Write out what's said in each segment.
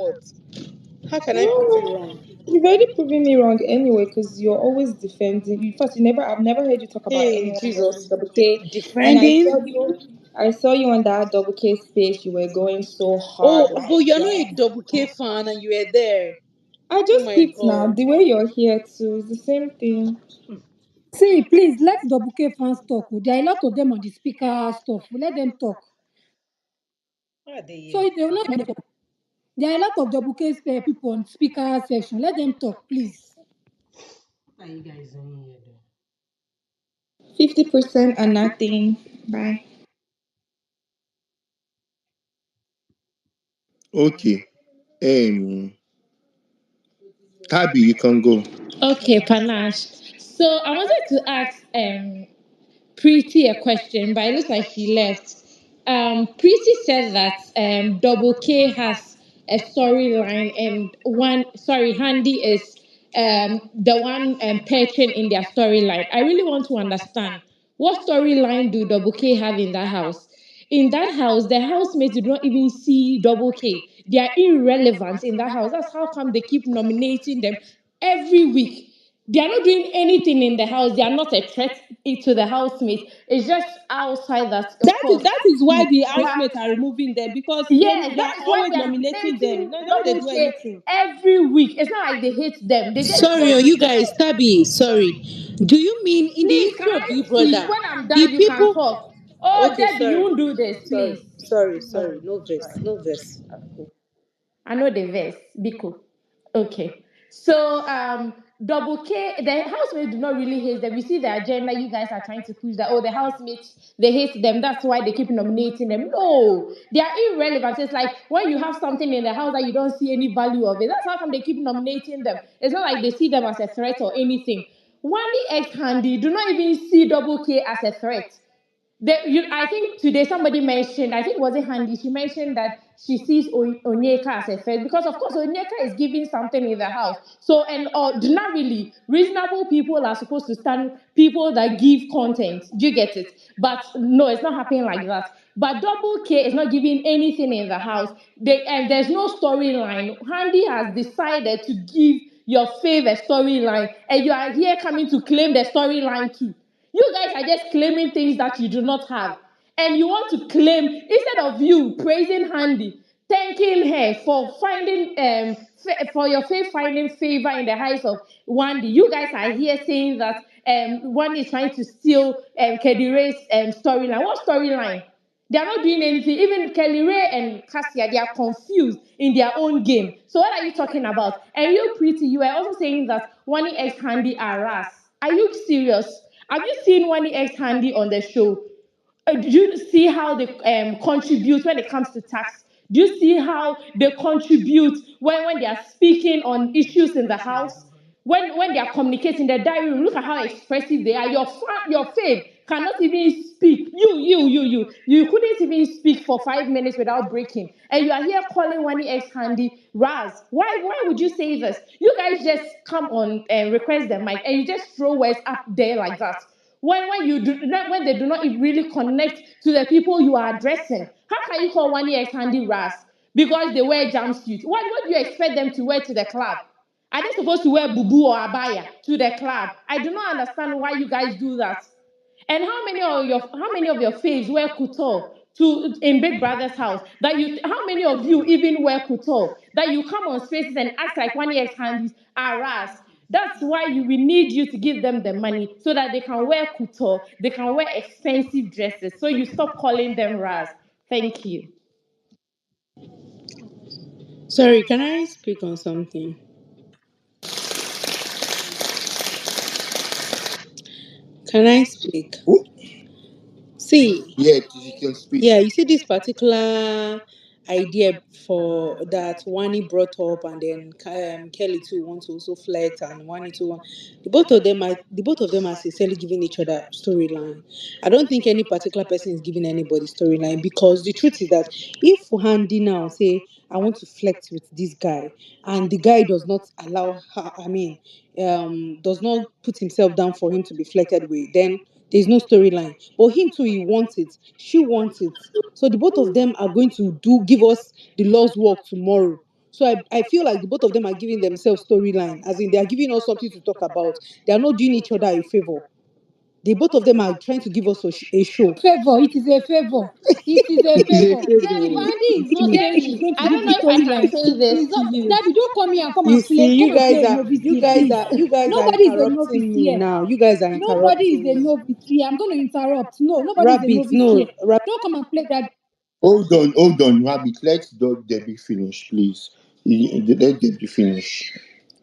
what? How can I prove you No, wrong? you've already proven me wrong anyway, because you're always defending. In fact, I've never heard you talk about Hey, anyone else Jesus. with double K. And Defending? I saw you on that double K space. You were going so hard, Oh, like but you're not a yeah. double K fan and you were there. I Oh just my picked now. God. The way you're here too is the same thing. See, please let double K fans talk. There are a lot of them on the speaker stuff. Let them talk. Why are they So here? they will not. There are a lot of double K people on speaker section. Let them talk, please. What are you guys doing here though? 50% and nothing. Bye. Okay. Um, Tabby, you can go. Okay, Panache. So I wanted to ask Preeti a question, but it looks like she left. Preeti said that Double K has a storyline, and Handy is the one perching in their storyline. I really want to understand what storyline do Double K have in that house. In that house, the housemates did not even see Double K. They are irrelevant in that house. That's how come they keep nominating them every week. They are not doing anything in the house. They are not a threat to the housemates. It's just outside that, of course. That is why the They have, housemates are removing them, because yes, they that are is why always they are nominating them. nominating No, they don't Double do K anything. every week. It's not like they hate them. They just Sorry, oh, don't you care. guys, Tabby, sorry. Do you mean in the Please, can history of I Big speak? Brother, When I'm the done, you can people? talk. Oh, Okay, Debbie, you sorry. won't do this, Sorry, please. sorry, Oh, sorry. No verse, sorry. no verse. Okay. I know the verse. Biko. Okay. So double K, the housemates do not really hate them. We see the agenda you guys are trying to push that, oh, the housemates, they hate them. That's why they keep nominating them. No, they are irrelevant. It's like when you have something in the house that you don't see any value of it. That's how come they keep nominating them. It's not like they see them as a threat or anything. Wanni X Handy do not even see double K as a threat. I think today somebody mentioned, I think was it Handy, she mentioned that she sees Onyeka as a threat because of course Onyeka is giving something in the house. So and not really reasonable people are supposed to stand people that give content. Do you get it? But no, it's not happening like that. But Double K is not giving anything in the house. And there's no storyline. Handy has decided to give your favorite storyline, and you are here coming to claim the storyline too. You guys are just claiming things that you do not have. And you want to claim, instead of you praising Handy, thanking her for finding for your faith finding favor in the eyes of Wandy. You guys are here saying that Wandy is trying to steal Kedire's storyline. What storyline? They are not doing anything. Even Kelly Ray and Cassia, they are confused in their own game. So what are you talking about? And you, Pretty, you are also saying that Wanni X Handy are Ras. Are you serious? Have you seen Wanni X Handy on the show? Do you see how they contribute when it comes to tax? Do you see how they contribute when they are speaking on issues in the house? When they are communicating in the diary room, look at how expressive they are. Your fave cannot even speak. You couldn't even speak for 5 minutes without breaking. And you are here calling Wanni X Handy Raz. Why would you say this? You guys just come on and request the mic and you just throw words up there like that. When they do not really connect to the people you are addressing. How can you call Wanni X Handy Raz? Because they wear jumpsuits. What do you expect them to wear to the club? Are they supposed to wear bubu or abaya to the club? I do not understand why you guys do that. And how many of your faves wear couture to in Big Brother's house? How many of you even wear couture? That you come on spaces and act like Wanni X Handies are us. That's why we need you to give them the money so that they can wear couture, they can wear expensive dresses. So you stop calling them Raz. Thank you. Sorry, can I speak on something? Can I speak? Oh, See, yeah, you can speak. yeah, you see this particular idea for that Wani brought up, and then Kelly too wants to also flirt, and Wani too want. The both of them are sincerely giving each other storyline. I don't think any particular person is giving anybody storyline, because the truth is that if Handy now say I want to flirt with this guy, and the guy does not allow her, does not put himself down for him to be flirted with, then there's no storyline. But him too, he wants it. She wants it. So the both of them are going to give us the Lord's work tomorrow. So I feel like the both of them are giving themselves storyline, as in they are giving us something to talk about. They are not doing each other a favor. The both of them are trying to give us a show. Favor. It is a favor. It is a It's a favor. If favor. Andy is not saying she's Debbie, going to I give don't the know if I can storyline, say this it's to not. you. Daddy, don't come here and You see, come and play a novice here, please. you guys are Nobody is a novice interrupting me here. now. You guys are Nobody is interrupting a me. novice here. I'm going to interrupt. No, nobody is a Rabbit, novice here. no, rabbit. Don't come and play that. Hold on, Rabbit. Let Debbie finish, please. Let Debbie finish,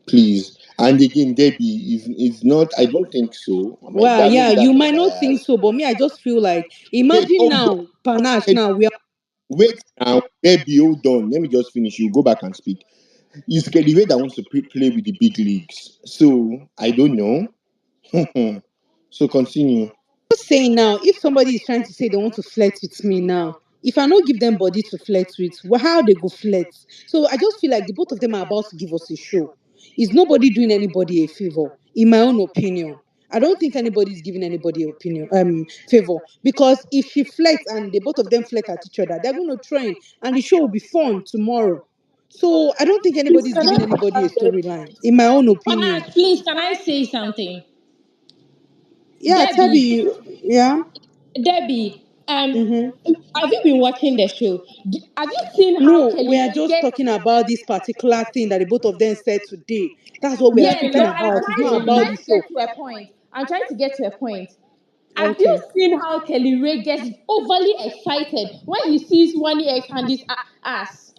please. And again, Debbie is not. I don't think so. Well, That yeah, maybe you that's might my not think bias. so, but me, I just feel like, Wait, imagine hold now, panache on. now, we are. Wait now, Debbie. Hold on. Let me just finish. You go back and speak. It's Kelly that wants to play with the big leagues. So I don't know. So continue. Just saying now, if somebody is trying to say they want to flirt with me now, if I not give them body to flirt with, well, how they go flirt? So I just feel like the both of them are about to give us a show. Is nobody doing anybody a favor? In my own opinion, I don't think anybody is giving anybody opinion favor, because if she flirts and the both of them flirt at each other, they're going to train and the show will be fun tomorrow. So I don't think anybody Please, is can I giving say anybody a something? storyline. In my own opinion, Panache, please, can I say something? yeah, Debbie, Tabi, yeah. Debbie, Mm-hmm. have you been watching the show? Have you seen how No, we Kelly are Ray just gets? talking about this particular thing that the both of them said today. That's what we are Yes, speaking but Let I'm about. It's trying not to I'm about trying the to get show. to a point. I'm trying to get to a point. Have you Okay. seen how Kelly Ray gets overly excited when he sees Wani X and his ass?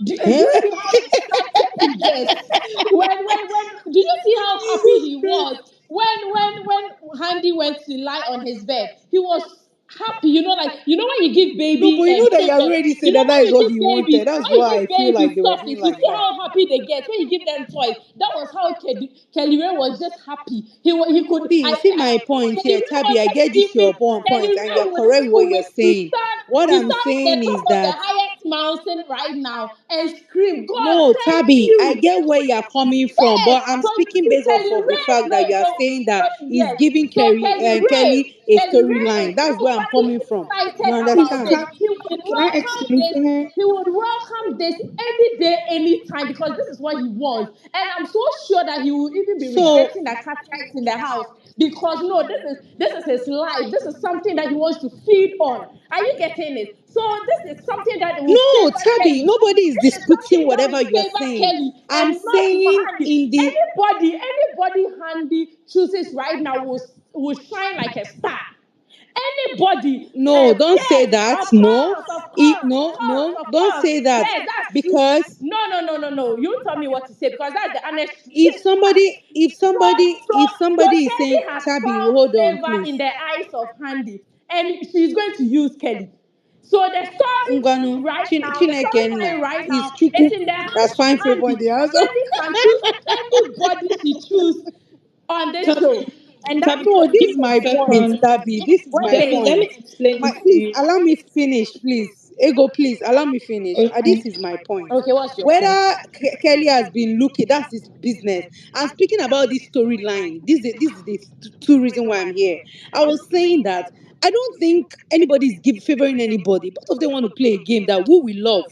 Do Eh? you see how excited he gets when do you see how happy he was when Handy went to lie on his bed? He was happy, like when you give No, but baby you know that you have children, already said that that when is you what give he wanted. babies That's when you why I give feel like babies they were toys, doing you like see that. how happy they get when you give them toys. That was how Kelly Ray was just happy. He could See my point Kelly here, Ray Tabi. I wanted get this even your point, Kelly and Ray you're would correct with what even you're wait to saying. stand What to I'm stand at the saying top is of the that highest mountain right now and scream, God, no, thank Tabi, I you. get where you're coming from, Yes. but I'm So you speaking see, based off Kelly of the Ray, fact that no, you are so saying that he's yes. giving So Kelly a Kelly Ray is storyline. That's where I'm overly coming from. You excited please about understand? this. He would can I welcome explain this. to her? He would welcome this any day, anytime, because this is what he wants. And I'm so sure that he will even be So rejecting that cat in the house, because no, this is his life. This is something that he wants to feed on. Are you getting it? So this is something that will no, favor Tabi, Kelly. nobody is This is disputing something that whatever will you're favor saying. Kelly I'm and not saying Handy. in the Anybody Handy chooses right now will shine like a star. Anybody, no, don't say yes, that. of No, course, of course, of no, course, no, of don't course. say that Yes, that's true. because No, no, no, no, no. You tell me what to say, because that's the honest truth. if somebody, if So, somebody, so, if so somebody is saying, Kelly has Tabi, found hold on, favor please. in the eyes of Handy, and she's going to use Kelly. So Ngwanu, the Chinekenna storyline right is now Chuku. is in the hands That's of fine favor in Handy. the house. Handy can choose anybody she choose on this Tab- show, and that's Tabby, No, it. this give is me a my point, second. Tabi. This is my Debbie, Wait. let point. me explain My this to please you. allow me finish, please. Ego, please allow me finish. This Okay. is my point. Okay, what's your point? Whether Kelly has been looking, that's his business. I'm speaking about this storyline. This is the two reasons why I'm here. I was saying that I don't think anybody's favoring anybody. Both of them want to play a game that who we love.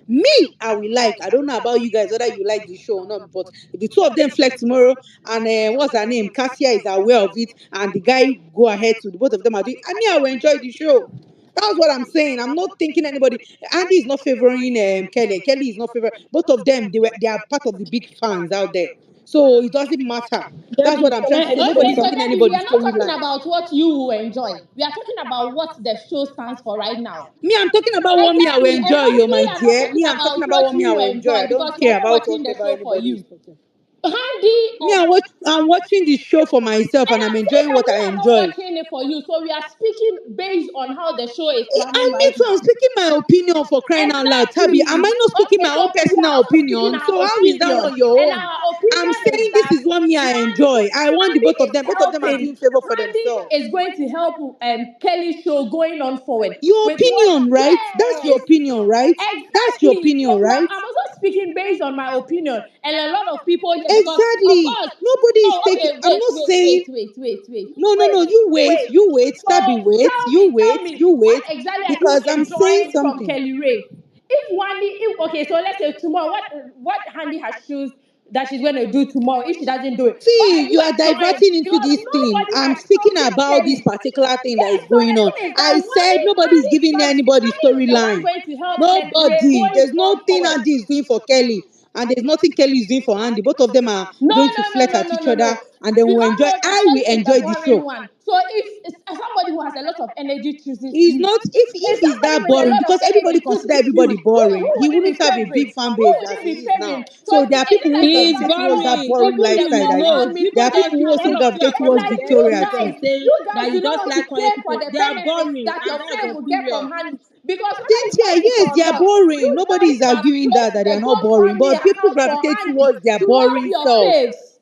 Me, I will like. I don't know about you guys, whether you like the show or not, but if the two of them flex tomorrow and what's her name? Cassia is aware of it, and the guy go ahead to the both of them are doing, I mean, I will enjoy the show. That's what I'm saying. I'm not thinking anybody. Andy is not favoring Kelly. Kelly is not favoring. Both of them, they are part of the big fans out there. So it doesn't matter. That's what Debbie, I'm can trying I to say. explain Okay, Nobody's so taking something? Debbie, we anybody's are not talking storyline. about what you will enjoy. We are talking about what the show stands for right now. Me, I'm talking about what me I will Exactly, enjoy, yo, we my are not dear. talking Me, I'm talking about about what what me I you will will enjoy. enjoy, I don't because we are care not about watching the whatever show for anybody is you. talking. Handy Me, and I'm watching the show for myself, and and I'm I'm saying enjoying that what we I are not enjoy. watching it for you. So we are speaking based on how the show is I running mean, right so I'm now. speaking my opinion for crying out loud. Tabi, am I Exactly. not speaking Okay, my so own we are personal also speaking opinion? So our how is that opinion. not your And own? our I'm opinion is saying this that is what me I enjoy. I want the Handy both of is them. Both of them are helping. doing favor for themselves. Handy is going to help Kelly's show going on forward. Your With what? opinion, right? That's your Yes. opinion, right? That's your Exactly. opinion, So right? I'm also speaking based on my opinion, and a lot of people here, because of Exactly. course. Nobody is No, taking. okay, I'm wait, not wait, saying wait, wait, wait, wait, no, no, no. wait, wait. You wait. So Tabi, wait. tell You me, wait. You what wait. exactly are you Because I'm saying enjoying from something. Kelly Ray? If Wani, if okay, so let's say tomorrow, what Handy has choose that she's going to do tomorrow if she doesn't do it. But See, a you are year time, diverting into because this thing. nobody I'm has speaking spoken to about this Kelly. particular thing that Yes, is so going the on. thing is that I said nobody is giving anybody Wani is the one storyline. going to help Kelly Ray Nobody. going There's nothing forward. Andy is doing for Kelly, and there's nothing Kelly is doing for Andy. Both of them are No, going to no, no, flirt no, at no, each no, other, no. and then You we'll don't enjoy. know that I will Kelly is the enjoy the boring show. one. So if it's somebody who has a lot of energy chooses He's you, not if if he's somebody that with a boring lot of because everybody energy consider chooses you, everybody boring. who He wouldn't be wouldn't have a big favoring? fan Who base as wouldn't he be is now. favoring? So So there are is people it who like will the He's gravitate man? towards that boring. boring Even the lifestyle No, that he has. knows. There are Even because all people who the also all of you are gravitate it's coming towards to like the Victoria program too. saying you that guys you do not just want to like pay quiet for people. the They are benefits boring, that and your that's fame your will get from period. honey. Because whether you Cynthia, like it yes, or they are not, boring. you Nobody guys is must arguing create that they the are not boring. GoFundMe But people account for gravitate Andy towards their to help boring your self. faves.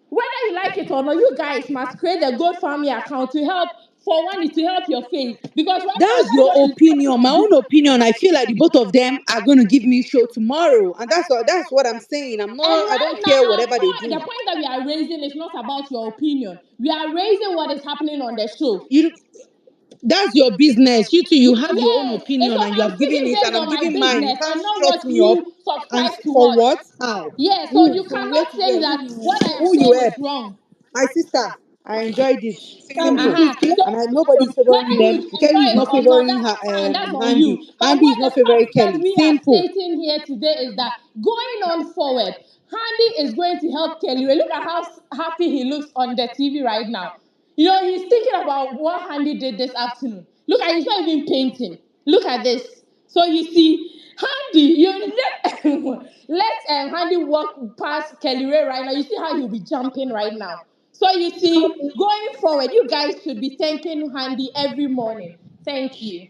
Whether you like it or not, you guys must create a GoFundMe account to help for one is to help your face. Because right now, That's that's your what she's opinion. My trying to own do. opinion. I feel like the both of them are going to give me show tomorrow, and that's what I'm saying. I'm And not. I right don't now, care our whatever they point, the do. point that we are raising is not about your opinion. We are raising what is happening on the show. You That's your business. You too, you have your own Yes, and so opinion and you I'm have given speaking it, based and I'm on my giving mine. You business can't and not shut what me up. you And subscribe to for watch. what? How? Yeah, so Who? you From cannot where to say where? that what I am Who you saying is help? wrong. My sister. I enjoyed it. Be Simple. Uh-huh. quick. So And nobody is favoring whether him. Them. you Kelly enjoy is it not But or not, favoring that's her, fine. That's on Andy. you. But Andy what is not the favoring fact that Kelly. we are Simple. stating here today is that going on forward, Handy is going to help Kelly. Look at how happy he looks on the TV right now. You know, he's thinking about what Handy did this afternoon. Look at, he's not even painting. Look at this. So you see, Handy, you let Handy walk past Kelly Ray right now. You see how he'll be jumping right now. So you see, going forward, you guys should be thanking Handy every morning. Thank you.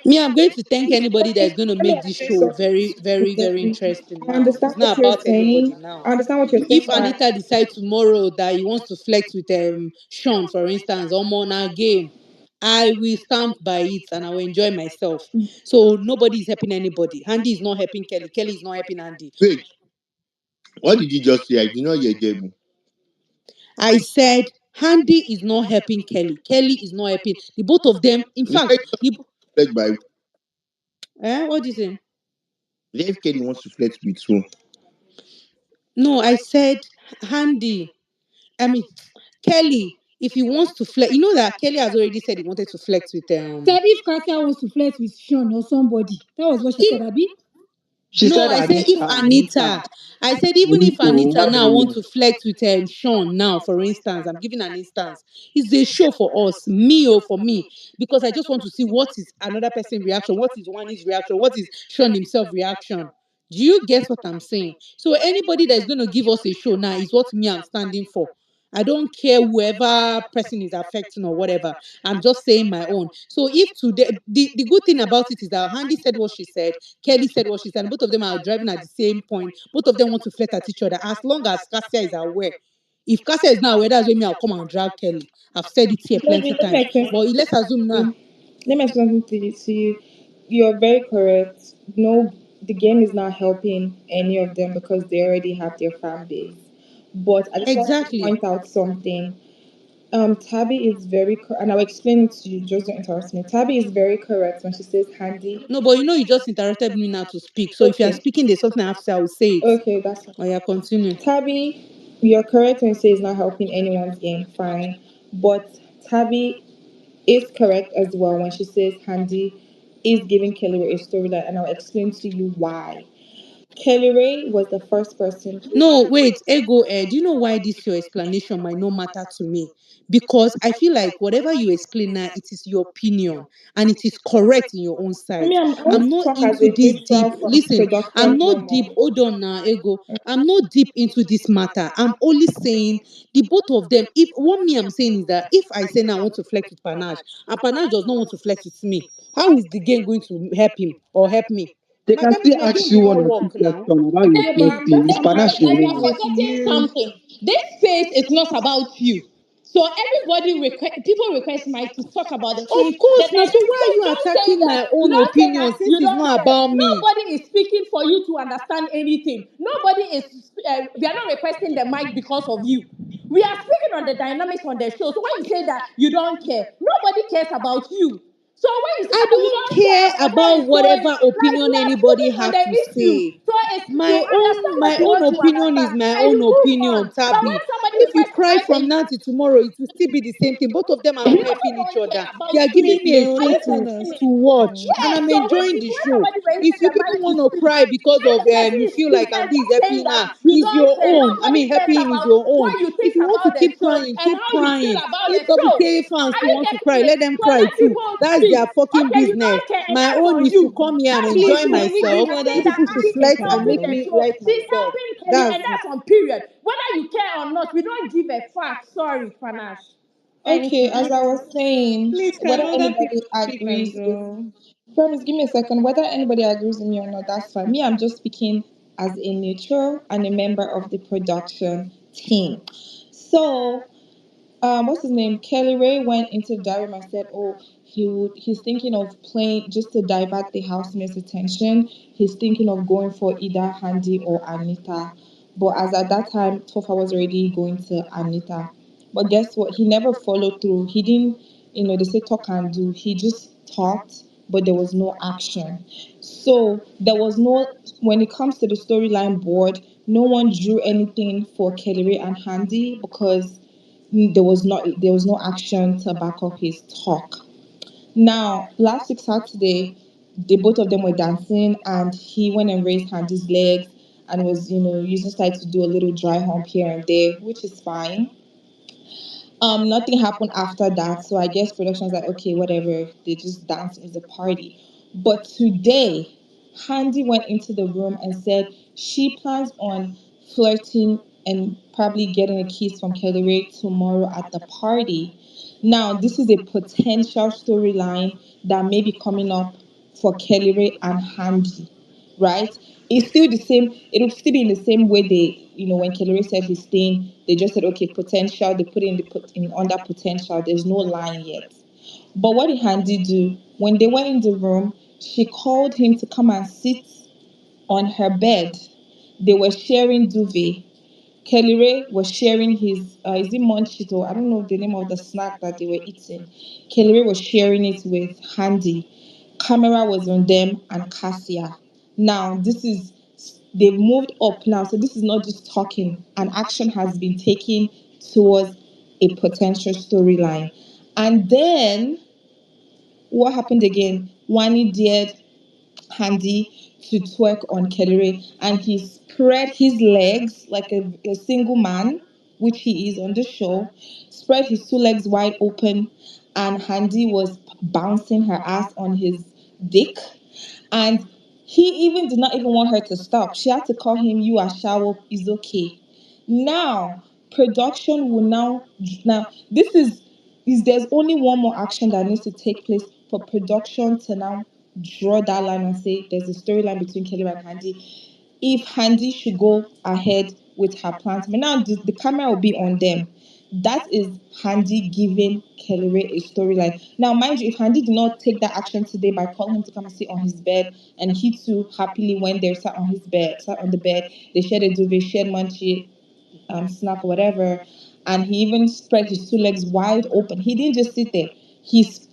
Me, I'm going to thank anybody that is going to let me make this explain show something very, to very, very you. interesting I now. understand It's not what you're about anybody saying. now. I understand what you're saying. If Anita decides tomorrow that he wants to flex with Sean, for instance, or Mona game, I will stand by it and I will enjoy myself. So nobody is helping anybody. Andy is not helping Kelly. Kelly is not helping Andy. Wait, what did you just say? I did not hear them. I said Andy is not helping Kelly. Kelly is not helping the both of them. In You said fact, flirt by what do you say? if Kelly wants to flirt with who? No, I said Andy. I mean Kelly. If he wants to flex, you know that Kelly has already said he wanted to flex with Said if Kasia wants to flirt with Sean or somebody, that was what she if said, Abi. She no, said I said if Anita, Anita. I said even if Anito, Anita what's the now want name? to flex with Sean now, for instance, I'm giving an instance. It's a show for us, me or for me, because I just want to see what is another person's reaction, what is Wani's reaction, what is Sean himself reaction. Do you get what I'm saying? So anybody that is going to give us a show now is what me I'm standing for. I don't care whoever person is affecting or whatever. I'm just saying my own. So if today, the good thing about it is that Handy said what she said, Kelly said what she said, and both of them are driving at the same point. Both of them want to flirt at each other as long as Cassia is aware. If Cassia is not aware, that's when me I'll come and drag Kelly. I've said it here plenty Let me times. explain But let's assume now. Let me explain something to you. You're very correct. No, the game is not helping any of them because they already have their fan base. But I just want to Exactly. point out something. Tabby is very, and I'll explain it to you. Just don't interrupt me. Tabby is very correct when she says handy. No, but you just interrupted me now to speak. So if you are Okay, speaking, there's something I have to say, I will say it. okay, that's fine. Oh yeah, continue. Tabby, you're correct when you say it's not helping anyone's game. Fine, but Tabby is correct as well when she says Handy is giving Kelly Ray a storyline, and I'll explain to you why. Kelly Ray was the first person. No, wait, Ego, do you know why this your explanation might not matter to me? Because I feel like whatever you explain now, it is your opinion and it is correct in your own I side. mean, I want I'm to not talk as into a this deep. neutral from Listen, I'm production not deep. woman. Hold on now, Ego. I'm not deep into this matter. I'm only saying the both of them. If what me I'm saying is that if I say now I want to flex with Panache and Panache does not want to flex with me, how is the game going to help him or help me? They can still My ask game you will one not or two work now. questions about your Yeah, but flirting. It's I'm panache But your you are asking own. with forgetting you. something. This space is not about you. So everybody people request Mike to talk about the Of things course that now. they So don't why say. are you Don't say attacking that. my own Don't say opinion that since you it's don't not care. about me? Nobody is speaking for you to understand anything. Nobody is. We are not requesting the mic because of you. We are speaking on the dynamics on the show. So when you say that you don't care, nobody cares about you. So when you say I that you don't don't care care about her about story, whatever like you opinion are anybody speaking on have the to issue, say. so it's you understand My what you own want to opinion is understand my and you own move on. opinion, But when Tabi. somebody If you first cry writes a from now to tomorrow, it will still be the same thing. Both of them are not real helping people each don't care other. about They are you. giving me a No, Are show you let's getting to me? watch, and Yes. I'm So when enjoying the people, when show. somebody raises If you their people mind to want to speak, cry because let of the person you feel speak like and Andy is stop saying helping that her, you is don't your care. own. I Nobody mean, cares helping him is about your own. what you If think you want to about the keep show crying, and keep how you feel crying. about the If show. WK fans Are to you want to getting cry, me? let them So cry let too. people That's speak. their fucking Okay, you business. don't care, and My that's own on is to you. come here and That's on please, enjoy can you. we And give myself. you're other saying You that people should people Andy is speak flex as and helping make the well? me show. like She's myself. helping Kelly, and That's it. that's on period. Whether you care or not, we don't give a fuck. Sorry, Panache. Thank Okay, you. as I was saying, Please, can whether other anybody people speak as agrees with, well? promise, give me a second. Whether anybody agrees with me or not, that's fine. Me, I'm just speaking as a neutral and a member of the production team. So, what's his name? Kelly Ray went into the diary room and said, "Oh, he's thinking of playing just to divert the housemate's attention. He's thinking of going for either Handy or Anita." But as at that time, Tofa was already going to Anita. But guess what? He never followed through. He didn't, they say talk and do. He just talked, but there was no action. So there was no, when it comes to the storyline board, no one drew anything for Kelly Ray and Handy because there was no action to back up his talk. Now, last week Saturday, the both of them were dancing, and he went and raised Handy's legs and was using style to do a little dry hump here and there, which is fine. Nothing happened after that, so I guess production's like, okay, whatever. They just dance as a party. But today, Handy went into the room and said she plans on flirting and probably getting a kiss from Kelly Ray tomorrow at the party. Now, this is a potential storyline that may be coming up for Kelly Ray and Handy, right? It's still the same. It'll still be in the same way when Kelly said he's staying, they just said, okay, potential. They put it in in under potential. There's no line yet. But what did Handy do? When they went in the room, she called him to come and sit on her bed. They were sharing duvet. Kelly Ray was sharing his, is it Munchito? I don't know the name of the snack that they were eating. Kelly Ray was sharing it with Handy. Camera was on them and Cassia. Now, they've moved up now. So this is not just talking. An action has been taken towards a potential storyline. And then what happened again? Wani dared Handy to twerk on Kelly and he spread his legs like a single man, which he is on the show, spread his two legs wide open, and Handy was bouncing her ass on his dick. And he even did not even want her to stop. She had to call him, "You are shower, is okay." Now, production will now this is there's only one more action that needs to take place for production to now draw that line and say there's a storyline between Kelly and Handy. If Handy should go ahead with her plans, but now the camera will be on them. That is Handy giving Kelly Ray a storyline. Now, mind you, if Handy did not take that action today by calling him to come and sit on his bed, and he too happily went there, sat on his bed, sat on the bed, they shared a duvet, shared munchie, snack or whatever, and he even spread his two legs wide open. He didn't just sit there. His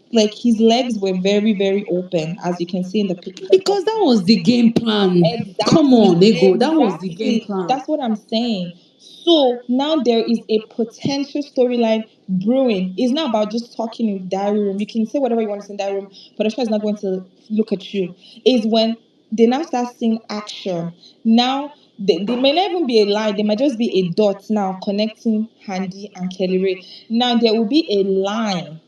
legs were very, very open, as you can see in the picture. Because that was the game plan. Come on, Exactly, Ego. That was the game exactly. plan. That's what I'm saying. So now there is a potential storyline brewing. It's not about just talking in diary room. You can say whatever you want to say in diary room, but the show is not going to look at you. Is when they now start seeing action. Now they may not even be a line. They might just be a dot now connecting Handy and Kelly Ray. Now there will be a line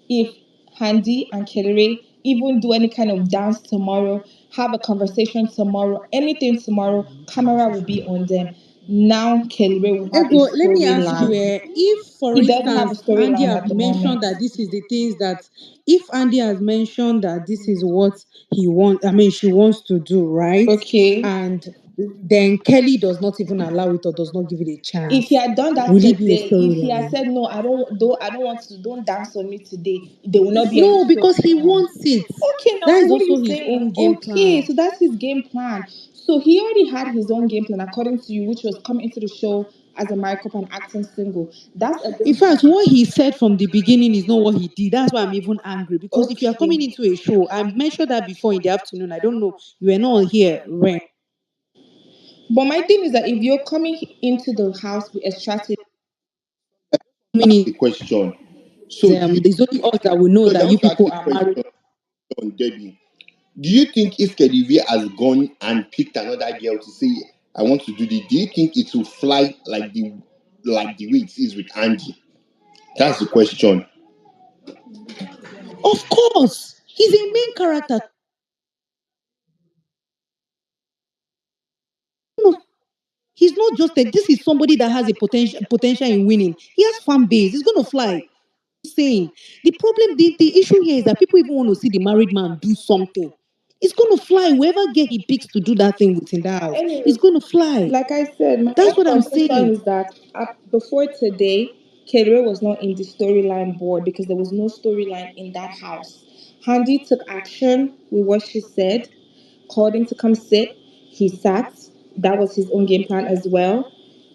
if Handy and Kelly even do any kind of dance tomorrow, have a conversation tomorrow, anything tomorrow, camera will be on them. Now Kelly will have a Ego, let me ask you, storyline. if, for He doesn't have a instance, Andy storyline have at the mentioned moment. that this is the things that, if Andy has mentioned that this is what he wants, I mean, she wants to do, right? Okay. And then Kelly does not even allow it or does not give it a If he chance, had done that will it be a today, if he had storyline? said no, I don't want to, don't dance on me today, there will not be any No, because he storyline. wants it. Okay, now, That so is what are you also his saying? own game Okay, plan. so that's his game plan. So he already had his own game plan according to you, which was coming into the show as a married couple and acting single. That's a In different. fact, what he said from the beginning is not what he did. That's why I'm even angry. Because if you are coming Okay. into a show, I mentioned that before in the afternoon. I don't know. You were not here when. But my thing is that if you're coming into the house with a strategy, Coming The question. in, So do you there's only us that will know so I that you want to ask people a are married. question on Debbie. Do you think if Kedive has gone and picked another girl to say, I want to do this, do you think it will fly like the way it is with Angie? That's the question. Of course, he's a main character. No, he's not just a. This is somebody that has a potential in winning. He has fan base. It's gonna fly. Saying the problem, the issue here is that people even want to see the married man do something. It's gonna fly. Whoever get he picks to do that thing within that house, it's anyways, gonna fly. like I said, my That's own what I'm contention saying. is that before today, Kedre was not in the storyline board because there was no storyline in that house. Handy took action with what she said, called him to come sit. He sat. That was his own game plan as well.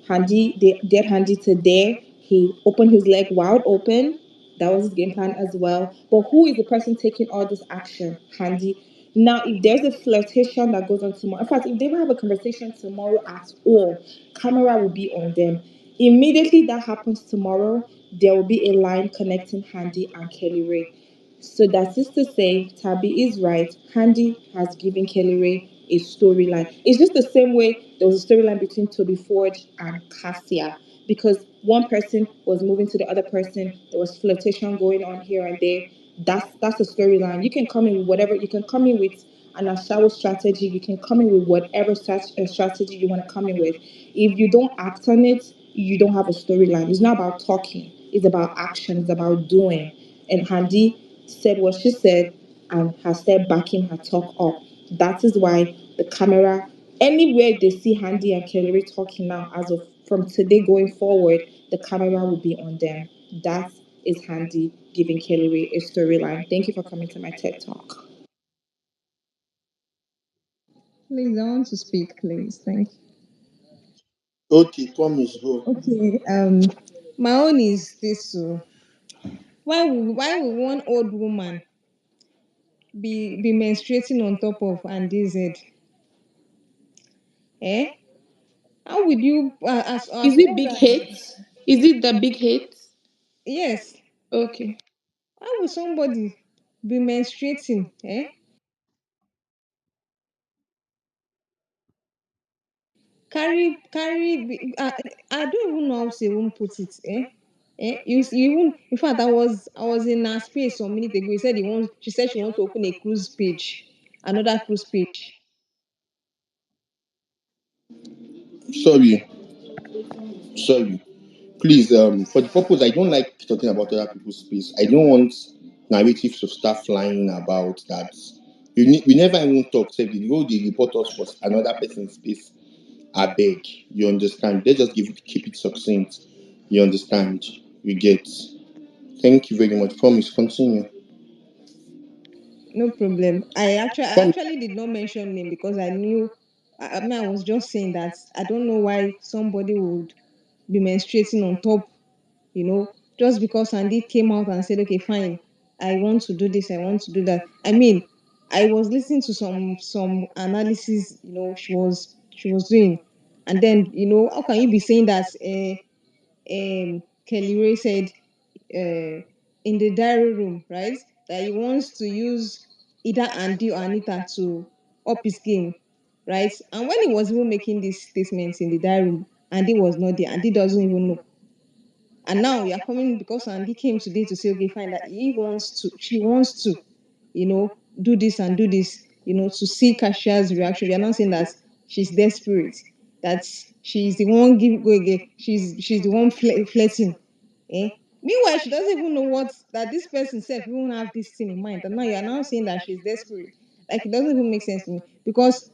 Handy, they dared Handy to there. He opened his leg wide open. That was his game plan as well. But who is the person taking all this action? Handy. Now, if there's a flirtation that goes on tomorrow, in fact, if they even have a conversation tomorrow at all, camera will be on them. Immediately that happens tomorrow, there will be a line connecting Handy and Kelly Ray. So that is to say, Tabby is right. Handy has given Kelly Ray a storyline. It's just the same way there was a storyline between Toby Forge and Cassia because one person was moving to the other person. There was flirtation going on here and there. That's a storyline. You can come in with whatever. You can come in with an Ashawo strategy. You can come in with whatever strategy you want to come in with. If you don't act on it, you don't have a storyline. It's not about talking. It's about action. It's about doing. And Handy said what she said and has said backing her talk up. That is why the camera, anywhere they see Handy and Kelly talking now, as of from today going forward, the camera will be on them. That is Handy giving Kelly a storyline. Thank you for coming to my TED Talk. Please, I want to speak, please. Thank you. Okay, promise, go. Okay. My own is this. So, why will one old woman be menstruating on top of Andy's head? Eh? How would you as Is it old big as hate? Is it the big hate? yes? Okay. How would somebody be menstruating? Eh? I don't even know how to even put it. Eh? You even in fact I was in her space some minute ago. She said she wants to open a cruise page, another cruise page. Sorry, sorry. Please, for the purpose, I don't like talking about other people's space. I don't want narratives to start flying about that. We never even talk. Say, the go they report us for another person's space. I beg, you understand? Let's just keep it succinct. You understand? You get. Thank you very much. Promise, continue. No problem. I Promise. actually did not mention name because I knew. I mean, I was just saying that I don't know why somebody would be menstruating on top. You know, just because Sandy came out and said, "Okay, fine, I want to do this. I want to do that." I mean, I was listening to some analysis. She was doing, and then how can you be saying that? Kelly Ray said in the diary room, right, that he wants to use either Andy or Anita to up his game, right? And when he was even making these statements in the diary room, Andy was not there. Andy doesn't even know. And now you're coming because Andy came today to say, okay, fine, that she wants to, do this and do this, to see Kashia's reaction. You're not saying that she's desperate, that she's the one give go again, she's the one flirting. Eh? Meanwhile, she doesn't even know what that this person self even have this thing in mind. And now you're now saying that she's desperate. Like it doesn't even make sense to me. Because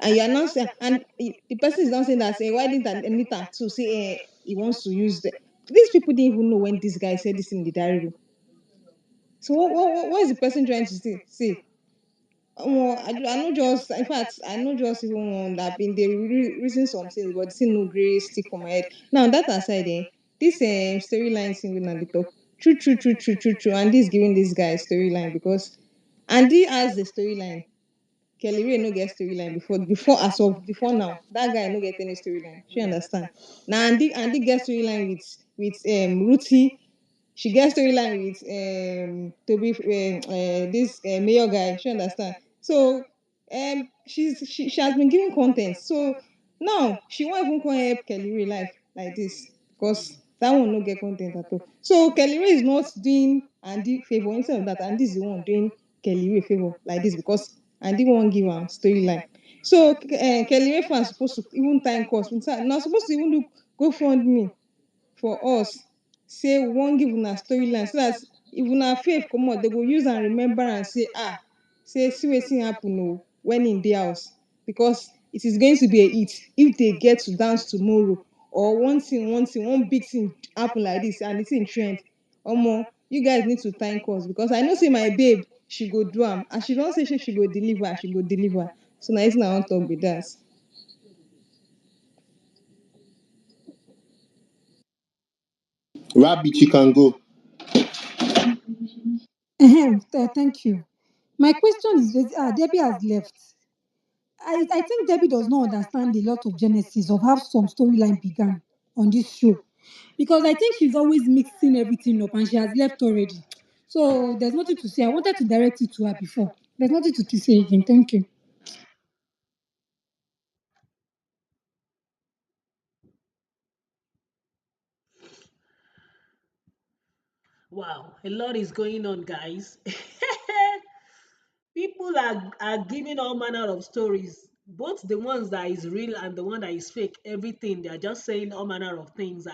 and you're not saying and the person is not saying that say why didn't Anita to say he wants to use the these people didn't even know when this guy said this in the diary room. So what is the person trying to say? I know just, in fact, I know just even one that been dey reason some things, but the thing no grey stick for my head. Now that aside, this storyline thing with Nandi talk, true, and this giving this guy storyline because Andy has the storyline. Kelly Ray no get storyline before now. That guy no get any storyline. She understand. Now Andy get storyline with Ruthie. She get storyline with Toby this mayor guy. She understand. So she has been giving content. So now she won't even come help Kelly Ray life like this because that one no get content at all. So Kelly Ray is not doing Andy favor. Instead of that, Andy is the one doing Kelly Ray favor like this because Andy won't give am storyline. So Kelly Ray fans supposed to even time cost. Now supposed to even do GoFundMe for us, say we wan give una storyline so that if una faith comot, they go use am remember and say say see wetin happen o when im dey house because it is going to be a hit if they get to dance tomorrow or one big thing happen like this and the thing trend. You guys need to thank us because I know say my babe she go do am and she don say she go deliver, she go deliver. So na wetin I wan talk be that. Rabbit, you can go. Thank you. My question is, Debbie has left. I think Debbie does not understand a lot of genesis of how some storyline began on this show. Because I think she's always mixing everything up and she has left already. So there's nothing to say. I wanted to direct it to her before. There's nothing to say again. Thank you. Wow, a lot is going on, guys. People are giving all manner of stories, both the ones that is real and the one that is fake. Everything, they are just saying all manner of things.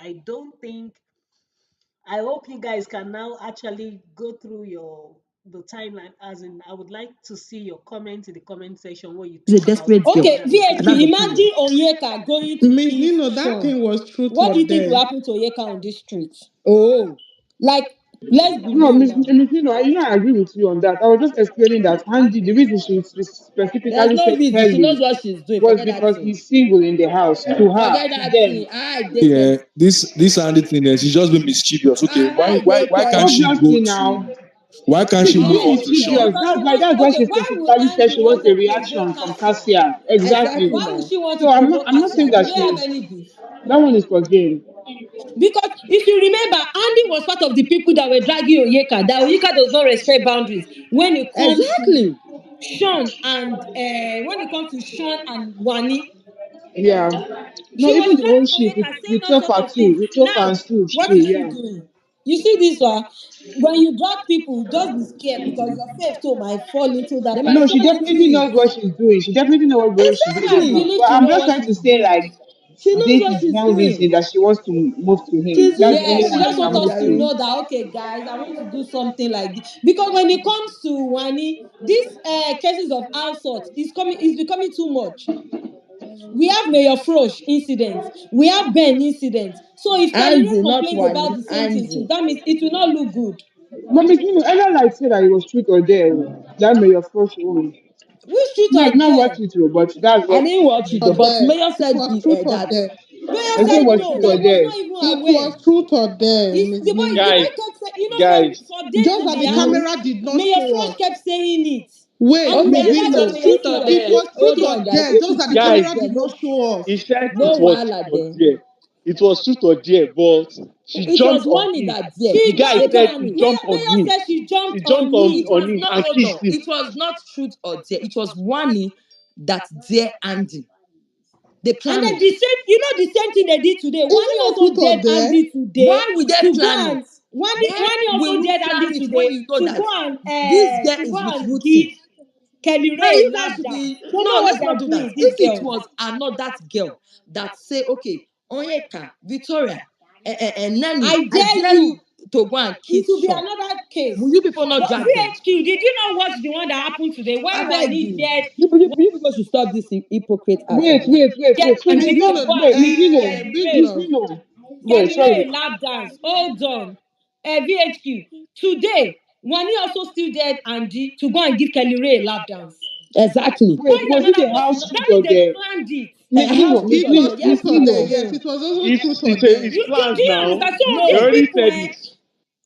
I hope you guys can now actually go through the timeline. As in, I would like to see your comment in the comment section what you She's a think about desperate this girl. story Okay, and the And that's fake. the VHP, truth. imagine Onyeka going to Miss kiss Nino, that Sean. thing was truth What or do you think will dare. happen to Onyeka on this street? Oh, Like, let's be No, real now. Miss Nino, I agree with you on that. I was just explaining that Andy, the reason she There's specifically no said reason. She knows Kelly what she's doing. was Forget that because thing. he's single in the house. To her, Forget to that them. thing. I dated. Yeah, this Andy thing, she's just been mischievous. Okay, I why can't dated. she go Obviously to now, why can't she she's move being on to No, Sean? mischievous. because That's she why wants. that's why Okay, she why would specifically said Andy she want wants a to provoke reaction from Cassia? Cassia. Exactly. exactly Why would now. she want to So provoke I'm not saying Cassia? Do that they have she's any beef? that one is for game. Because if you remember, Andy was part of the people that were dragging Onyeka. That Onyeka does not respect boundaries when it comes to Exactly. Sean and when it comes to Sean and Wani. Yeah. No, She was even the whole dragging shit Onyeka, saying with all sorts Topher of things. too, with Topher Now, and SOOJ what too, is she yeah. doing? You see this one? When you drag people, just be scared because your faith too might fall into They that might No, person. she fall into definitely it. knows what she's doing. She definitely knows what she's I doing. Exactly. believe But she I'm knows just what trying to she's say, doing. like, She knows this what is she's one reason doing. that she wants to move to him. She's That's the using only Yes, she one I just money, can wants oh, move us to to. Jerry. know that okay, guys, I want to do something like this. Because when it comes to Wani, these cases of assault is becoming too much. We have Mayor Frosh incidents. We have Ben incidents. So if Kelly Andy, not complains about Wani. the same thing too, Andy. that means it will not look good. But Miss Nino, Ella like said that it was truth or dare. That may your first one. Which street No, or I've not there? watched it, too, but that's I what didn't watch it Or though, but dare. Mayor It said was truth or that. dare. Mayor I say said it was no, truth that or he was dare. not even It aware. was truth or dare, It's Miss the Nino. boy Guys, kept saying, you know, guys, for days Just in that the the house, camera did not Mayor show Frosh us. kept saying it. Wait, And we Okay, Miss were if it part of Nino. was Mayor truth or Frosh. It dare, was hold truth or on, guys. dare, If just it that is the truth or guys, camera dare, did no, not show us. he said it no was truth wahala or there. dare. It was truth or dare, but she It was jumped on Wani him. that dare. The She guy They jumped said on, she plan it. jumped on Mayor him. said she She jumped jumped on It him. on was him not, and hold kissed on. him. It was not truth or dare. It was Wani that dare Andy. They And plan then it. the same thing they did today. Is it Wani not also truth or dared dare? Andy today Why would they to go plan it? and Why Wani will also you dared plan Andy it when today you know that this girl to is go with and give Ruthie? Kelly Now Ray you a lap guys should dance. be They no, know what let's they're not do that. doing, these If it girls. was another girl that say, okay, Onyeka, Victoria, and I Nanny, I dare dare you. you to go and It kiss will be Sean. another case. Will you people not But drag them? VHQ, did you not watch the one that happened today I when beg Wani you. dared You people should stop this hypocrite act on this. So Miss Andy to Nino, go and Miss give Nino, Kelly Big Ray Miss Bro. Nino. Wait, Kelly Ray sorry. a lap dance. Hold on. VHQ. Today, Wani also still dared Andy to go and give Kelly Ray a lap dance. Exactly. Wait, Find was it another a person. house That shoot means or they there? planned it. House Nino, It picture was there. Miss Yes, truth or now. dare. Nino. Yes, So it was also truth or dare. Do It's you planned understand? now. So They no, these already people, said it.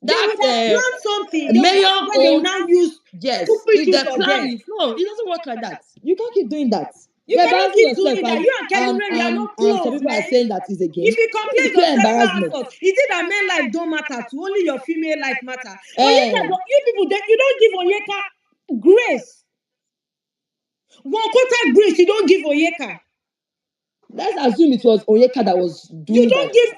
they that would have planned something. They would have mayor something where they will own. now use Yes, stupid if truth the or plan dare. is no, it doesn't work like that. You can't keep doing that. You You're cannot embarrassing keep yourself, doing that. You and Kelly Ray, you are not and some close, people are man. saying that is a game. If you This is complain pure of sexual embarrassment. assault, is it that men life don't matter to only your female life matter? Onyeka, Eh, you people, you don't give Onyeka grace. One quarter grace, you don't give Onyeka. let's assume it was Onyeka that was You doing don't that. give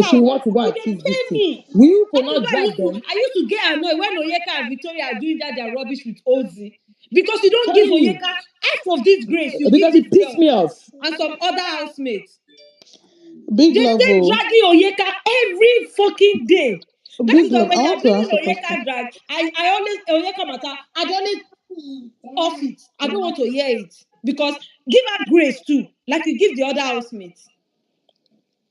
She Oyeka. want to go You and dey kiss this pay thing. me. Will you That is not why drag them? I used to get annoyed when Oyeka and Victoria are doing that their rubbish with Ozzy. Because you don't give Telling you, Oyeka half of this grace, you give because this it pissed girl me off. and some other housemates. Big They love, stay oh. dragging Oyeka every fucking day. That is Big why love. when I they want are to bringing ask a question. Oyeka drag, I always Oyeka matter, I don't always off it. I don't want to hear it. Because give her grace too, like you give the other housemates.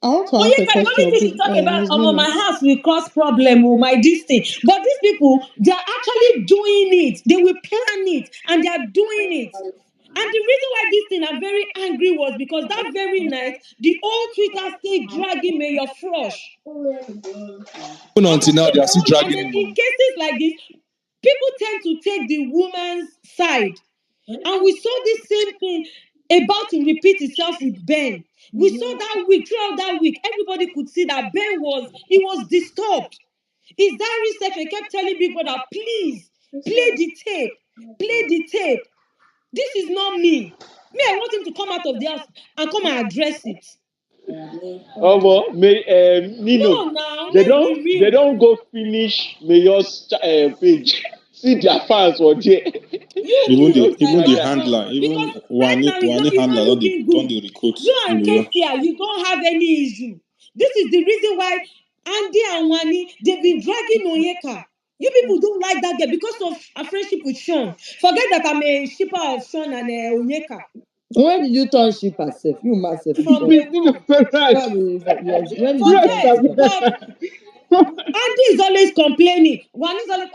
I want to ask a Onyeka, the only question, thing she big talk about, Miss my Nino. house will cause problem, my this thing. But these people, they are actually doing it. They will plan it, and they are doing it. And the reason why this thing I'm very angry was because that very night, the old Twitter stayed dragging Mayor Flush. Even And until for now, they are still people, and dragging then him in on. cases like this, people tend to take the woman's side. And we saw this same thing about to repeat itself with Ben. We saw that week, throughout that week, everybody could see that Ben was disturbed. His diary secretary kept telling Big Brother, please, play the tape, play the tape. This is not me. Me, I want him to come out of the house and come and address it. Nino, No, now, they let's don't be they real. don't go finish Mayor's page. See their fans for there. You Even too, the even the no, handler, because even right now Wani it's not handler, looking don't good. they recruit You and Mayor? KCI, you don't have any issue. This is the reason why Andy and Wani, they've been dragging Onyeka. You people don't like that girl because of a friendship with Sean. Forget that I'm a shipper of Sean and Onyeka When did you turn ship herself? You myself from before. day Miss Nino, one. right. Yes. When did you turn Right, Forget, ship herself? but Andy is always complaining. One is always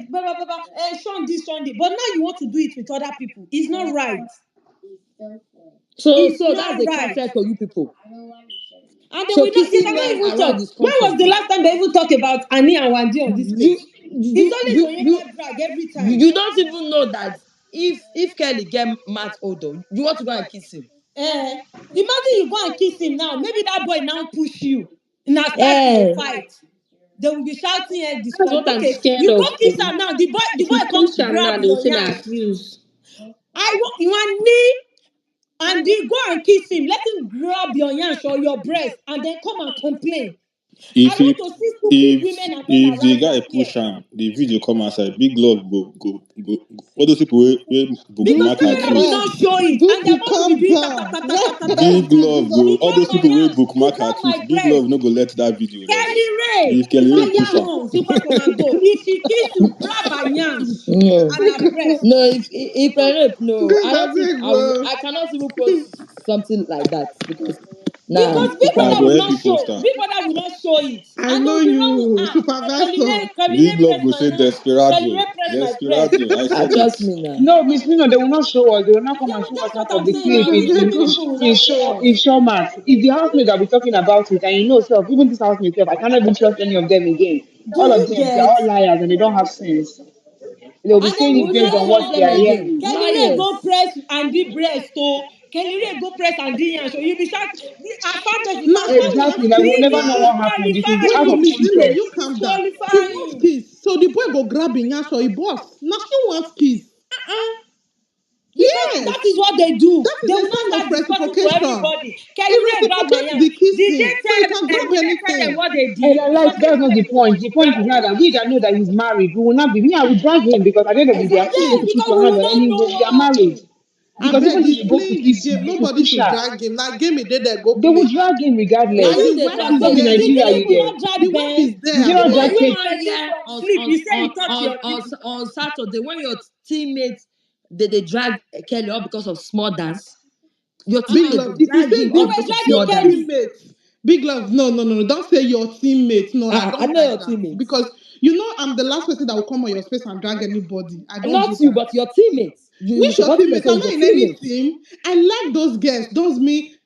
blah, blah, blah, blah, Sean this, Sean this. But now you want to do it with other people. It's not right. It's So that's not the right. concept for you people. And they So will not, they kissing cannot men even around talk. is When was comfort. the last time they even talk about Annie and Wandi on this You page? It's you you always you Onyeka drag every you time. you don't even know that if Kelly get Matt Odo, you want to go and kiss him. Eh, imagine you go and kiss him now. Maybe that boy now push you. Now start a Eh, fight. They will be shouting and That's discuss. what I'm Okay, scared you go of. kiss her now. The If you boy push come am grab now, they will your say na yarn. abuse. I want you want knee and then go and kiss him. Let him grab your yansh or your breast and then come and complain. I If want he to see stupid if women and men if the around guy their fear. push him, the video come outside, big love go. All those people we Because bookmark her Big Brother will tweet. not Rex, show it, and their Buki, mouth will be calm doing ta ta down. ta ta ta ta ta. Rex, Big love He go. All grab those Jesus. my people we hands, he bookmark her grab my tweet. Big breast. love no go let that video Kelly rest. Ray, If Kelly Ray push fire her, on, super commando. If she kiss you, grab her yansh no. and her breast. No, if I rape, no, God, I I don't think beg, bro. I cannot even post something like that because nah, Because Big it I can't Brother go will be. help not you post show. her. Big Brother will not show it. I And they know will be now, you, supervisor. Kelly Big Ray love press go my say hand. Kelly desperado, Ray press my breast. desperado. I I said it. trust me now. No, Miss Nino, they will not show us. They will not come They and will, show us that's half what of I'm the saying clip now. I These beg, stupid oh. people will not show us. in Showmax. If the housemate that be talking about it, and you know, self, even this housemate, self, I cannot even trust any of them again. Do All of you them, they are get? all liars and they don't have sense. They will be And then saying we it We will will based not on not what trust know. they them are again. hearing. Kelly Ray go Liars. press Andy breast oh. Kelly Ray go press Andy yansh. So you be shocked. Our fan base will Now, start who shouting. wants Exactly, like we will kiss never know This is now? what happened. It will be Wait, out no, of qualifying. Miss Nino, context. you This is calm down. Who wants qualifying. kiss? So the boy go grab in yash or he boss. Now she wants kiss. Because Yes. that is what they do. That They is will a not sign start of discussing to reciprocation. everybody. He Kelly Ray grab my reciprocates yarn. the kissing. So he can grab Did they tell them anything. what they And did? I Because like that's not Kelly the Ray point. The point grab is my now that yarn. we that know that he's married, we will not be me. I will drag him because at the end of the day, I still going Yes, to Exactly. put because your we hand will on not any know they are what married. happened. I Because beg, even if he's they go to playing the kiss game. him, it will Nobody push should her. drag him. Like game a day that go They will play. drag him Now The regardless. you thing they wife drag is This them. is there. Did The Nigeria, thing you you people is get. not the drag wife Ben? is Did there. you The not boy drag No, when Kate? he one person year from sleep, he say he touch your. on Saturday when your teammates they drag Kelly up because of small dance. Your Big teammates love. they If you drag say him They up the were because of your small dragging dance. Kelly. teammates, big love. No, no, no, no. Don't say your teammates. No, I I don't know like your that teammates. because you know I'm the last person that will come on your space and drag anybody. I don't do Not you, that. but your teammates. you Which your supporting teammates? yourself I'm with not your in any teammates. team. I like those girls.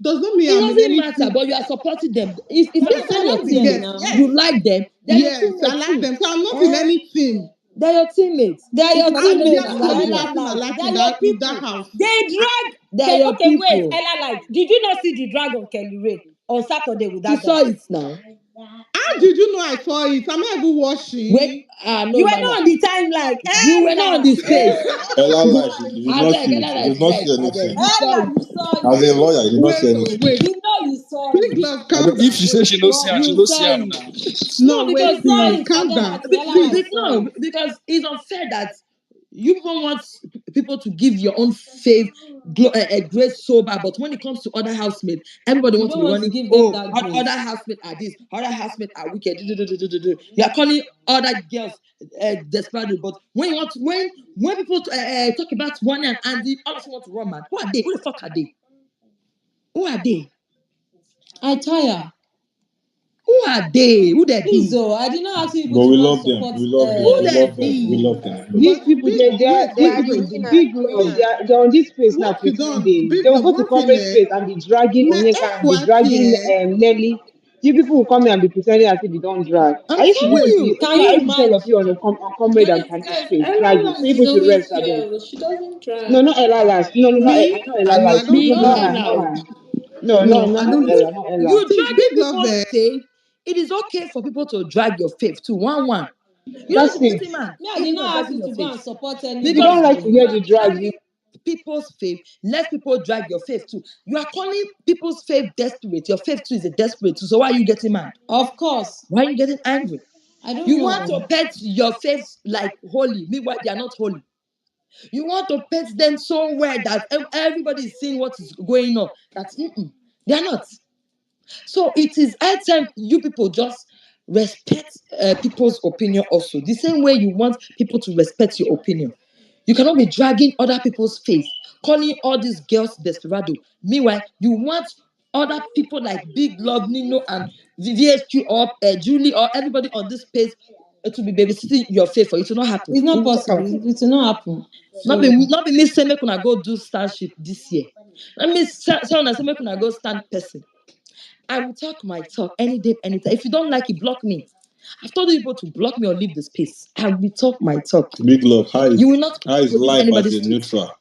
Does not mean It I'm in doesn't any matter, team. but you are supporting them. If But I'm Yes, you I saying your like support the them teammates, girls. now. you Yes, like them, they're your yes, I teammates like too. them. So I'm not in Eh? any team. They're your teammates. They are If your you're not And they making are teammates an not now. the only argument, Ella person I Light. like They in are your that people. house. They drag. they're Okay, your okay, wait. people. Ella Light. Did you not see the drag on Kelly Ray on Saturday with She that saw guy? it now. How did you know I saw it? I'm not even Wait, watching. no, You were no, not no. on the timeline. You were not on Ella. the space. Ella Go, lie, she did I not beg, see it. Ella She is did not right. see I beg, anything. you saw Ella, it. you saw As a it. lawyer, you did not see Wait, oh, anything. wait. You know you saw Big it. love, I calm beg, if down. she say Wait, she no see am, she You no see saw am it. now. No, no, You wait, because saw please, it. calm Forget down. Martin. Ella See, Light saw no, it. because it's unfair that you people want people to give your own a great sober, but when it comes to other housemates, everybody You wants to don't be want to running. give them Oh, that other grace. housemates are this, other housemates are wicked. You are calling other girls desperate, but when you want to, when people talk about one and Andy, all of them want to run mad. Who are they? Who the fuck are they? Who are they? I tire. Who are they? Who they Please, be? though, I did not ask you people But to we go and love them. support. We love them. Who We they love them. We be? love them. but These people, big, wait, they wait, are wait. using her. Big love. They're on this space now What you pretending. done? They Big will love, go to one thing, comment space and be dragging na Onyeka and be dragging FYP, Nelly. You people will come here and be pretending as if you don't drag. I'm I used to telling wait, listen to you. you. Can I you used to see all of you imagine? on comrade and candy Guys, space Ella dragging. So Light you is people should always rest a bit. here. She doesn't No, drag. not Ella last. No, no, not me, not I Ella know I last. don't No, Big not drag. her, love not now. her. No, no, No, I not don't. Ella, not Ella. You See, dragging big love, people's faith. It is okay for people to drag your faith to one. You don't That's need to it. get him man Me, I if did you're not not ask dragging you your to go faith. and support If you Because don't anybody. like to Oh. hear you the are drag, you dragging people's faith. Let people drag your faith too. You are calling people's faith desperate. Your faith too is a desperate too. So why are you getting mad? Of course. Why are you getting angry? I don't You want to know. pet your faith like holy. Meanwhile, they are not holy. You want to pet them so well that everybody is seeing what is going on. They are not. So it is high time you people just respect people's opinion also. The same way you want people to respect your opinion. You cannot be dragging other people's face, calling all these girls desperado. Meanwhile, you want other people like Big Love, Nino, and VVSQ or Julie or everybody on this page to be babysitting your face for it to not happen. It's We not will talk possible. out. It will not happen. Not So be not be me say make una go do stanship this year. Let me say una say make una go stand person. I will talk my talk any day, anytime. If you don't like it, block me. I've told you people to block me or leave the space. I will talk my talk. Big love. You will not How is put life as anybody's a tweet. neutral?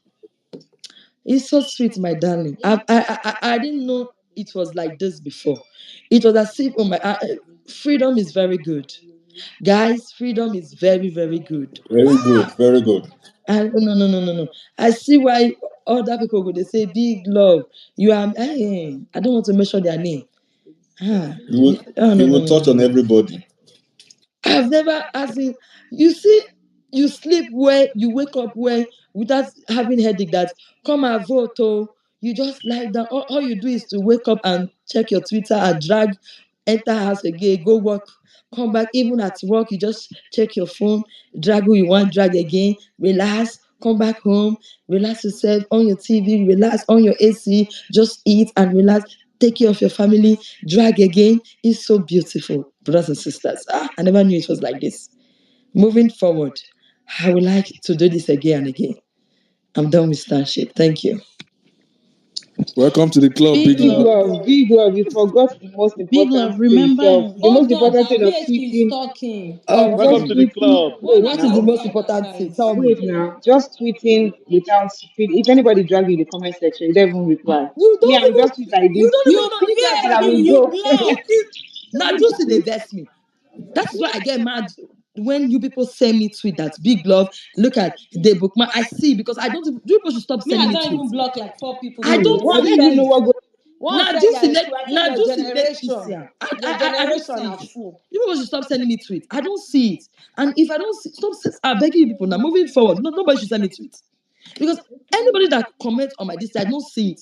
It's so sweet, my darling. I didn't know it was like this before. It was as if, oh my, freedom is very good. Guys, freedom is very, very good. Very good. Very good. No. I see why other people go, they say, big love. You are, I don't want to mention their name. You will, Oh, you no, no, will no, no, touch no, on no. everybody. I've never asked him. You see, you sleep well, you wake up well without having headache. That come and vote. Oh, you just lie down. All you do is to wake up and check your Twitter and drag, enter house again, go work, come back. Even at work, you just check your phone, drag who you want, drag again, relax, come back home, relax yourself on your TV, relax on your AC, just eat and relax. Take care of your family, drag again. It's so beautiful, brothers and sisters. I never knew it was like this. Moving forward, I would like to do this again and again. I'm done with stanship. Thank you. Welcome to the club, big big big love. love. love, big love. You forgot the most Big important love, thing remember itself. The most Hold on important now. thing of VSQ is tweeting, talking. of Welcome just to Okay. the tweeting. club. Hold Wait on What is now. the now. most Hold on, important thing? guys. Tell me. Wait now, just tweeting without if anybody drag you in the comment section, you don't even reply. You Me, don't I'm even just tweet like you this. don't even You know you guys And are I VSQ, will you you go. block. now just in invest me. That is why I get mad when you people send me tweet that big love. Look at the bookmark. I see because I don't. You people should stop Me, sending I me don't even tweets. block like four people I today. don't I One don't see even said, know it. what go. one said you are scratching Now your juicy let me see generation. am. Your I don't generation see are it. full. You people should stop sending me tweets. I don't see it. And if I don't see, I'm begging you people now. Moving forward, nobody should send me tweets because anybody that comments on my this, I don't see it,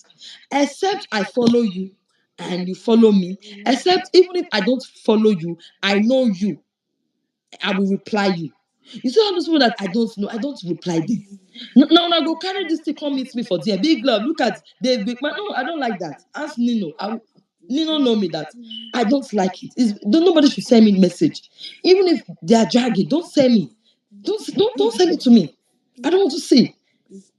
except I follow you and you follow me. Except even if I don't follow you, I know you. I will reply you. You see all those people that I don't know, I don't reply them. Now I go carry this thing, come meet me for there. Big love, look at Dave Big Man. No, I don't like that. Ask Nino. Nino know me that I don't like it. Nobody should send me message. Even if they are dragging, don't send me. Don't send it to me. I don't want to see.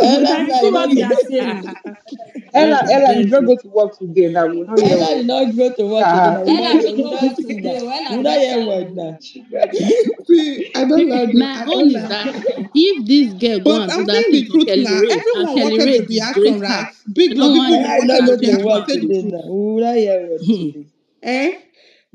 I You like times that. two You what don't you are get. saying. Ella did not Very. go to work today. Now we will not hear Ella word. did not go to work today. Uh-huh. Now Ella didn't we go not work see today. that. Oh, Ella We not get hear word salary. now. See, I don't like it. My I own don't is like that it. if this girl go But and do I'm that saying thing the for truth Kelly now. Ray and Everyone Kelly wanted Ray the reaction, disgrace right? her, Big I Bro, don't Big want Brother I hear not wanted go the anything to reaction from to work her. say the today truth. now. We will not hear word Hmm. today. Eh?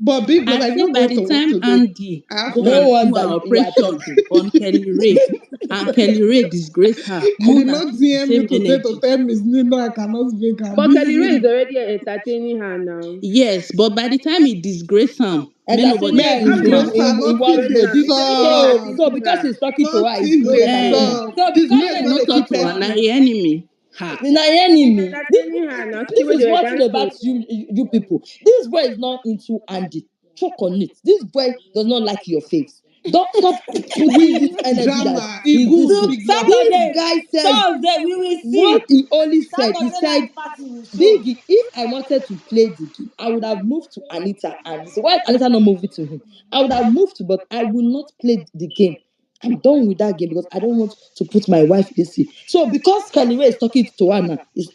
But Big Brother, I I did think not by go the to work time today. Andy I have go No and to. do wonder her you are operation thinking. on Kelly Ray and Kelly Ray disgrace her, I more did than not the DM you same to say to energy. tell Miss Nino I cannot speak. I'm But Kelly Ray is busy. already entertaining her now. Yes, but by the time he disgrace him, may nobody Entertaining her Man, excuse in, him disgrace out. her, in what nothing Disgrace they way? her. He's already So suck. so entertaining because her. he's talking to her, he's Nothing doing they better than Eh, her. suck. So This because make men you there's not no the talk keep to her, now person. your enemy. Ha. in our He's enemy. entertaining her now. See This what is they were one thing dancing. about you people. This boy is not into Andy. Choke on it. This boy does not like your face. Don't stop putting this We energy that drama. He is this good, thing. big brother. This Saturday, guy said Thursday, we will what see. he only said. He Saturday said night party will show. Biggie, if I wanted to play the game, I would have moved to Anita. And he said, why is Anita not moving to him? I would have moved to, but I will not play the game. I'm done with that game because I don't want to put my wife in this. So because Kelly Ray is talking to Anna, is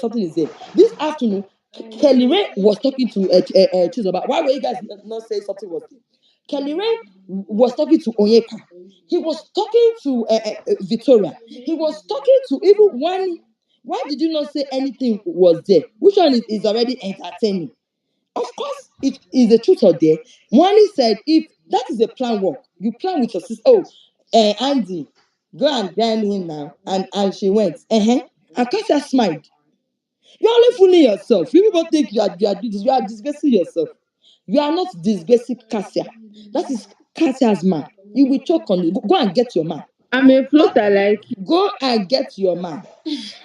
something is there. This afternoon, Kelly Ray was talking to Chizoba. Why were you guys not saying something was there? Kelly Ray was talking to Onyeka. He was talking to Victoria. He was talking to even one. Why did you not say anything was there? Which one is already entertaining? Of course, it is the truth out there. Wani said, if that is a plan work, you plan with your sister. Oh, Andy, go and grind him now. And she went, And Kasia smiled. You're only fooling yourself. People don't think you are disgracing yourself. You are not disgracing Kasia. That is Kasia's man. You will choke on it. Go and get your man. I'm a Stop. floater like you. Go and get your man.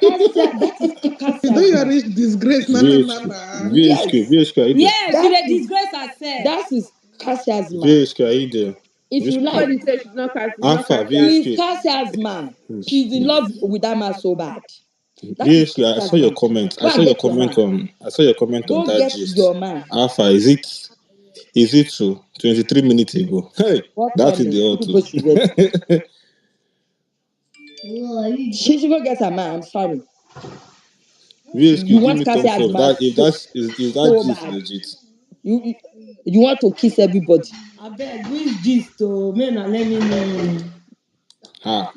Kasia, that is You don't Kasia's you man. reach disgrace, na na na VHQ, na. VHQ, Yes, VHQ, are you there? Yeah, she that dey is disgrace herself. that is Cassia's man. VHQ, are you there? If you VHQ. like, Nobody says she's not Alpha, Cassia. he's VHQ. Cassia's man. She's in love with that man so bad. That is VHQ, I Cassia's saw your man. comment. Go and get your man. I saw your comment on Go that get gist. your man. Alpha, is it true? 23 minutes ago. Hey, What that is comment? the You auto. people should get. She should go get her man. I'm sorry. You VHQ, give want me thumbs Cassia's up. man That if so that's is that so gist bad. legit? You you want to kiss everybody. Abeg, which gist o? Make una let me know. Ah,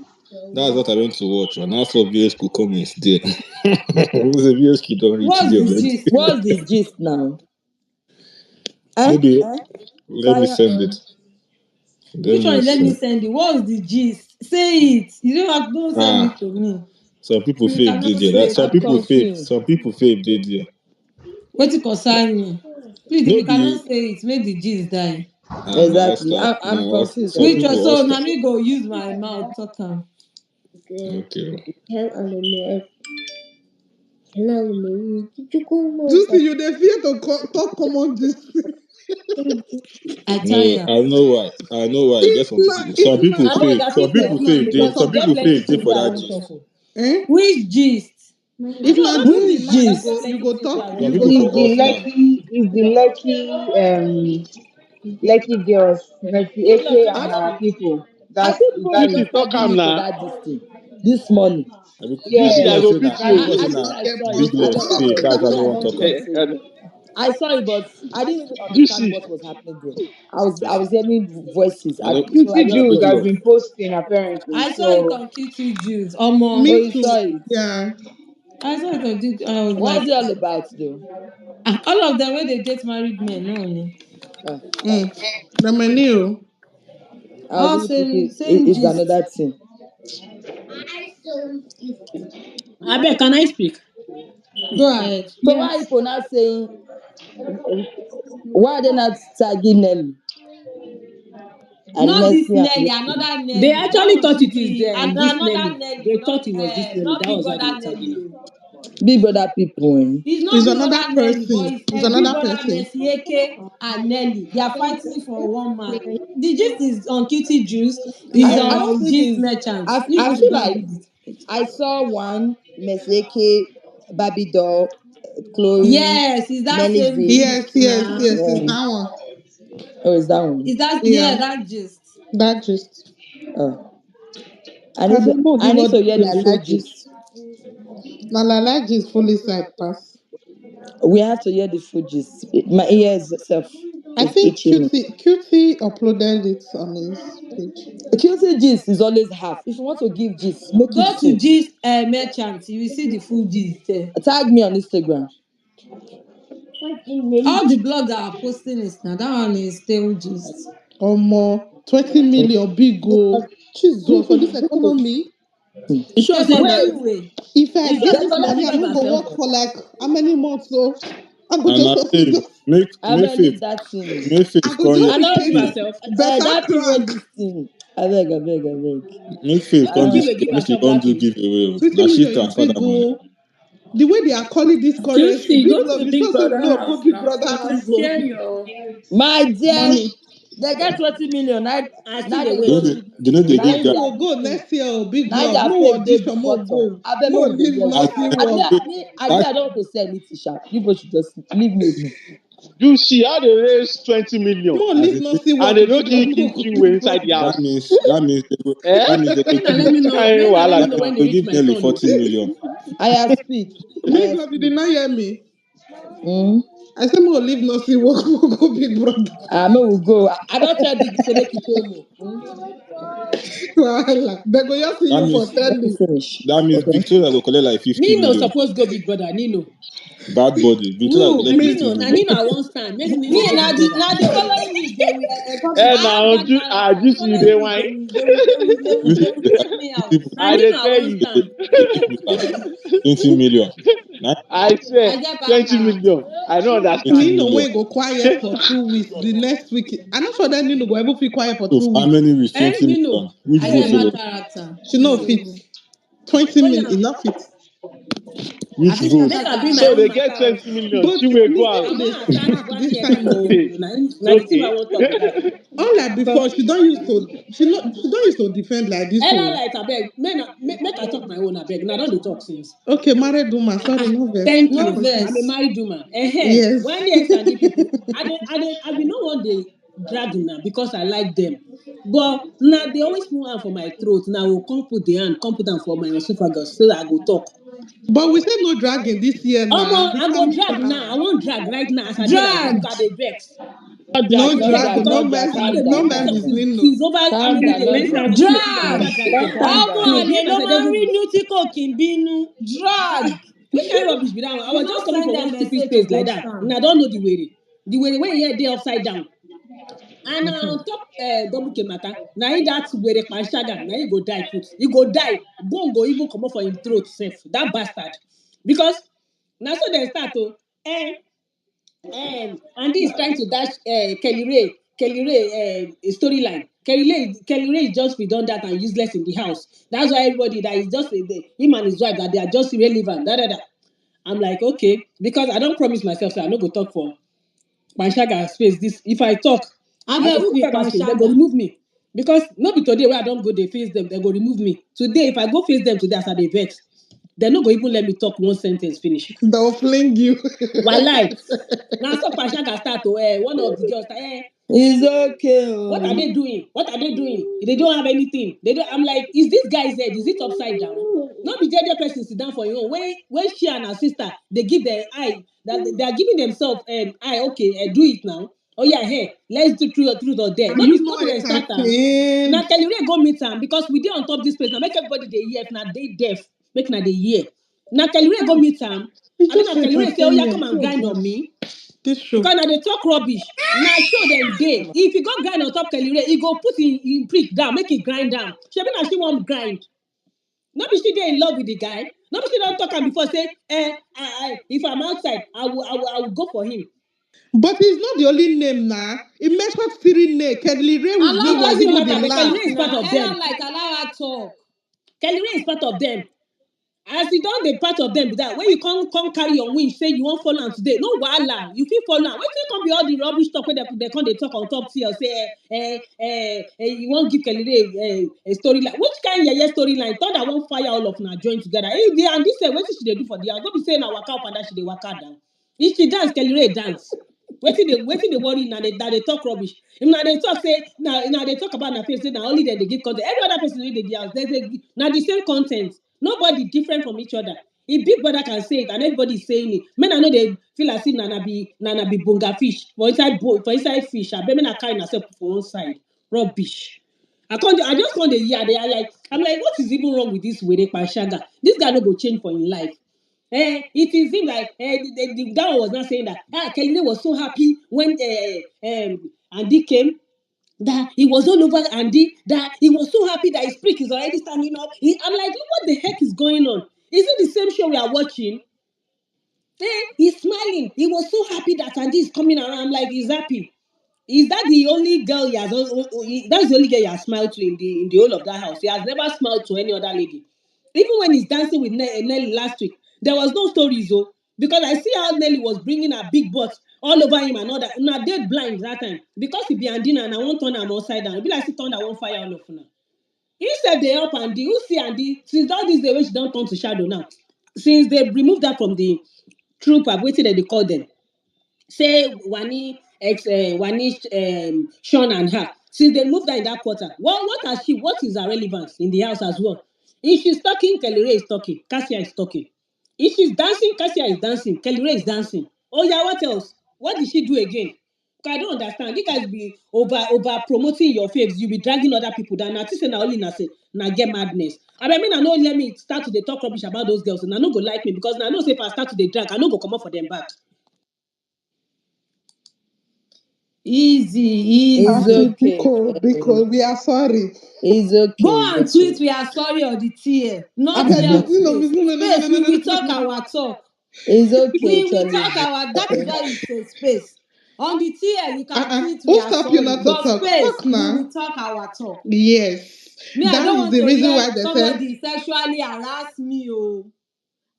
that's what I went to watch. And I saw VHQ comments there. The VHQ don't reach What's there the already. gist What's now? the gist now? Eh? Maybe Eh? let me Fire. send it. Let Which me one? Let me send. send it. What's the gist? Say it. You don't send Ah, it to me. some people You fave did cannot there. say Make it. I Abeg. continue. Some people fave did there. Wetin concern me? Please, if No you be cannot say it, make the gist die. now Exactly. Esther. I'm Now confused some Which already. one? people So Esther. na me go use my mouth talk am. Okay. Juicy, you dey fear to talk common this. I No, tire. I know why. I know why. Get some people. Some If na people I know fave. that Some if people not fave. because Some I get people plenty fave things for that I that want to talk gist. for. eh? Which gist? If No, na no be Which Juicy mad. man, I gist? get you plenty go things talk. I Some want You to go people Is talk. talk. for the Oscar. Lucky girls, Lucky Which AK lucky I and girl? our people? I That's think that Promise is Juicy, talk tagging am me for now. that this thing this morning. Juicy, I yes, go beat that you. is I it. think Juicy I get saw it. Big I plenty don't Legs. I Fave. don't talk. know. That's why Me, no I one don't talk talk. Eh, So eh, I saw it, but I didn't even understand Juicy, what was happening there. I was hearing voices, I and know. so I QT just Jules Big left. has Legs. been posting apparently. I saw it So on QT Juice. Omo. Oh, Me you too. saw it. Yeah. I saw it on QT. I was What's like, it all about, though? all of them wey dey date married men, no only. Uh, Na my new. I was All even thinking same it's gist. another thing. Abeg, can I speak? Go ahead. So why are Yes. people not saying why are they not tagging Nelly and Not this Mercy and Nelly, Vicky? another they Nelly. That actually one thought should it is be this another Nelly. They Nelly, thought it was this Nelly. not That Big was why they Brother were tagging Nelly. him. Oh. Big brother people, eh? It's not It's Big another Brother Nelly, but person. it's It's Big another Brother person. Mercy Eke and Nelly. They are fighting for one man. The gist is on QT Juice, is I don't on think Gist it's Merchants. You I people feel don't like read it. I saw one Meseke, Barbie doll, Chloe, Yes, is that Nelly same V. Yes, gist yes, now? yes. It's Yeah. that one. Oh, is that one? Is that, yeah, Yeah. that gist. That just. Oh. I don't know. I Give need all the to hear people the that full like it. gist. Na like is fully side pass. We have to hear the full gist. My ears self I is think itching me. QT uploaded it on his page. Accusing gist is always half. If you want to give gist, make it Go to full. gist merchant, you will see the full gist there. Tag me on Instagram. All the blogs that are posting is now that one is still gist. More 20 million big goal. Jesus, for this economy. You sure say For na anyway, If I it's just get to this Better collect money, leave I me no go myself. work alone. for like how many months? So I go And just I hustle, say, just I beg Mayfair, leave that thing. I Mayfair go can't just I be don't give use chasing myself. better That thing where crack. this thing. I beg, I beg, I beg. Mayfair I can't give use a give make she myself can't that do thing. giveaway. 20 Now she million is transfer big that money. goal. The way they are calling this currency, Juicy, big go to love. the You Big sure say Brother love go house big now, brother so you house? can So share your My dear, money. they get 20 million. I still Now dey they They go know wait. they, see. they, know they Now give make in guys. we their go thing. next year. Oh, big Now in love. their More face, they audition, more bottom. go. I beg, More make we leave just. As nothing I work. mean, I don't want to say anything sharp. You both should just leave me alone. You see how they raise 20 million More as leave they say, nothing and work. they don't Big love, give more King go Chinwe big inside the brother. house. that Eh? means they go May na give let me Which know. kind May of na let me wahala know be when that? they they reach give my nearly turn. Oh. 40 million. I speak. Big I love, you speak. did not hear me. Mm. I said more leave nothing work. More go big brother. May we go. I don't tell Big say make it promo. Mm. Wahala. They go just see That you for means Let me telly. finish. that means Okay. Victoria go collect like 50 Nino million. suppose go Big Brother. Nino. Bad body. Victoria go Who? Na collect Me, 50 Nino. Na million. Nino I wan stand. Make Nino Me go Big Brother. na the following week they will publish. Eh, I have now, bad character. The Juicy, they following week wine. they will Victoria take me out. 50 Na I they Nino I tell wan you. stand. 20 million. Now I swear, I get bad 20 character. million. I don't 20 understand. Nino million. when go quiet for 2 weeks. The next week, I'm not sure that Nino go ever feel quiet for So two how weeks. many with Eh, 20 Nino. million? Which I vote get Nino. bad follow? character. She no fit. So 20 Oh million, yeah. enough fit. I Which fit vote? scatter Make I bring my ground. So own they matter. get Oh. 20 million. But Chinwe go Nino out. I they wan attack smart this WANNI time. account. Oh. Oh. Na the thing I Okay. wan talk be that. Unlike before, she don't used to defend like this. Ella Oh. light abeg. Make I talk my own abeg. Na I don dey talk since. Okay, married woman. Sorry, no vex. Thank No you. Continue. I'm a verse. married woman. Yes. When the ex and the people, I be no one dey drag una because I like them. But now they always put hand for my throat. Now I will come put the hand, come put am for my esophagus so that I go talk. But we said no dragging this year now. Omo, The I go family drag now. I plan. wan drag right now as I dey like this Drag. because I dey vex. Not drag, No I dey not vex drag, dragging. because No not drag. man. I don Calm dey down, vex No calm man myself is down. Nino. since over how Calm many down, days. not When drag. una go see me say I Drag. never drag Mm. before. Calm Ọmọ down. Since àlè make ló person máa dey ń rí do inú tí kò kí n bínú. Drag. which kind rubbish be that one? I You was no just coming send from them one stupid message to space like post that. am. And I don't know the way. The way when here dey upside down. And Mhm. on top double K matter, na him that were panshaga, na him go die put. He go die. Bone go even comot for him throat sef. That bastard. Because na so dem start o. Andy is trying to dash Kelly Ray storyline. Kelly Ray is just redundant and useless in the house. That's why everybody that is just him and his wife that they are just irrelevant. Da, da, da. I'm like, okay, because I don't promise myself that I no go talk for Panshaga space. This if I talk, I Abeg go who be fear pass them, they go Panshaga? remove me. Because not be today where I don't go, they face them, they go remove me. Today, if I go face them today as I dey vex, they no go even let me talk one sentence finish. They'll fling you. Walai. Now so Panshaga start to one of the girls It's okay. what are Oh. they doing? What are they doing? They don't have anything. They don't. I'm like, is this guy's head? Is it upside down? Not be JJ person sit down for you. When she and her sister they give their eye that they are giving themselves eye. Okay, do it now. Oh yeah, hey, let's do truth or dare. Are you Not not be them start am. Now entertained? Kelly Ray go meet am because we dey on top this place. Now make everybody dey hear. If na they deaf, make na they hear. Now Kelly Ray go meet am. It's I mean, just na Kelly Ray say, oh yeah, come entertainment. and Oh grind on God. me. This show. Because now they talk rubbish. Now show them day. If you go grind on top Kelly Ray, he go put in prick down, make it grind down. She mean she won't grind. Not be she dey in love with the guy. Not be she don't talk am before say, if I'm outside, I will go for him. But it's not the only name now. It mentions three names. Kelly Ray with Allow me It her was doesn't even talk the matter. But Kelly first Ray last. is part now. of Ella them. like allow her talk. Kelly Ray is part of them. As you don dey part of them be that when you come carry your win say you wan follow am today no wahala you fit follow am wetin come be all the rubbish talk wey dem come dey talk on top TL say you wan give Kelly Ray a storyline which kind yeye storyline thunder wan fire all of una join together and this wetin she dey do for the house no be say na waka up and down she dey waka down if she dance Kelly Ray dance wetin dey worry na dey talk rubbish if na dey talk say na dey talk about na face say na only dem dey give con ten t every other person wey dey the house na the same con ten t nobody different from each other If Big Brother can say it and everybody is saying it, men I know they feel as if Nana be bonga fish for inside fish. I bet me na carry myself for one side. Rubbish. I just can't hear. They are like, I'm like, what is even wrong with this Were Pashaga? This guy no go change for in life. It is him like that one was not saying that Kelly was so happy when Andy came that he was all over Andy, that he was so happy that his prick is already standing up. I'm like, what the heck is going on? Is it the same show we are watching? He's smiling. He was so happy that Andy is coming around. I'm like, he's happy. Is that the only girl he has? That's the only girl he has smiled to in the whole of that house. He has never smiled to any other lady. Even when he's dancing with Nelly last week, there was no stories though, because I see how Nelly was bringing her big butt all over him and all that. Now dead blind that time because he be Andina and I won't turn him upside down. It be like he turned that one fire all of now. Instead they help Andy. You see Andy since all this day when she don't turn to shadow now. Since they removed that from the troop, I've waited that they call them say WANNI, SHAUN and her. Since they moved her in that quarter, what is her relevance in the house as well? If she's talking, Kelly Ray is talking, Cassia is talking. If she's dancing, Cassia is dancing, Kelly Ray is dancing. Oh yeah, what else? What did she do again? I don't understand. You guys be over promoting your faves. You be dragging other people down. Now, say na only na get madness. I mean, I know let me start to dey talk rubbish about those girls, and I no go like me because now I know say if I start to dey drag, I no go come up for them back. Easy, It's easy. okay. Biko, we are sorry. It's Go okay. and tweet we are sorry on the tear, I not beg here you, on no, no, space. no, no, no, no, Space, no, we no, will no, talk no. our talk. It's okay, We will talk Charlie. our, that is why it's a space. On the tier, you can tweet we Who are stop you sorry. not to But talk? space, Talk we now. will talk our talk. Yes. Me, I That don't is want the to reason hear why they said, somebody sexually harass me. Oh.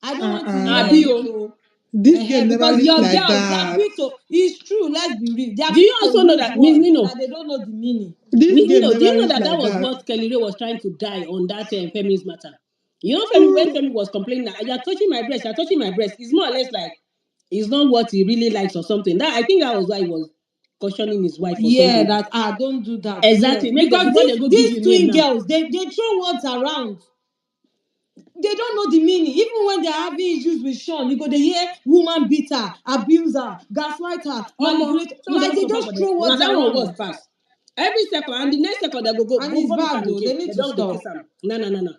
I don't want to hear uh-uh. it. Abio. Oh. This girl never Because reach your like girls, they are that. quick to, it's true, let's be real. They are Do you quick to also know use that Miss words Nino? that they don't know the meaning. This Miss girl Nino, do never you know reach that like was that. what Kelly Ray was trying to die on that feminist matter? You know, Femi, when Femi was complaining that you're touching my breast, you're touching my breast, it's more or less like it's not what he really likes or something. That I think that was why he was cautioning his wife or Yeah, something. that don't do that. Yes. Exactly. Make them Because before they go give these you name twin now. girls, they throw words around. They don't know the meaning. Even when they're having issues with Sean, you go they hear woman beater, abuser, gaslighter, manipulator. So Like don't they suffer for just them. throw Now words that one was around. fast. Every second, and the next second they And it's go meet bad am though. They again. need They to don't dey stop. kiss am. No.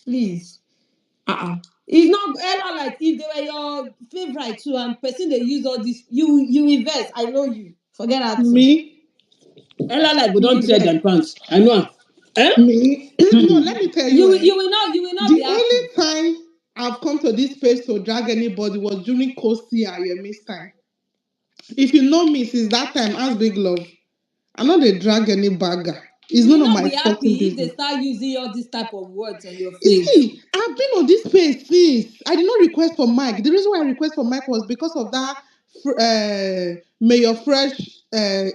Please. It's not Ella like if they were your favorite too and person they use all this, you invest. I know you. Forget that too. Me, Ella like we You don't tear invest. them pants. I know am. Eh? me. No, let me tell you, You will not be the happy. only time I've come to this space to drag anybody was during Kosi and Yemi's time. If you know me since that time, ask Big Love. I'm not a drag any bagger. It's You none will of not my be fucking happy if they business. start using all this type of words on your You face. see, I've been on this space since I did not request for Mike. The reason why I request for Mike was because of that Mayor Fresh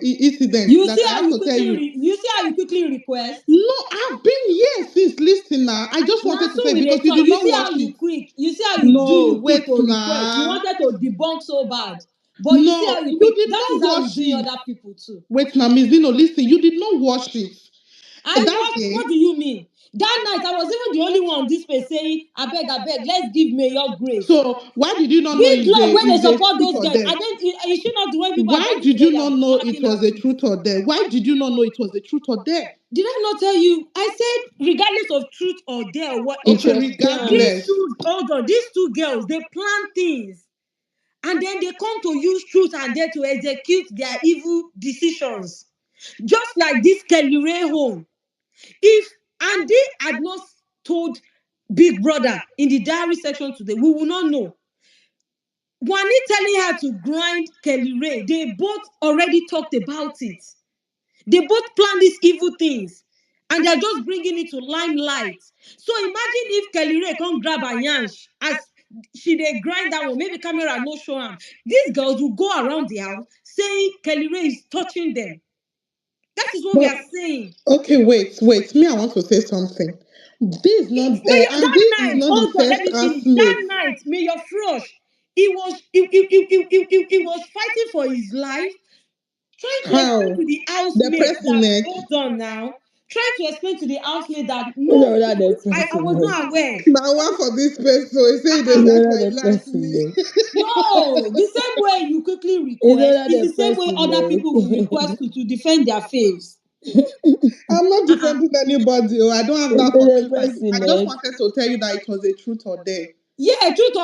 incident You that see I how have you to tell quickly you. you see how you quickly request. No, I've been here since listening now. I just Now wanted to so say we dey because you talk. did You not see how watch you it. quick. You see how No, you quick wait to request. You now. wanted to debunk so bad, but you see how No, you you quick. did That is not how we watch doing it. other people too. Wait now, Miss Dino, listen, you did not watch it. I That what? day, What do you mean? That night I was even the only one on this place saying, I beg, let's give Mayor grace. so why did you not know Big love when they is a support truth those or girls. dare? I don't. You should not the way people are Why dancing did today. you You are not know it snapping was at a it. truth or dare? Why did you not know it was a truth or dare? Did I not tell you? I said, regardless of truth or dare or what, It Okay, okay, was planned. these regardless. two, hold on, these two girls, they plan things and then they come to use truth and dare to execute their evil decisions. Just like this Kelly Ray home. If Andy had not told Big Brother in the diary section today, we will not know. Wani telling her to grind Kelly Ray, they both already talked about it. They both plan these evil things and they're just bringing it to limelight. So imagine if Kelly Ray can't grab a yansh as she they grind that one, maybe camera no show them. These girls will go around the house saying Kelly Ray is touching them. That is what we But are saying. okay, wait. Me, I want to say something. This is not, and That this is night, not the hold on, let first me finish. That housemate. night, Mayor Frosh, he was fighting for his life, trying to explain How? to the The housemates that pressing it. hold on now. trying to explain to the housemaid that Maybe no, another the I was person. not aware. Now one for this person, he say they Maybe like Uh-uh. my another like person. me. No, the same way you quickly Maybe request is another the same way other people will request to defend their faves. I'm not Uh-uh. defending anybody. Oh, I don't have that Another content like you. I just person. wanted to tell you that it was a truth or dare. Yeah, truth.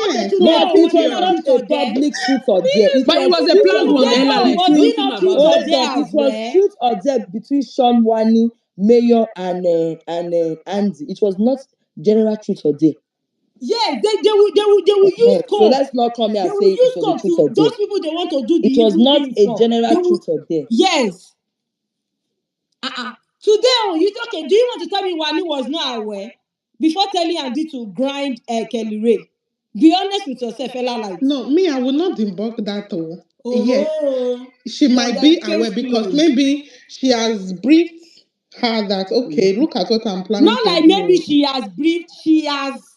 Okay, today So But oh, it was it was not period. not truth a or dare? public truth or dare. It But it was was a truth or planned one, Today dare. Ella. oh, Like, was don't it you know not truth about or it? Hold on, dare it as was well? truth or dare between Sean, Wani, Mayor, and Andy. It was not general truth or dare. Yes, they will use So scope. let's not come here They and will say it use was a scope truth or to dare. those people they want to do the It was evil not things a for. general They will truth or dare. yes. Today oh, you okay? Do you want to tell me Wani was not aware before telling Andy to grind Kelly Ray? Be honest with yourself, Ella Light. No, me, I will not debunk that. Oh, yes, Oh, she then might be case aware because closed. maybe she has briefed her that okay, look at what I'm planning Not to like maybe do. she has briefed, she has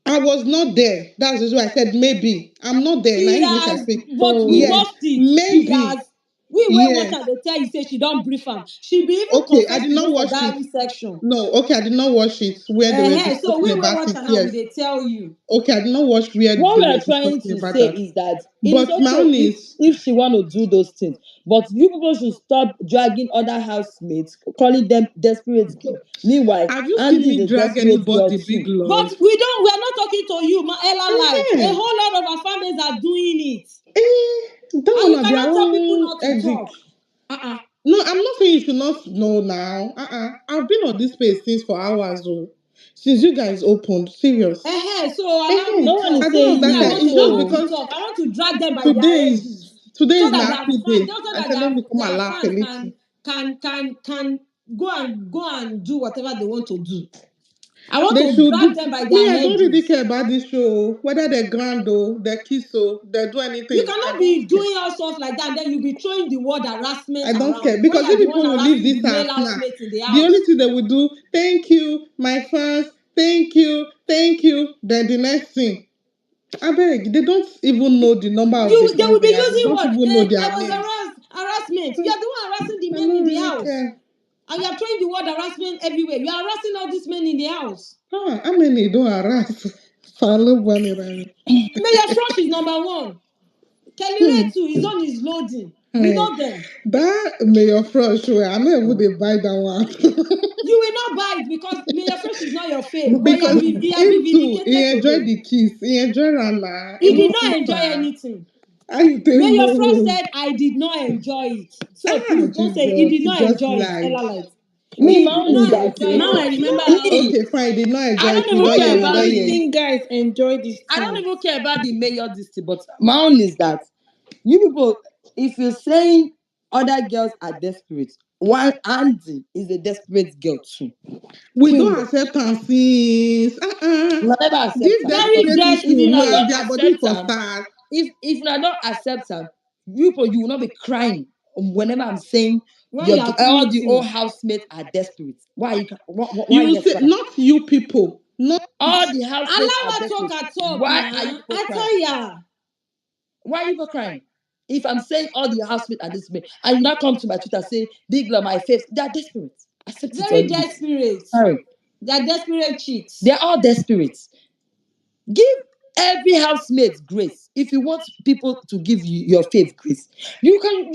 I was not there. That's why I said maybe. I'm not there. Now she you make I has, speak. but we Yes, Oh, watched it. She has. maybe. We will watch Yes. her. They tell you say she don't brief am. She be even Okay, I confess did to go not for watch it. diary section. No, okay, I did not watch it where they were So discussing we will about watch it. her now. We Yes. they tell you. Okay, I did not watch where what they we were are trying discussing to about say that. is that it is But my okay own is if she want to do those things, but you people should stop dragging other housemates, calling them desperate girl. Meanwhile, have you seen Andy is me a drag desperate girl anybody big too. But love? we don't. We are not talking to you, Ella Light. A Eh, whole lot of our families are doing it, that and one you are their cannot tell people own not to edict. talk. Uh-uh. No, I'm not saying you should not know now. I've been on this space since for hours, oh. Since you guys opened. Serious. So allow me No one is I talk. don't saying Me, I you. understand. want to. It's I just want So to because talk. I want to drag them by their today is ages, today so is that my their happy fans, day. so I that said let me come and their laugh a fans little. can go and do whatever they want to do. I want They to should drag do. them by Me, their I don't really edges. care about this show. Whether they're grand or they kiss or they do You anything. I cannot don't be care. doing all stuff like that, and then you be throwing the word harassment I don't care around when because you are if the one people will leave harassing the this male house now, housemates in the the only house. thing they will do, thank you, my fans, thank you. Then the next thing, I beg, they don't even know the number of the They fans will be they have. They using don't what? even know I their was names. harassment. You are the one harassing the I men in don't the really house. care. And you are throwing the word harassment everywhere. You are harassing all these men in the house. How many don't harass? Follow money, right? Mayor Frosh is number one. Kelly Ray too, his own is loading. We Hey, know them. that Mayor Frosh, I know even they buy that one. You will not buy it because Mayor Frosh is not your fave. But Because he has him been too, he vindicated enjoyed today. the kiss. He enjoyed Rana. He He did no not enjoy sister. anything. How you think Mayor Frost no? said, I did not enjoy it. So please don't say he Jesus, did he not just enjoy it, lied. Ella Light. me, He my did own is not that enjoy Now it. I remember how me, Okay, fine. He did not I enjoy it. don't We even don't care hear. We about don't it. hear. Think guys enjoy these I don't things. even care about the mayor this thing, but my own is that you people, if you're saying other girls are desperate, one Andy is a desperate girl too. We Queen, don't accept am since. I never accept This her because Very desperate if issue, una man, desperate. don't their body accept for her, stars. if una don't accept her, you will not be crying whenever I'm saying When you are all the old tweeting, housemates are desperate. Why are You you say crying? not you people, not All the housemates allow are her desperate. talk her talk Why are you now. people I crying? tell ya. Why are you people crying? If I'm saying all the housemates are desperate, and you now come to my Twitter say, Big Love, my face, they are desperate. Accept it or Very leave it. desperate. Sorry. They are desperate chicks. They're all desperate. Give every housemate grace. If you want people to give you your fave grace, you can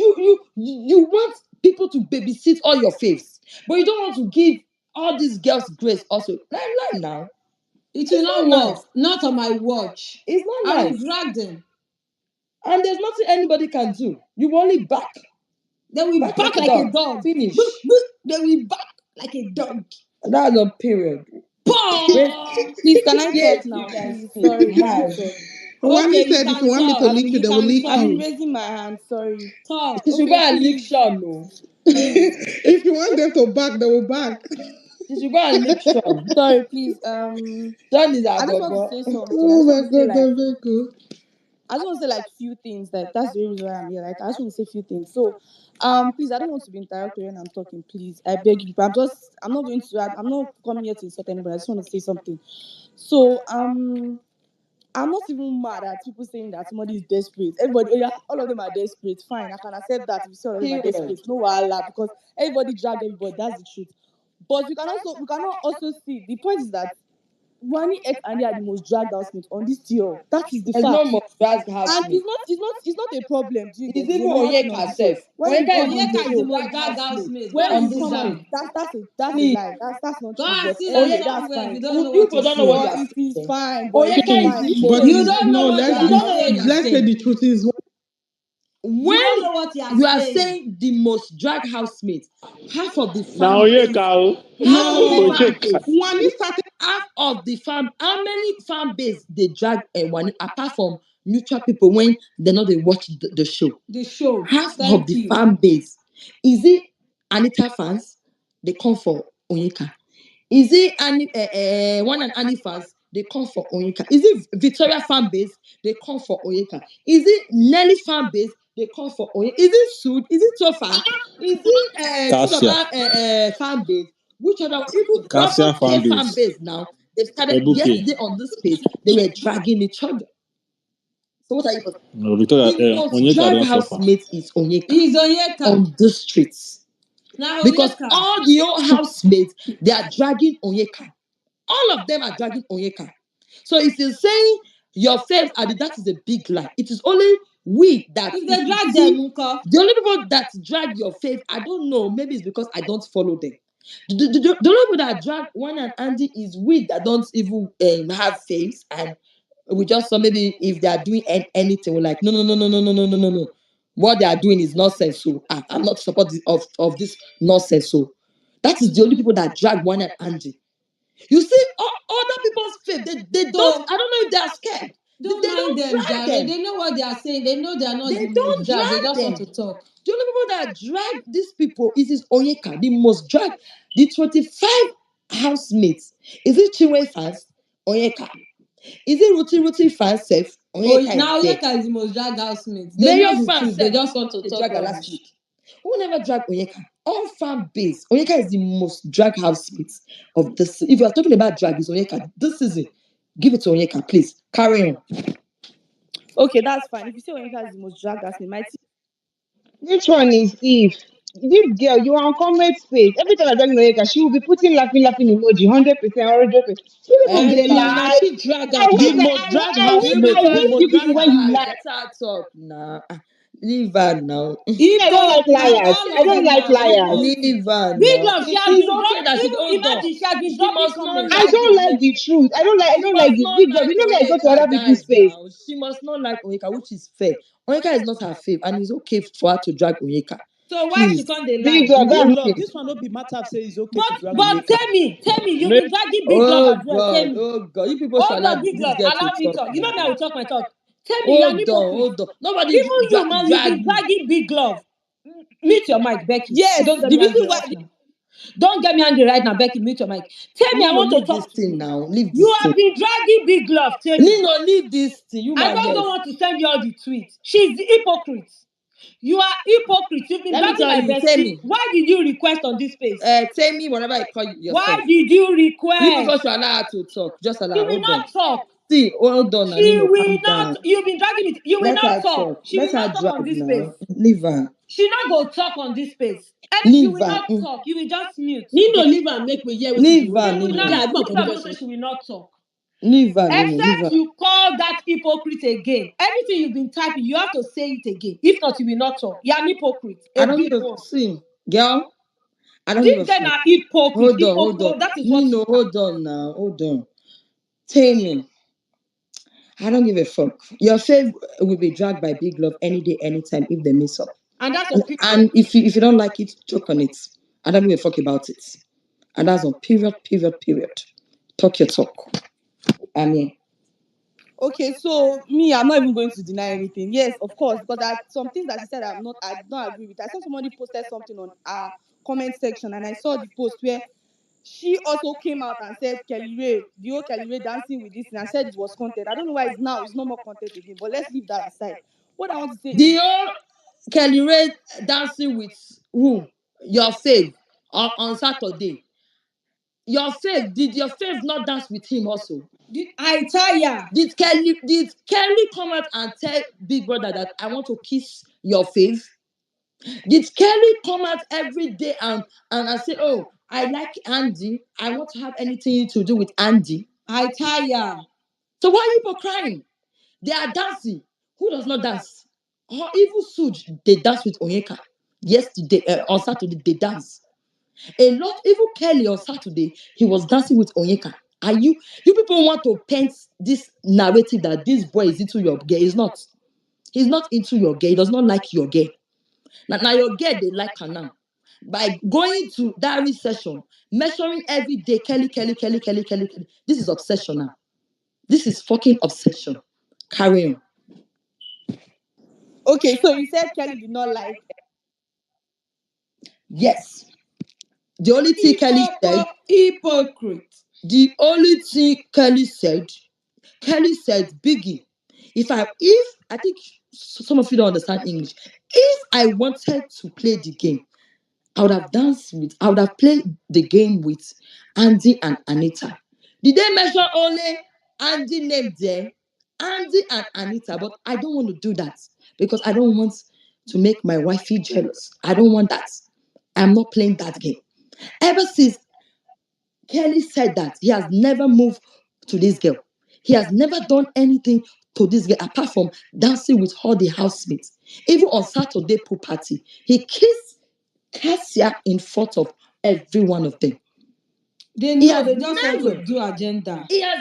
you want people to babysit all your faves, but you don't want to give all these girls grace also. Like now. It will It's not not work. nice. Not on my watch. It's not I will nice. drag them. And there's nothing anybody can do. You will only They will back like bark a like a dog. dog. Boop, Finish. boop. They will bark like a dog. That's a period. When Paw. Please, can I yes, talk you now? can Please, speak sorry, let me mad. talk. Wani Okay, you said if you can want me to talk. lick you, You they will can lick I've been talk. you. raising my hand. Sorry. Talk. She should go Okay, and lick please, Sean, no. please. If you want them to back, they will back. She should go and lick Sean. Sorry, please. Sean is a I just want to bobo. say something. I Oh just want my to say god, like they're very good. I just want to say like few things. Like that's the reason why I'm here. Like I just want to say a few things. So, please, I don't want to be interrupted when I'm talking. Please, I beg you. But I'm not going to. I'm not coming here to insult anybody. I just want to say something. So, I'm not even mad at people saying that somebody is desperate. Everybody, oh yeah, all of them are desperate. Fine, I can accept that if you say all of them are Period. desperate. No wahala because everybody drag everybody. That's the truth. But we cannot also see the point is that Wani X and they are the most dragged housemates on this tier. That is the There's no fact. more drag And housemate. it's not a problem. Do you It's get? It's even a normal thing on Onyeka the show. self. When you Onyeka come is the on the most Onyeka is the show, most drag drag housemate housemates. when on That's you the this come show. out, lie. that's a See, lie. That's not true. Go and But see anyway, Naija that's Fuel if fine. you don't know you what people you're don't know what you But are saying. it is saying. fine. But it is Onyeka is fine. the But most. You it's don't know no. what you Let's are You don't know what you saying. are let's say saying. the truth is You When don't know what you are you are saying. saying the most drag housemates, half of the Now fan base, Onyeka, oh. half of the no. fan Onyeka. base, Wani started. half of the fan, how many fan base they drag one apart from neutral people when they know they watch the show? The show. Half of Thank the you. fan base. Is it Anita fans? They come for Onyeka. Is it one and Annie fans? They come for Onyeka. Is it Victoria fan base? They come for Onyeka. Is it Nelly fan base? They come for Onyeka. Is it SOOJ? Is it TOPHER? Is it Cassia. Chizoba fan base? Which other one? Even Cassia Double K fan fan base. base now. They've started Ebuke. yesterday on this page. They were dragging each other. So what are you? No, Victoria, The most Onyeka drag don't suffer. housemate is Onyeka He's Onyeka. on the streets Now because Onyeka. all the old housemates they are dragging Onyeka. All of them are dragging Onyeka. So if you're saying your faves are that is a big lie. It is only we that If if they you drag them, see Unko. the only people that drag your fave, I don't know. Maybe it's because I don't follow them. The only people that drag one and Andy is we that don't even have faves and we just saw maybe if they are doing anything, we're like, no. What they are doing is nonsense. So I'm not supportive of this nonsense. So that is the only people that drag one and Andy. You see, other people's faith, they don't, So I don't know if they are scared. They don't mind don't them, drag Jare. them. They know what they are saying. They know they are not They the most don't drag. They drag just want them. to talk. The only people that drag these people is Onyeka, the most drag. The 25 housemates. Is it Chinwe fans? Onyeka. Is it Ruti fans self? Oh, Onyeka is now there. Onyeka is the most drag housemates. They know Mayor the fans truth. They self. just want to They talk drag her last rubbish. week. Who never drag Onyeka? All fan base. Onyeka is the most drag housemates of this. If you are talking about drag, it's Onyeka. This season, give it to Onyeka, please. Carry on. Okay, that's fine. If you say Onyeka is the most dragged housemates, my Which one is Eve? This girl, you are on comment space. Every time I bring Noyeka, she will be putting laughing emoji, 100%, 100%. You people And they now, now lie. she drag I her hate The now. that. most drag You I housemate. people The hate should you most people drag leave when you her. lie. Let her talk now. Leave her now. Me, I don't like Hippo, now liars. all I of don't them like now. liars. Hippo. Leave her Big now. love, she has It's been okay dropped. that she Even hold on. imagine she has been She dropping must not comments I like every don't like day. the truth. I She don't like must this. not Big girl, like you know me, I go to other Onyeka, people's guys. space. Now she must not like Onyeka, which is fair. Onyeka is not her fave, and it's okay for her to drag Onyeka. So why she Please, can't they Big lie? girl, go Big and love, see. this one no be matter of say it's okay But to drag but Onyeka. tell me, you've Make been dragging big love oh as well. Tell God, me. oh God, you people should Hold allow on, big this love. girl to Allow me talk talk. You know me, I now. will talk my talk. Tell me, you're an Hold on, hypocrite. hold on. Nobody Even you now, you've drag been you. dragging big love. Mute your mic, Becky. yes, Don't get the me reason angry why right now. Don't get me angry right now, Becky. Mute your mic. Tell me, I Nino, want to leave this talk to thing you. now. Leave You this thing. have been dragging big love. Tell me. Nino, leave this thing. You I my just don't guest. want to send you all the tweets. She's the hypocrite. You are hypocrite. You've been Let me dragging tell my you, tell bestie. me. Why did you request on this space? Tell me whatever I call Why yourself. did you You people request? should allow her to talk. Just She allow her. will Hold on. not talk. See, hold on, She Nino. will Calm not. down. You've been dragging it. You will Let not her talk. talk. She Let will her not talk on drag this space. now. Leave her. She not go talk on this space. And you Leave will her. not talk. You will just mute. Nino leave and make me hear what she Leave wants her, She to will talk. not. Nino. Yeah, I Big want to Love just don't say say. she will not talk. Leave her, Nino. Leave Except her. you call that hypocrite again. Anything you've been typing, you have to say it again. If not, you will not talk. You're an hypocrite. I A don't big give a one. see, girl. I don't give This a guy fuck. are hypocrite. Hold on. Hypocrite. That is what Nino, you are. hold on now. Hold on. Tell me. I don't give a fuck. Your fave will be dragged by Big Love any day, anytime if they mess up. And that's on period. And if you don't like it, choke on it. I don't give a fuck about it. And that's on period. Talk your talk. I mean, okay, so me, I'm not even going to deny anything. Yes, of course, because there are some things that she said I did not agree with. I saw somebody posted something on our comment section, and I saw the post where she also came out and said Kelly Ray, the old Kelly Ray dancing with this, and I said it was content. I don't know why it's no more content again, but let's leave that aside. What I want to say is the old Kelly Ray dancing with who? Your fave on Saturday. Your fave, did your fave not dance with him also? I tire. Did Kelly come out and tell Big Brother that I want to kiss your face? Did Kelly come out every day and I say, oh, I like Andy. I want to have anything to do with Andy. I tire. So why are people crying? They are dancing. Who does not dance? Or even SOOJ, they dance with Onyeka. Yesterday, on Saturday, they dance. A lot, even Kelly on Saturday, he was dancing with Onyeka. Are you people want to paint this narrative that this boy is into your girl? He's not. He's not into your girl. He does not like your girl. Now your girl, they like her now. By going to diary session, measuring every day, Kelly, Kelly, Kelly, Kelly, Kelly, Kelly. This is obsession now. This is fucking obsession. Carry on. Okay, so you said Kelly did not like. Yes. The only thing Kelly said, Hypocrite. the only thing Kelly said, Biggie, if I think some of you don't understand English. If I wanted to play the game, I would have played the game with Andy and Anita. Did they mention only Andy name there? Andy and Anita, but I don't want to do that because I don't want to make my wife feel jealous. I don't want that. I'm not playing that game. Ever since Kelly said that, he has never moved to this girl. He has never done anything to this girl apart from dancing with all the housemates. Even on Saturday pool party, he kissed Cassia in front of every one of them. They He know, has they just want to never, do agenda. he has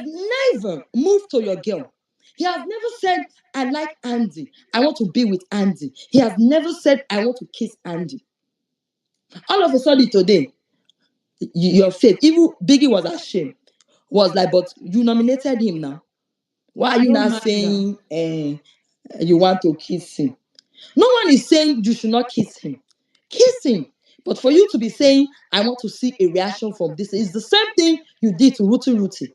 never moved to your girl. He has never said, I like Andy. I want to be with Andy. He has never said, I want to kiss Andy. All of a sudden today, your faith, even Biggie was ashamed. Was like, but you nominated him now. Why are you Don't not mind her. saying you want to kiss him? No one is saying you should not kiss him. Kiss him. But for you to be saying, I want to see a reaction from this, it's the same thing you did to Ruti Ruti.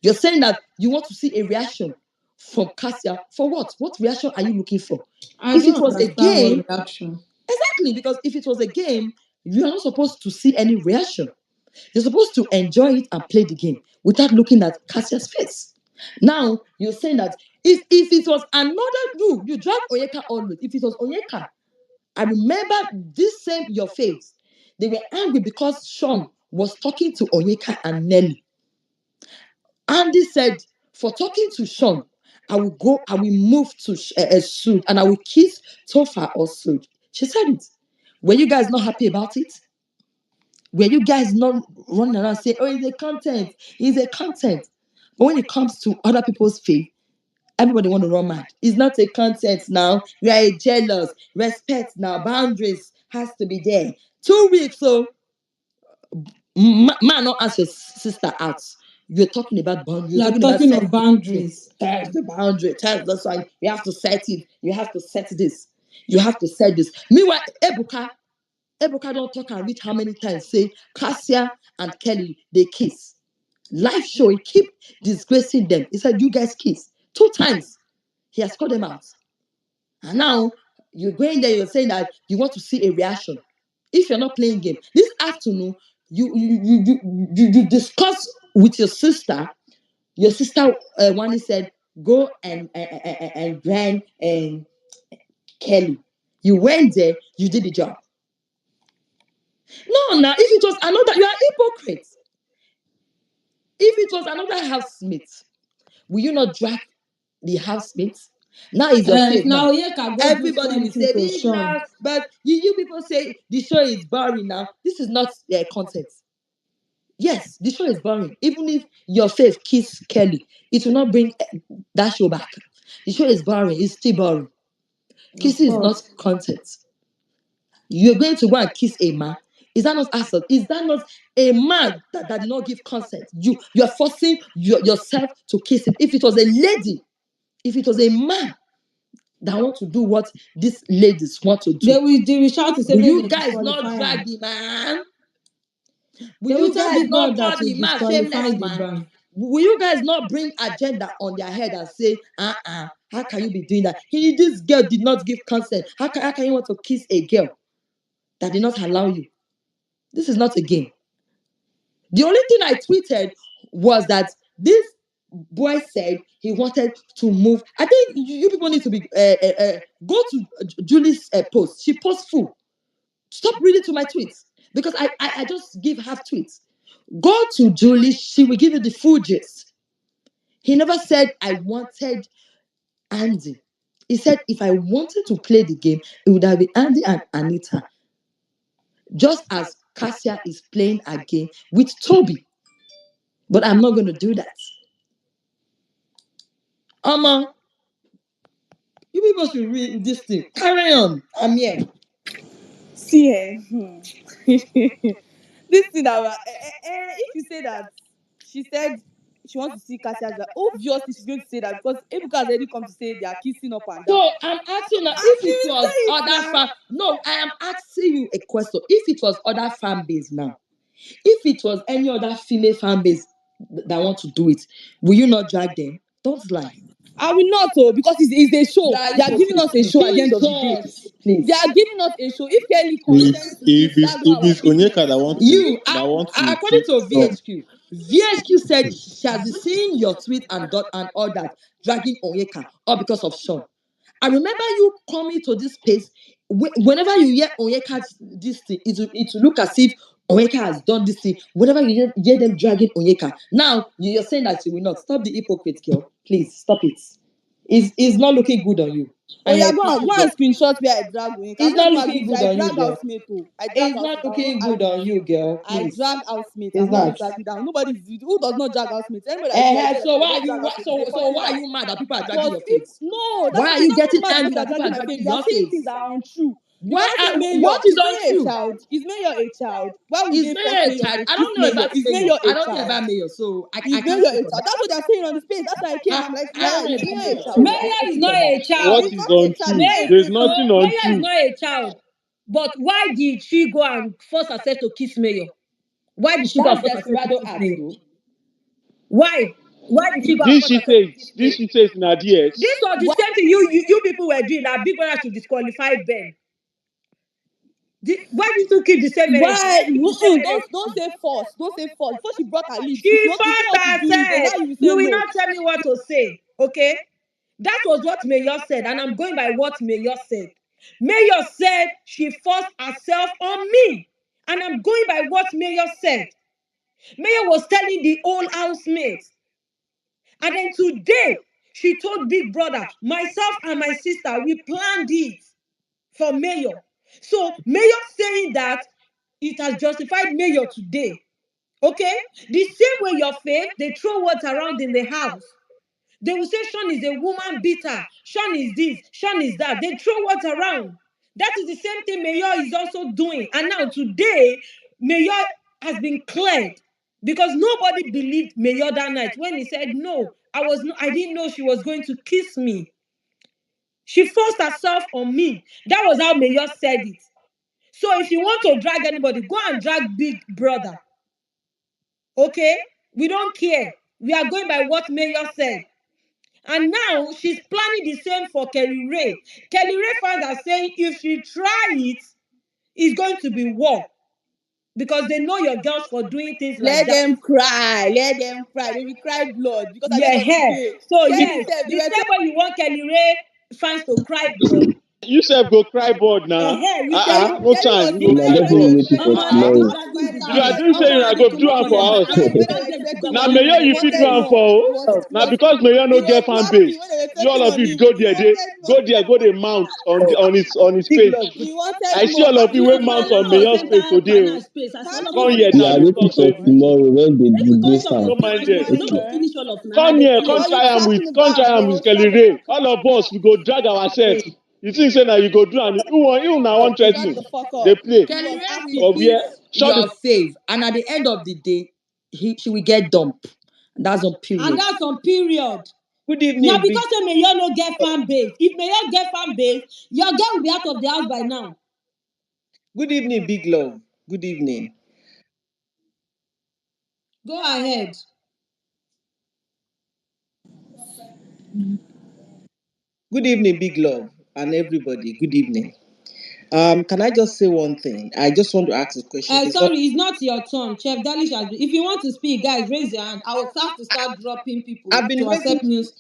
You're saying that you want to see a reaction from Cassia. For what? What reaction are you looking for? I If it don't was a understand what game, reaction. exactly, because if it was a game, you are not supposed to see any reaction. You're supposed to enjoy it and play the game without looking at Cassia's face. Now you're saying that if it was another you drag Onyeka always. If it was Onyeka, I remember this same your face. They were angry because SHAUN was talking to Onyeka and Nelly. Andy said, for talking to SHAUN, I will move to SOOJ and I will kiss TOPHER or SOOJ. She said it. Were you guys not happy about it? Were you guys not running around saying, oh, it's a content. But when it comes to other people's faith, everybody want to run mad. It's not a content now. You are jealous. Respect now. Boundaries has to be there. 2 weeks, so man, not ask your sister out. You're talking about boundaries. You're You are talking about talking of setting boundaries. boundaries. There's the boundary. That's why you have to set it. You have to set this. You have to set this. Meanwhile, Ebuka don't talk and read how many times say Cassia and Kelly they kiss. Live show, he keep disgracing them. He said, you guys kiss. 2 times. He has called them out. And now you're going there, you're saying that you want to see a reaction. If you're not playing game, this afternoon, you discuss with your sister. Your sister Wani said, go and grind and Kelly. You went there, you did the job. No, now if it was another, you are hypocrite. If it was another housemate, will you not drag the housemates? Now is your If faith now now. Onyeka go do Everybody same will thing say to this Sean. now, but you people say the show is boring now. This is not content. Yes, the show is boring. Even if your faith kiss Kelly, it will not bring that show back. The show is boring. It's still boring. Of Kissing is not course. content. You're going to go and kiss a man. Is that not assault? Is that not a man that did not give consent? You're forcing yourself to kiss him. If it was a lady, if it was a man that want to do what these ladies want to do, They will shout to say will make you they guys not disqualify drag him. the man? Will They will you tell guys the not God call that will the man disqualify shameless the man? ban. Will you guys not bring agenda on their head and say, how can you be doing that? This girl did not give consent. How can you want to kiss a girl that did not allow you? This is not a game. The only thing I tweeted was that this boy said he wanted to move. I think you people need to be go to Julie's post. She posts full. Stop reading to my tweets. Because I just give half tweets. Go to Julie, she will give you the full gist. He never said I wanted Andy. He said if I wanted to play the game, it would have been Andy and Anita. Just as Cassia is playing a game with Toby. But I'm not going to do that. Ama, you people should read this thing. Carry on. I'm here. See, this thing that if you say that she said she wants to see Cassia, obviously she's going to say that because Ebuka has already come to say they are kissing up and down. So I'm asking now, And if she it will was say it other now. fan, no, I am asking you a question. If it was other fan base now, if it was any other female fan base that want to do it, will you not drag them? Don't lie. I will not, because it's a You show. are They are giving us a hypocrite. show at the end of the day. Jesus, please. They are giving us a show. If Kelly If consents to if it, it's that's if not our it's business. Onyeka You, that want to according keep to Sean, VHQ said she has been seeing your tweet and all that, dragging Onyeka, all because of Sean. I remember you coming to this space. Whenever you hear Onyeka this thing, it will look as if Onyeka has done this thing. Whenever you hear them dragging Onyeka, now you're saying that she will not. Stop the hypocrite, girl. Please stop it. It's not looking good on you. Oh And yeah, you're a go pretty and girl. screenshot where I drag Wink. I'm It's not not even looking arguing. good I on you, drag girl. housemate too. I drag It's not housemate. I'm not looking good on arguing. you, girl. I Please. drag housemate. It's I'm not going not. to drag it down. Nobody who does not drag housemate. Anybody that is here, I tell them So they why don't are drag you housemate. It's a why fucking are lie. you mad that people are dragging Because your if face? no, that's Why not are it's you not getting even mad that angry people are that people dragging are my face. dragging They are your saying things face? that are untrue. You Why can't say Mayor. what is Is Mayor a untrue? child? Is Mayor a child? Why would Is they force Mayor a Mayor child? to I kiss don't know Mayor? about Is Mayor. Mayor I a don't know child? about Mayor, so I Is can't Mayor speak a on child? that. That's what they're saying on the space. That's why I came. I'm like, I yeah, don't know is about Mayor a Mayor, child? so I I can't Mayor can't is speak speak not on on a that. that. what child. It's is not a child. It's untrue? Mayor There's a No, nothing child. Mayor is untrue. not a child. But why did she go and force herself to kiss Mayor? Why did she go and That's force herself to Desperado kiss act Mayor? though. Why? Why did she go and This force she herself to says, kiss this Mayor? she says in her This DS. was the Why? same thing you people were doing that Big Brother should disqualify Ben. Why did you keep the same energy? Why? Let's keep the same Don't energy. say false. Don't say false. Before she broke her lips, She if you want to forced do it, then herself. now you will say You will no. not tell me what to say, okay? That was what Mayor said, and I'm going by what Mayor said. Mayor said she forced herself on me, and I'm going by what Mayor said. Mayor was telling the old housemates, and then today she told Big Brother, myself and my sister, we planned it for Mayor. So Mayor saying that it has justified Mayor today. Okay? The same way your faith, they throw words around in the house. They will say Sean is a woman beater. Sean is this. Sean is that. They throw words around. That is the same thing Mayor is also doing. And now today, Mayor has been cleared because nobody believed Mayor that night when he said, no, I didn't know she was going to kiss me. She forced herself on me. That was how Mayor said it. So if you want to drag anybody, go and drag Big Brother. Okay? We don't care. We are going by what Mayor said. And now she's planning the same for Kelly Ray. Kelly Ray fans are saying if she try it, it's going to be war. Because they know your girls for doing things like Let that. them cry. Let them cry. They will cry blood because at the Yeah, end of the hair. day, So Kelly yes, said they the were same way you want Kelly Ray fans to cry blood. You self go cry board now. You say you No Kelly time. was You go Una crying cry just when me board. waiting for Omo, they when be tomorrow. when dragging when the If you are dance. doing when say Omo, I I go dey do comot am for for there. was house. I no crying go when they touch were them till threatening Now January on mayor him. He you next fit year. do wanted am more. for. He wanted he Now was because mayor he no was get fan laughing when base. they were You all threatening of on you him. go He there, they wanted more. go there mount on his Big page. love. He wanted I see more. all of And you You wey people mount are on now mayor's center page today. panel Oh. space. As all can't of you us Come they here We believe now, are talk. waiting discuss for on. tomorrow when Make we the finish day all start. of No this mind one them. now. No go eh? finish all of Nana Come they here, play. come But you try am with, chatting come back, try am oh, with Kelly shut Ray. All of us we go drag ourselves. You think say now you go do and who now want shut threatening? the fuck They up. play He Kelly was Ray will or acting. beat where? Shut your the fave, and at the end of the day, she will get dumped. That's on And period. that's on period. Good Now evening, big. because say Mayor no get fan base. If Mayor get fan base, your girl will be out of the house by now. Good evening, big love. Good evening. Go ahead. Good evening, big love, and everybody. Good evening. Can I just say one thing? I just want to ask a question. It's not. Sorry, it's not your turn. Chef Dalish has been. If you want to speak, guys, raise your hand. I will have to start dropping people I've been to waiting. accept news.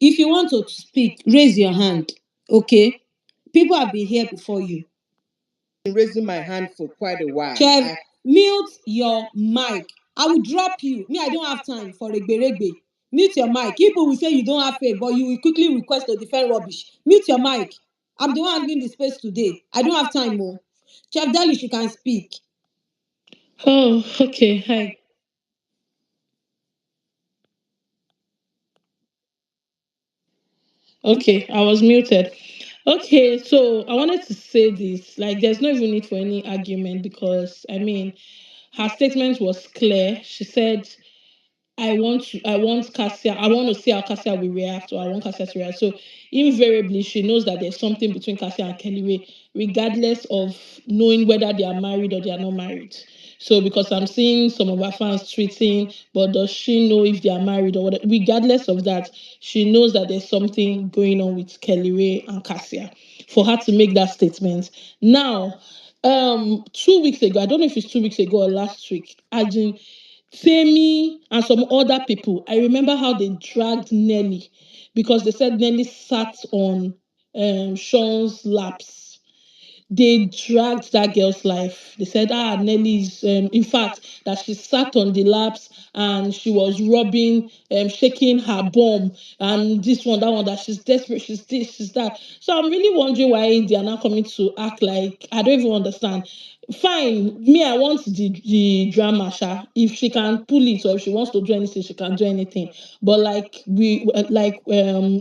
If you want to speak, raise your hand. Okay? People have been here before you. been raising my hand for quite a while. Kev, mute your mic. I will drop you. Me, I don't have time for regbe. Mute your mic. People will say you don't have faith, but you will quickly request to defend rubbish. Mute your mic. I'm the one handling the space today. I don't have time more. Chef Dalish, you can speak. Oh, okay. Hi. Okay, I was muted. Okay, so I wanted to say this. Like, there's no even need for any argument because, I mean, her statement was clear. She said, I want Cassia, I want to see how Cassia will react, or I want Cassia to react. So invariably, she knows that there's something between Cassia and Kelly, regardless of knowing whether they are married or they are not married. So because I'm seeing some of her fans tweeting, but does she know if they are married or whatever? Regardless of that, she knows that there's something going on with Kelly Ray and Cassia for her to make that statement. Now, 2 weeks ago, I don't know if it's 2 weeks ago or last week, Femi and some other people. I remember how they dragged Nelly because they said Nelly sat on Sean's laps. They dragged that girl's life. They said, Nelly's, in fact, that she sat on the laps and she was rubbing, shaking her bum, and this one, that one, that she's desperate, she's this, she's that. So I'm really wondering why they are now coming to act like, I don't even understand. Fine, me, I want the drama, Sha. If she can pull it or if she wants to do anything, she can do anything. But we're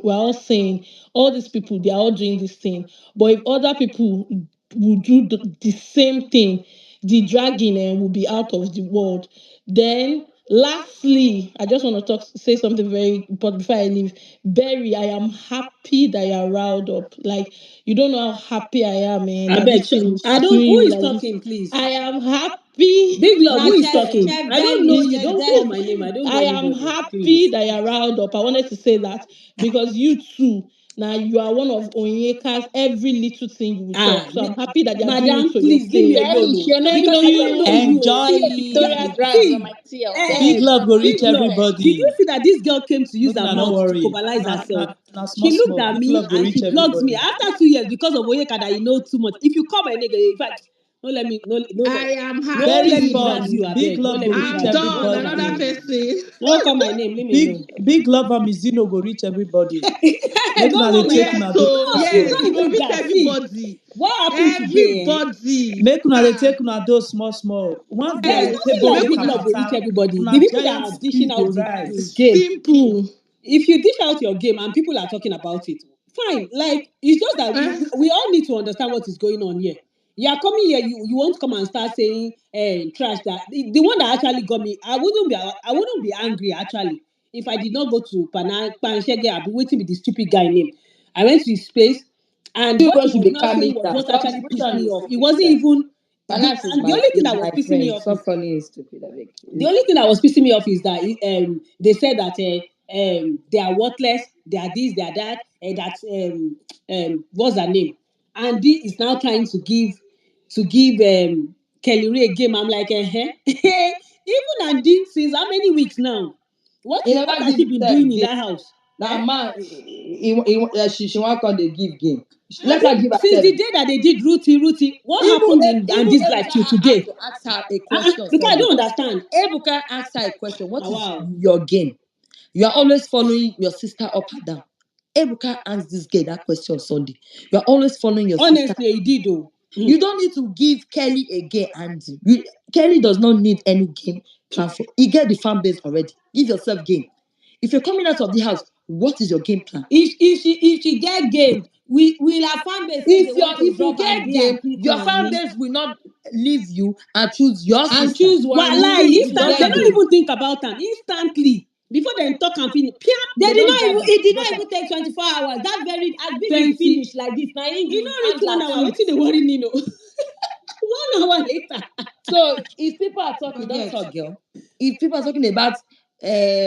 all saying, all these people, they are all doing this thing. But if other people will do the same thing, the dragging will be out of the world. Then, lastly, I just want to say something very important before I leave. Berry, I am happy that you're riled up. Like, you don't know how happy I am, man, I that beg. this thing is I don't. doing Who you is like this. talking, please? I am happy. Big love. Now, Who is Chef talking? Chef I don't know Deli, you. Chef Don't call Deli. my name. I don't know I am anybody. happy Please. that you're riled up. I wanted to say that because you too, now you are one of Onyeka's every little thing you will talk. So I'm happy that they are doing it Madam, to your please leave me face. alone. Then Oh, she don't because know I don't know you. you. Oh. Enjoy See, it. Victoria drags on see, my TL. Big eh, love go reach big love. Did you everybody. see that this girl came to use Make her una no mouth to worry. cobalize herself? Na small She looked small. at Big me love go and reach she plugged me everybody. after 2 years because of Oyeka that you know too much. If you call my nigga, in fact, don't let me, I am no, Very let me happy. drag fun. you. I Big beg. Don't love let go me reach I'm drag you. Don't done. call my Another everybody. name. person. Don't call my name. Leave me Big alone. big love and Mizuno go reach everybody. Make Don't una dey call my take name. Yes, una dose so No, small it's small. yes, not it go even reach that. See, everybody. what happened today? Everybody. Make una dey Ah, take una dose small small. Once It's the yes. nothing table like Make big waka love una will reach matter, everybody. The una people that giant are dishing speed out go the rise. game. Simple. If you dish out your game and people are talking about it, fine. Like it's just that eh? we all need to understand what is going on here. You are coming here, you won't come and start saying trash that the one that actually got me, I wouldn't be angry actually if I did not go to Panshege. I'll be waiting with the stupid guy name. I went to his space and what People he should was be not saying calming was down. what Stop. actually Which pissed one me is off. It stupid, wasn't sir? even Balance is and the only thing that was my pissing me friend. off Stop is calling him stupid. I beg. the only thing that was pissing me off is that they said that they are worthless, they are this, they are that, and that what's her name? Andy is now trying to give Kelly Ray a game. I'm like, even Andy since how many weeks now? He What never has give she been himself doing in game. that house? Now Eh? man, she want come dey give game. Let her give Abi, since herself the game. day that they did Ruti, what happened in Even Andy's life Ebuka till had today? to ask her a question Because I Sunday. don't understand. Ebuka asked her a question. What Now, is wow. your game? You are always following your sister up and down. Ebuka asked this girl that question Sunday. You are always following your sister. Honestly, he did though. You don't need to give Kelly a game, Andy. Kelly does not need any game plan for. You get the fan base already. Give yourself game. If you're coming out of the house, what is your game plan? If she get game, we will our fan base say they want to If you drop get Andy game, and pick your fan Wani base will not leave you and choose your and sister. choose Wani If you instant. They get don't game. even think about them instantly before they talk and finish. Piap, They they did don't not drag even. them. It did Drop not them. even take 24 hours. That very as big is 20. finished like this. Now in You the know, reach handler 1 hour. tweet. Wetin dey worry Nino? 1 hour later. So if people are talking, don't Forget. talk, girl. If people are talking about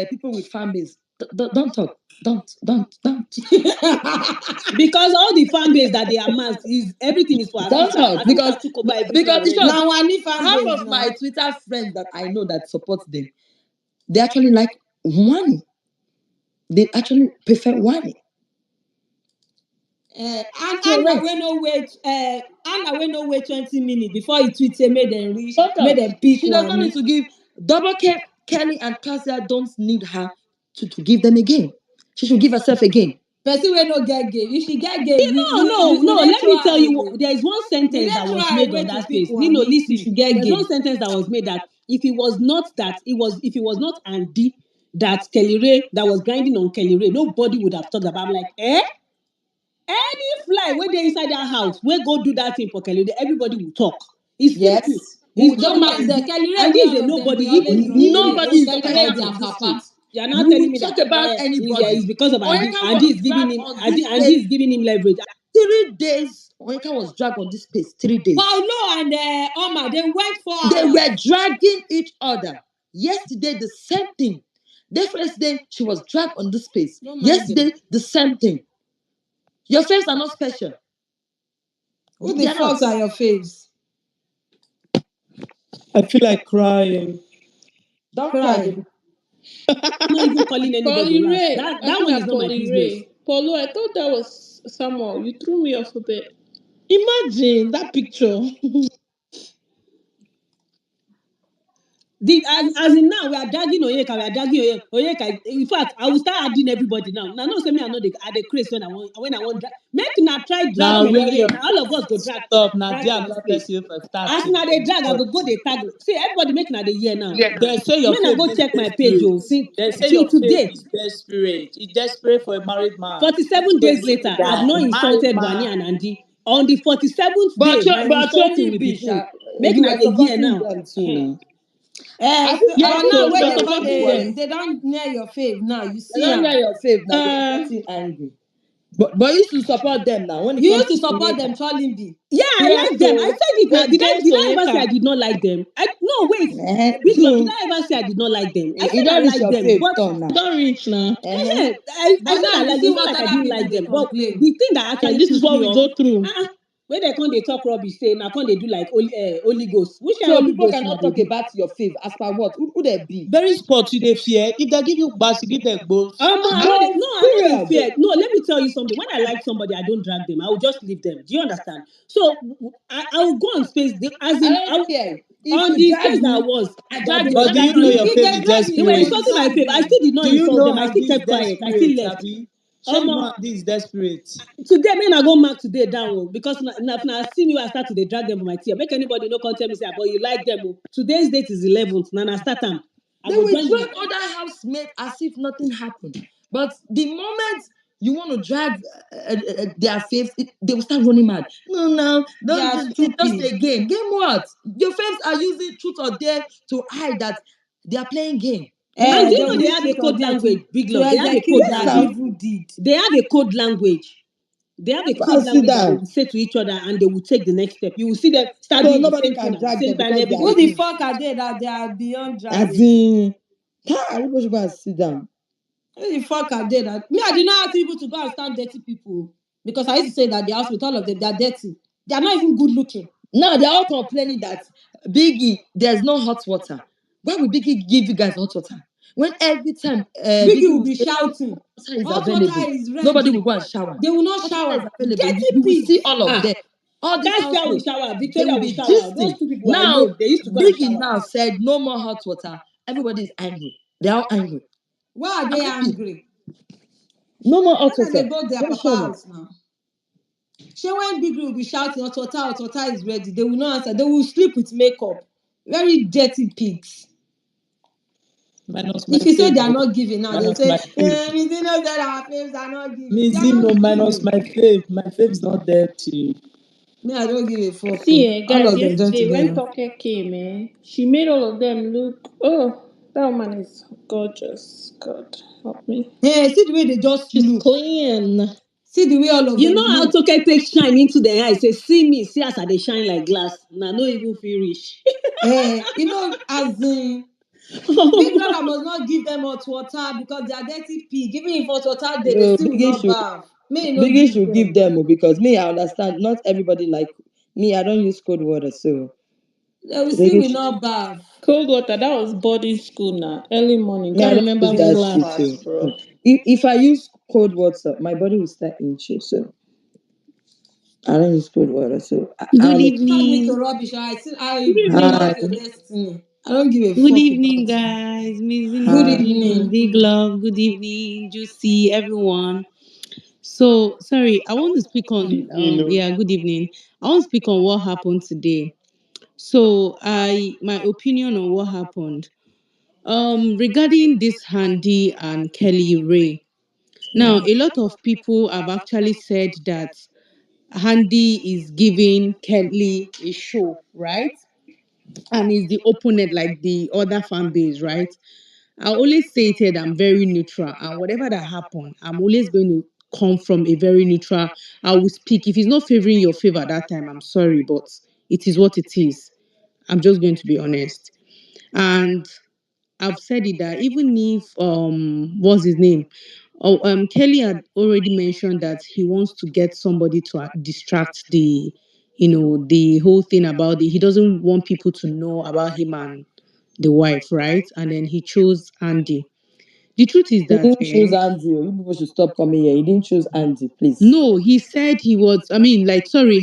people with fan base, don't talk. Don't. Because all the fan base that they amassed is everything is for her Don't sister. talk Her sister took over everything because in short, already. Now Wani fan half base of my now. Twitter friends that I know that support them, they actually like one. They actually prefer one. Correct. Anna wey no wait 20 minutes before he tweet say make dem reach, Talk make am. dem pick She does not need Wani. to give double K. Kelly and Cassia don't need her to give them again. She should give herself again. Person wey no get game, if she get game, No. we dey Let throw me tell her you, away. there is one We sentence dey that throw was her made away on to that pick space. No, Wani if listen. she get There's one game. sentence that was made that if it was not Andy that Kelly Ray that was grinding on Kelly Ray, nobody would have talked about. I'm like, any fly wey dey inside that house wey go do that thing for Kelly Ray, everybody will talk. It's simple. Yes. It's No not Talk because man, about the Kelly Ray Andy wey is a all of them nobody. dey always run away. nobody Don't is talk talking about about their on this papa. street. You're not We telling will me talk that about anybody. it's because of Andy. Onyeka Andy was is giving dragged him on this Andy space is giving him leverage. 3 days. Onyeka was dragged on this space 3 days. Paulo and Oma, they went for They hours. were dragging each other. Yesterday, the same thing. The first day, she was dragged on this space. Don't mind them. Yesterday, the same thing. Your faves are not special. Who They the are not. fuck are your faves? I feel like crying. Don't cry, Cry. baby. I'm not even calling anybody Polly rash. Ray. That I that feel one is like not my Polly business. Ray. Polo, I thought that was Samuel. You threw me off a bit. Imagine that picture. As in now we are dragging Onyeka, we are dragging Onyeka. In fact, I will start adding everybody now. Now, no, say me I know the craze when I want drag. Make una try drag Now Kelly where Ray. your Now all of us go drag stop. Now right there for the another space. person for start As to na they drag, I hurt. go they tag. See everybody make na the year now. They say your When I faith go is check my page, desperate. oh, see They say till your faith today, is desperate. It's desperate for a married man. 47 So days you later, I've guy, not married insulted Wani man. and Andy. On the 47th day, my But insulting only will begin. Bisha, Make you na were the year supporting now. them too now. But Yes, now so where you were they Yes, don't supporting them. they don't near your fave now. You they see don't hear am. your faith now. They're Uh, getting angry. But you used to support them now when it You comes used to to support Onyeka. them trolling me. Yeah, I yes, like them. I so said it now. against Did I ever say I Onyeka. did not like them? No, wait. Eh, Biglo, did I ever say I did not like them? I you said I don't reach like your them, faith but turn now. Don't reach now. Uh-huh. I But said now I you like them. see It's not what like I other didn't people like they them. But complain. the thing that And actually this is pissed what me we off, go through. when they come they talk rubbish, say now come they do like Holy Ghost. Which kind So Holy people Ghost now cannot they talk do? about your faith as per what? Who they be? Very sport you dey fear. If they give you bass, you give them both. I know they Period. fear. No, let me tell you something. When I like somebody, I don't drag them. I will just leave them. Do you understand? So I will go on space. As I in, don't care. If on you the drag space that I me, was, I that drag they you. were But do you That's know dragging it. your If faith they is drag you, they you were desperate? go insulting my drag faith. I them. still did not Do you insult know them. I Andy still is kept quiet. I still desperate, left. Abi? Shame Um, man, Andy is desperate. Today, men I go mark today down because now see me, I start to dey drag them for my team. Make anybody no come tell me say, but you like them. Oh. Today's date is 11th. Now I start them. I They go will join drag the other housemates as if nothing happened. But the moment you want to drag their faves, they will start running mad. No, They don't are it's just stupid. a game. Game what? Your faves are using truth or dare to hide that they are playing game. And do They you will know they use have a truth or code dare language, Big to Love? They have a execute code Yes, their language. now. evil deed. They have a code language. They have a Go and code sit language that they down. will say to each other and they will take the next step. You will see them start So doing the nobody same thing can at the drag same them time because they are Who the everybody. fuck are they that they are beyond as dragging? in everybody should go and sit down. Who the fuck are they that me? I did not ask people to go and stand dirty people because I used to say that the house with all of them they are dirty. They are not even good looking. Now they're all complaining that Biggie, there's no hot water. Why would Biggie give you guys hot water? When every time Biggie Biggie will will be say shouting. water is Hot water available, is nobody will ready. go and shower. They will not Hot water is shower. available. You, Dirty you will see pigs. all of them. All these Cassia will housemates, shower, they Victoria will will be shower. Those gisting. two people I Now know, they used to go and Biggie shower. now said no more hot water. Everybody is angry. They're all angry. Why are I'm they happy. angry? No more hot Let them water. they go their Very papa sure. house now. She when Biggie will be shouting, hot water is ready. They will not answer. They will sleep with makeup. Very dirty pigs. Minus my If you say they are faith. not giving now, they'll Minus say, my faith. we see no that our faves are not giving. They are Mizzy, no, not minus giving. my faith. My faith is not dirty. Me, I don't give a fuck. See, All guys, of them join yesterday when together. Toke came, she made all of them look. Oh, that woman is gorgeous. God help me. Hey, see the way they just She's look. clean. See the way all of You them know how look. Toke take shine into the eye. Say, see me, see as I they shine like glass. Now no even feel rich. As in, Big Brother must not give them hot water because they are dirty pig. Even if hot water they No, still will not bath. May you not Biggie give should give them. them because me, I understand. Not everybody like me. I don't use cold water, so They will still Biggie will should. not bath. Cold water, that was boarding school now. Early morning. Me, I Can't don't remember use which that shit class, too. bro. If I use cold water, my body will start itchy. So I don't use cold water, so I Good don't know. Tag me to evening. rubbish. Good I evening. Hi. love your destiny. I don't give a Good fuck evening, about you. guys. Miss Good Hi. Inobi, evening. Big Love. Good evening, Juicy, everyone. So sorry, I want to speak Good on evening. Oh. yeah, good evening. I want to speak on what happened today. So my opinion on what happened. Regarding this Handy and Kelly Ray. Now, a lot of people have actually said that Handy is giving Kelly a show, right? And is the opponent like the other fan base, right? I always stated I'm very neutral, and whatever that happen, I'm always going to come from a very neutral. I will speak. If it's not favoring your favor that time, I'm sorry, but it is what it is. I'm just going to be honest. And I've said it that even if what's his name? Oh, Kelly had already mentioned that he wants to get somebody to distract the whole thing about it. He doesn't want people to know about him and the wife, right? And then he chose Andy. The truth is He that, didn't choose Andy. Oh. You people should stop coming here. He didn't choose Andy, please. no, he said he was. I mean, like, sorry,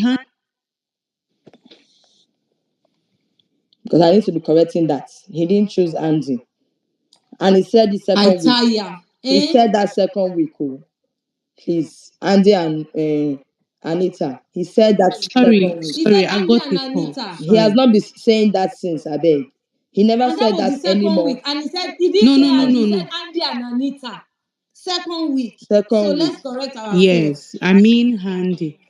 Because I need to be correcting that. He didn't choose Andy. And he said the I second week. tire. He Eh? said that second week, oh, please. Andy and Anita. He said that sorry, second week. He said sorry, I Andy got and a call. Anita. He has Sorry. not been saying that since, I beg. He never And that said was that the second anymore. week. And he said he didn't No, say no, no, Andy, no, he said no. Andy and Anita. Second week. So Second week. let's correct ourselves. Yes, I mean Handy.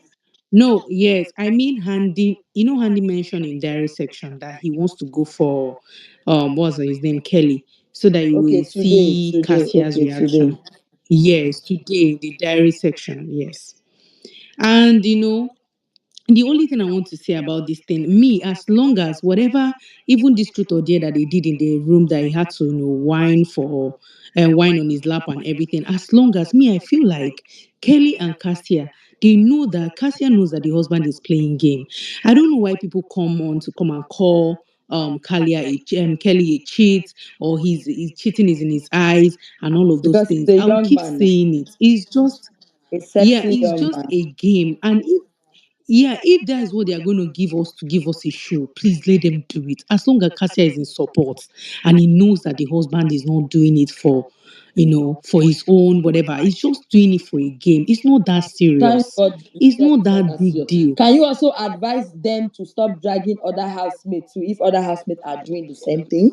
No, yes, I mean Handy. You know, Handy mentioned in diary section that he wants to go for what's his name, Kelly, so that he Okay, will today, see today, Cassia's okay, today. reaction. Yes, today in the diary section. Yes, and the only thing I want to say about this thing, me, as long as whatever, even this truth or dare that they did in the room that he had to, whine for, whine on his lap and everything, as long as me, I feel like Kelly and Cassia, they know that Cassia knows that the husband is playing game. I don't know why people come on to come and call Kelly a cheat, or his cheating is in his eyes and all of those Because he's things. a I will young keep man now. saying it. It's just, A yeah, sexy it's young just man. a game. And if that is what they are going to give us a show, please let them do it. As long as Cassia is in support and he knows that the husband is not doing it for his own whatever, he's just doing it for a game. It's not that Thank serious. God you It's said not it's not that that big serious. deal. Can you also advise them to stop dragging other housemates too if other housemates are doing the same thing?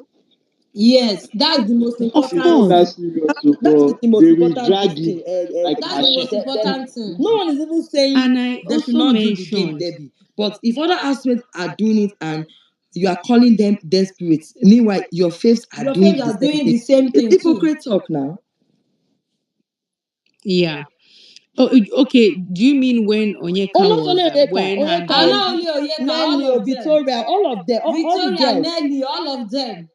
Yes, that's the most Of It's important not that thing. course. serious, so, That is but the most they will important drag this it thing. like That's the most machine. important thing. No one is even saying And I they should also not do the game, mentioned, Debbie. But if other housemates are doing it and you are calling them desperate, meanwhile your faves are Your doing friends the are same doing thing. the same It's thing too. hypocrite talk now. yeah. Oh, okay. Do you mean when Oh, Onyeka not only was Onyeka, when Onyeka, And Handy? not only Oyeka, Nelly, all oh, of them. Victoria, all of them, all the Victoria, girls. Nelly, all of them.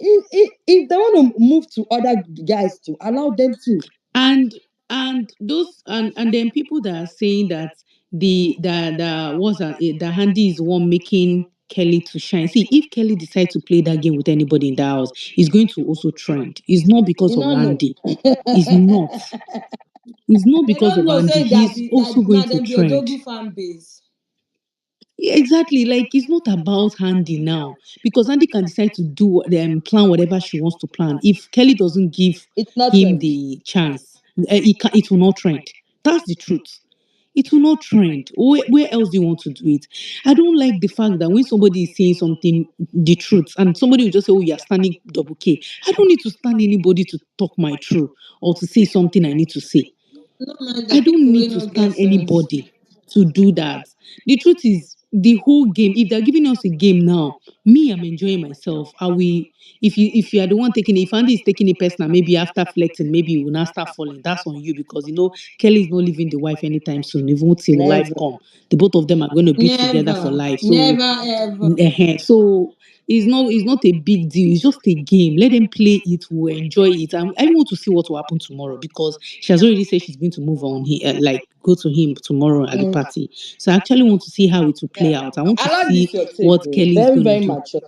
If they want to move to other guys to allow them to. and and those and then people that are saying that the Handy is the one making Kelly to shine. See, if Kelly decides to play that game with anybody in the house, it's going to also trend. It's not because You of know, no. Handy. It's not. It's not They because don't of know, Andy. say that He's be also that going now to them be trend. Odogu fan base. Yeah, exactly. Like it's not about Handy now because Andy can decide to do plan whatever she wants to plan. If Kelly doesn't give It's not him trend. the chance, it will not trend. That's the truth. It will not trend. Where else do you want to do it? I don't like the fact that when somebody is saying something, the truth, and somebody will just say, "Oh, you're standing double K." I don't need to stand anybody to talk my truth or to say something I need to say. No mind the I don't people need wey to no get stand sense. anybody to do that. The truth is, the whole game. If they're giving us a game now, me, I'm enjoying myself. Are we? If you are the one taking it, if Andy is taking it personal, maybe after flirting, maybe you will not start falling. That's on you because Kelly is not leaving the wife anytime soon. Even till life Never. come, the both of them are going to be together for Never, life. So never ever. so it's not a big deal. It's just a game. Let them play it. We'll enjoy it. I want to see what will happen tomorrow because she has already said she's going to move on. Like go to him tomorrow at the Mm. party. So I actually want to see how it will play Yeah. out. I want to I like this see your take what though. Kelly is Very, going to very do. mature.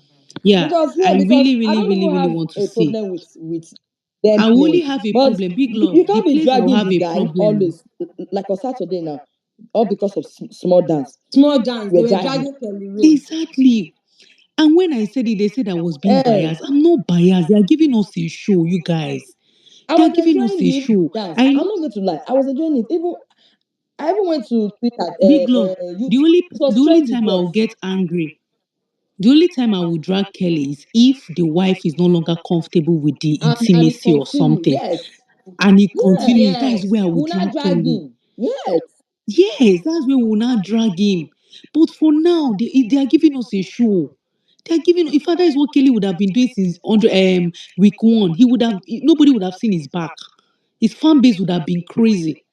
Yeah, Because I yeah, because really, I really, don't really, even really have want to a see. problem with them I only playing. have a But problem. Big you love. The can't be place I'll dragging have the a guy problem. always like on Saturday now. all because of small dance. Small dance, they We're were dragging. dragging Kelly Ray. Exactly. And when I said it, they said I was being Eh, biased. I'm not biased. They are giving us a show, you guys. I They are was giving us enjoying a the show. dance. I I'm not going to lie. I was enjoying it. Even I even went to Twitter, big love. The YouTube. only It was the only trending, time I yes. will get angry, the only time I will drag Kelly is if the wife is no longer comfortable with the And it intimacy or continued, something, yes. and it Yes. continues. That is where I Yes. will We're not drag Kelly. dragging. Yes. Yes, that's where we will now drag him. But for now, they are giving us a show. They are giving. In fact, that is what Kelly would have been doing since week one. He would have. Nobody would have seen his back. His fan base would have been crazy.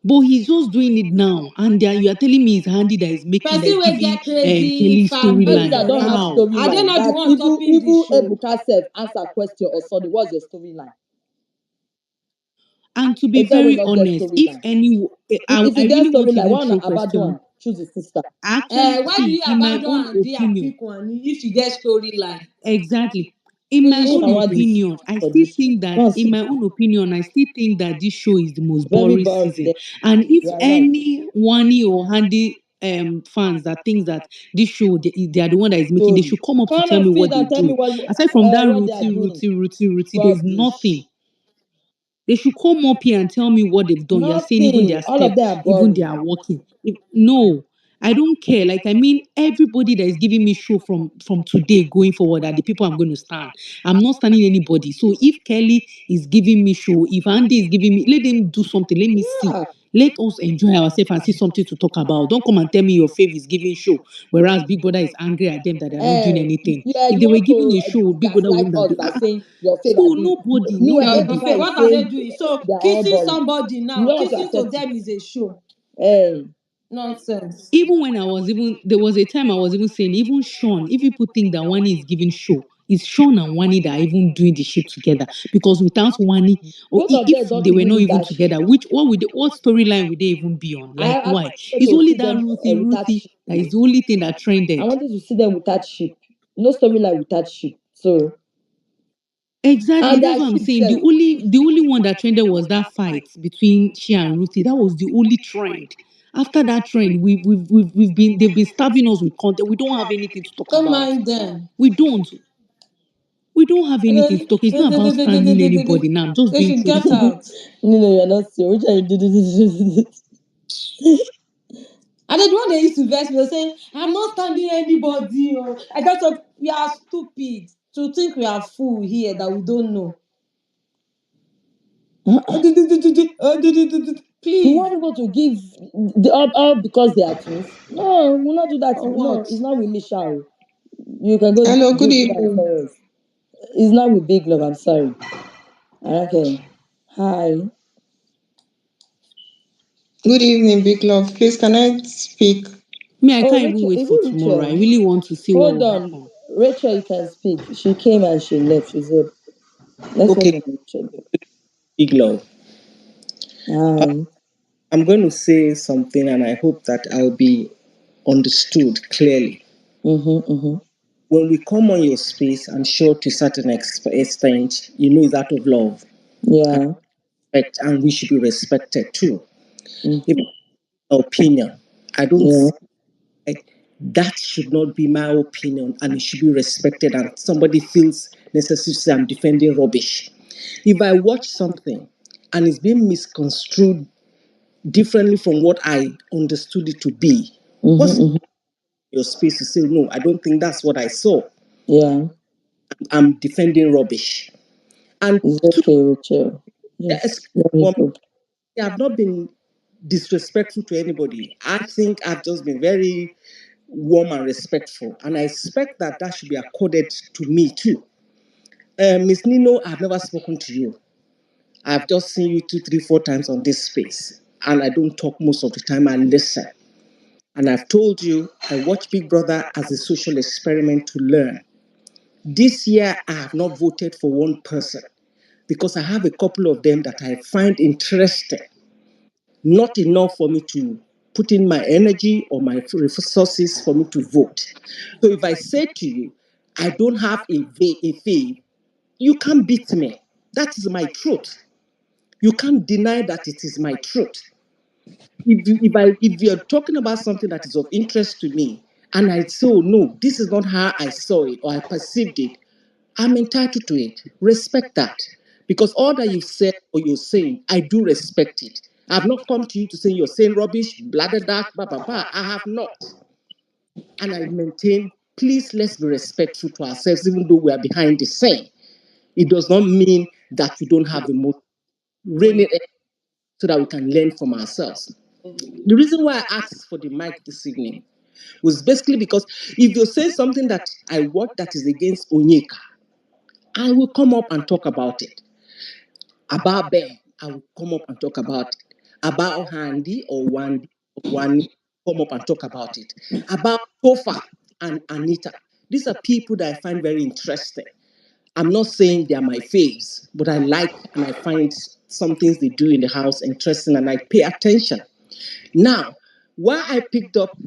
But he's just doing it now, and you are telling me it's Handy that is making, that Person is will giving get crazy Kelly fan Person base storyline. that don't have already. How? Are they storyline. not the That one even topping the even show? Ebuka self answer question or sorry, what's your storyline? And to be A girl will very not get honest, if storyline. any, If I you get really want to storyline, even why throw not abandon question. one? Choose a sister. Actually, Why do see, you in my abandon own and dey and opinion, pick one if you get storyline? exactly. In my Foolish Who own na want people. this opinion, I for still this? think that, Come in see. my own opinion, I still think that this show is the most Very boring boring. season. And if You are right. any Wani or Handy fans that thinks that this show they are the one that is making, they Story. should come up to Come tell and me feed what they and tell me do. Aside from that what they are doing. routine, there's nothing. Rubbish. They should come up here and tell me what they've done. You are saying even Nothing. their All of step, them are even they boring. are working. No, I don't care. Like, I mean, everybody that is giving me show from today going forward are the people I'm going to stand. I'm not standing anybody. So if Kelly is giving me show, if Andy is giving me, let them do something. Let me see. Yeah. Let us enjoy ourselves and see something to talk about. Don't come and tell me your fave is giving show, whereas Big Brother is angry at them that they are not doing anything. Yeah, If you they were want giving to a show, Big Brother gaslight wouldn't have us been. by saying your So favor doing. nobody, Meanwhile, Okay, Ebuka is what are they saying doing? So they are all kissing boring. somebody You now, don't want to kissing to accept it. them is a show. Hey. Nonsense. even when I was even there was a time I was even saying, even Sean, if people think that Wani is giving show, it's Sean and Wani that are even doing the shit together. Because without Wani, or Both of them if don't they were even not need even that shit. together, what storyline would they even be on? Like, I why? wanted It's to only see that them without Ruthie ship. that is the only thing that I trended. wanted to see them without ship. No storyline without ship. So Exactly, and that's their what I'm ship saying. self. The only one that trended was that fight between she and Ruthie. That was the only trend. After that trend, we've been they've been starving us with content. We don't have anything to talk Don't about. mind them. We don't. We don't have anything to talk. It's not about standing anybody now. I'm just They being should get truthful. out. No, you're not serious. Which are you do? And then the one they used to vex me, they say, I'm not standing anybody. Oh. I just thought we are stupid to think we are fool here that we don't know. You Please. want people to give the all because they are twins? No, we'll not do that. For No, what? it's not with me, Shao. You can go Hello, good do that evening. somewhere else. It's not with Big Love. I'm sorry. I don't care. Hi. Good evening, big love. Please, can I speak? Me, I Oh, can't even Rachel, wait is for it tomorrow. I Rachel? really want to see what Hold will on. happen. Rachel, you can speak. She came and she left. She said, let's hear Okay, from Rachel. big love. Uh, Hi. I'm going to say something, and I hope that I'll be understood clearly. Mm-hmm. When we come on your space, I'm sure to a certain extent, you know, it's out of love, Yeah. respect, and we should be respected too. If Mm-hmm. opinion, I don't Yeah. see that should not be my opinion, and it should be respected. And somebody feels necessary to say I'm defending rubbish. If I watch something and it's being misconstrued differently from what I understood it to be, what's Mm-hmm. your space to say, no, I don't think that's what I saw. Yeah. I'm defending rubbish. And It's to okay, Rachel. the Just let me for go. me, I've not been disrespectful to anybody. I think I've just been very warm and respectful. And I expect that that should be accorded to me too. Miss Nino, I've never spoken to you. I've just seen you two, three, four times on this space. And I don't talk most of the time, I listen. And I've told you, I watch Big Brother as a social experiment to learn. This year, I have not voted for one person because I have a couple of them that I find interesting, not enough for me to put in my energy or my resources for me to vote. So if I say to you, I don't have a fave, you can't beat me. That is my truth. You can't deny that it is my truth. If you're talking about something that is of interest to me, and I say, oh no, this is not how I saw it or I perceived it, I'm entitled to it. Respect that. Because all that you've said or you're saying, I do respect it. I've not come to you to say you're saying rubbish, blah, blah, blah, blah, blah, blah. I have not. And I maintain, please let's be respectful to ourselves, even though we are behind the scene. It does not mean that we don't have emotion. Rein it in so that we can learn from ourselves. The reason why I asked for the mic this evening was basically because if you say something that I want that is against Onyeka, I will come up and talk about it. About Ben, I will come up and talk about it. About Handy or Wani, come up and talk about it. About Topher and Anita. These are people that I find very interesting. I'm not saying they are my faves, but I like and I find some things they do in the house interesting and I pay attention. Now, why I picked up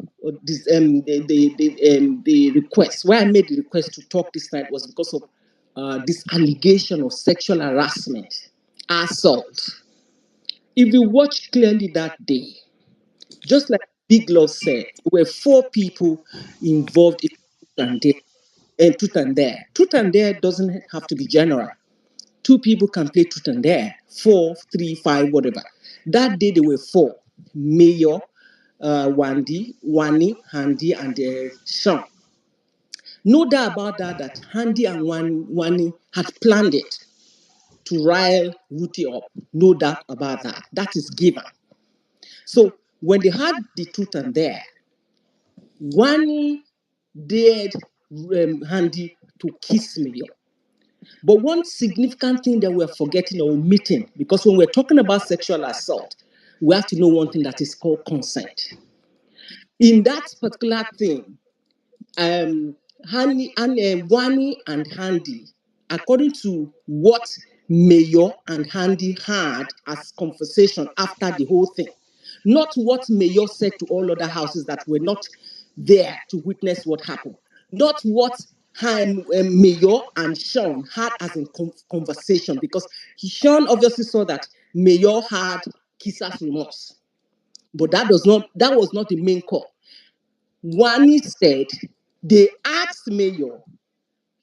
this the request, why I made the request to talk this night was because of this allegation of sexual harassment, assault. If you watch clearly that day, just like Big Love said, there were four people involved in truth and dare. And truth and dare. Truth and dare doesn't have to be general. Two people can play truth and dare. Four, three, five, whatever. That day there were four. Mayor, Wani, Handy, and Sean. No doubt about that, that Handy and Wani had planned it to rile Ruthie up. No doubt about that. That is given. So when they had the truth and dare, Wani dared Handy to kiss Mayor. But one significant thing that we're forgetting or omitting, because when we're talking about sexual assault, we have to know one thing that is called consent. In that particular thing, Wani and Handy, according to what Mayor and Handy had as conversation after the whole thing, not what Mayor said to all other houses that were not there to witness what happened, not what Mayor and Sean had as a conversation, because Sean obviously saw that Mayor had kisser's remorse, but that was not the main call. Wani said they asked Mayor,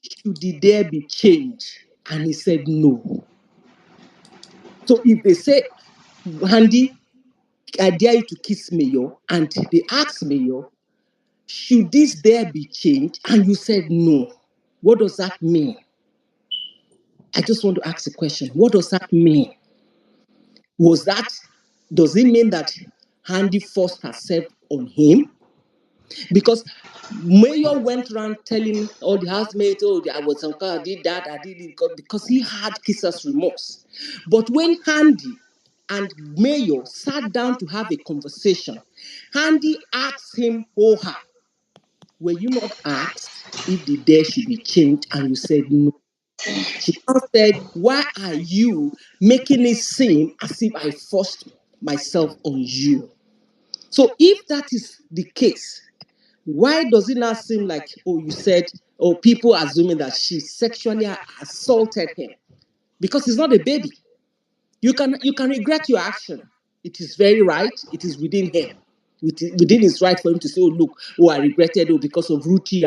should the dare be changed? And he said no. So if they say, Handy, I dare you to kiss Mayor, and they asked Mayor, should this dare be changed? And you said no. What does that mean? I just want to ask a question. What does that mean? Does it mean that Handy forced herself on him? Because Mayor went around telling all the housemates, oh, I was some kind, I did that, I did it, because he had kisser's remorse. But when Handy and Mayor sat down to have a conversation, Handy asked him, oh, her, were you not asked if the dare should be changed? And you said no. She now said, why are you making it seem as if I forced myself on you? So if that is the case, why does it not seem like, oh, you said, or people assuming that she sexually assaulted him? Because he's not a baby. You can regret your action. It is very right. It is within him. Within his right for him to say, oh, look, oh, I regretted, oh, because of Ruchi,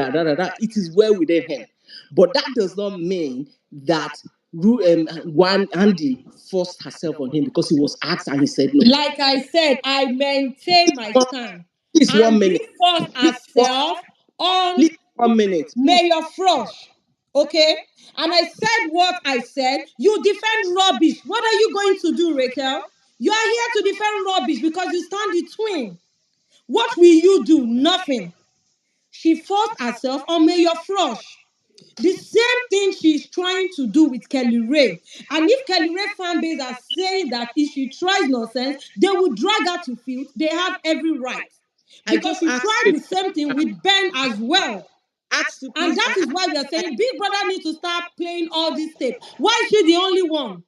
It is well within him. But that does not mean that one Andy forced herself on him because he was asked and he said no. Like I said, I maintain my stand. Please, one Andy minute. forced Please, one, herself on please, 1 minute. Please. Mayor Frosh. Okay? And I said what I said. You defend rubbish. What are you going to do, Raquel? You are here to defend rubbish because you stand the twin. What will you do? Nothing. She forced herself on Mayor Frosh. The same thing she's trying to do with Kelly Ray. And if Kelly Ray fan base are saying that if she tries nonsense, they will drag her to field, they have every right. I Because just she asked tried you. the same thing with Ben as well. Asked you, And please. that is why we are saying Big Brother needs to start playing all these tapes. Why is she the only one?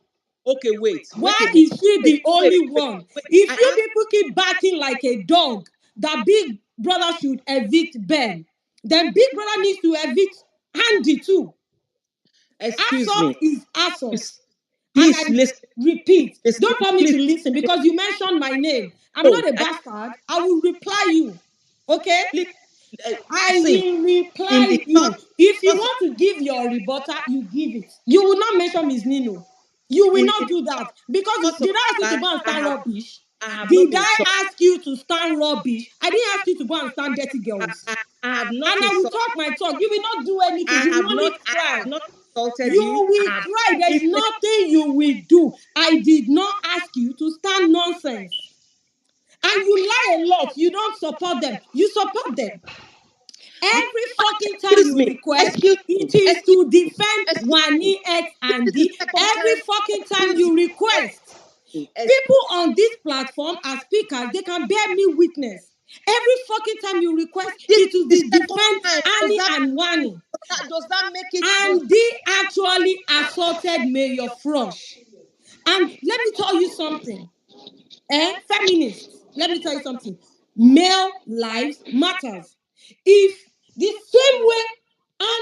Okay, wait Why a minute. is she Wait, the wait, only wait, one? wait. If I you asked. people keep barking like a dog, that Big Brother should evict Ben, then Big Brother needs to evict Andy too. Excuse Assault me. is assault. And Please I listen. repeat, Listen. don't tell me Please. to listen because you mentioned my name. I'm No. not a bastard. I will reply you. Okay? Please, I see, will in reply the you. If you course of want to give your rebuttal, you give it. You will not mention Miss Nino. You will in not the do that. Because course of did I ask you to that, go and stand rubbish? I have not Did insulted. I ask you to stand rubbish? I didn't ask you to go and stand dirty girls. I have not And I will insulted. talk my talk. You will not do anything. You will only I cry. have not insulted You you. I will have cry. There's if nothing you will do. I did not ask you to stand nonsense. And you lie a lot. You don't support them. You support them. Every fucking time excuse you me. request, Excuse it me. is Excuse to defend excuse Wani X and this is D. the second Every time. fucking time Excuse you request. me. People on this platform as speakers, they can bear me witness. Every fucking time you request, This it is will the be second defend time. Annie and Wani. Does that make it And they actually assaulted Mayor Frosh. And let me tell you something. Feminists, let me tell you something. Male lives matters. If the same way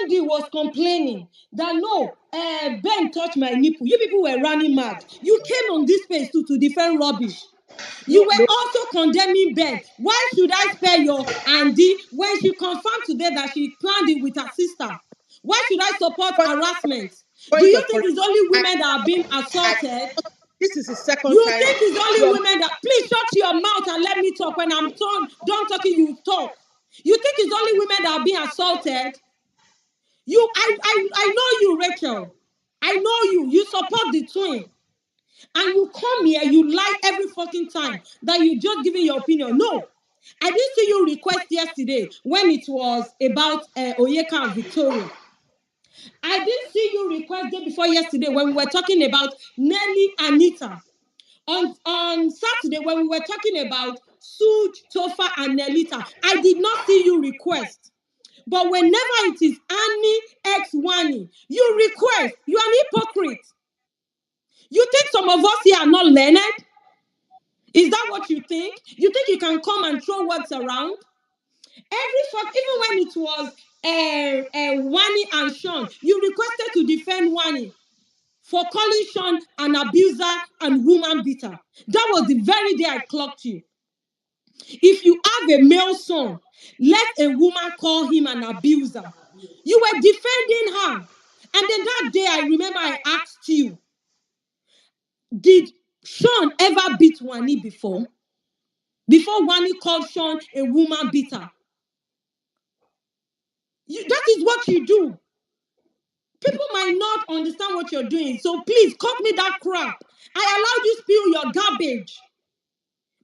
Andy was complaining that no, Ben touched my nipple, you people were running mad. You came on this space to defend rubbish. You no were also condemning Ben. Why should I spare your Andy when she confirmed today that she planned it with her sister? Why should I support point, harassment? Do point you of think correction? it's only I, women that are being I, assaulted? this is the second You time. think it's You only are women that please shut your mouth and let me talk. When I'm done talking, you talk. You think it's only women that are being assaulted? I know you, Rachel. I know you. You support the twin. And you come here, you lie every fucking time that you just giving your opinion. No. I didn't see you request yesterday when it was about Onyeka and Victoria. I didn't see you request day before yesterday when we were talking about Nelly Anita. On Saturday when we were talking about SOOJ, TOPHER, and NELLY, I did not see you request. But whenever it is Annie X WANNI, you request. You are an hypocrite. You think some of us here are not learned? Is that what you think? You think you can come and throw words around? Even when it was WANNI and SHAUN, you requested to defend WANNI for calling SHAUN an abuser and woman beater. That was the very day I clocked you. If you have a male son, let a woman call him an abuser. You were defending her. And then that day, I remember I asked you, did SHAUN ever beat WANNI before? Before WANNI called SHAUN a woman beater. That is what you do. People might not understand what you're doing. So please, cut me that crap. I allowed you spill your garbage.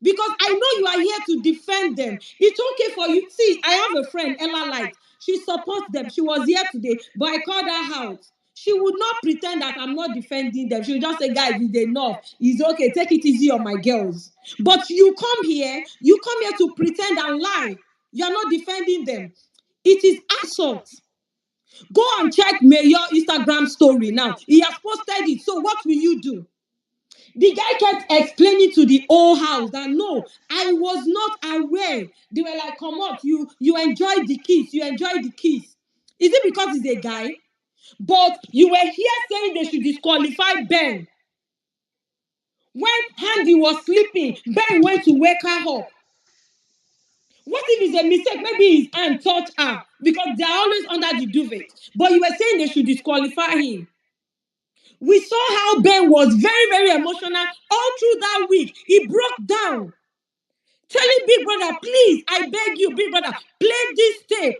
Because I know you are here to defend them. It's okay for you. See, I have a friend, Ella Light. She supports them. She was here today, but I called her out. She would not pretend that I'm not defending them. She would just say, guys, it's enough. It's okay. Take it easy on my girls. But you come here to pretend and lie. You're not defending them. It is assault. Go and check Mayor Instagram story now. He has posted it. So what will you do? The guy kept explaining to the whole house that no, I was not aware. They were like, come on, you enjoyed the kiss. You enjoyed the kiss. Is it because he's a guy? But you were here saying they should disqualify Ben. When Handy was sleeping, Ben went to wake her up. What if it's a mistake? Maybe his hand touched her because they're always under the duvet. But you were saying they should disqualify him. We saw how Ben was very, very emotional all through that week. He broke down, telling Bigbrother, please, I beg you, Bigbrother, play this tape.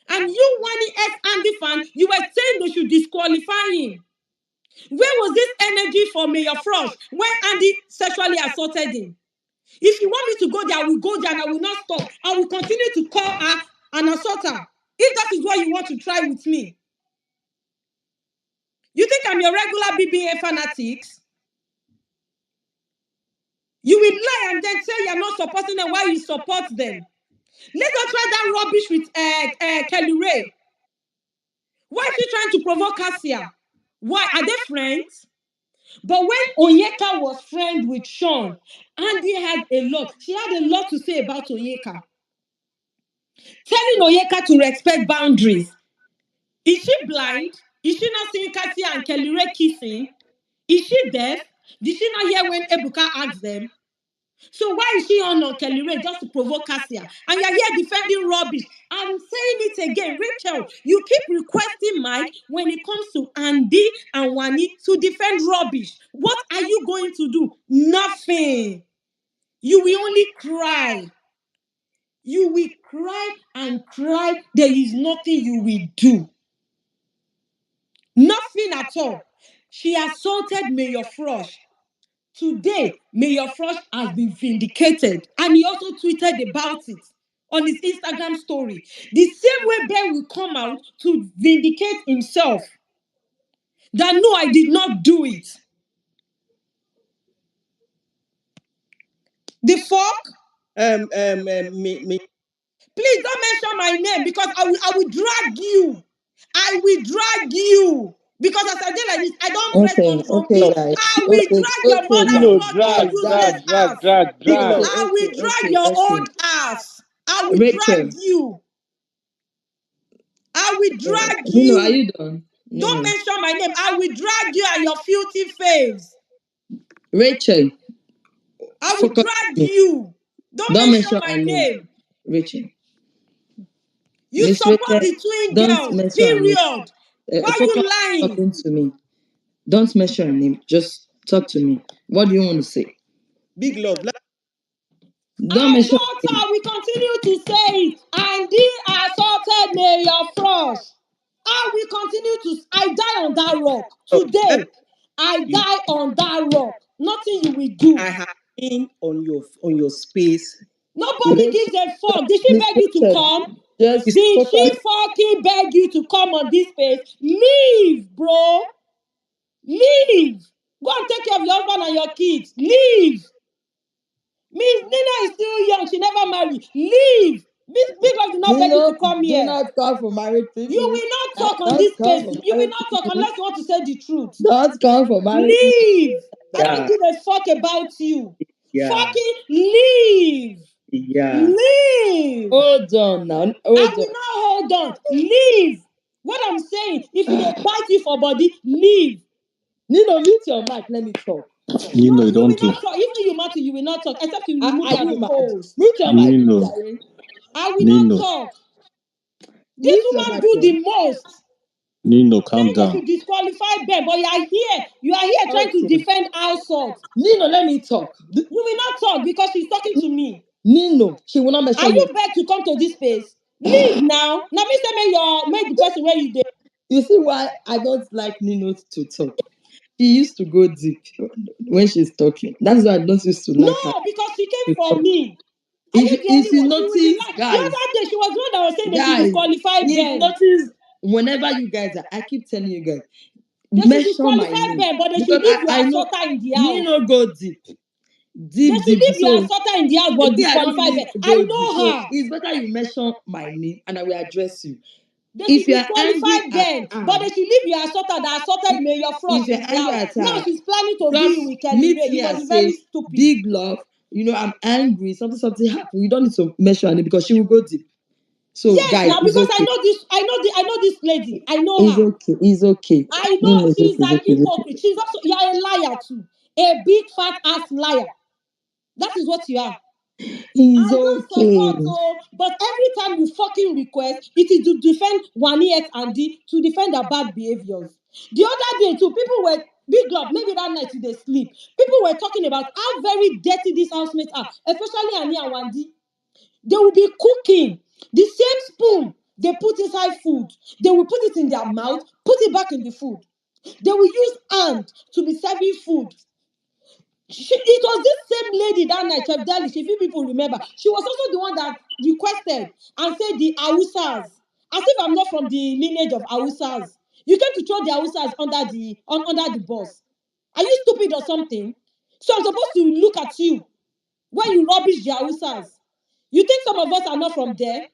And you, WANNI X Andy fan, you were saying they should disqualify him. Where was this energy for Mayor Frosh when Andy sexually assaulted him? If you want me to go there, I will go there and I will not stop. I will continue to call her an assaulter. If that is what you want to try with me. You think I'm your regular BBA fanatics? You will lie and then say you're not supporting them while you support them. Let's not try that rubbish with Kelly Ray. Why is she trying to provoke Cassia? Why? Are they friends? But when Onyeka was friends with SHAUN, Andy had a lot. She had a lot to say about Onyeka. Telling Onyeka to respect boundaries. Is she blind? Is she not seeing Cassia and Kelly Ray kissing? Is she deaf? Did she not hear when Ebuka asked them? So why is she on Kelly Ray just to provoke Cassia? And you're here defending rubbish. I'm saying it again, Rachel. You keep requesting Mike when it comes to Andy and Wani to defend rubbish. What are you going to do? Nothing. You will only cry. You will cry and cry. There is nothing you will do. Nothing at all. She assaulted Mayor Frosh. Today, Mayor Frosh has been vindicated, and he also tweeted about it on his Instagram story. The same way Ben will come out to vindicate himself that no, I did not do it. The fuck? Me. Please don't mention my name because I will drag you. I will drag you. Because as I did like this, I don't press Okay, on okay, it. guys. I will Okay, drag your okay, mother guys. Nino, flirting drag, Guys, useless guys. drag, drag, ass. drag, Nino, drag. I will okay, drag okay, your okay. old ass. I will Rachel, drag you. I will drag Nino, are you. you done? Don't Nino. mention my name. I will drag you and your filthy face. Rachel, I will focus drag on me. you. Don't Don't mention mention my my name. name. Rachel. You Miss support Rachel, the twin don't girls. mention her name. Period. Why are Focus you on lying? talking to me. Don't mention her name. Just talk to me. What do you want to say? Big love. Don't mention Assault her name. her. We continue to say it. And they assaulted Mayor Frost. I will continue to. I die on that rock. Let Today, I me. die on that rock. Nothing you will do. I have been on your space. Nobody Rachel, gives a fuck. Did she Miss beg you to Rachel, come? just Did focus. she fucking beg you to come on this space? Leave, bro. Leave. Go and take care of your husband and your kids. Leave. Miss Nina is still young. She never married. Leave. Miss Big Love did not beg you Nino, to come do here. not come for married You people. will not talk on Don't this come space. for You will married not talk people. unless you want to say the truth. Don't come for married people. Leave. I don't Yeah, give a fuck about you. yeah, Fucking leave. yeah. Leave. Hold on now. I Hold will on. not hold on. Leave. What I'm saying, if they bite you for body, leave. Nino, mute your mic. Let me talk. No, Nino, you don't will do. not talk. Even you matter, you will not talk, except you remove Are me as you a mad? host. Mute your mic, Nino, Jerry. I will not Nino, talk. This Mute your woman mic, do bro. the most. Nino, calm Saying they down. should disqualify them, but you are here. You are here trying to Okay. defend household. Nino, let me talk. You will not talk because she's talking to me. Nino, she will not Are mention you you. begged to come to this space? Leave now. Now me say make the person where you dey. You see why I don't like Nino to talk? She used to go deep when she's talking. That's why I don't used to like her No, because she came to for talk. me. Are you the only If you one? She will notice, relax. The guys, other day, she was the one that was saying they should guys, disqualify if Ben. notice, whenever you guys are, I keep telling you guys, They should mention my disqualify name Ben, but they should because leave your I know assorter in the house. Nino go deep, They deep, should deep. leave your So assorter in the house, but me, I don't disqualify really Ben. I go deep. know So her. it's better you mention my name and I will address you. They should If you are angry disqualify at Ben, but her, they should leave your assorter that assorted Mayor Frost if you're in the angry house. at Now her, she's planning to be just with Kelly meet Ray. me You and must be very say, stupid. big love, I'm angry, something happened. You don't need to mention her name because she will go deep. So Yes, guys, now it's because okay. I know this lady. I know It's her. okay. It's okay. I No, know no, it's okay. she's It's an okay. It's okay. hypocrite. She's also you're a liar too. A big fat ass liar. That is what you are. I It's don't okay. support, but every time you fucking request, it is to defend Wani and D to defend their bad behaviors. The other day, too, people were big up, maybe that night they sleep. People were talking about how very dirty these housemates are, especially Ani and Wandi. They will be cooking the same spoon they put inside food. They will put it in their mouth, put it back in the food. They will use hand to be serving food. It was this same lady that night, Chef Dali, if you people remember, she was also the one that requested and said the Awusas, as if I'm not from the lineage of Awusas. You came to throw the Awusas under the bus. Are you stupid or something? So I'm supposed to look at you when you rubbish the Awusas. You think some of us are not from there?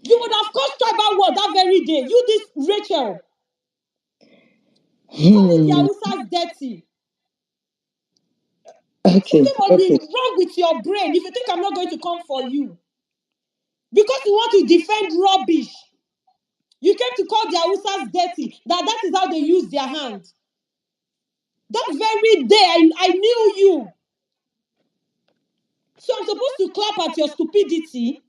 You would have caused tribal war that very day. You, this Rachel, calling the Hmm. Awusas dirty. Okay. Something must be Okay. wrong with your brain if you think I'm not going to come for you. Because you want to defend rubbish. You came to call the Hausas dirty. That is how they use their hand. That very day, I knew you. So I'm supposed to clap at your stupidity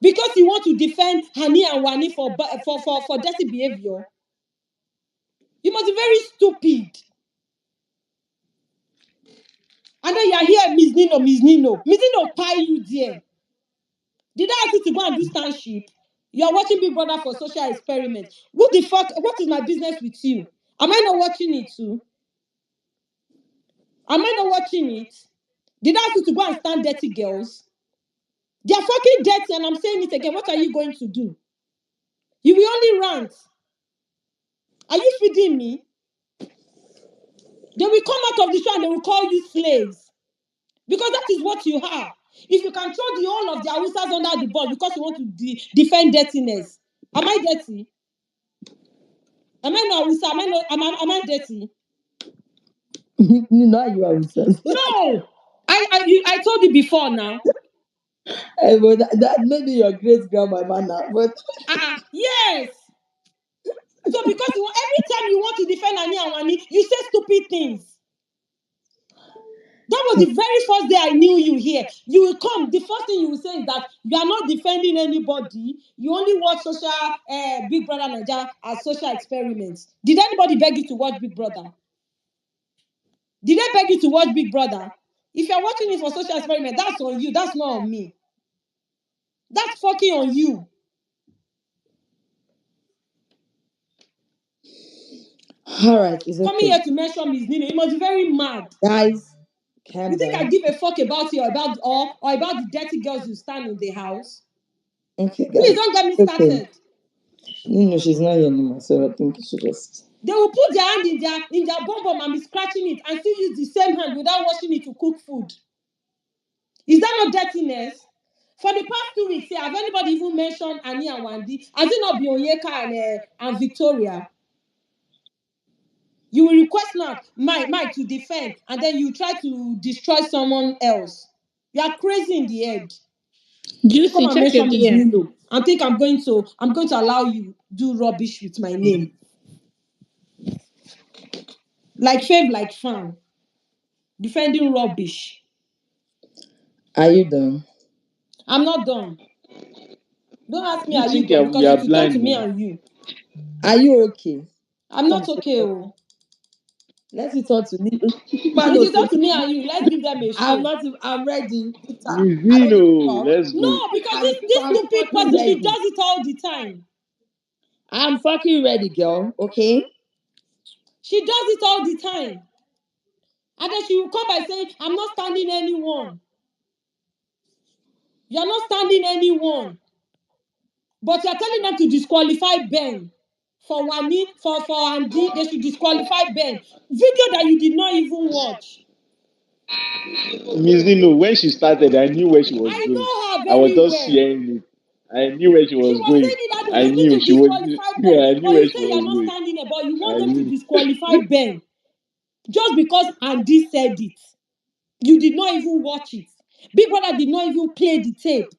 because you want to defend Hani and Wani for dirty behavior. You must be very stupid. And then you're here, Miss Nino, Miss Nino. Miss Nino pie you there. Did I ask you to go and do stanship? You're watching Big Brother for social experiment. What the fuck? What is my business with you? Am I not watching it too? Am I not watching it? Did I ask you to go and stand dirty girls? They are fucking dirty, and I'm saying it again. What are you going to do? You will only rant. Are you feeding me? They will come out of the show and they will call you slaves. Because that is what you are. If you can throw the whole of the Hausas under the bus because you want to defend dirtiness. Am I dirty? Am I not Hausa? Am I dirty? No, you are sense. No! I told you before now. But that maybe your great grandmama now, but Yes. So because every time you want to defend Ani and Wani, you say stupid things. That was the very first day I knew you here. You will come. The first thing you will say is that you are not defending anybody. You only watch social Bigbrother Naija as social experiments. Did anybody beg you to watch Big Brother? Did they beg you to watch Big Brother? If you're watching it for social experiment, that's on you. That's not on me. That's fucking on you. all right, it's Coming okay. here to mention Miss Nino, you must be very mad. Guys, calm You think I down. give a fuck about you or about the dirty girls you stand in the house? Okay, Please guys. don't get me Okay. started. No, she's not here anymore, so I think you should just. They will put their hand in their bum bum and be scratching it and still use the same hand without washing it to cook food. Is that not dirtiness? For the past 2 weeks, have anybody even mentioned Ani and Wandi? Has it not been ONYEKA and Victoria? You will request now Mike to defend, and then you try to destroy someone else. You are crazy in the head. You come Juicy, and check your mention Miss DM. Nino and think I'm going to allow you do rubbish with my name. Like fave, like fan. Defending rubbish. Are you done? I'm not done. Don't ask me, You are you think done? you Because are it will turn to blind me now? and you. Are you okay? I'm Come not say okay. that. Oh. Let's talk to me. It will turn to me and you. Let's give them a I'm show. not. I'm ready. Peter. I don't Miss need to talk. let's go. No, because I'm, this I'm stupid fucking person, she ready. does it all the time. I'm fucking ready, girl. Okay. She does it all the time. And then she will come by saying, I'm not standing anyone. You're not standing anyone. But you're telling them to disqualify Ben. For Wani, for Andy, they should disqualify Ben. Video that you did not even watch. Miss Nino, when she started, I knew where she was I going. know her I was very just well. hearing it. I knew where she She was was going. saying it that I they need knew to she was. disqualify Ben. Yeah, I knew But you where she say you're was not going. standing there, but you want I them to knew. disqualify Ben. Just because Andy said it. You did not even watch it. Big Brother did not even play the tape.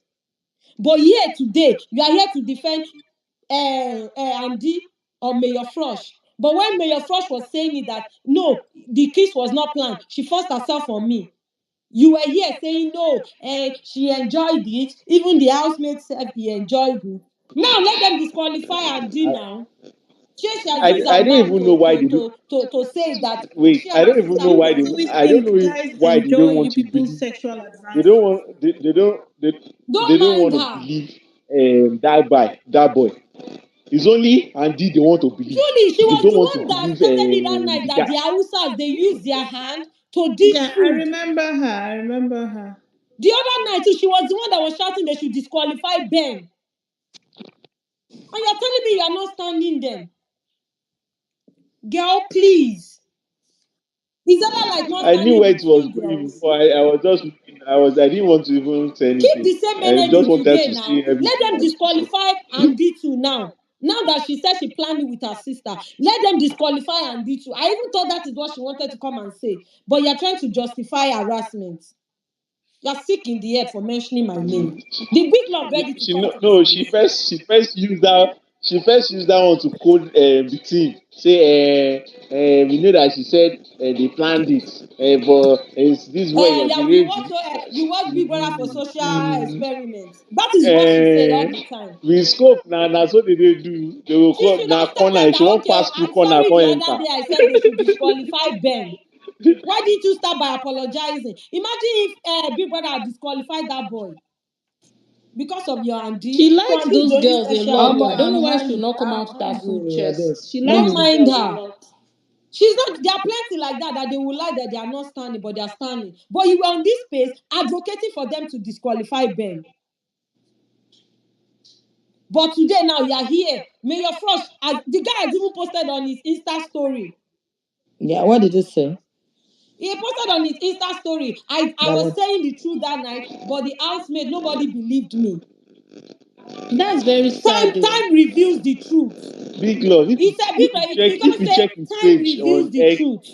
But here today, you are here to defend Andy or Mayor Frosh. But when Mayor Frosh was saying it that, no, the kiss was not planned, she forced herself on me. You were here saying, no, she enjoyed it. Even the housemates said he enjoyed it. Now let them disqualify Andy now. She has used her I don't mouth even know why they do. to say that Wait, she I and her don't even sister know You why they. fought. always I don't know think guys why they don't enjoy want you to people's believe. sexual They don't advances. want. They don't. They Don't don't want mind to her. believe that boy. It's only Andy they want to believe. Truly, she They was don't the want to one that believe started it that night the that guy. the Hausas, they use their hand to dish Yeah, I food. remember her. I remember her. The other night too, she was the one that was shouting they should disqualify Ben. And you're telling me you're not standing them. Girl, please. Is that like not I knew standing where it was between going girls? before. I was just looking. I didn't want to even say Keep anything. the same I just energy wanted today to now. see Let everything them that she said. disqualify Andy too now. Now that she said she planned it with her sister, let them disqualify Andy too. I even thought that is what she wanted to come and say. But you're trying to justify harassment. You're sick in the head for mentioning my name. The big lord beg you to She come no, to this no place. she first used that she first used that one to code the team. Say, we know that she said they planned it, but this is where it was Yeah, we arranged. watch we watch Big Brother for social experiments. That is what she said all the time. We scope na so they do. They will She come should na have started corner. She that. won't Okay, pass oh, through I'm corner, sorry. come The other enter. day I said they should disqualify Ben. Why didn't you start by apologizing? Imagine if Big Brother had disqualified that boy because of your She Andy. So likes Andy is the those only girls a special lot. Omo, I don't one. know why she will not come I out with her mind full you, abeg. chest. She likes Don't Nino. those mind girls a her. lot. She's not. There are plenty like that that they will lie that they are not standing, but they are standing. But you were on this space advocating for them to disqualify Ben. But today now you are here. Mayor Frosh, as the guy has even posted on his Insta story. Yeah, what did you say? He posted on his Insta story. I That was was saying the truth that night, but the housemaid, nobody believed me. That's very sad though. Time reveals the truth. Big love. He said, Big Brother, you're If gonna you say check his time page reveals on the X, truth.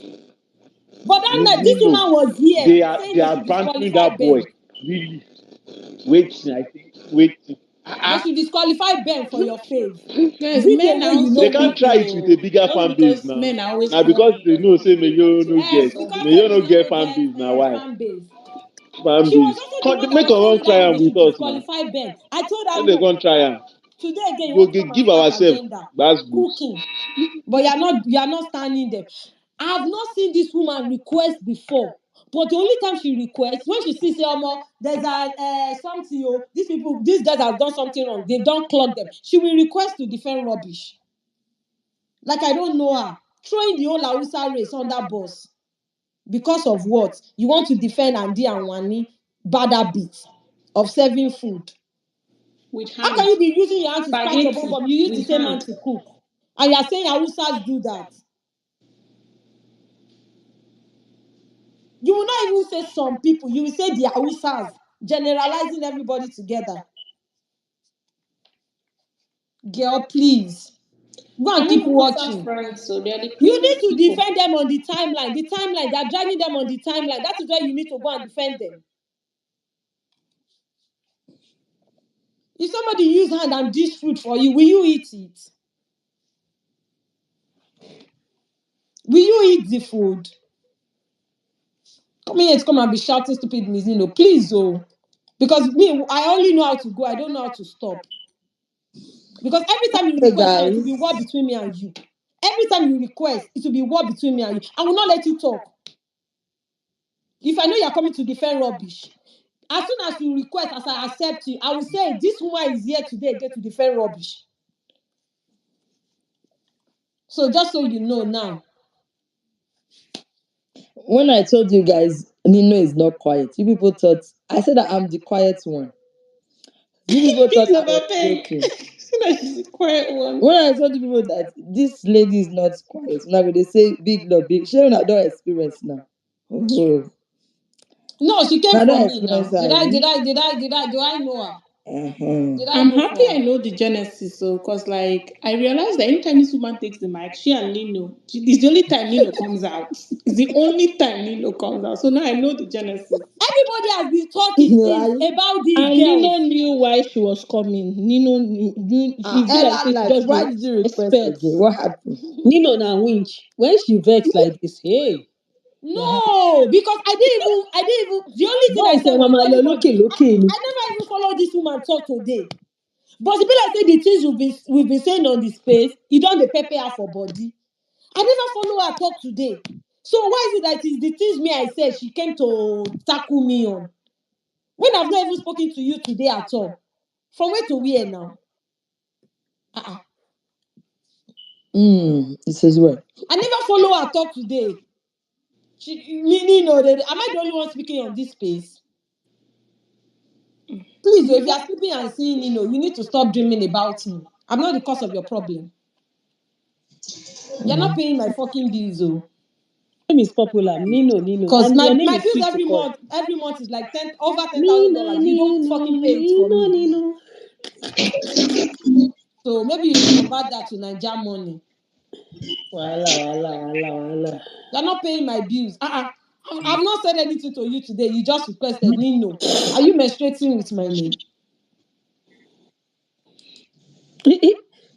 But that night, this Nino, woman was here saying they they are should bantering disqualify that boy. Ben. Really, waiting. I think waiting. They should disqualify Ben for your face. Guys, Video men are where you They know also can't good. try wicked it with a though. bigger Just fan base because now. men are always Now because hungry they know say Mayo no get Because Mayo no Mayor get no fan get base. Now why fan base. fan She was base? also the one that Make was a run standing try down that am they with should us now. disqualify Ben. I told her Make they no. come try am. Today again, you Go want to come and give start ourselves agenda, that's good. cooking, but you are not standing there. I have not seen this woman request before. But the only time she requests, when she sees say, there's a something, these guys have done something wrong. They've done clock them. She will request to defend rubbish. Like I don't know her. Throwing the whole Hausa race on that bus. Because of what? You want to defend Andy and WANNI bad habit of serving food. with How can hand. you be using your hand to scratch your bum Spaghetti bum? You use the with same hand hand. to cook. And you are saying Hausas do that. You will not even say some people. You will say the Hausas, generalizing everybody together. Girl, please. Go I and keep have Hausa watching. friends, so they are the You need coolest to people. defend them on the timeline. The timeline, they are dragging them on the timeline. That is where you need to go and defend them. If somebody use hand and dish food for you, will you eat it? Will you eat the food? Come here to come and be shouting stupid Miss please, oh. Because me, I only know how to go. I don't know how to stop. Because every time you Hey request now, it will guys. be war between me and you. Every time you request, it will be war between me and you. I will not let you talk. If I know you're coming to defend rubbish, as soon as you request, as I accept you, I will say, this woman is here today again to defend rubbish. So just so you know now. When I told you guys Nino is not quiet, you people thought I said that I'm the quiet one. You people Big thought I love, was I beg. joking. See that she's a quiet one. When I told you people that this lady is not quiet, now they say big love, big. She don't experience now. Oh, No, she came now for don't me experience now. her, Did I, abi? did I, did I, did I, do I know her? Uh-huh. Did I I'm vote happy for I her? know the genesis, so because like I realized that anytime this woman takes the mic, she and Nino, it's the only time Nino comes out. It's the only time Nino comes out. So now I know the genesis. Everybody has been talking You know, since I about these And girls. Nino knew why she was coming. Nino knew ah she feel like Ella say she Light, just why dey did you request expect. again? What happened? Nino na winch. When she vex like this, hey, wahala. No, because I didn't even, the only thing I Boy said say was mama lọ everybody, lókè lókè ni. I never even followed this woman talk today. But it be like say the things we've been saying on the space, you don't dey pepper her for body. I never follow her talk today. So why is it that it's the things me I said she came to tackle me on? When I've not even spoken to you today at all. From where to where now? Uh-uh. This is well. I never follow her talk today. Am I the only one speaking on this space? Please, if you are sleeping and seeing you need to stop dreaming about me. I'm not the cause of your problem. You're not paying my fucking bills, oh. Name is popular. Nino. Because And my, your name my is bills sweet to call. every month is like over ten thousand Nino, dollars. You don't Nino, fucking pay it for Nino, me. Nino. So maybe you should convert that to Niger money. Wahala. You're not paying my bills. I've not said anything to you today. You just requested Nino. Are you menstruating with my name?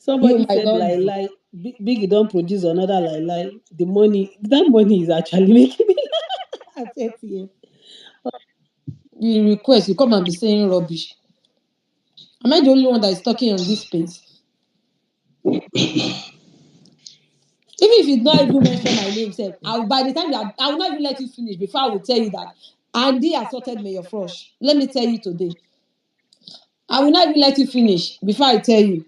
Somebody You might said not lie know. lie. Big don't produce another lie lie. The money, that money is actually making me at 30. You request, you come and be saying rubbish. Am I the only one that is talking on this space? Even if you don't even mention my name, sef, by the time I will not even let you finish before I will tell you that Andy assaulted Mayor Frosh. Let me tell you today. I will not even let you finish before I tell you.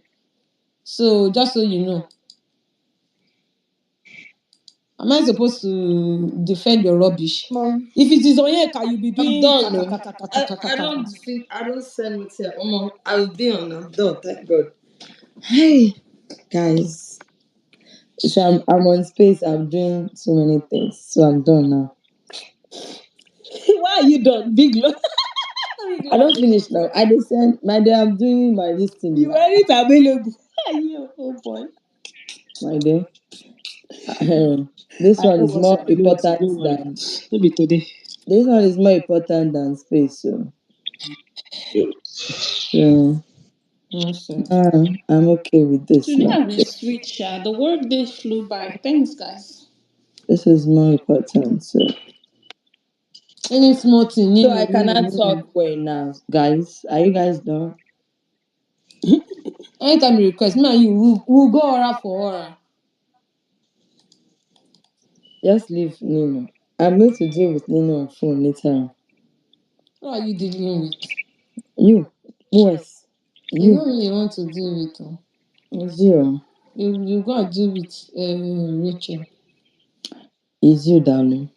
So just so you know. Am I supposed to defend your rubbish? Mom, If it is Onyeka, you'll be I'm doing done. kaka No, kaka kaka kaka I kaka. don't defeat. I don't send it here. I'll be on. I'm done. Thank God. Hey, guys. So I'm on space. I'm doing so many things. So I'm done now. Why are you done? Big love. Big I love. don't finish now. I just send my day. I'm doing my listing. You weren't available. You, oh boy. My day. This I one know is what's more up. I know what's up. important Don't worry. than Don't be today. this one is more important than space. So Nonsense. I'm okay with this Today now. has been sweet, Sha. The work day flew by. Thanks, guys. This is more important. Any small thing, So Nino, I Nino, cannot Nino. talk well now, guys. Are you guys done? Anytime you request, me and you, we'll go aura for aura. Just leave Nino. I'm going to deal with Nino on phone later. What are you dealing with? You, who else? You You, know me, you want to deal with. Oh. it's you. You go and deal with Rachel. It's you, darling.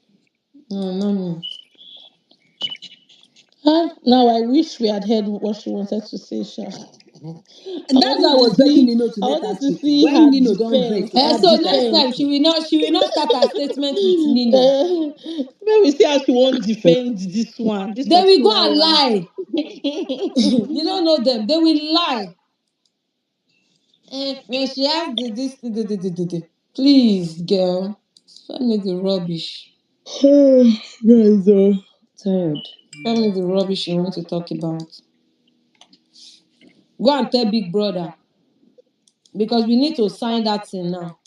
No, not me. Now I wish we had heard what she wanted to say, Sha. And that's why I was begging Nino to I let her wanted to speak. see When her Nino don't break, defense. her Her So next defense. defense. time she will not start her statement with Nino. Maybe we see how she won't defend this one, this They will go particular and one. lie. You don't know them. They will lie. When she has this. Please, girl, spare me the rubbish. Guys, tired. Spare me the rubbish you want to talk about. Go and tell Big Brother because we need to sign that thing now.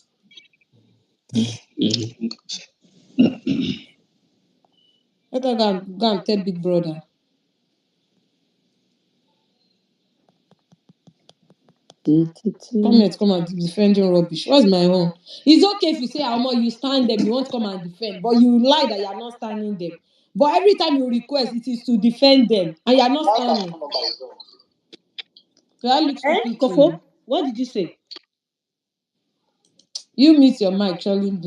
Let her go and tell Big Brother. Come and defending rubbish. What's my own? It's okay if you say, Omo, you stand them, you want to come and defend, but you lie that you are not standing them. But every time you request, it is to defend them, and you are not standing. So that looks stupid to Kofo, you. what did you say? You miss your mic, challenge.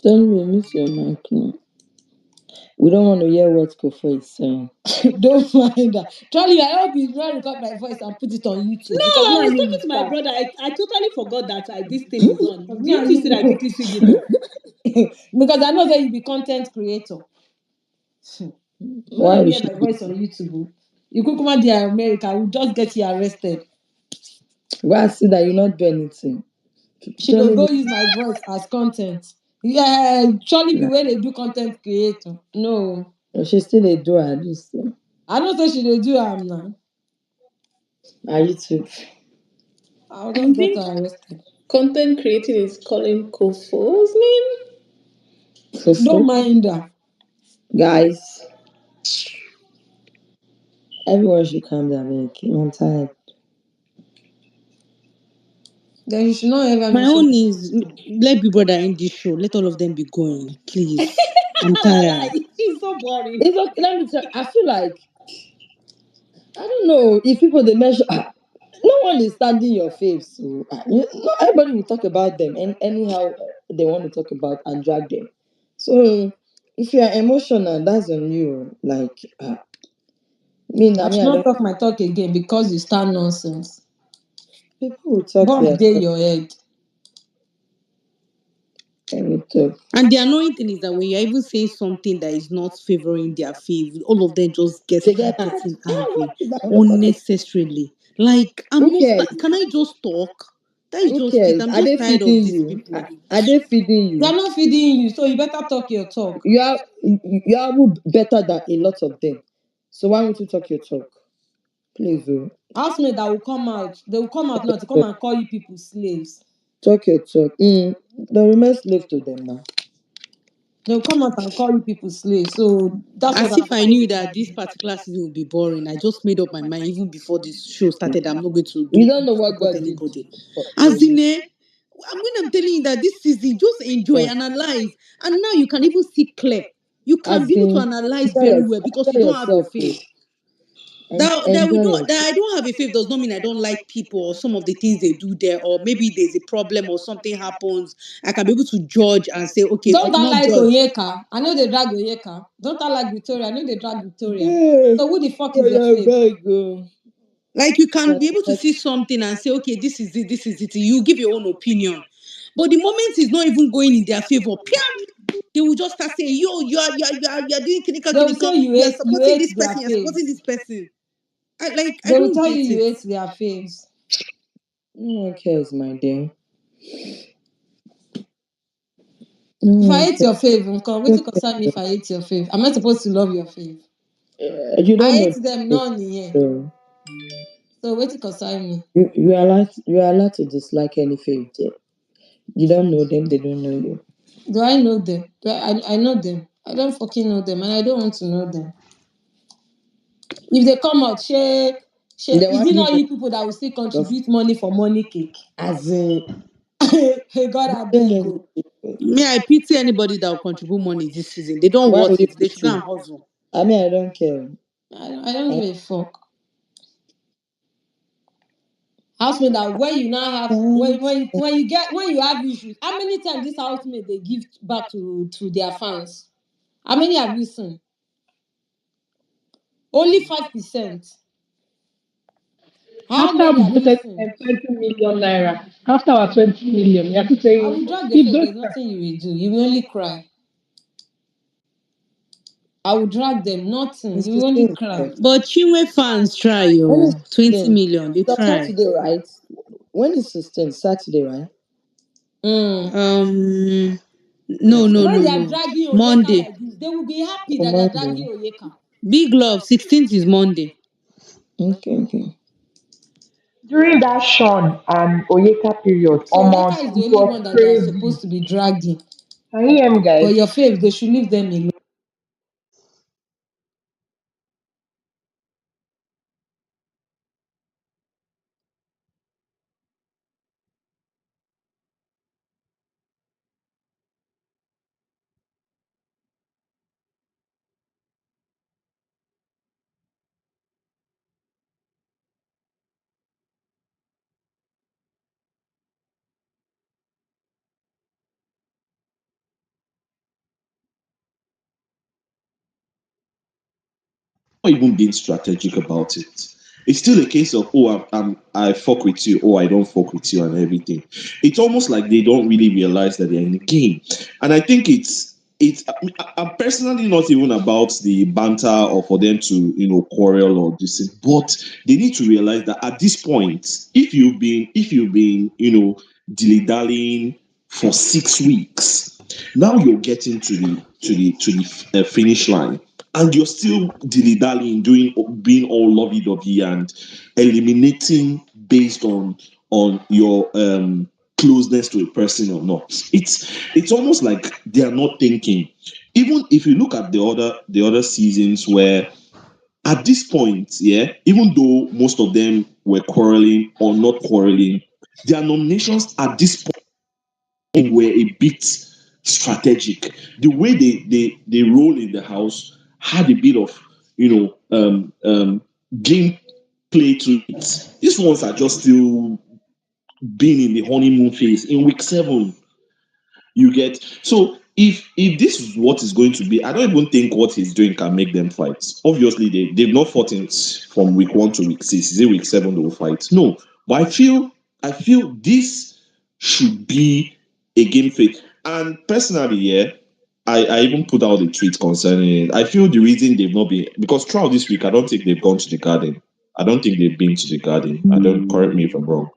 Tell me, miss your mic now. We don't want to hear what Kofo is saying. Don't mind that. Charlie, I hope you don't record my voice and put it on YouTube No, because me I was and you talking will to my start. brother. I totally forgot that this thing is on. Because me Didn't and you see that I you quickly switched it off? because I know that you be content creator. When Why you is hear she? my voice on YouTube, you could come out there America, will just get you arrested. Why I see that you not do anything? She go Telling me, go use my voice as content. Yeah, surely be nah, where they do content creator. No. she still a do at this thing. I don't say she dey do am now. Are you too? I'll I just get her think arrested. content creating is calling Kofo's name. Don't Kofo? mind her. Guys, everyone should calm down. Okay? I'm tired. Then you should not ever My mention own it. is let Big Brother end this show. Let all of them be going, please. I'm Walai, tired. it's so boring. It's okay. Let me tell. I feel like I don't know if people they mention. No one is standing your face, so not everybody will talk about them and anyhow they want to talk about and drag them. So if you are emotional, that's on you. Like I should I not don't. talk my talk again because you start nonsense. People will talk God their day talk. your head. Let me talk. And the annoying thing is that when you're even saying something that is not favoring their faith, all of them just They start get mad. getting Why angry is that on the topic? unnecessarily. Like, I'm Who not. cares? Can I just talk? That is Who just it. cares? I'm Are just they tired of feeding these you? people. Are they feeding They are you? not feeding you, so you better talk your talk. You are better than a lot of them. So why won't you talk your talk? Please, oh. Housemate that will come out, they will come out now to come and call you people slaves. Talk your talk. The remain slave to them now. They will come out and call you people slaves. So that's what As I'm if I saying. knew that this particular season would be boring. I just made up my mind even before this show started. I'm not going to You do don't know what support God did anybody. for As in, you. when I'm telling you that this season, just enjoy, Yeah. analyze, and now you can even see clear. You can As be able to in, analyze very well because you enjoy don't have a yourself, faith. oh. That we Enjoy don't that yourself. I don't have a faith does not mean I don't like people or some of the things they do there, or maybe there's a problem or something happens. I can be able to judge and say, okay, Don't I not like judge. Onyeka? I know they drag Onyeka. Don't I like Victoria? I know they drag Victoria. Yeah. So who the fuck is your Yeah, fave? very good. Like you can be able to see something and say, okay, this is it, this is it. You give your own opinion. But the moment is not even going in their favor, pia, they will just start saying, yo, you are doing clinical, They will say you are you supporting hate this their person, you're supporting faves. this person. I They will don't tell you get you it. hate their faves. No one cares, my dear. If No I one hate your cares. fave, uncle, wait to concern me Okay. if I hate your fave. I'm not supposed to love your fave. You I don't know hate them, the none yeah. so So wait to concern me. you are allowed to dislike any faith. You don't know them, they don't know you. Do I know them? I know them. I don't fucking know them and I don't want to know them. If they come out, They is want it you not to you people that will still just contribute money for money cake? as in Hey, God, you I don't beg know go. these people. Me, I pity anybody that will contribute money this season. They don't Why want will you it. They should go pity? and hustle. I mean, I don't care. I don't I, give a fuck. Housemate that when you now have when you have issues, how many times this housemate they give back to their fans? How many have you seen? Only 5%. How After many we have you voted seen? 20 million naira, after our 20 million, you have to I say, will drag your if face. those There's nothing you will do. You will only cry. I will drag them. Nothing. it's You the will only same. cry. Right? But Chinwe fans try, When yo. is 20 16? million, they It's on try. Saturday, right? When is 16? Saturday, right? Mm. No, no, When no, they are no. dragging Oyeka Monday. like this, they will be happy On that they are dragging Monday. Oyeka. Big love, 16th is Monday. Okay, okay. During that Sean and Oyeka period, So almost Oyeka is the it only was one that they are crazy. supposed to be dragging. Can you hear me, But guys? your faves, they should leave them alone. Not even being strategic about it. It's still a case of I fuck with you, I don't fuck with you, and everything. It's almost like they don't really realize that they're in the game, and I think it's. I'm personally not even about the banter or for them to quarrel or this, but they need to realize that at this point, if you've been dilly dallying for 6 weeks, now you're getting to the finish line, and you're still dilly dallying, doing being all lovey dovey and eliminating based on your closeness to a person or not. It's almost like they are not thinking. Even if you look at the other seasons where at this point, yeah, even though most of them were quarreling or not quarreling, their nominations at this were a bit strategic. The way they roll in the house had a bit of game play to it. These ones are just still being in the honeymoon phase. In week 7, you get so if this is what is going to be, I don't even think what he's doing can make them fight. Obviously, they've not fought in from week 1 to week 6. Is it week 7 they will fight? No, but I feel this should be a game fit. And personally, yeah, I even put out a tweet concerning it. I feel the reason they've not been, because throughout this week, I don't think they've gone to the garden. I don't think they've been to the garden. I don't, correct me if I'm wrong.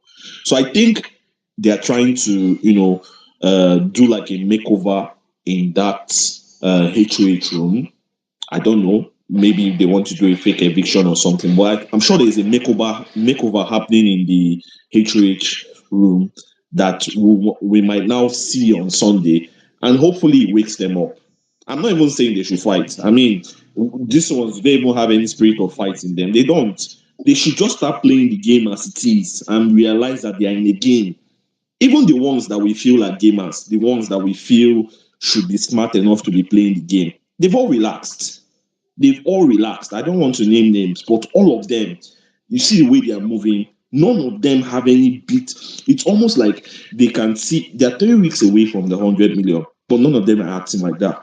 So I think they are trying to, do like a makeover in that HOH room. I don't know. maybe they want to do a fake eviction or something. But I'm sure there's a makeover happening in the HOH room that we might now see on Sunday, and hopefully it wakes them up. I'm not even saying they should fight. I mean, these ones, they don't even have any spirit of fight in them. They don't. They should just start playing the game as it is and realize that they are in a game. Even the ones that we feel are gamers, the ones that we feel should be smart enough to be playing the game, they've all relaxed. They've all relaxed. I don't want to name names, but all of them, you see the way they are moving. None of them have any beat. It's almost like they can see they're 3 weeks away from the 100 million, but none of them are acting like that.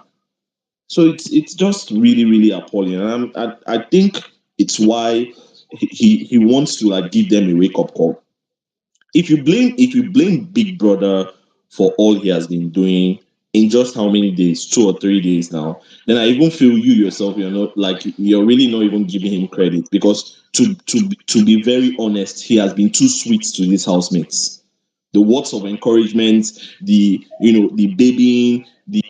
So it's just really really appalling, and I think it's why he wants to like give them a wake up call. If you blame Big Brother for all he has been doing in just how many days, 2 or 3 days now, then I even feel you yourself, you're not like you're really not even giving him credit, because to be very honest, he has been too sweet to his housemates. The words of encouragement, the babying, the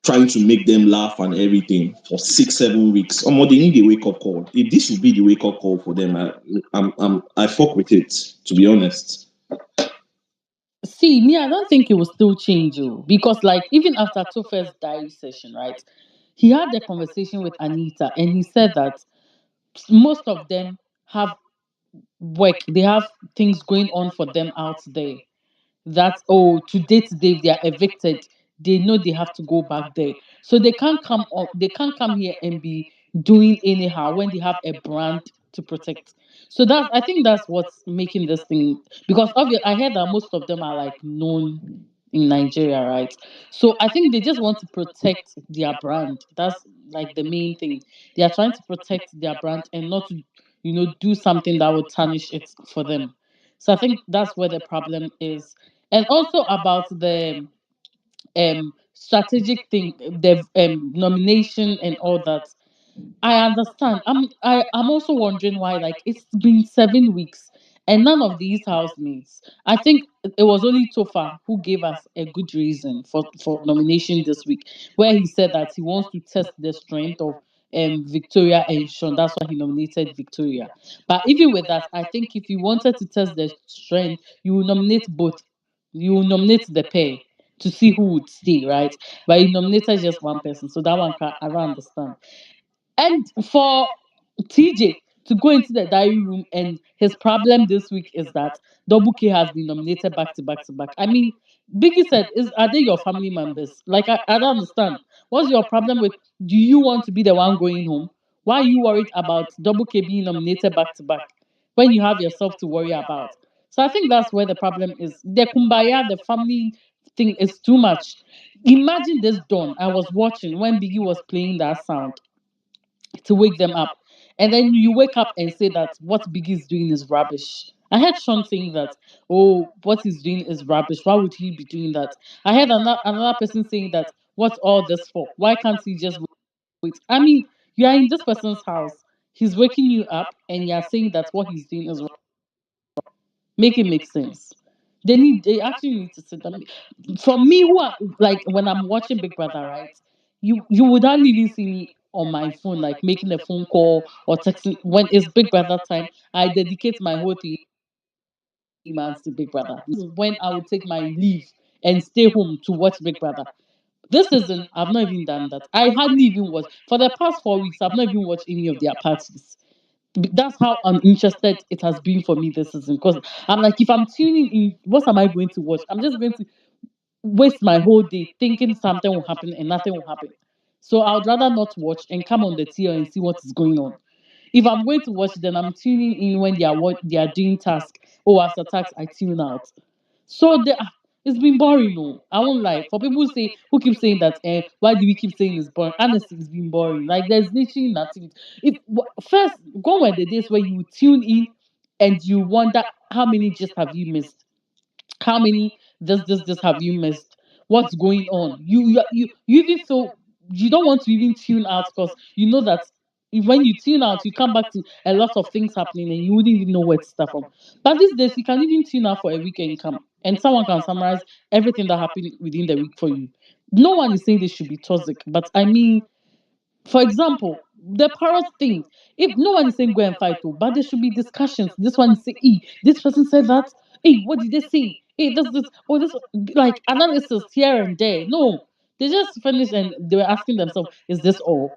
trying to make them laugh and everything for 6 7 weeks. They need a wake up call. If this would be the wake up call for them, I fuck with it, to be honest. See, me, I don't think it will still change you because, like, even after Topher's diary session, right? He had a conversation with Anita, and he said that most of them have work, they have things going on for them out there. That, oh, to date if they are evicted, they know they have to go back there, so they can't come here and be doing anyhow when they have a brand to protect. So that's, I think that's what's making this thing, because obviously I heard that most of them are like known in Nigeria, right? So I think they just want to protect their brand. That's like the main thing. They are trying to protect their brand and not to, do something that would tarnish it for them. So I think that's where the problem is. And also about the strategic thing, the nomination and all that. I understand. I'm also wondering why, like, it's been 7 weeks and none of these housemates. I think it was only Tofa who gave us a good reason for nomination this week, where he said that he wants to test the strength of Victoria and Sean. That's why he nominated Victoria. But even with that, I think if you wanted to test the strength, you will nominate both. You will nominate the pair to see who would stay, right? But you nominated just one person, so that one I don't understand. And for TJ to go into the diary room, and his problem this week is that Double K has been nominated back to back to back. I mean, Biggie said, "Is are they your family members?" Like, I don't understand. What's your problem with? Do you want to be the one going home? Why are you worried about Double K being nominated back to back when you have yourself to worry about? So I think that's where the problem is. The kumbaya, the family thing is too much. Imagine this dawn. I was watching when Biggie was playing that sound to wake them up. And then you wake up and say that what Biggie is doing is rubbish. I heard Sean saying that, oh, what he's doing is rubbish. Why would he be doing that? I heard another person saying that, what's all this for? Why can't he just wait? I mean, you are in this person's house. He's waking you up and you're saying that what he's doing is wrong. Make it make sense. They actually need to sit down. For me, who are, like, when I'm watching Big Brother, right? You would not even see me on my phone, like making a phone call or texting. When it's Big Brother time, I dedicate my whole 3 months to Big Brother. This is when I would take my leave and stay home to watch Big Brother. This season, I've not even done that. I hardly even watched for the past 4 weeks. I've not even watched any of their parties. That's how uninterested it has been for me this season. Because I'm like, if I'm tuning in, what am I going to watch? I'm just going to waste my whole day thinking something will happen and nothing will happen. So I would rather not watch and come on the TL and see what is going on. If I'm going to watch, then I'm tuning in when they are doing task. Oh, after task, I tune out. So it's been boring. No, I won't lie. For people who keep saying that, why do we keep saying it's boring? Honestly, it's been boring. Like, there's literally nothing. First, gone were the days where you tune in and you wonder how many just have you missed, how many this have you missed, what's going on. You even feel you don't want to even tune out because you know that when you tune out, you come back to a lot of things happening and you wouldn't even know where to start from. But these days, you can even tune out for a weekend come and someone can summarize everything that happened within the week for you. No one is saying they should be toxic, but I mean, for example, the parrot thing. If no one is saying go and fight, oh, but there should be discussions. This one say, this person said that. What did they say? This, oh, this, like analysis here and there. No, they just finished and they were asking themselves, is this all?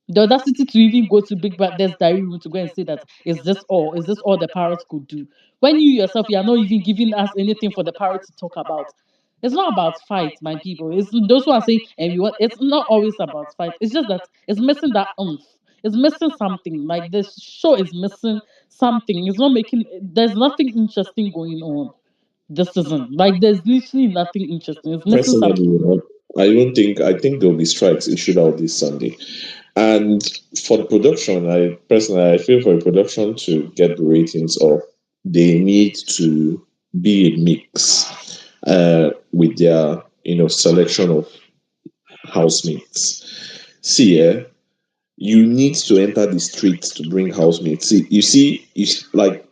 The audacity to even go to Big Brother's diary room to go and say that, is this all? Is this all the parrot could do? When you yourself, you are not even giving us anything for the parrot to talk about. It's not about fight, my people. It's those who are saying and we want. It's not always about fight. It's just that it's missing that oomph. It's missing something. Like this show is missing something. It's not making. There's nothing interesting going on. This isn't like there's literally nothing interesting. It's missing Personally, something. I think there'll be strikes issued out this Sunday. And for the production, I feel for the production to get the ratings up, they need to be a mix with their selection of housemates. See, you need to enter the streets to bring housemates. See, like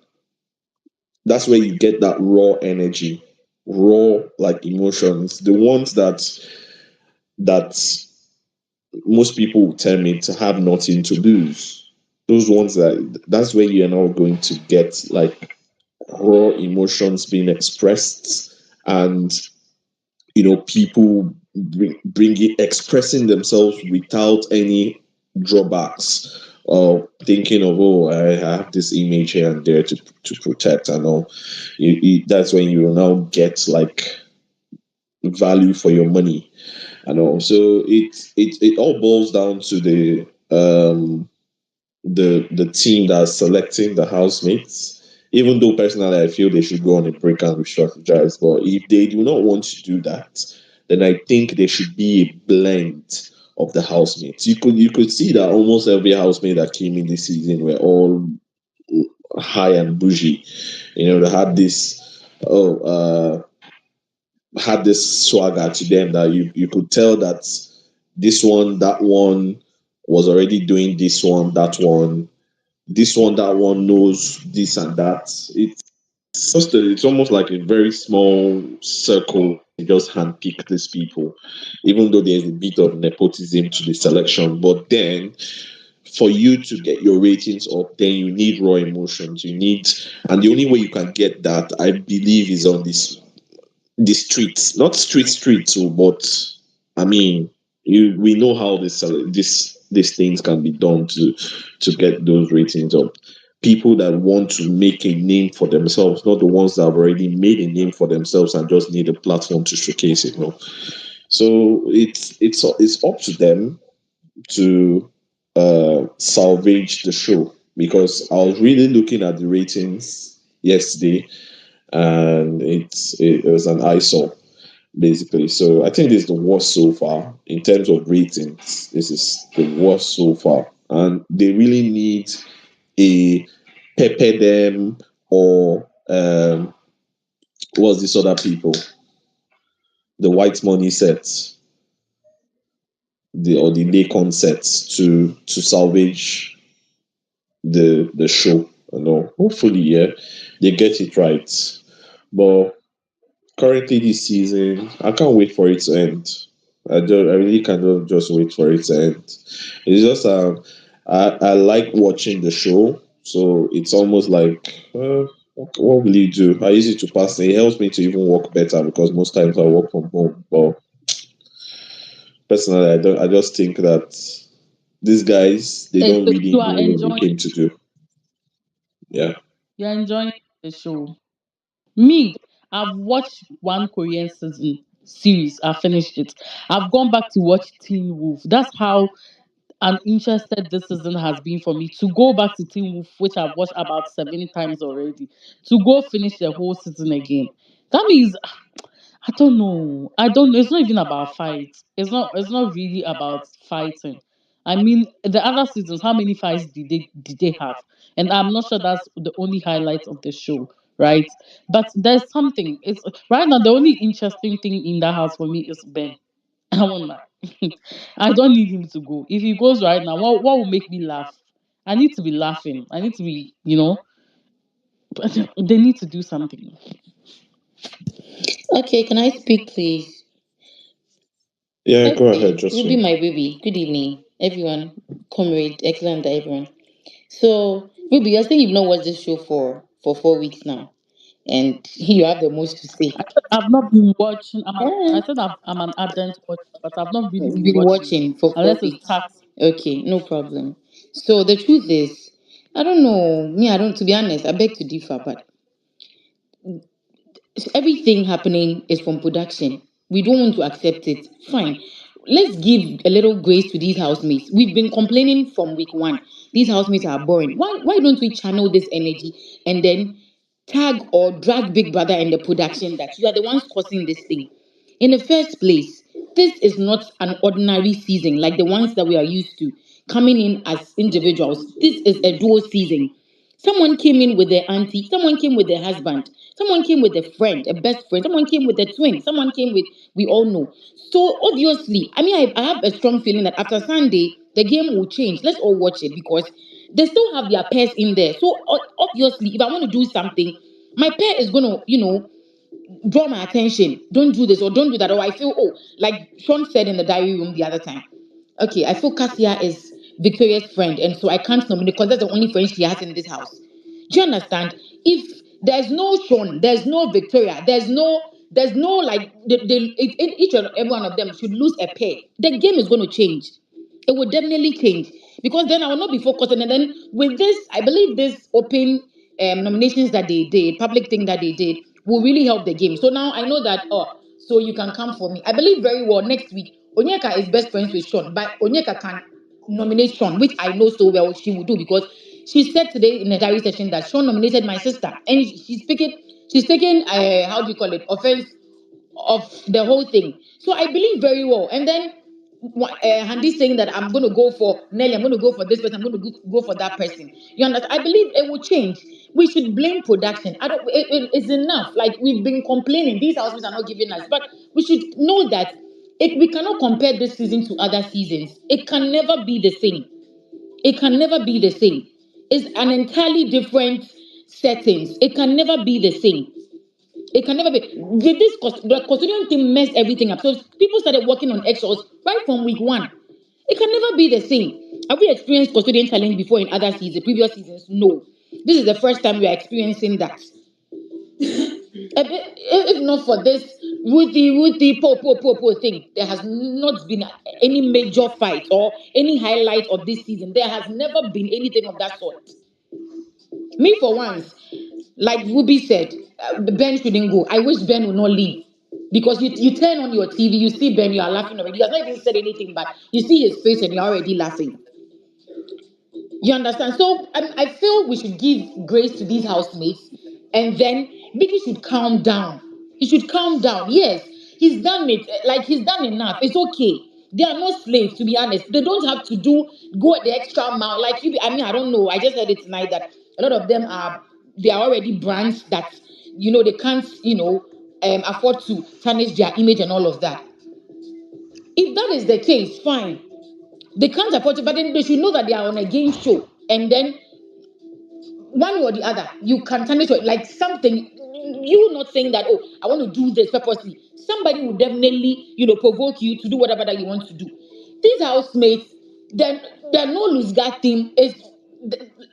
that's where you get that raw energy, raw like emotions, the ones that most people will tell me to have nothing to lose. Those ones that's where you're now going to get like raw emotions being expressed, and people bringing expressing themselves without any drawbacks or thinking of, oh, I have this image here and there to protect and all. That's when you will now get like value for your money and all. So it all boils down to the team that's selecting the housemates. Even though personally I feel they should go on a break and re-strategize, but if they do not want to do that, then I think there should be a blend of the housemates. You could see that almost every housemate that came in this season were all high and bougie. They had this swagger to them that you could tell that this one, that one was already doing this one, that one knows this and that. It's almost like a very small circle. They just handpick these people, even though there's a bit of nepotism to the selection. But then, for you to get your ratings up, then you need raw emotions. And the only way you can get that, I believe, is on the streets, not streets, but I mean, we know how these things can be done to get those ratings up. People that want to make a name for themselves, not the ones that have already made a name for themselves and just need a platform to showcase it. No, so it's up to them to salvage the show, because I was really looking at the ratings yesterday, and it was an eyesore basically. So I think this is the worst so far in terms of ratings. This is the worst so far, and they really need a pepper them, or what's this other people, the white money sets, the Lakon sets to salvage the show. Hopefully, yeah, they get it right. But currently this season, I can't wait for it to end. I really cannot just wait for it to end. It's just I like watching the show, so it's almost like what will you do? I use it to pass. It helps me to even work better because most times I work from home. But personally, I don't. I just think that these guys, they don't So really you know are what they enjoying. came to do. Yeah. You're enjoying the show. Me, I've watched one Korean season series. I finished it. I've gone back to watch Teen Wolf. That's how uninterested this season has been for me. To go back to Teen Wolf, which I've watched about 7 times already, to go finish the whole season again. That means I don't know. I don't know. It's not even about fights. It's not really about fighting. I mean, the other seasons, how many fights did they have? And I'm not sure that's the only highlight of the show, right? But there's something. It's right now the only interesting thing in that house for me is Ben. I won't lie. I don't need him to go. If he goes right now, what will make me laugh? I need to be laughing. I need to be. But they need to do something. Okay, can I speak, please? Yeah, go ahead, Okay, Ruby, Jocelyn. my baby. Good evening, everyone. Comrade, excellent everyone. So, maybe you're saying you've not watched this show for 4 weeks now, and you have the most to say. I said I've not been watching. Yeah, I said I'm an ardent watcher, but I've not really you've been been watching watching for four unless it's weeks. tax. Okay, no problem. So the truth is, I don't know. Me, I don't. To be honest, I beg to differ, but everything happening is from production. We don't want to accept it. Fine. Let's give a little grace to these housemates. We've been complaining from week one. These housemates are boring. Why don't we channel this energy and then tag or drag Big Brother in the production that you are the ones causing this thing? In the first place, this is not an ordinary season like the ones that we are used to coming in as individuals. This is a dual season. Someone came in with their auntie, someone came with their husband, someone came with a friend, a best friend, someone came with a twin, someone came with, we all know. So obviously, I mean, I have a strong feeling that after Sunday, the game will change. Let's all watch it because they still have their pairs in there. So obviously, if I want to do something, my pair is going to, draw my attention. Don't do this or don't do that. Or I feel, oh, like Sean said in the diary room the other time. Okay, I feel Cassia is Victoria's friend, and so I can't nominate because that's the only friend she has in this house. Do you understand? If there's no Sean, there's no Victoria, there's no like each and every one of them should lose a pair. The game is going to change. It will definitely change because then I will not be focusing. And then with this, I believe this open nominations that they did, public thing that they did, will really help the game. So now I know that, so you can come for me. I believe very well next week, Onyeka is best friends with Sean, but Onyeka can nominate Sean, which I know so well she will do because she said today in the diary session that Sean nominated my sister, and she's taking how do you call it, offense of the whole thing. So I believe very well. And then Handy saying that I'm going to go for Nelly, I'm going to go for this person, I'm going to go for that person. You understand? I believe it will change. We should blame production. I don't. It's enough. Like we've been complaining, these houses are not giving us, but we should know that we cannot compare this season to other seasons. It can never be the same. It can never be the same. It's an entirely different settings. It can never be the same. It can never be. With this, the custodian thing messed everything up. So people started working on eggshells right from week one. It can never be the same. Have we experienced custodian challenge before in other seasons, previous seasons? No. This is the first time we are experiencing that. If not for this with the po thing, there has not been any major fight or any highlight of this season. There has never been anything of that sort. Me for once, like Ruby said, Ben shouldn't go. I wish Ben would not leave. Because you turn on your TV, you see Ben, you are laughing already. He has not even said anything, but you see his face and you're already laughing. You understand? So I feel we should give grace to these housemates, and then Mickey should calm down. He should calm down. Yes, he's done it. Like he's done enough. It's okay. They are not slaves, to be honest. They don't have to go the extra mile. Like you, I mean, I don't know. I just heard it tonight that a lot of them are already brands that they can't afford to tarnish their image and all of that. If that is the case, fine. They can't afford it, but then they should know that they are on a game show, and then one or the other, you can turn it to like something. You not saying that, oh, I want to do this purposely. Somebody will definitely, provoke you to do whatever that you want to do. These housemates, then the no lose guard thing is,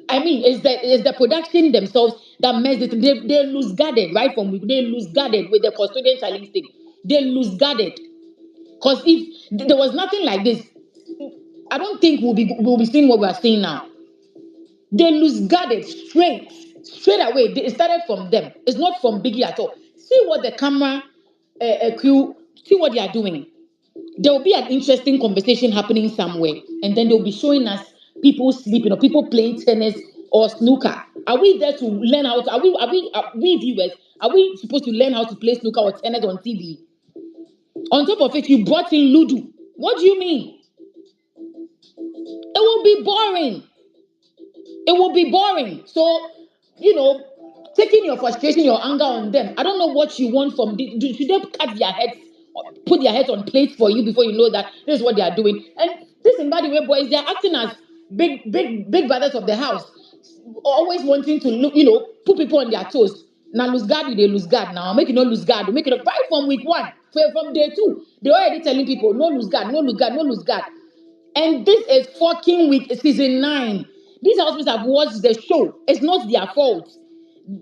I mean, is the production themselves that mess it. They lose guarded right from they lose guarded with the custodian challenge thing. They lose guarded because if there was nothing like this, I don't think we'll be seeing what we are seeing now. They lose guarded straight away. It started from them. It's not from Biggie at all. See what the camera crew, see what they are doing. There will be an interesting conversation happening somewhere, and then they'll be showing us people sleeping or people playing tennis or snooker. Are we there to learn how to? Are we viewers? Are we supposed to learn how to play snooker or tennis on TV? On top of it, you brought in Ludo. What do you mean? It will be boring. It will be boring. So, taking your frustration, your anger on them. I don't know what you want from this. Should they cut their heads, put their heads on plates for you before you know that this is what they are doing? And this, in by the way, boys, they are acting as big brothers of the house, always wanting to look, put people on their toes. Now lose guard, they lose guard. Now make it not lose guard. Make it right from week one, from day two. They're already telling people no lose guard, no lose guard, no lose guard. And this is fucking with season 9. These housemates have watched the show. It's not their fault.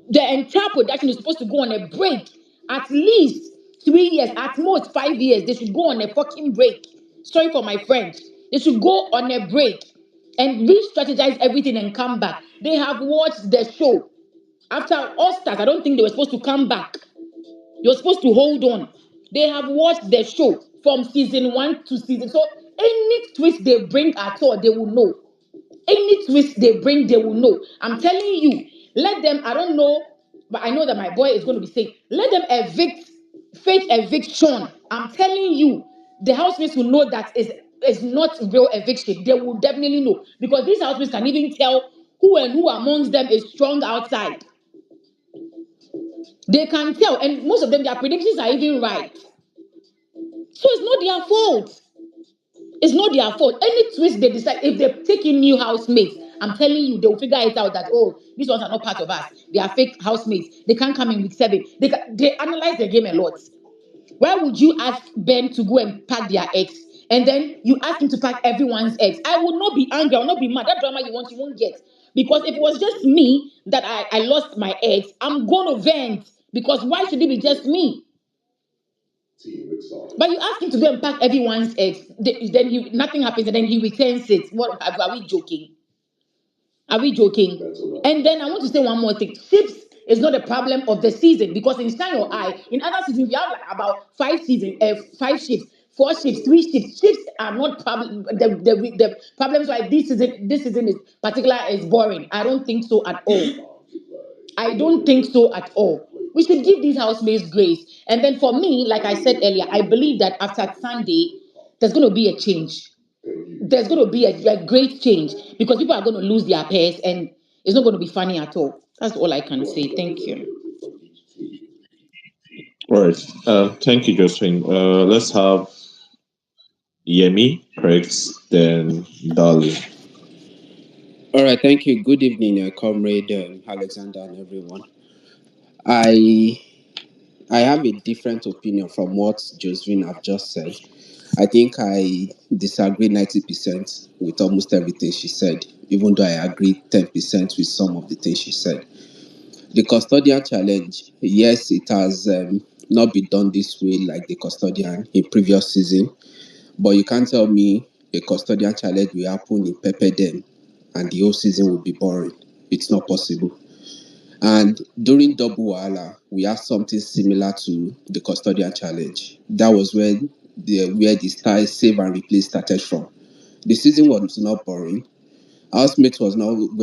The entire production is supposed to go on a break. At least 3 years, at most 5 years. They should go on a fucking break. Sorry for my French. They should go on a break and re-strategize everything and come back. They have watched the show. After All Stars, I don't think they were supposed to come back. You're supposed to hold on. They have watched the show from season 1 to season. So any twist they bring at all, they will know. Any twist they bring, they will know. I'm telling you, let them, I don't know, but I know that my boy is going to be saying, let them fake eviction. I'm telling you, the housemates will know that is not real eviction. They will definitely know. Because these housemates can even tell who and who amongst them is strong outside. They can tell, and most of them, their predictions are even right. So it's not their fault. It's not their fault. Any twist they decide, if they take in new housemates, I'm telling you, they will figure it out that, oh, these ones are not part of us. They are fake housemates. They can't come in week 7. They analyze the game a lot. Why would you ask Ben to go and pack their eggs? And then you ask him to pack everyone's eggs? I will not be angry. I will not be mad. That drama you want, you won't get. Because if it was just me that I lost my eggs, I'm going to vent. Because why should it be just me? But you ask him to go and pack everyone's eggs, then nothing happens, and then he returns it. What are we joking? Are we joking? And then I want to say one more thing. Ships is not a problem of the season because in Shine Your Eye, in other seasons, we have like about 5 ships, 4 ships, 3 ships. Ships are not problem. The problems why this season is particular is boring. I don't think so at all. I don't think so at all. We should give these housemates grace. And then for me, like I said earlier, I believe that after Sunday, there's going to be a change. There's going to be a great change because people are going to lose their pairs and it's not going to be funny at all. That's all I can say. Thank you. All right. Thank you, Josephine. Let's have Yemi, correct, then Dali. All right, thank you. Good evening, comrade Alexander and everyone. I I have a different opinion from what Josephine have just said. I think I disagree 90% with almost everything she said, even though I agree 10% with some of the things she said. The custodian challenge, yes, it has not been done this way like the custodian in previous season, but you can't tell me a custodian challenge will happen in Pepper Dem and the whole season will be boring. It's not possible. And during Double Wahala, we had something similar to the custodian challenge. That was where the style save and replace started from. The season was not boring. Housemates were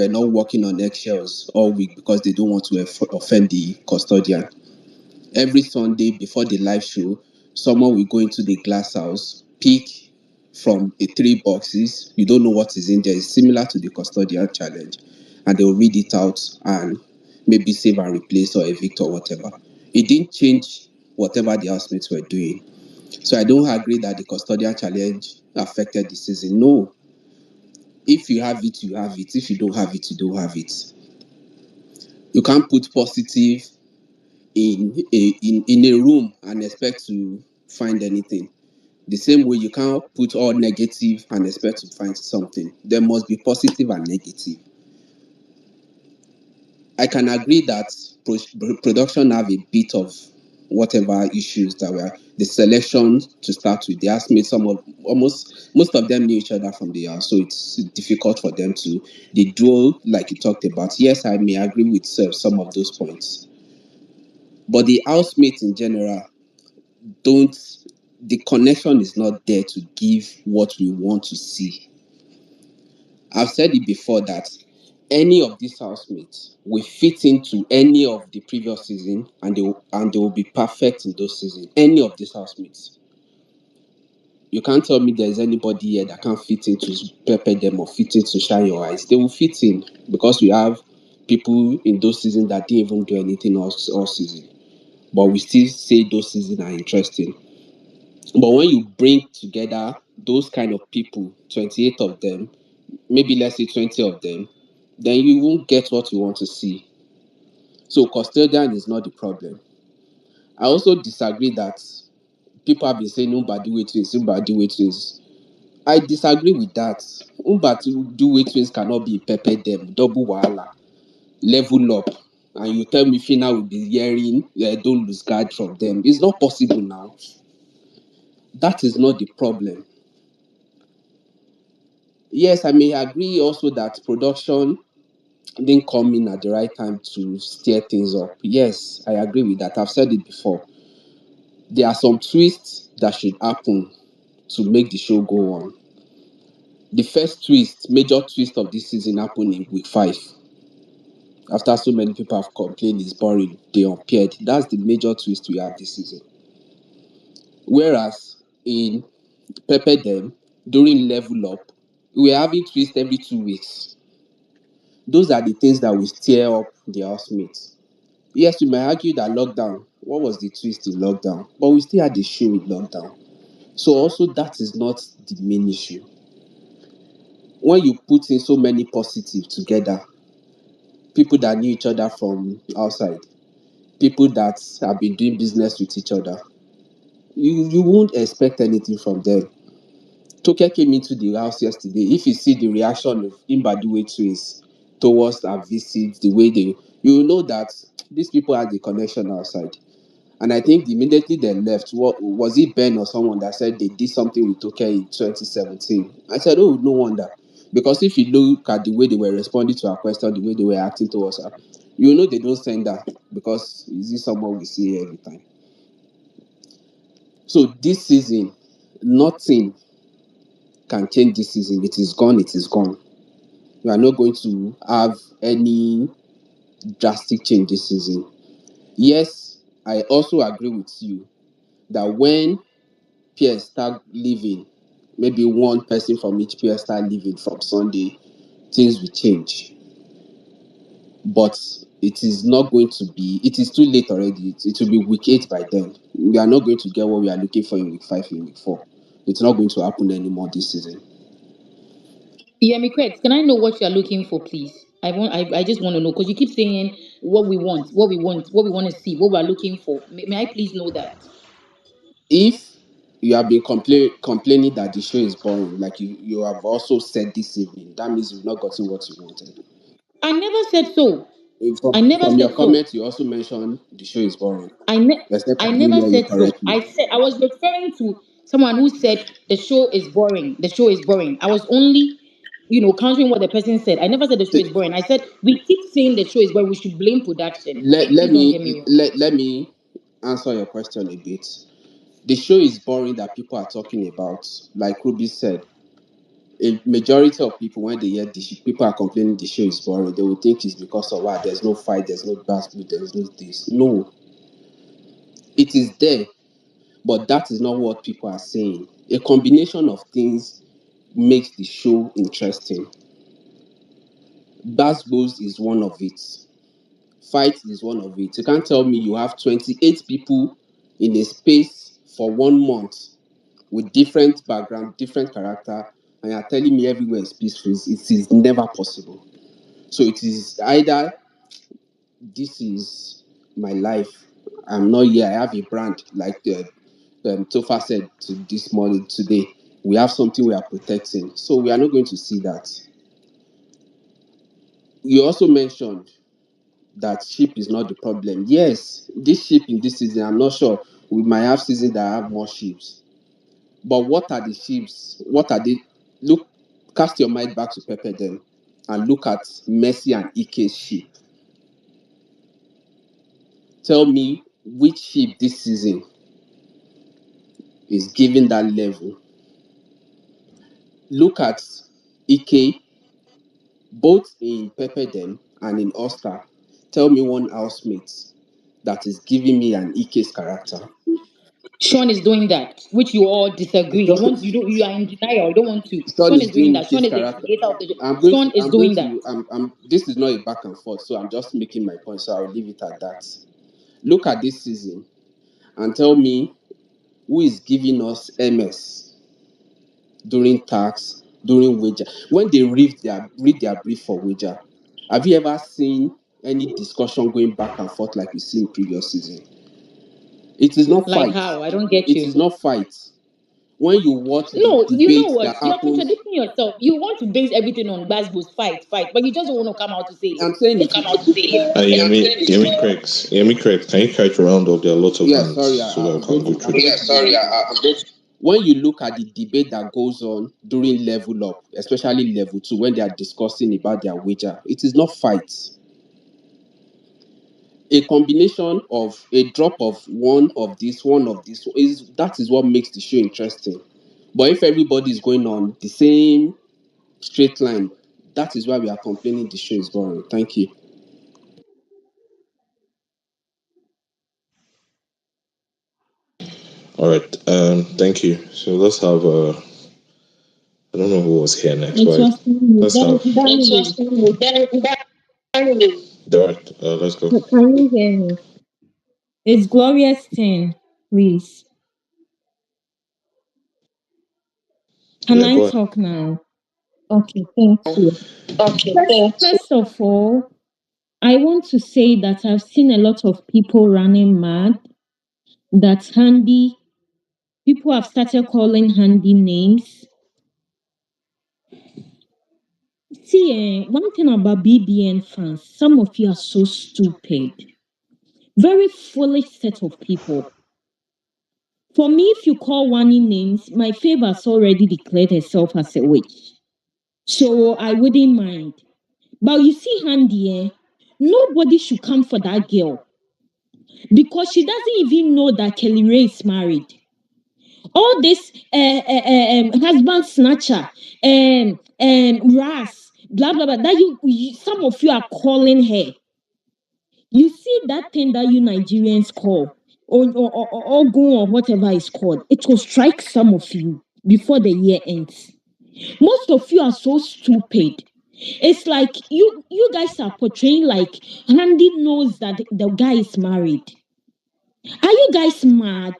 not walking on eggshells all week because they don't want to offend the custodian. Every Sunday before the live show, someone will go into the glass house, pick from the 3 boxes. You don't know what is in there. It's similar to the custodian challenge. And they'll read it out and maybe save and replace or evict or whatever. It didn't change whatever the housemates were doing. So I don't agree that the custodian challenge affected the season. No. If you have it, you have it. If you don't have it, you don't have it. You can't put positive in a room and expect to find anything. The same way you can't put all negative and expect to find something. There must be positive and negative. I can agree that production have a bit of whatever issues that were the selection to start with. They asked me some of almost most of them knew each other from the house, so it's difficult for them to the duo like you talked about. Yes, I may agree with some of those points, but the housemates in general don't. The connection is not there to give what we want to see. I've said it before that any of these housemates will fit into any of the previous season and they will be perfect in those seasons. Any of these housemates. You can't tell me there's anybody here that can't fit into Pepper Them or fit into Shine Your Eyes. They will fit in because we have people in those seasons that didn't even do anything all season. But we still say those seasons are interesting. But when you bring together those kind of people, 28 of them, maybe let's say 20 of them, then you won't get what you want to see. So custodian is not the problem. I also disagree that people have been saying nobody wait twins, nobody wait twins. I disagree with that. Umba to do way twins cannot be pepper them, double wahala, level up. And you tell me Fina will be hearing, don't lose guard from them. It's not possible now. That is not the problem. Yes, I may agree also that production didn't come in at the right time to steer things up. Yes, I agree with that. I've said it before. There are some twists that should happen to make the show go on. The first twist, major twist of this season happened in week 5. After so many people have complained it's boring, they appeared. That's the major twist we have this season. Whereas in Pepper Them, during Level Up, we're having twist every 2 weeks. Those are the things that will steer up the housemates. Yes, we might argue that lockdown, what was the twist in lockdown? But we still had the show in lockdown. So also that is not the main issue. When you put in so many positives together, people that knew each other from outside, people that have been doing business with each other, you won't expect anything from them. Toke came into the house yesterday. If you see the reaction of Imbaduwe twins towards our visit, the way they, you will know that these people had the connection outside. And I think immediately they left, what was it Ben or someone that said they did something with Toke in 2017? I said, oh, no wonder. Because if you look at the way they were responding to our question, the way they were acting towards her, you know they don't send that because is this someone we see every time. So this season, nothing can change this season. It is gone, it is gone. We are not going to have any drastic change this season. Yes, I also agree with you that when peers start leaving, maybe one person from each peer start leaving from Sunday, things will change. But it is not going to be, it is too late already. It will be week 8 by then. We are not going to get what we are looking for in week 5, in week 4. It's not going to happen anymore this season. Yeah, me correct. Can I know what you are looking for, please? I just want to know because you keep saying what we want, what we want, what we want to see, what we are looking for. May I please know that? If you have been complaining that the show is boring, like you have also said this evening, that means you've not gotten what you wanted. I never said so. I never From your said so. comment, you also mentioned the show is boring. I ne- Except I I didn't never hear you said so. correctly. I was referring to someone who said the show is boring. The show is boring. I was only, countering what the person said. I never said the show is boring. I said we keep saying the show is boring. We should blame production. Let Please don't get me me wrong. let me answer your question a bit. The show is boring that people are talking about. Like Ruby said, a majority of people when they hear people are complaining the show is boring, they will think it's because of why there's no fight, there's no basketball, there's no this. No, it is there, but that is not what people are saying. A combination of things makes the show interesting. Basketball is one of it. Fight is one of it. You can't tell me you have 28 people in a space for 1 month with different background, different character, and you're telling me everywhere is peaceful. It is never possible. So it is either this is my life. I'm not here. I have a brand like the Topher said to this morning today. We have something we are protecting. So we are not going to see that. You also mentioned that sheep is not the problem. Yes, this sheep in this season, I'm not sure. We might have seasons that have more sheep. But what are the sheeps? What are they? Look, cast your mind back to Pepper then and look at Messi and Ike's sheep. Tell me which sheep this season is giving that level. Look at Ike, both in Pepper Dem and in Oster. Tell me one housemate that is giving me an Ike's character. Sean is doing that, which you all disagree. You want you don't you are in denial. You don't want to. Sean Sean is is doing doing that. Sean Ike's is the character. instigator of the show. I'm going to, Sean is I'm going doing that. to, this is not a back and forth, so I'm just making my point, so I'll leave it at that. Look at this season and tell me who is giving us MS during tax, during wager. When they read their brief for wager, have you ever seen any discussion going back and forth like we see in previous season? It is not Like fight. how? I don't get It you. is not fight. when you watch the No, you know debate what? that You're happens, contradicting yourself. You want to base everything on Glasgow's fight, but you just don't want to come out to say I'm it. saying it. Yemi Craig, can you try to round up? There are lots of Yeah, hands sorry, so that we I'm going can go to. through. I'm going to be when you look at the debate that goes on during level up, especially level two, when they are discussing about their wager, it is not fights. A combination of a drop of one of this is that is what makes the show interesting. But if everybody is going on the same straight line, that is why we are complaining the show is boring. Thank you. All right. Thank you. So let's have. I don't know who was here next, It but was me. let's have. Danny. Direct. Let's go. Can you hear me? It's Glorious 10, please. Can Yeah, I go ahead. talk now? Okay, thank you. First of all, I want to say that I've seen a lot of people running mad. That's handy. People have started calling handy names. See, one thing about BBN fans, some of you are so stupid. Very foolish set of people. For me, if you call WANNI names, my favor has already declared herself as a witch. So I wouldn't mind. But you see, Handy, nobody should come for that girl because she doesn't even know that Kelly Ray is married. All this husband snatcher, ras, blah blah blah. That some of you are calling her. You see that thing that you Nigerians call or go or whatever it's called. It will strike some of you before the year ends. Most of you are so stupid. It's like you guys are portraying like Handy knows that the guy is married. Are you guys mad?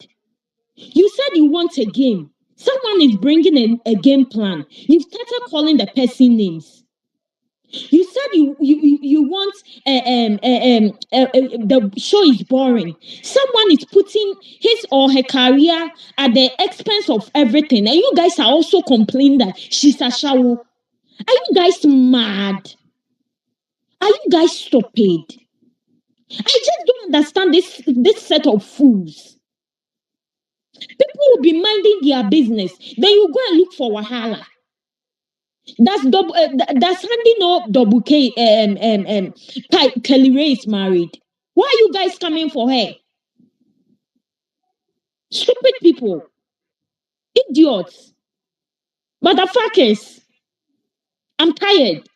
You said you want a game. Someone is bringing a game plan. You started calling the person names. You said you want the show is boring. Someone is putting his or her career at the expense of everything, and you guys are also complaining that she's a show. Are you guys mad? Are you guys stupid? I just don't understand this set of fools. People will be minding their business. Then you go and look for Wahala. That's Handy no double K Kelly Ray is married. Why are you guys coming for her? Stupid people, idiots, motherfuckers. I'm tired.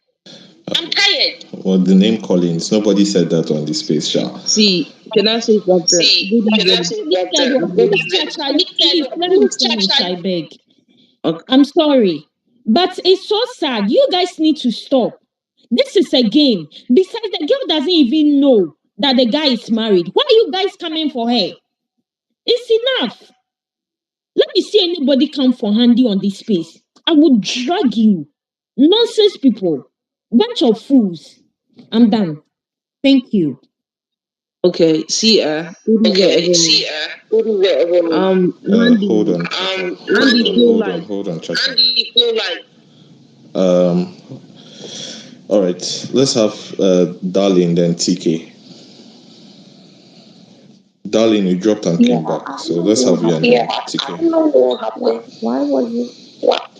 Well, the name Collins. Nobody said that on this space, Shah. See, can I say something? Good evening. Nobody said what. Please let me finish. I beg. Okay. I'm sorry. But it's so sad. You guys need to stop. This is a game. Besides, the girl doesn't even know that the guy is married. Why are you guys coming for her? It's enough. Let me see anybody come for Handy on this space. I will drag you. Nonsense people. Bunch of fools. I'm done. Thank you. Okay. See, good evening, everyone. Hold Mandy, on. Mandy, go live. Hold on, Chacha. Um. All right. Let's have Darling then TK. Darling, you dropped and Yeah, came back, I don't so know let's what have you and happened. then TK.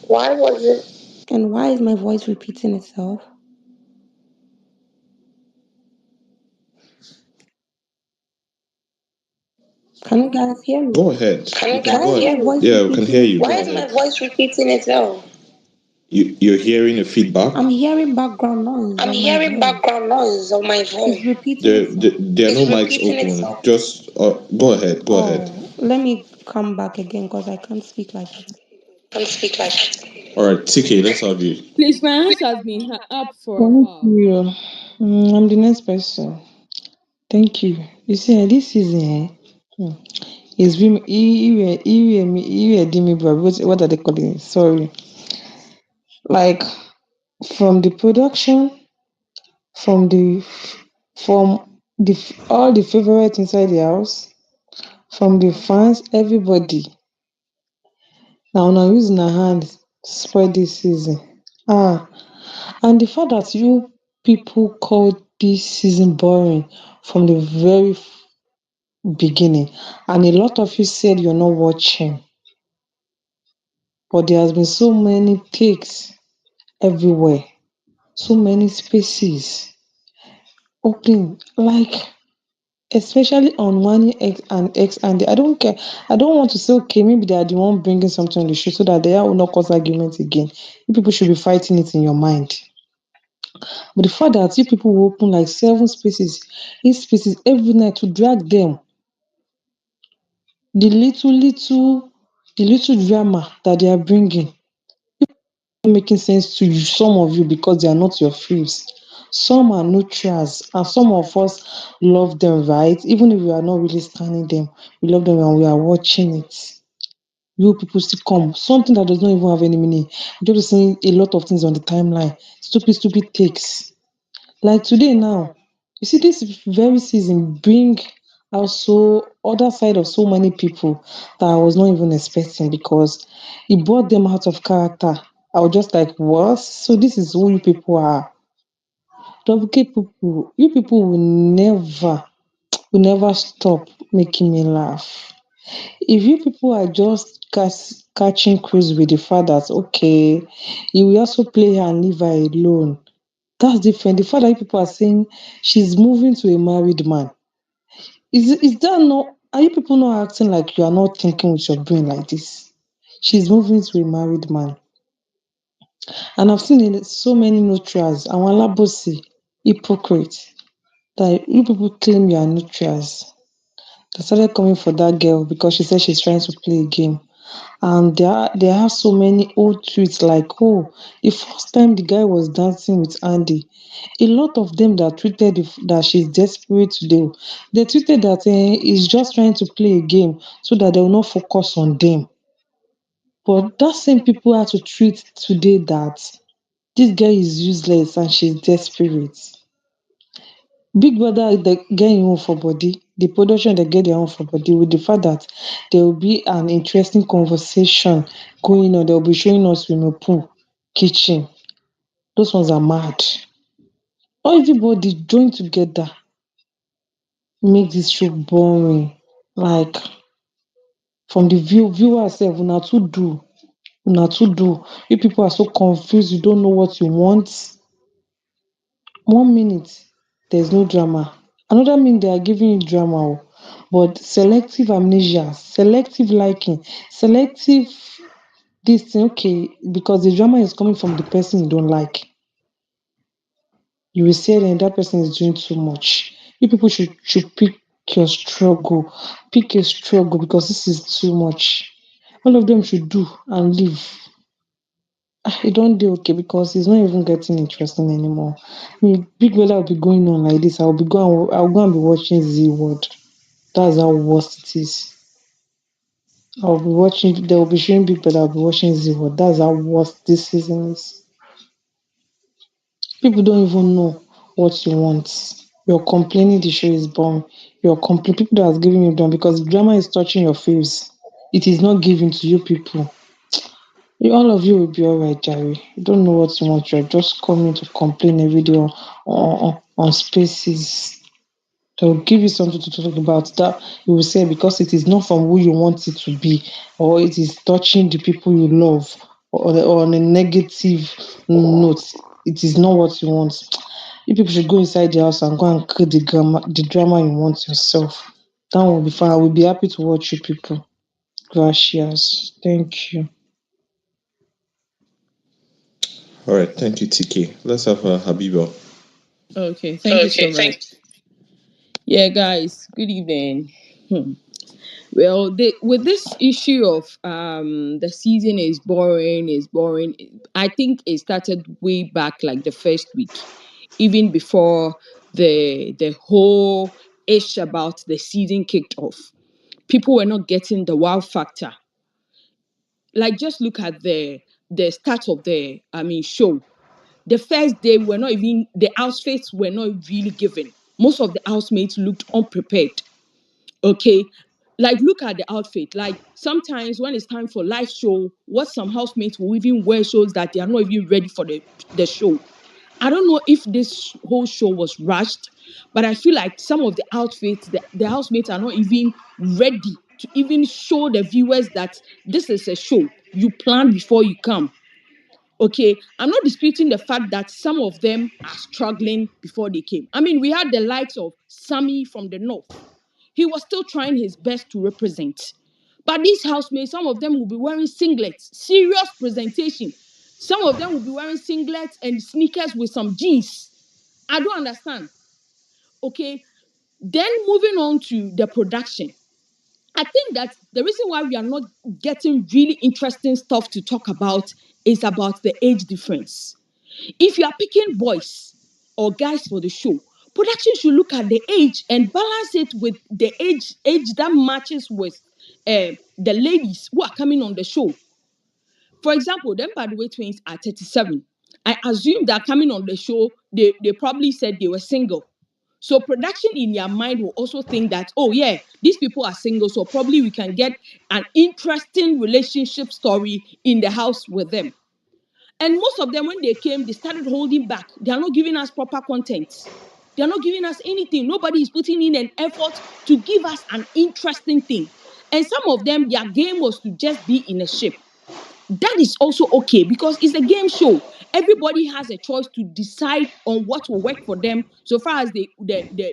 Why was it? And why is my voice repeating itself? Can you guys hear me? Go ahead. Why is my voice Yeah, we can hear repeating you. Go itself? ahead. You're hearing a feedback. I'm hearing background noise on my voice. It's repeating itself. There are no mics open. Just go ahead. Go ahead. Oh, let me come back again because I can't speak like this. All right, TK, let's have you. Please, my hands has been up for a Thank while. you. I'm the next person. Thank you. You see, this is it's been what are they calling it? Sorry. Like from the production, from the all the favorites inside the house, from the fans, everybody. Now una using her hand spoil this season. Ah, and the fact that you people called this season boring from the very beginning, and a lot of you said you're not watching, but there has been so many takes everywhere, so many spaces open, like especially on one X and X, and I don't care. I don't want to say okay, maybe they are the one bringing something on the show so that they will not cause argument again. You people should be fighting it in your mind. But the fact that you people will open like 7 spaces, 8 spaces every night to drag them, the little drama that they are bringing, making sense to you, some of you, because they are not your faves. Some are neutrals, and some of us love them, right? Even if we are not really standing them, we love them and we are watching it. You people still come. Something that does not even have any meaning. You're just seeing a lot of things on the timeline. Stupid, stupid takes. Like today now, you see this very season bring also other side of so many people that I was not even expecting, because it brought them out of character. I was just like, what? So this is who you people are. WK people, you people will never stop making me laugh. If you people are just catching cruise with the fact that okay, you will also play her and leave her alone, that's different. The fact that you people are saying she's moving to a married man, is that not? Are you people not acting like you are not thinking with your brain like this? She's moving to a married man, and I've seen so many neutrals. And Walabosi, hypocrite, that you people claim you are neutrals. They started coming for that girl because she said she's trying to play a game. And they have so many old tweets like, oh, the first time the guy was dancing with Andy, a lot of them that tweeted that she's desperate today, they tweeted that he's just trying to play a game so that they will not focus on them. But that same people had to tweet today that this girl is useless and she's desperate. Big Brother, they get im own for body. The production, they get their own for body, with the fact that there will be an interesting conversation going on. They will be showing us swimming pool, kitchen. Those ones are mad. Everybody join together make this show boring. Like from the viewer sef, una too do. You people are so confused. You don't know what you want. 1 minute there's no drama. Another minute they are giving you drama. But selective amnesia, selective liking, selective this thing, okay, because the drama is coming from the person you don't like. You will say that person is doing too much. You people should pick your struggle. Pick a struggle, because this is too much. All of them should do and leave. It don't do okay, because it's not even getting interesting anymore. I mean, Big Brother will be going on like this. I'll go and be watching Z Word. That's how worst it is. I'll be watching. They will be showing Big Brother. I'll be watching Z Word. That's how worst this season is. People don't even know what you want. You're complaining the show is boring. You're complaining people that are giving you drama, because drama is touching your face. It is not given to you people. All of you will be alright, Jerry. You don't know what you want. You're just coming to complain every day on spaces. They'll give you something to talk about that you will say, because it is not from who you want it to be, or it is touching the people you love, or on a negative note. It is not what you want. You people should go inside the house and go and create the drama you want yourself. That will be fine. I will be happy to watch you people. Gracias. Thank you. All right, thank you, TK. Let's have Habiba. Okay, thank you so much. Yeah, guys, good evening. Well, with this issue of the season is boring. I think it started way back, like the first week, even before the whole ish about the season kicked off. People were not getting the wow factor. Like, just look at the start of the show. The first day, we're not even the outfits were not really given. Most of the housemates looked unprepared. Okay, Like, look at the outfit. Like, sometimes when it's time for live show, what some housemates will even wear shows that they are not even ready for the show. I don't know if this whole show was rushed, but I feel like some of the outfits, the housemates are not even ready to even show the viewers that this is a show. You plan before you come. Okay, I'm not disputing the fact that some of them are struggling before they came. I mean, we had the likes of Sammy from the north. He was still trying his best to represent. But these housemates, some of them will be wearing singlets, serious presentation. Some of them will be wearing singlets and sneakers with some jeans. I don't understand. Okay, then moving on to the production. I think that the reason why we are not getting really interesting stuff to talk about is about the age difference. If you are picking boys or guys for the show, production should look at the age and balance it with the age that matches with the ladies who are coming on the show. For example, them by the way twins are 37. I assume that coming on the show, they probably said they were single. So production in their mind will also think that, oh yeah, these people are single, so probably we can get an interesting relationship story in the house with them. And most of them, when they came, they started holding back. They are not giving us proper content. They are not giving us anything. Nobody is putting in an effort to give us an interesting thing. And some of them, their game was to just be in a ship. That is also okay because it's a game show. Everybody has a choice to decide on what will work for them so far as the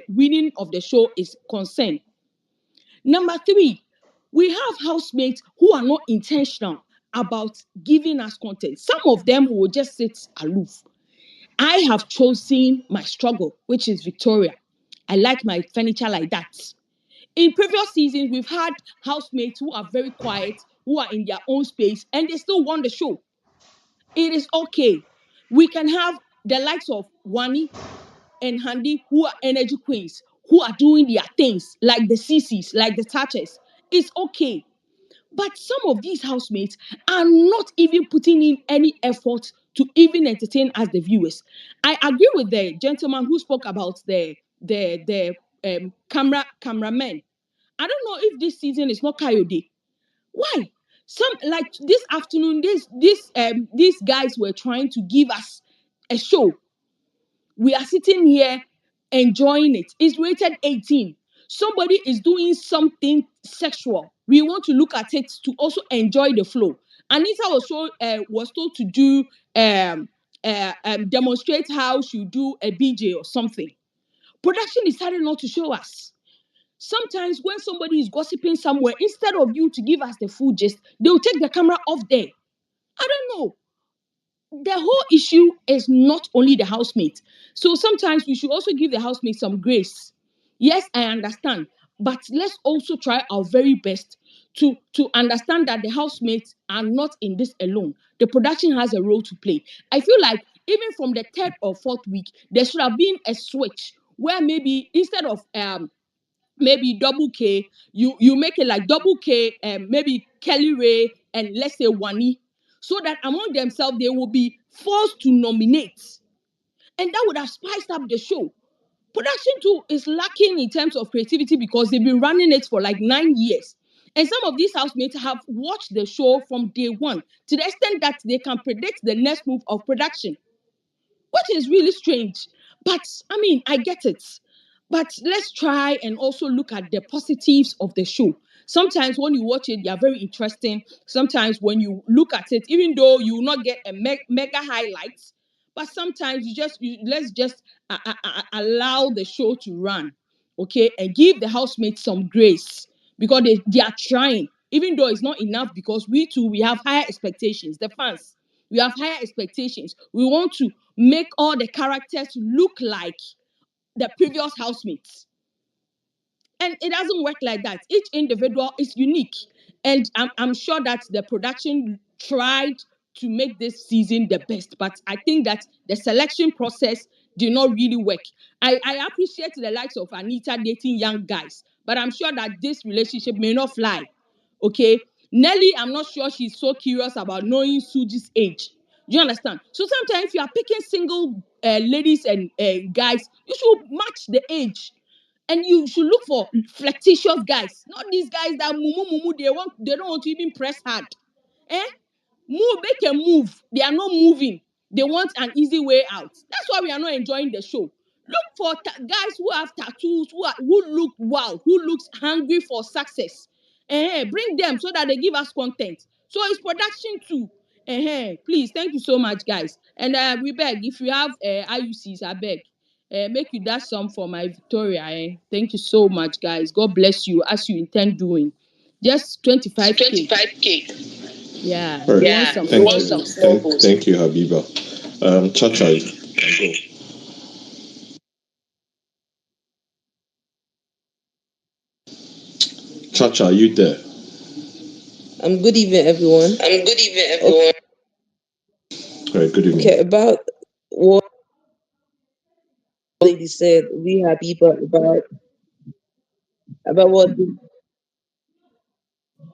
winning of the show is concerned. Number three, we have housemates who are not intentional about giving us content. Some of them will just sit aloof. I have chosen my struggle, which is Victoria. I like my furniture like that. In previous seasons, we've had housemates who are very quiet, who are in their own space, and they still won the show. It is okay. We can have the likes of WANNI and Handy, who are energy queens, who are doing their things, like the CCs, like the touches. It's okay. But some of these housemates are not even putting in any effort to even entertain us, the viewers. I agree with the gentleman who spoke about the cameraman. I don't know if this season is not Coyote. Why? Some like this afternoon, these guys were trying to give us a show. We are sitting here enjoying it. It's rated 18. Somebody is doing something sexual. We want to look at it to also enjoy the flow. Anita was told to do demonstrate how she do a BJ or something. Production decided not to show us. Sometimes when somebody is gossiping somewhere, instead of you to give us the full gist, they will take the camera off there. I don't know. The whole issue is not only the housemate. So sometimes we should also give the housemate some grace. Yes, I understand. But let's also try our very best to understand that the housemates are not in this alone. The production has a role to play. I feel like even from the third or fourth week, there should have been a switch where maybe instead of maybe double K, you make it like double K, maybe Kelly Ray and let's say WANNI, so that among themselves they will be forced to nominate, and that would have spiced up the show. Production too is lacking in terms of creativity because they've been running it for like 9 years. And some of these housemates have watched the show from day one to the extent that they can predict the next move of production, which is really strange. But I mean, I get it. But let's try and also look at the positives of the show. Sometimes when you watch it, they are very interesting. Sometimes when you look at it, even though you will not get a mega highlights, but sometimes let's just allow the show to run, okay, and give the housemates some grace because they are trying, even though it's not enough because we too we have higher expectations. The fans, we have higher expectations. We want to make all the characters look like the previous housemates. And it doesn't work like that. Each individual is unique. And I'm sure that the production tried to make this season the best. But I think that the selection process did not really work. I appreciate the likes of Anita dating young guys. But I'm sure that this relationship may not fly. Okay? Nelly, I'm not sure she's so curious about knowing SOOJ's age. Do you understand? So sometimes if you are picking single ladies and guys, you should match the age. And you should look for flirtatious guys, not these guys that mumu mumu. They don't want to even press hard. Eh? Move, make a move. They are not moving. They want an easy way out. That's why we are not enjoying the show. Look for guys who have tattoos, who look wild, who looks hungry for success. Bring them so that they give us content. So it's production too. Please, thank you so much, guys. And we beg, if you have IUCs, I beg. Make you dash some for my Victoria. Thank you so much, guys. God bless you as you intend doing. Just 25K. 25K. Yeah, All we right. want some Thank small you. boost. Thank you, Habiba. Chacha, you can go. Chacha, are you there? Good evening, everyone. Good evening, everyone. All right, good evening. Okay, about what the lady said, we happy, but about what the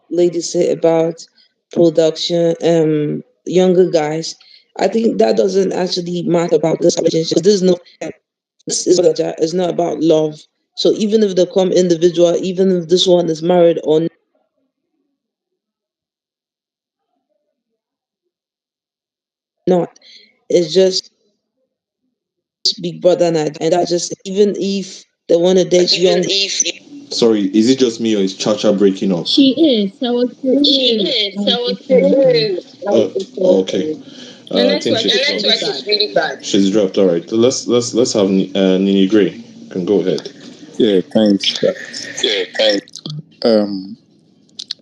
lady said about production, younger guys. I think that doesn't actually matter about this relationship. This is it's not about love. So even if they come individual, even if this one is married or not, it's just Bigbrother Naija, and that's just even if they want to date Even young. if. Sorry, is it just me or is Chacha breaking up? She is. I was She saying. is. I was saying. Okay. The I think network she's is dropped. really bad. Really bad. She's dropped. All right. Let's have Nini Gray. You can go ahead. Yeah, thanks. Yeah. Thanks. Um,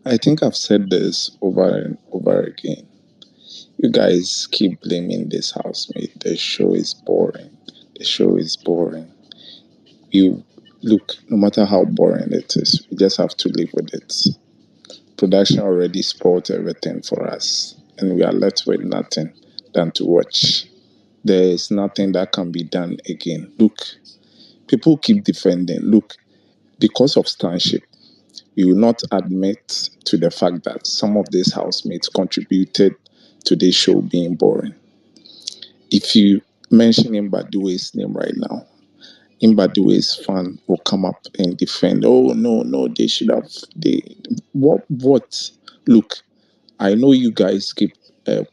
I think I've said this over and over again. You guys keep blaming this housemate. The show is boring. The show is boring. You look, no matter how boring it is, we just have to live with it. Production already spoiled everything for us, and we are left with nothing than to watch. There is nothing that can be done again. Look, people keep defending. Look, because of stanship, we will not admit to the fact that some of these housemates contributed to this show being boring. If you mention Mbadue's name right now, Mbadue's fan will come up and defend. Oh no, no, they should have. They what? Look, I know you guys keep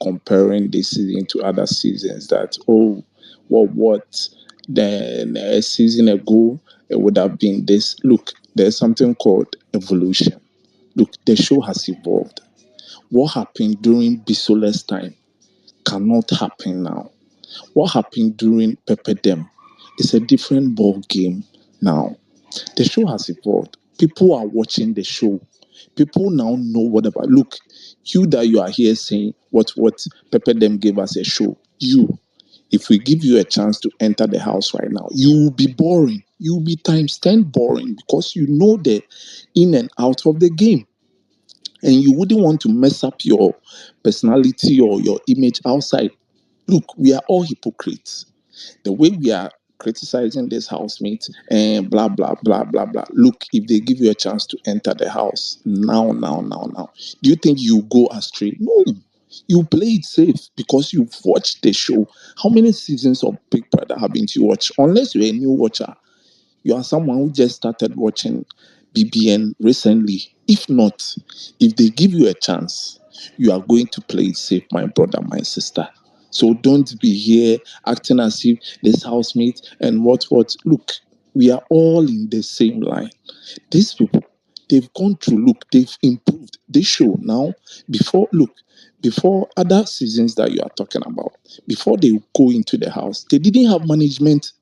comparing this season to other seasons. That what? Then a season ago it would have been this. Look, there's something called evolution. Look, the show has evolved. What happened during Bisola's time cannot happen now. What happened during Pepperdam is a different ball game now. The show has evolved. People are watching the show. People now know what about. Look, you that you are here saying what Pepperdam gave us a show. You, if we give you a chance to enter the house right now, you will be boring. You will be times 10 boring because you know the in and out of the game. And you wouldn't want to mess up your personality or your image outside. Look, we are all hypocrites. The way we are criticizing this housemate and blah blah blah blah blah. Look, if they give you a chance to enter the house now, do you think you go astray? No, you play it safe because you've watched the show. How many seasons of Big Brother haven't you watched? Unless you're a new watcher, you are someone who just started watching BBN recently. If not, if they give you a chance, you are going to play it safe, my brother, my sister. So don't be here acting as if this housemate and what. Look, we are all in the same line. These people, they've gone through, look, they've improved. They show now, before other seasons that you are talking about, before they go into the house, they didn't have management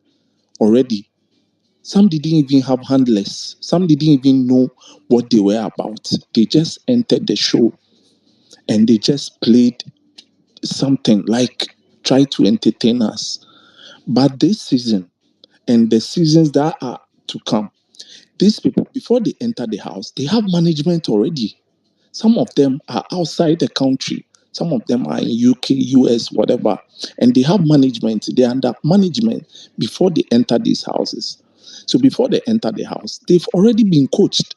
already. Some didn't even have handlers. Some didn't even know what they were about. They just entered the show and they just played something like try to entertain us. But this season and the seasons that are to come, these people, before they enter the house, they have management already. Some of them are outside the country. Some of them are in UK, US, whatever. And they have management. They are under management before they enter these houses. So before they enter the house, they've already been coached.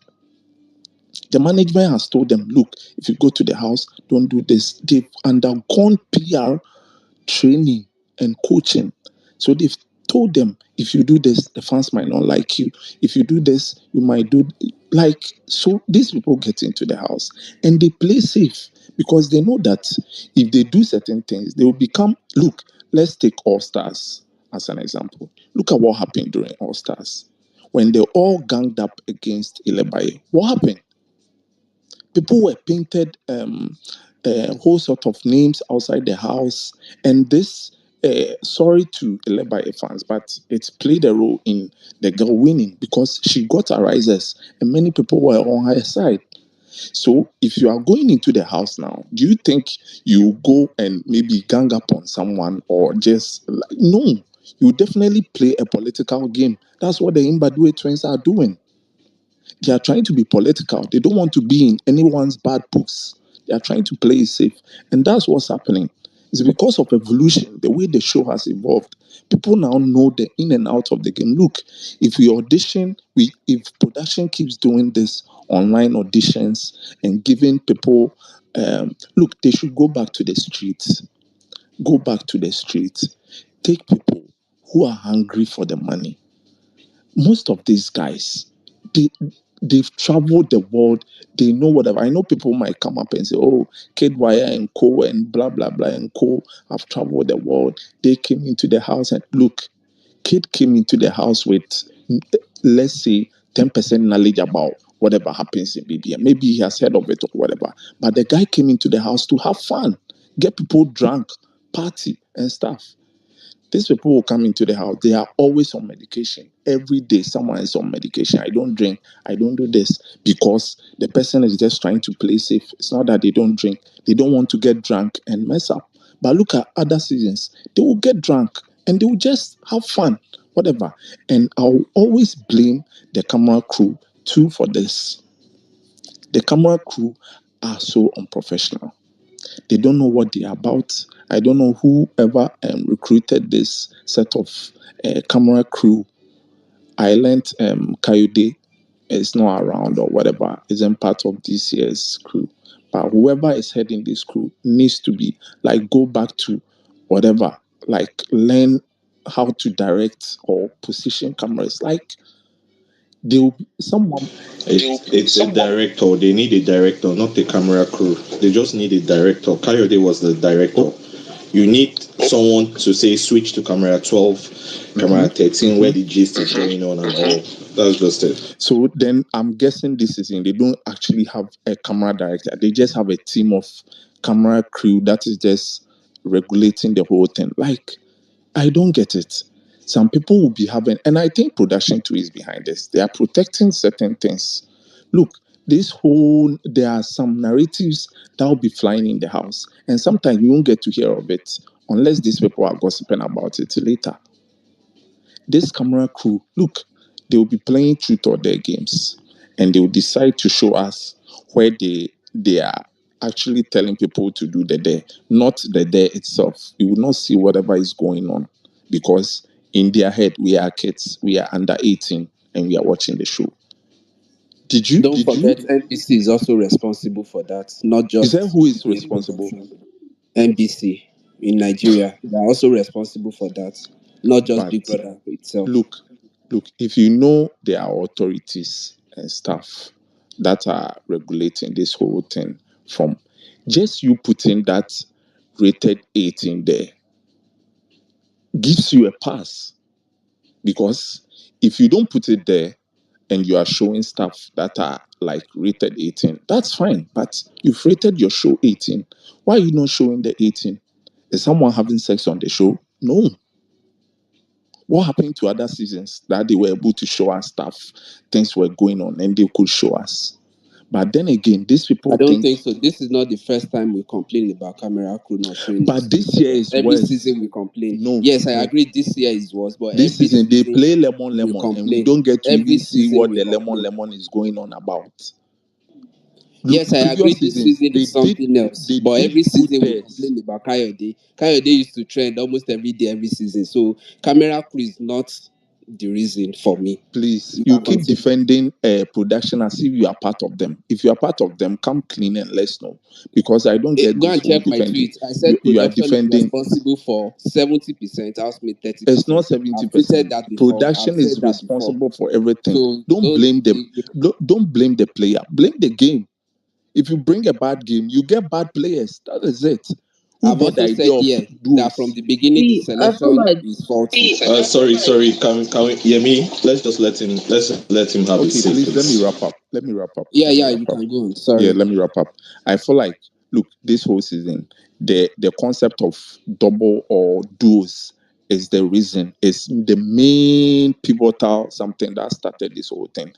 The management has told them, look, if you go to the house, don't do this. They've undergone PR training and coaching. So Told them, if you do this, the fans might not like you. If you do this, you might do like so. These people get into the house and they play safe because they know that if they do certain things, they will become. Look, let's take All Stars as an example. Look at what happened during All Stars when they all ganged up against Ilebaye. What happened? People were painted a whole sort of names outside the house, and this. Sorry to Ilebaye fans, but it played a role in the girl winning because she got her rises, and many people were on her side. So, if you are going into the house now, do you think you go and maybe gang up on someone or just no? You definitely play a political game. That's what the Imbadwe twins are doing. They are trying to be political. They don't want to be in anyone's bad books. They are trying to play it safe. And that's what's happening. It's because of evolution, the way the show has evolved. People now know the in and out of the game. Look, if we audition, if production keeps doing this online auditions and giving people, look, they should go back to the streets. Go back to the streets. Take people who are hungry for the money. Most of these guys, they they've traveled the world. They know whatever. I know people might come up and say, "Oh, Kid Wire and Co and blah blah blah and Co have traveled the world. They came into the house and look, Kid came into the house with let's say 10% knowledge about whatever happens in BBM. Maybe he has heard of it or whatever. But the guy came into the house to have fun, get people drunk, party and stuff. These people will come into the house. They are always on medication. Every day, someone is on medication. I don't drink. I don't do this because the person is just trying to play safe. It's not that they don't drink. They don't want to get drunk and mess up. But look at other seasons. They will get drunk and they will just have fun, whatever. And I'll always blame the camera crew too for this. The camera crew are so unprofessional. They don't know what they're about. I don't know whoever recruited this set of camera crew. I learned Kayode is not around or whatever, isn't part of this year's crew. But whoever is heading this crew needs to be like go back to whatever, like learn how to direct or position cameras. Like they will be someone. It's a director. They need a director, not a camera crew. They just need a director. Coyote was the director. You need someone to say switch to camera 12, camera 13, where the gist is going on and all. That's just it. So then I'm guessing this season they don't actually have a camera director. They just have a team of camera crew that is just regulating the whole thing. Like, I don't get it. Some people will be having, and I think production too is behind this. They are protecting certain things. Look, there are some narratives that will be flying in the house, and sometimes you won't get to hear of it unless these people are gossiping about it later. This camera crew, look, they will be playing truth or dare games, and they will decide to show us where they are actually telling people to do the dare, not the dare itself. You will not see whatever is going on because in their head we are kids, we are under 18, and we are watching the show. Did you? Don't Did you? forget, NBC is also responsible for that, not Is that just who is the responsible? production. NBC in Nigeria, they are also responsible for that, not just But Big Brother itself. look, look, if you know there are authorities and stuff that are regulating this whole thing from just you putting that rated 18 there gives you a pass. Because if you don't put it there and you are showing stuff that are like rated 18, that's fine. But you've rated your show 18. Why are you not showing the 18? Is someone having sex on the show? No. What happened to other seasons that they were able to show us stuff, things were going on, and they could show us? But then again, these I people don't think, think so. This is not the first time we complain about camera crew not showing but us. this year is Every worse. season we complain. No, Yes, I no. agree. This year is worse, but This every season they season play lemon we lemon, and we complain. don't get to Every even see season what we the lemon complain. lemon is going on about. Look, Yes, I agree. previous This seasons season is something else, they but did every good season we dares. complain about Kayode. Kayode used to trend almost every day, every season. So camera crew is not the reason for me. Please, You you can keep continue. defending production as if you are part of them. If you are part of them, come clean and let's know. Because I don't get Go this and whole check my defending. tweet. I said You are production is defending. responsible for 70%, housemate It's 30%. not seventy I've tweeted percent. that before. I've Production said is that before. responsible for everything. So Don't don't blame them. Don't blame the player. Blame the game. If you bring a bad game, you get bad players. That is it. Who I've got the also idea said of here that from duels? the beginning the See, I feel selection like is faulty. Sorry. Can we hear me? Let's let him have his Okay, say, please let me please. wrap up. Let me wrap up. Yeah, Let me yeah, wrap you up. can go on. Yeah, Sorry. let me wrap up. I feel like, look, this whole season, the concept of double or duos is the reason, is the main pivotal something that started this whole thing.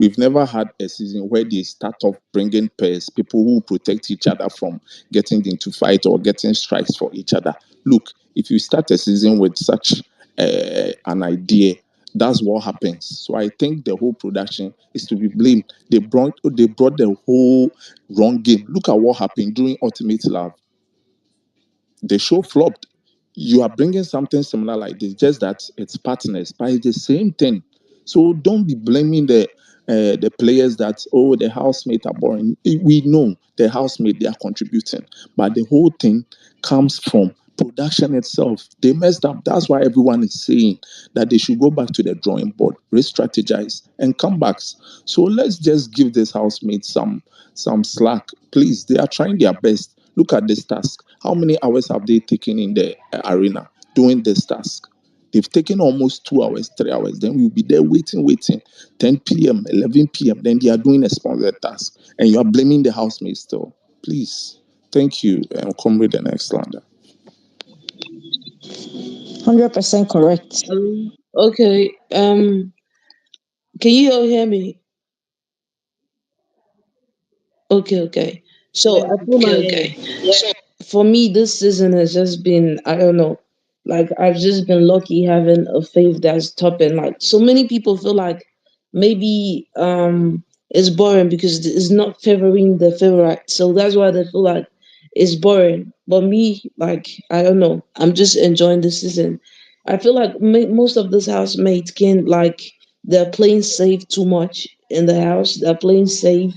We've never had a season where they start off bringing pairs, people who protect each other from getting into fight or getting strikes for each other. Look, if you start a season with such an idea, that's what happens. So I think the whole production is to be blamed. They brought the whole wrong game. Look at what happened during Ultimate Love. The show flopped. You are bringing something similar like this, just that it's partners, but it's the same thing. So don't be blaming the players that, oh, the housemate are boring. We know the housemate, they are contributing, but the whole thing comes from production itself. They messed up. That's why everyone is saying that they should go back to the drawing board, re-strategize, and come back. So let's just give this housemate some slack, please. They are trying their best. Look at this task. How many hours have they taken in the arena doing this task? They've taken almost 2 hours, 3 hours. Then we'll be there waiting. 10 p.m., 11 p.m. Then they are doing a sponsored task. And you are blaming the housemates still. Please. Thank you. Come with the next lander. 100% correct. Okay. Can you all hear me? Okay. So Yes, I we feel can like hear you. for me, this season has just been, I don't know, like I've just been lucky having a faith that's topping. Like so many people feel like maybe it's boring because it's not favoring the favorite. So that's why they feel like it's boring. But me, like, I don't know, I'm just enjoying the season. I feel like most of this housemates can like they're playing safe too much in the house. They're playing safe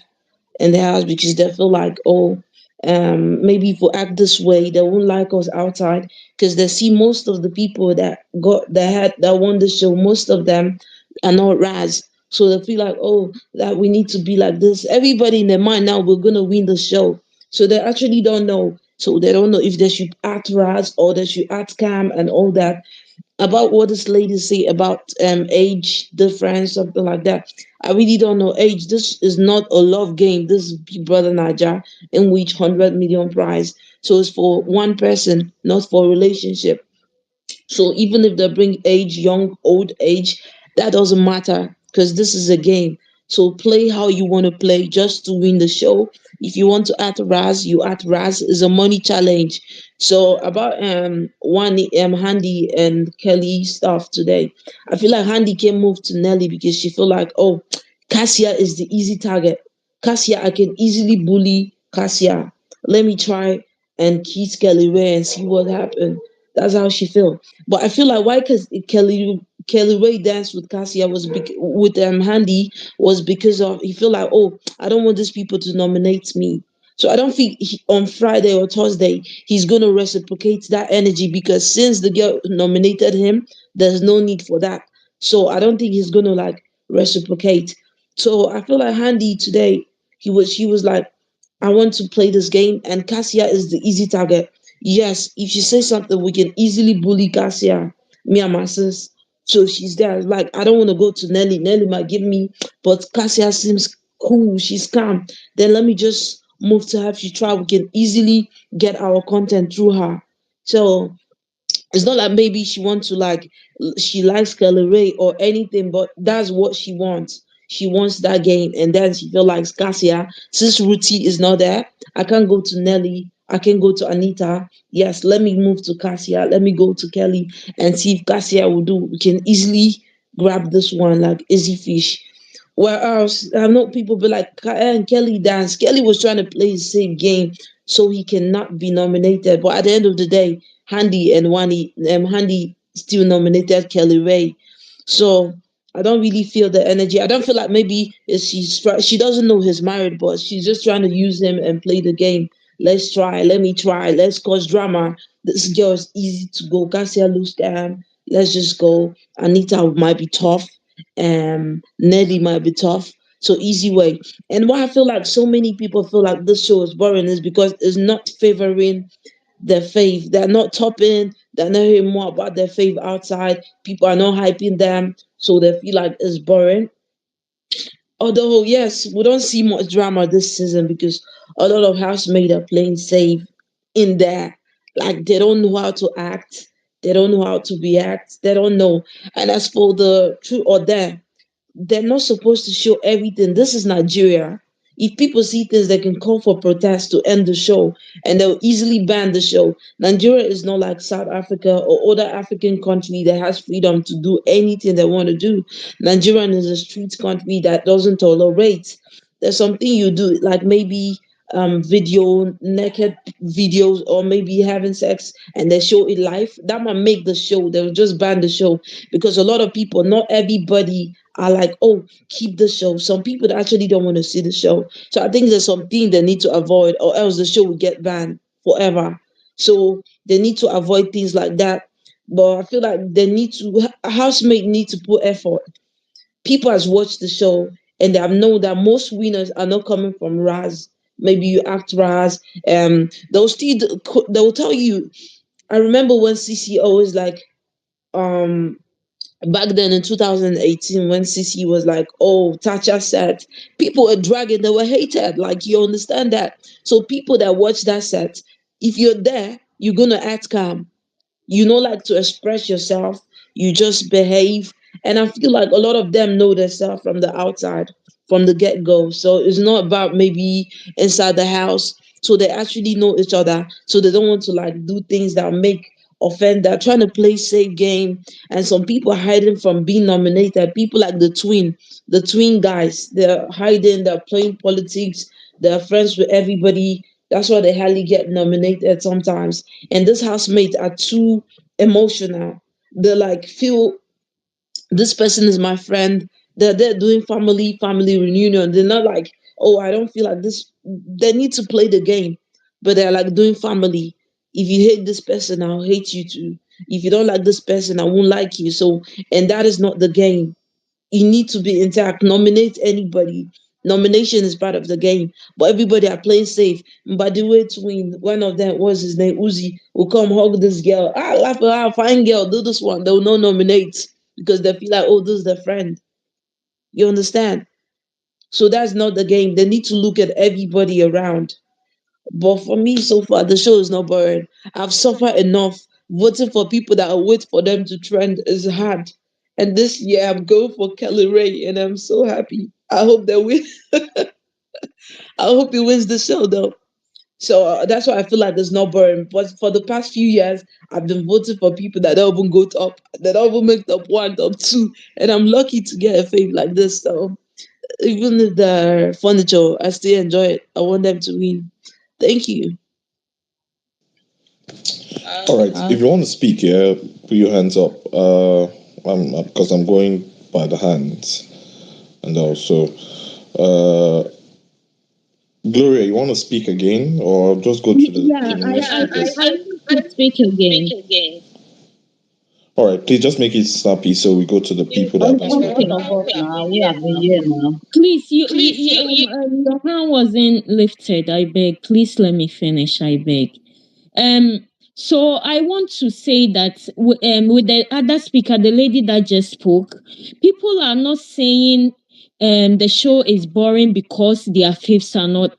in the house because they feel like, oh, maybe if we act this way, they won't like us outside because they see most of the people that won the show, most of them are not Raz. So they feel like, oh, that we need to be like this. Everybody in their mind now, we're gonna win the show. So they actually don't know. So they don't know if they should act Raz or they should act calm and all that about what this lady say about age difference, something like that. I really don't know age. This is not a love game. This is Bigbrother Naija in which 100 million prize. So it's for one person, not for a relationship. So even if they bring age, young, old age, that doesn't matter because this is a game. So play how you want to play just to win the show. If you want to add Raz, you add Raz. Is a money challenge. So about one Handy and Kelly stuff today. I feel like Handy can move to Nelly because she feel like, oh, Cassia is the easy target. Cassia, I can easily bully Cassia. Let me try and kiss Kelly Ray and see what happens. That's how she feel. But I feel like why Kelly Ray danced with Cassia with Handy was because of he feel like, oh, I don't want these people to nominate me. So I don't think on Friday or Thursday he's gonna reciprocate that energy because since the girl nominated him, there's no need for that. So I don't think he's gonna like reciprocate. So I feel like Handy today she was like, I want to play this game, and Cassia is the easy target. Yes, if you say something, we can easily bully Cassia, me and my sis. So she's there. Like, I don't want to go to Nelly. Nelly might give me, but Cassia seems cool. She's calm. Then let me just move to her. If she try, we can easily get our content through her. So it's not like maybe she wants to like she likes Kelly Ray or anything, but that's what she wants. She wants that game, and then she feel like Cassia, since Ruti is not there, I can't go to Nelly. I can go to Anita. Yes, let me move to Cassia. Let me go to Kelly and see if Cassia will do. We can easily grab this one like easy fish. Whereas I know people be like, and Kelly dance. Kelly was trying to play the same game so he cannot be nominated. But at the end of the day, Handy still nominated Kelly Ray. So I don't really feel the energy. I don't feel like maybe she doesn't know he's married, but she's just trying to use him and play the game. Let's try. Let me try. Let's cause drama. This girl is easy to go. Garcia lose time. Let's just go. Anita might be tough. Nelly might be tough. So easy way. And why I feel like so many people feel like this show is boring is because it's not favoring their faith. They're not topping. They're not hearing more about their faith outside. People are not hyping them, so they feel like it's boring. Although, yes, we don't see much drama this season because a lot of housemates are playing safe in there. Like they don't know how to act. They don't know how to react. They don't know. And as for the true or dare, they're not supposed to show everything. This is Nigeria. If people see things, they can call for protests to end the show and they'll easily ban the show. Nigeria is not like South Africa or other African country that has freedom to do anything they want to do. Nigeria is a street country that doesn't tolerate. There's something you do, like maybe video, naked videos, or maybe having sex and they show it live. That might make the show. They'll just ban the show because a lot of people, not everybody are like, oh, keep the show. Some people actually don't want to see the show. So I think there's something they need to avoid, or else the show will get banned forever. So they need to avoid things like that. But I feel like they need to, housemate need to put effort. People has watched the show and they have known that most winners are not coming from Raz. Maybe you act Raz. They'll tell you. I remember when CC always like um back then in 2018 when CC was like, oh, Tacha set, people were dragging, they were hated. Like, you understand that? So people that watch that set, if you're there, you're gonna act calm. You know, like to express yourself, you just behave. And I feel like a lot of them know themselves from the outside, from the get-go. So it's not about maybe inside the house. So they actually know each other, so they don't want to like do things that make offend. They're trying to play safe game. And some people are hiding from being nominated. People like the twin guys, they're hiding, they're playing politics, they're friends with everybody. That's why they hardly get nominated sometimes. And these housemates are too emotional. They like feel this person is my friend. They're doing family reunion. They're not like, oh, I don't feel like this. They need to play the game, but they're like doing family. If you hate this person, I'll hate you too. If you don't like this person, I won't like you. So, and that is not the game. You need to be intact. Nominate anybody. Nomination is part of the game, but everybody are playing safe. By the way, twin, one of them was his name Uzi, will come hug this girl. Ah, laugh at her, fine girl, do this one. They will not nominate because they feel like, oh, this is their friend. You understand? So that's not the game. They need to look at everybody around. But for me, so far, the show is not boring. I've suffered enough. Voting for people that I wait for them to trend is hard. And this year, I'm going for Kelly Ray, and I'm so happy. I hope that we, I hope he wins the show, though. So that's why I feel like it's not boring. But for the past few years, I've been voting for people that don't even go top, that don't even make top one, top two, and I'm lucky to get a fame like this. So even if the furniture, I still enjoy it. I want them to win. Thank you. All right. If you want to speak, yeah, put your hands up. Because I'm going by the hands, and also, uh, Gloria, you want to speak again, or just go to Yeah, the next I speakers? want to speak again. All right, please just make it snappy so we go to the people that have been All speaking. of us now, we have been here now. Please, your hand wasn't lifted. I beg. Please let me finish. I beg. Um, so I want to say that with the other speaker, the lady that just spoke, people are not saying the show is boring because their faves are not,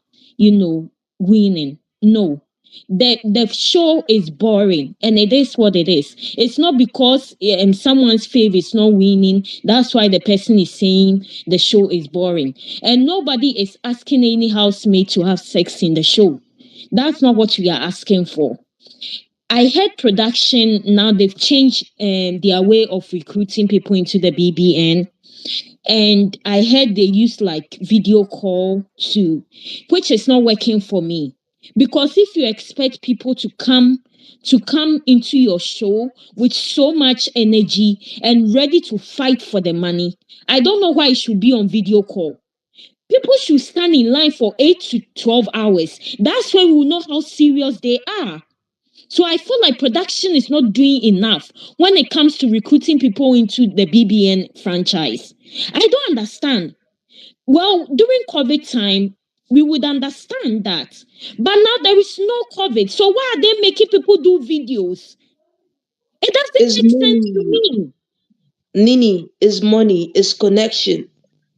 winning. No. The show is boring and it is what it is. It's not because someone's fave is not winning. That's why the person is saying the show is boring. And nobody is asking any housemate to have sex in the show. That's not what we are asking for. I heard production now they've changed their way of recruiting people into the BBN. And I heard they use like video call too, which is not working for me. Because if you expect people to come to come into your show with so much energy and ready to fight for the money. I don't know why it should be on video call. People should stand in line for 8 to 12 hours. That's when we will know how serious they are. So I feel like production is not doing enough when it comes to recruiting people into the BBN franchise. I don't understand. Well, during COVID time, we would understand that. But now there is no COVID. So why are they making people do videos? It doesn't It's make sense to money. me. Nini is money, is connection.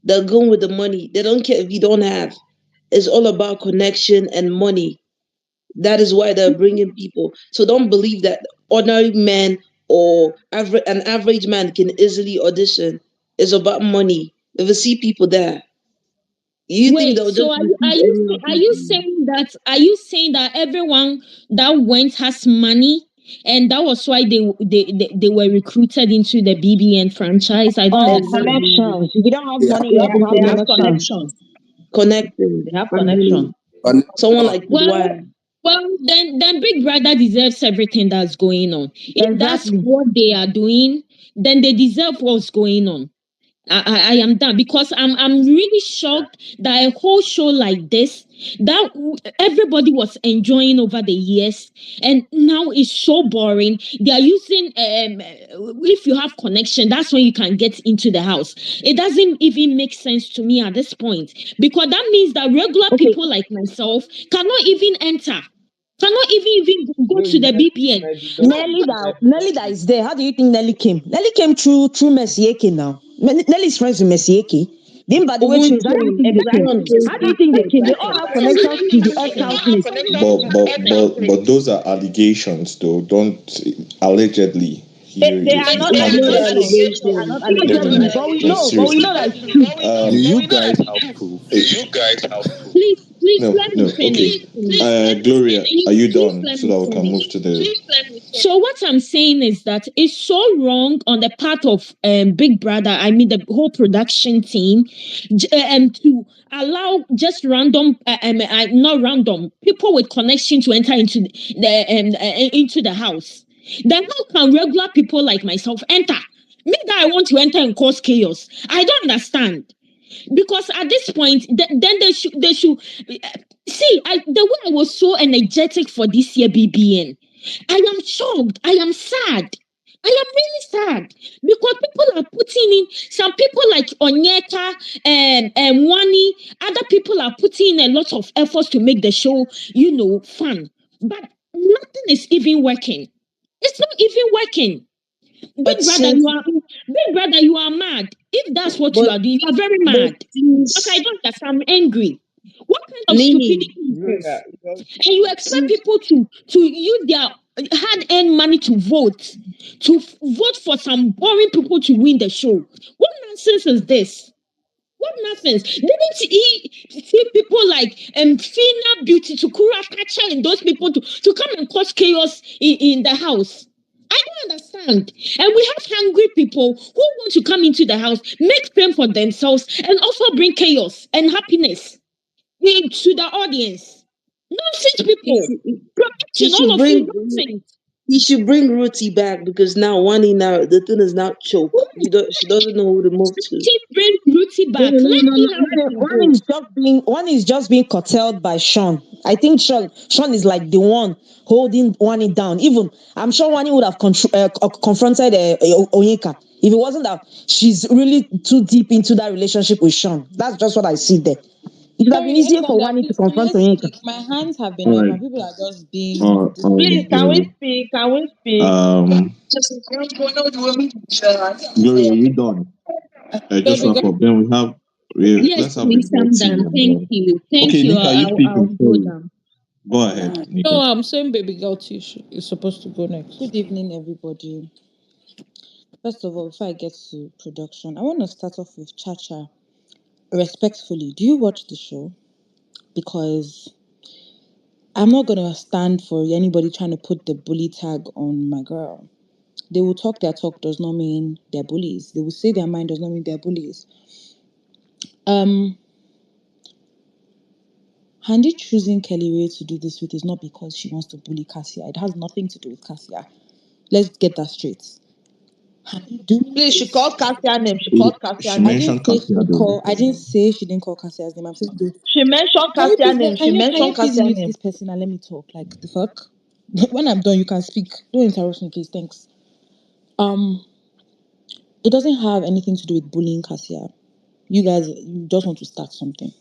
They're going with the money. They don't care if you don't have. It's all about connection and money. That is why they're bringing people. So don't believe that ordinary man or an average man can easily audition. It's about money. If you see people there, you think Wait, they'll so just recruit anyone are you people? saying that everyone that went has money and that was why they were recruited into the BBN franchise? I don't All understand. Exactly. connections. If you don't have They have money, you don't It's have they the have connections. connection. They connections, connections, have and connection. money. Someone Connection. like Well, Kudwaya. then Big Brother deserves everything that's going on. If that's Exactly. what they are doing, then they deserve what's going on. I am done because I'm really shocked that a whole show like this that everybody was enjoying over the years and now it's so boring. They are using if you have connection, that's when you can get into the house. It doesn't even make sense to me at this point because that means that regular Okay. people like myself cannot even enter, cannot even go No, to you the might BPN. be lucky. So Nelly that is there. How do you think Nelly came? Nelly came through Messieke now. Nelly's friends with Messieke. Dimba the way Even twins. How do you Sean, think they came? Sean came How do you through think they Sean. came? They all have connections to the ex housemate. But those are allegations, though. Don't allegedly. They are not It's not allegations. They are allegation. not No, allegations. But we no, know. But we seriously. know that it's true. Do you guys have proof? please No, let me no. Okay. finish. Gloria, are you Please done let so me that we can move finish. to the? So what I'm saying is that it's so wrong on the part of Big Brother. I mean the whole production team, to allow just random, not random people with connection to enter into the house. Then how can regular people like myself enter? Me that I want to enter and cause chaos. I don't understand because at this point then they should see the way I was so energetic for this year BBN. I am shocked, I am sad, I am really sad because people are putting in, some people like Onyeka and WANNI, other people are putting in a lot of efforts to make the show, fun, but nothing is even working. It's not even working. But Big brother, since, you are mad. If that's what you but are doing, you are very but mad. Because I since don't understand. I'm angry. What kind of Nini, stupidity is Gloria, this? just And you expect since people to use their hard-earned money to vote for some boring people to win the show. What nonsense is this? What nonsense? Didn't he see people like Fina Beauty to Kura Kacha and those people to come and cause chaos in the house? I don't understand. And we have hungry people who want to come into the house, make fame for themselves, and also bring chaos and happiness to the audience. Nonsense he people. should he Production, all should of you bring nonsense. he should bring Ruti back because now Wani, now the thing is now choke. She doesn't know who to move to. Keep bring Ruti No, back. no, no, Let's no, see no. how it will One go. is just being curtailed by Sean. I think Sean is like the one holding Wani down. Even I'm sure Wani would have confronted Onyeka if it wasn't that she's really too deep into that relationship with Sean. That's just what I see there. It would have been Sorry, easier for Alexander, Wani to please, can I confront Onyeka. speak? My hands have been All up right. and people are just being Please, can we Gloria. speak? Can we speak? Um, Gloria, are you done? Just baby wrap girl. up. Then Yes, let's have a please, I'm voting done. and Thank you. Thank okay, you. Nika, you I'll speaking? go Sorry. down. Go ahead, No, Nika. I'm saying baby girl tissue is supposed to go next. Good evening, everybody. First of all, before I get to production, I want to start off with Chacha. Respectfully, do you watch the show? Because I'm not going to stand for anybody trying to put the bully tag on my girl. They will talk their talk, does not mean they're bullies. They will say their mind, does not mean they're bullies. Um, Handy choosing Kelly Ray to do this with is not because she wants to bully Cassia. It has nothing to do with Cassia. Let's get that straight. Handy doing Please, she this. called Cassia name. She She called Cassia she I name. didn't mentioned say she Cassia didn't though. call. I didn't say she didn't call Cassia's name. I'm saying, She mentioned can you Cassia please name. can She you mentioned please Cassia mute name. this person and let me talk? Like the fuck. When I'm done, you can speak. Don't interrupt me, please. Thanks. Um, it doesn't have anything to do with bullying Cassia. You guys, you just want to start something.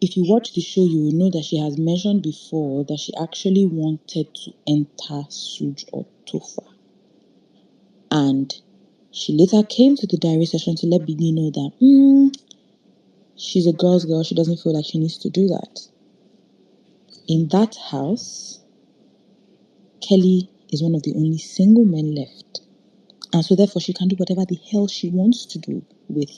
If you watch the show, you will know that she has mentioned before that she actually wanted to enter SOOJ or TOPHER. And she later came to the diary session to let Biggie know that she's a girl's girl. She doesn't feel like she needs to do that. In that house, Kelly is one of the only single men left. And so therefore she can do whatever the hell she wants to do with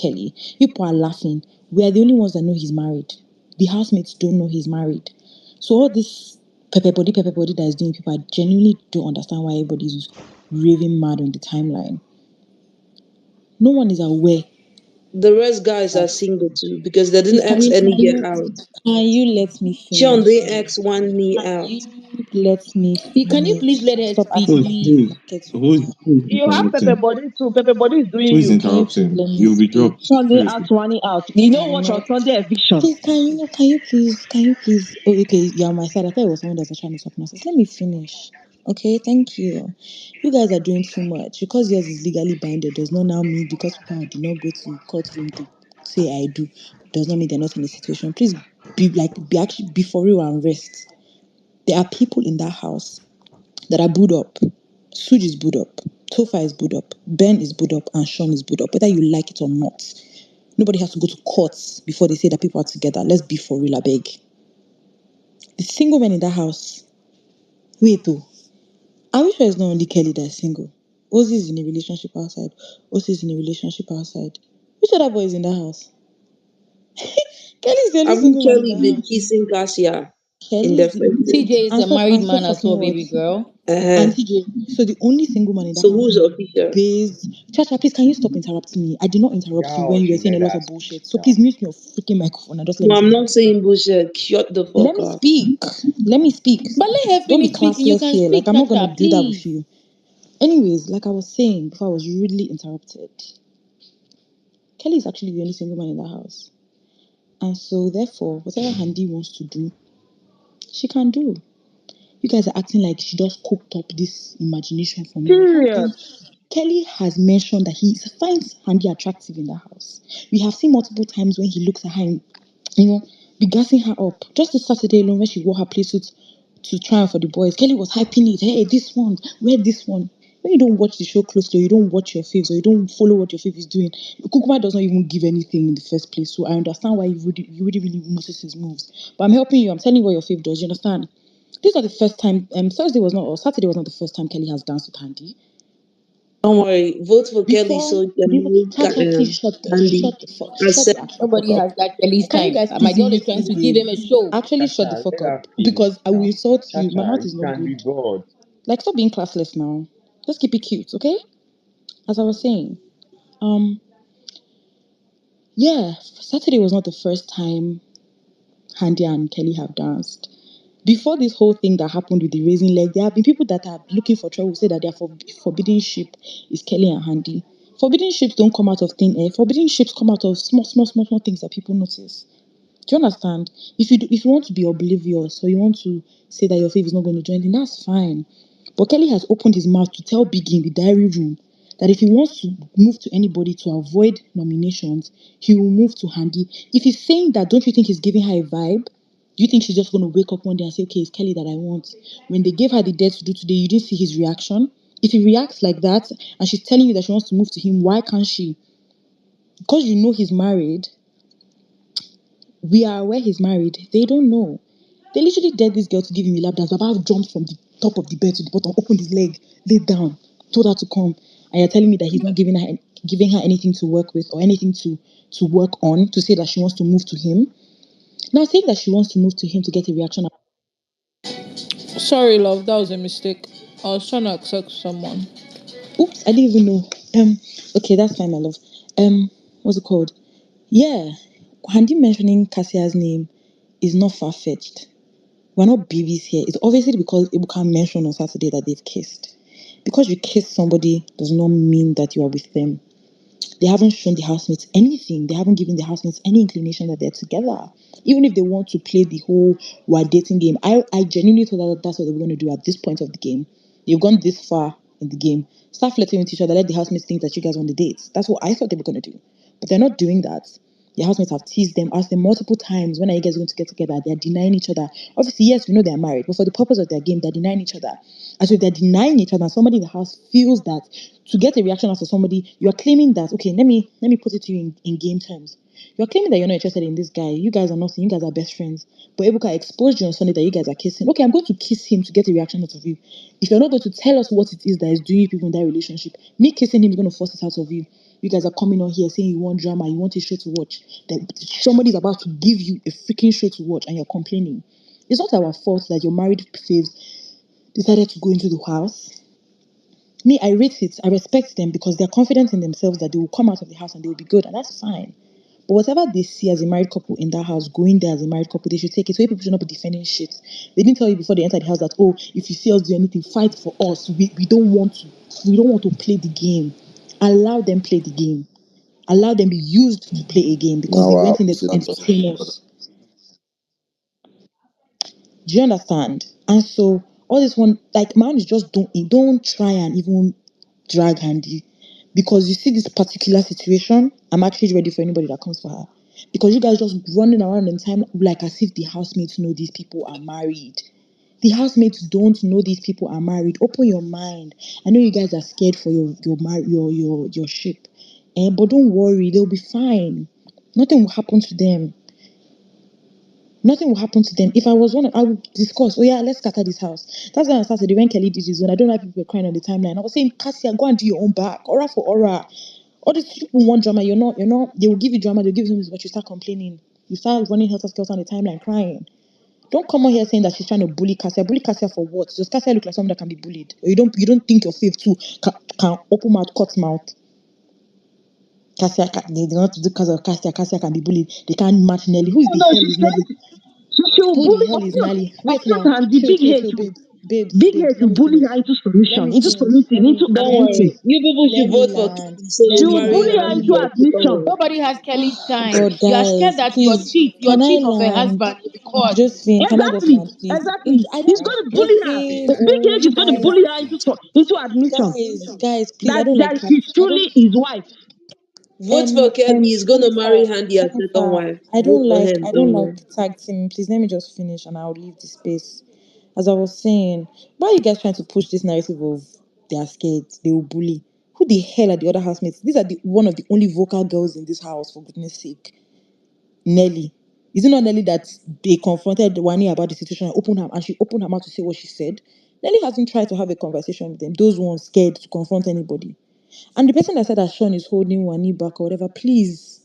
Kelly. You people are laughing. We are the only ones that know he's married. The housemates don't know he's married. So all this pepper body that is doing, people I genuinely don't understand why everybody's raving mad on the timeline. No one is aware. The rest guys are single too because they Please, didn't ask any get out. can you let me Sean finish? didn't ask WANNI Can out. you let me Can you please finish? let her Stop speak, asking Who me is please? who is market who is, woman. who is You have Pepper interrupting? Body too. Pepper Body is doing Who is you. Can you please interrupting? let me You'll be speak? dropped. Sean didn't Seriously. ask WANNI out. You know what? On Cannot. Sunday eviction. Please, can you please? Oh, okay, you're on my side. I thought it was someone that was trying to talk nonsense. Let me finish. Okay, thank you. You guys are doing too much. Because yours is legally binded does not now mean because people do not go to courtroom to say I do does not mean they're not in a situation. Please be for real and rest. There are people in that house that are booed up. Suj is booed up. Tofa is booed up. Ben is booed up, and Sean is booed up. Whether you like it or not, nobody has to go to courts before they say that people are together. Let's be for real, I beg. The single men in that house. Wait, though. Are we sure it's not only Kelly that's single? Ozzy is in a relationship outside. Ozzy is in a relationship outside. Which other boy is in that house? Kelly is the only Haven't single man in Kelly that been house. kissing Cassia in Kelly the is the first place? TJ is a married and so man as fucking well, what? baby girl. Uh-huh. And TJ, so the only single man in that So house who's official? based. Chacha, please can you stop interrupting me? I did not interrupt you when you were saying a lot of bullshit. So please mute your freaking microphone and just let No, me I'm not speak. saying bullshit. Shut the Let fuck me up. speak. Let me speak. But let her Don't be finish speaking. You classless can here. Like speak, I'm not gonna Chacha, do that with please. you. Anyways, like I was saying before I was rudely interrupted, Kelly is actually the only single man in the house. And so therefore, whatever Handy wants to do, she can do. You guys are acting like she just cooked up this imagination for me. Period. Kelly has mentioned that he finds Handy attractive in the house. We have seen multiple times when he looks at her and, be gassing her up. Just this Saturday alone, when she wore her play suit to try for the boys, Kelly was hyping it. Hey, this one, wear this one. When you don't watch the show closely, or you don't watch your faves, or you don't follow what your fave is doing, Kukuma does not even give anything in the first place. So I understand why you would really notice his moves. But I'm helping you. I'm telling you what your fave does. You understand? This is not the first time. Thursday was not, or Saturday was not the first time Kelly has danced with Handy. Don't worry. Vote for Kelly Before, so you can move Chacha, please Handy. shut the actual fuck Nobody up. has that Kelly's Can you time. guys My please girl is mute trying this to give babe? him a show. Actually, shut the fuck up because I will insult you. My mouth is not good. Like, stop being classless now. Just keep it cute, okay? As I was saying, um, yeah, Saturday was not the first time Handy and Kelly have danced. Before this whole thing that happened with the raising leg, there have been people that are looking for trouble say that their forbidden ship is Kelly and Handy. Forbidden ships don't come out of thin air. Forbidden ships come out of small things that people notice. Do you understand? If you want to be oblivious or you want to say that your faith is not going to join, then that's fine. But Kelly has opened his mouth to tell Biggie in the diary room that if he wants to move to anybody to avoid nominations, he will move to Handy. If he's saying that, don't you think he's giving her a vibe? Do you think she's just going to wake up one day and say, okay, it's Kelly that I want? When they gave her the date to do today, you didn't see his reaction? If he reacts like that and she's telling you that she wants to move to him, why can't she? Because you know he's married, we are aware he's married. They don't know. They literally dared this girl to give him a lap dance. Baba jumped from the top of the bed to the bottom, opened his leg, laid down, told her to come. And you're telling me that he's not giving her anything to work with or anything to work on to say that she wants to move to him. Now saying that she wants to move to him to get a reaction. Sorry, love, that was a mistake. I was trying to accept someone. Oops, I didn't even know. Okay, that's fine, my love. What's it called? Yeah, Handy mentioning Cassia's name is not far fetched. We're not babies here. It's obviously because Ibuka mentioned on Saturday that they've kissed. Because you kiss somebody does not mean that you are with them. They haven't shown the housemates anything. They haven't given the housemates any inclination that they're together. Even if they want to play the whole we're dating game, I genuinely thought that that's what they were going to do at this point of the game. They've gone this far in the game. Start flirting with each other. Let the housemates think that you guys want the dates. That's what I thought they were going to do. But they're not doing that. The housemates have teased them, asked them multiple times, when are you guys going to get together? They're denying each other. Obviously, yes, we know they're married, but for the purpose of their game, they're denying each other. And so if they're denying each other, and somebody in the house feels that to get a reaction out of somebody, you are claiming that, okay, let me put it to you in game terms. You're claiming that you're not interested in this guy. You guys are nothing. You guys are best friends. But Ebuka exposed you on Sunday that you guys are kissing. Okay, I'm going to kiss him to get a reaction out of you. If you're not going to tell us what it is that is doing people in that relationship, me kissing him is going to force it out of you. You guys are coming on here saying you want drama, you want a show to watch. That somebody's about to give you a freaking show to watch and you're complaining. It's not our fault that your married faves decided to go into the house. Me, I rate it. I respect them because they're confident in themselves that they will come out of the house and they will be good, and that's fine. But whatever they see as a married couple in that house, going there as a married couple, they should take it. So you people should not be defending shit. They didn't tell you before they entered the house that, oh, if you see us do anything, fight for us. We don't want to play the game. Allow them play the game. Allow them be used to play a game because Now they what went in there happens to to this? entertain us. Do you understand? And so all this one, like man, is just don't try and even drag Handy because you see this particular situation. I'm actually ready for anybody that comes for her because you guys just running around in time like as if the housemates know these people are married. The housemates don't know these people are married. Open your mind. I know you guys are scared for your ship, but don't worry, they'll be fine. Nothing will happen to them. Nothing will happen to them. If I was one, I would discuss. Oh yeah, let's scatter this house. That's why on Saturday when Kelly did his own, I don't know why people were crying on the timeline. I was saying, Cassia, go and do your own back. Aura for aura. All these people want drama. You're not. They will give you drama. They'll give you something, but you start complaining. You start running helter skelter on the timeline, crying. Don't come on here saying that she's trying to bully Cassia. Bully Cassia for what? Does Cassia look like someone that can be bullied? Or you don't think your fave too can open mouth, cut mouth. Cassia, they want to do because of Cassia. Cassia can be bullied. They can't match Nelly. Who is Oh the no, hell she is Nelly? said she will Who the bully. hell is Nelly? Of Wait course, now. and the Chill, big chill, head chill, will babes. Babes, big babes. head Let will me bully finish. her into Let solution, me into finish. solution, Let me into Don't let me worry. advancing. You people let should me vote for land. so Let She me will marry bully her around into here. land. Don't admission. worry. Nobody has Kelly's time. God, You are scared guys, that your please, cheat can I of a land? husband will be caught. Josephine, can I just Exactly, land, please? exactly. I He's don't. going to bully her. Josephine, Big head oh, is going to bully her into admission. guys, please. I That don't like that cat. she's I don't. truly his wife. Vote for Kelly. He's gonna marry Jennifer, Handy as second Jennifer, wife. I Vote don't for like him. I don't Don't like worry. tag team. Please let me just finish and I'll leave the space. As I was saying, why are you guys trying to push this narrative of they are scared, they will bully? Who the hell are the other housemates? These are the one of the only vocal girls in this house, for goodness sake. Nelly. Is it not Nelly that they confronted Wani about the situation and opened her and she opened her mouth to say what she said? Nelly hasn't tried to have a conversation with them. Those ones scared to confront anybody. And the person that said that Sean is holding Wani back or whatever, please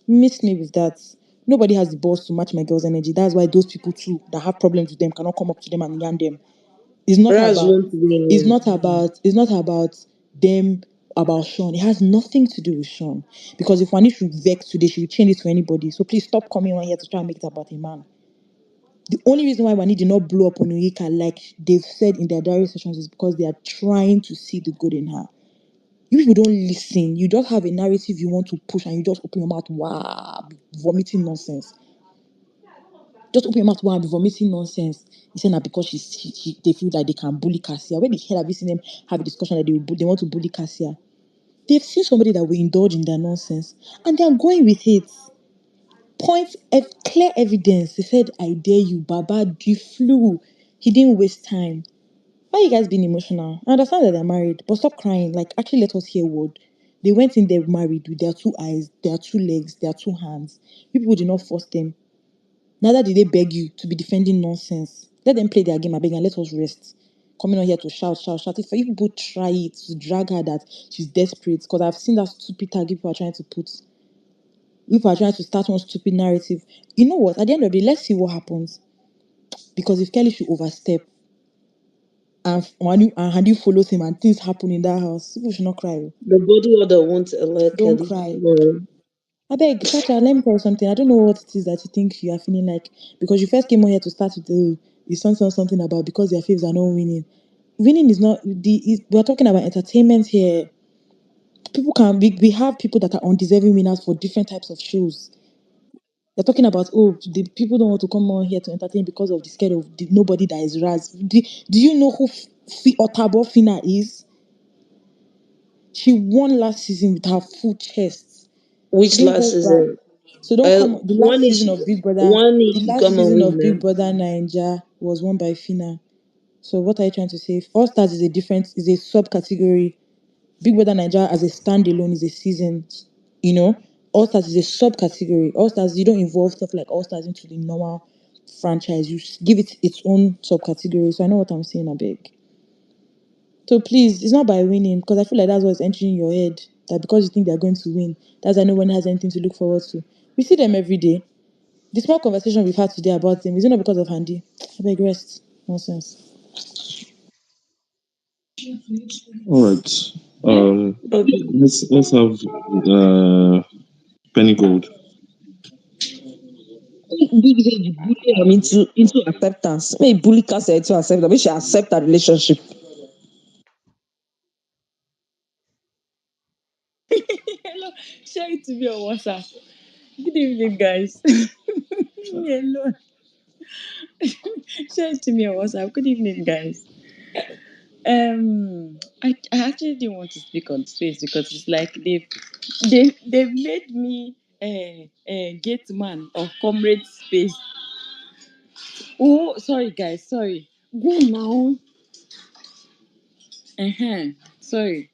miss me with that. Nobody has the balls to match my girl's energy. That's why those people too that have problems with them cannot come up to them and yarn them. It's not Raz about won't it's win. not about it's not about them about Sean. It has nothing to do with Sean. Because if Wani should vex today, she will change it to anybody. So please stop coming on here to try and make it about a man. The only reason why Wani did not blow up on ONYEKA, like they've said in their diary sessions, is because they are trying to see the good in her. You people don't listen. You just have a narrative you want to push and you just open your mouth, wow, vomiting nonsense. Just open your mouth, wow, be vomiting nonsense. You say that because they feel like they can bully Cassia. When the hell have you seen them have a discussion that they want to bully Cassia? They've seen somebody that will indulge in their nonsense and they're going with it. Clear evidence. They said, I dare you, Baba, you flew. He didn't waste time. Why are you guys being emotional? I understand that they're married, but stop crying. Like, actually, let us hear word. They went in there married with their two eyes, their two legs, their two hands. People did not force them. Neither did they beg you to be defending nonsense. Let them play their game, I beg, and let us rest. Coming on here to shout, shout, shout. If you people try it to drag her that she's desperate, because I've seen that stupid tag people are trying to put. People are trying to start one stupid narrative. You know what? At the end of the day, let's see what happens. Because if Kelly should overstep, and Hadi follows him and things happen in that house, people should not cry. The body order won't elect Don't Kelly. cry. Don't worry. I beg, Chacha, let me tell you something. I don't know what it is that you think you are feeling like because you first came on here to start with the something about because their faves are not winning. Winning is not we're talking about entertainment here. People can we have people that are undeserving winners for different types of shows. They're talking about the people don't want to come on here to entertain because of the scare of nobody that is Raz. Do you know who Otabo Fina is? She won last season with her full chest. She Which didn't last hold back. season? So don't come. The last One season issue, of Big Brother, one the issue last come and season win of now. Big Brother Naija was won by Fina. So what are you trying to say? All Stars is is a subcategory. Big Brother Naija as a standalone is a season. You know, All Stars is a subcategory. All Stars, you don't involve stuff like All Stars into the normal franchise. You give it its own subcategory. So I know what I'm saying. I beg. So please, it's not by winning because I feel like that's what's entering your head. That because you think they're going to win, that's why no one has anything to look forward to. We see them every day. The small conversation we've had today about them is it not because of Handy? I beg rest. Nonsense. All right. Okay. Let's have Penny Gold. Big say bully am into acceptance. May bully Cassie into acceptance. May she accept her relationship. Hello, share it to me on WhatsApp. Good evening, guys. Hello, share it to me on WhatsApp. Good evening, guys. I actually didn't want to speak on space because it's like they've made me a gate man of comrade space. Oh, sorry, guys. Sorry. Go now. Sorry.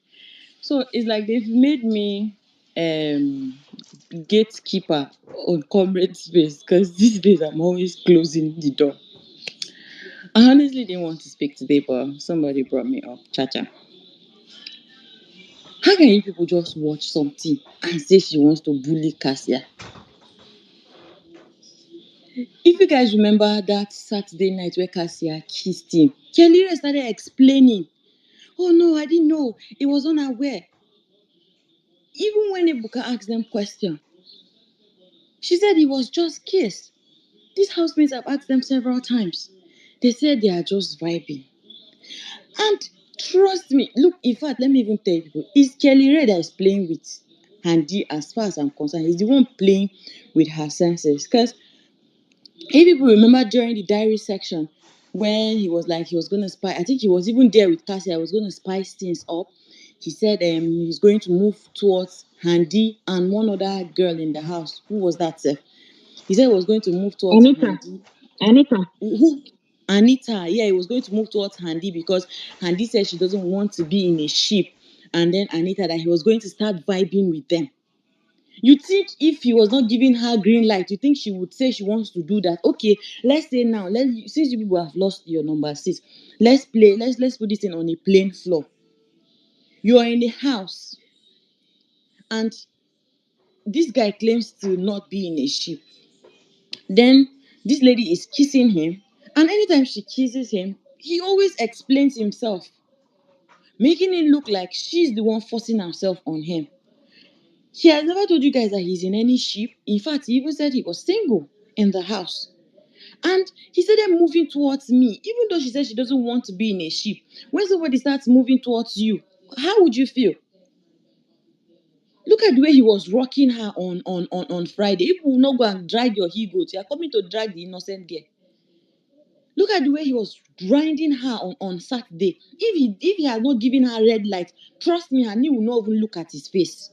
So it's like they've made me um gatekeeper on comrade space because these days I'm always closing the door. I honestly didn't want to speak today, but somebody brought me up. Chacha. How can you people just watch something and say she wants to bully Cassia? If you guys remember that Saturday night where Cassia kissed him, Kelly started explaining. Oh no, I didn't know. He was unaware. Even when Ebuka asked them question, she said he was just kissed. These housemates have asked them several times. They said they are just vibing. And trust me, look, in fact, let me even tell you people, it's Kelly Ray that is playing with Handy as far as I'm concerned. He's the one playing with her senses. Because if people remember during the diary section, when he was like he was gonna spy, I think he was even there with Cassie. I was gonna spice things up. He said he's going to move towards Handy and one other girl in the house. Who was that, sir? He said he was going to move towards Anita. Handy. Anita. Who? Anita. Yeah, he was going to move towards Handy because Handy said she doesn't want to be in a ship. And then Anita that he was going to start vibing with them. You think if he was not giving her green light, you think she would say she wants to do that? Okay, let's say now, since you people have lost your number 6, let's put this thing on a plain floor. You are in the house, and this guy claims to not be in a ship. Then this lady is kissing him, and anytime she kisses him, he always explains himself, making it look like she's the one forcing herself on him. He has never told you guys that he's in any ship. In fact, he even said he was single in the house. And he started moving towards me, even though she said she doesn't want to be in a ship. When somebody starts moving towards you, how would you feel? Look at the way he was rocking her on Friday. If you will not go and drag your he goat, you are coming to drag the innocent girl. Look at the way he was grinding her on Saturday. If he had not given her red light, trust me, her knee will not even look at his face.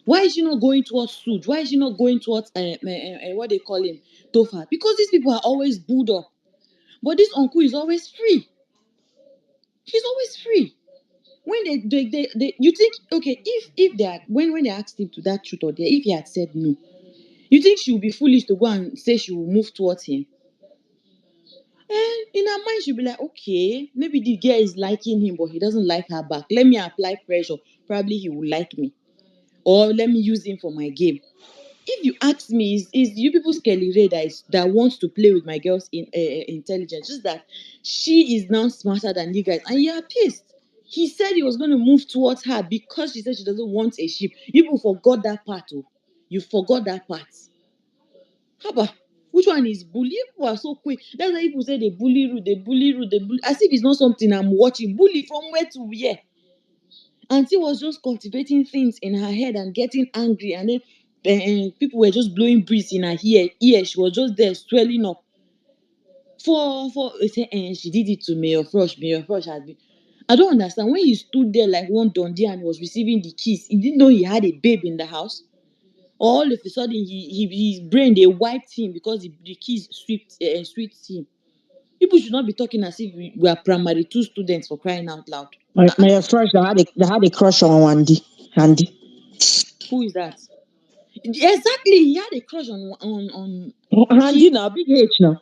Why is she not going towards SOOJ? Why is she not going towards what they call him, TOPHER? Because these people are always booed up. But this uncle is always free. He's always free. When they you think, okay, if they had when they asked him to that truth or dare, if he had said no, you think she would be foolish to go and say she will move towards him? And in her mind, she'll be like, okay, maybe the girl is liking him, but he doesn't like her back. Let me apply pressure. Probably he will like me. Or let me use him for my game. If you ask me, is you people Kelly Ray that wants to play with my girl's intelligence? Just that she is now smarter than you guys, and you are pissed. He said he was going to move towards her because she said she doesn't want a ship. You people forgot that part. Oh. You forgot that part. Haba, which one is bully? People are so quick. That's why people say they bully rude, they bully rude, they bully. As if it's not something I'm watching. Bully from where to where? Auntie was just cultivating things in her head and getting angry, and then people were just blowing breeze in her ear. She was just there swelling up. For she did it to Mayor Frosh. Mayor Frosh had been. I don't understand. When he stood there like one dundee and was receiving the kiss, he didn't know he had a babe in the house. All of a sudden, his brain they wiped him because the kiss swept him. People should not be talking as if we are primary two students, for crying out loud. My first, they had a crush on Andy. Who is that? Exactly, he had a crush on Andy now, big H now.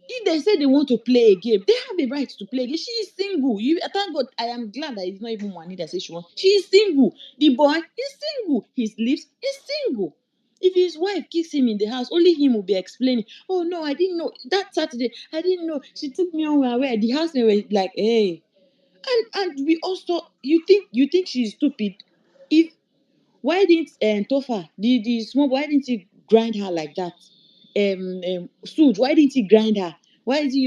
If they say they want to play a game, they have a right to play a game. She is single. Thank God. I am glad that it's not even Wani that says she wants. She is single. The boy is single. His lips is single. If his wife kicks him in the house, only him will be explaining. Oh no, I didn't know that Saturday. I didn't know she took me away. The housemaid were like, hey, and we also you think she's stupid. If Why didn't Topher the small boy, why didn't he grind her like that? SOOJ, why didn't he grind her? Why is he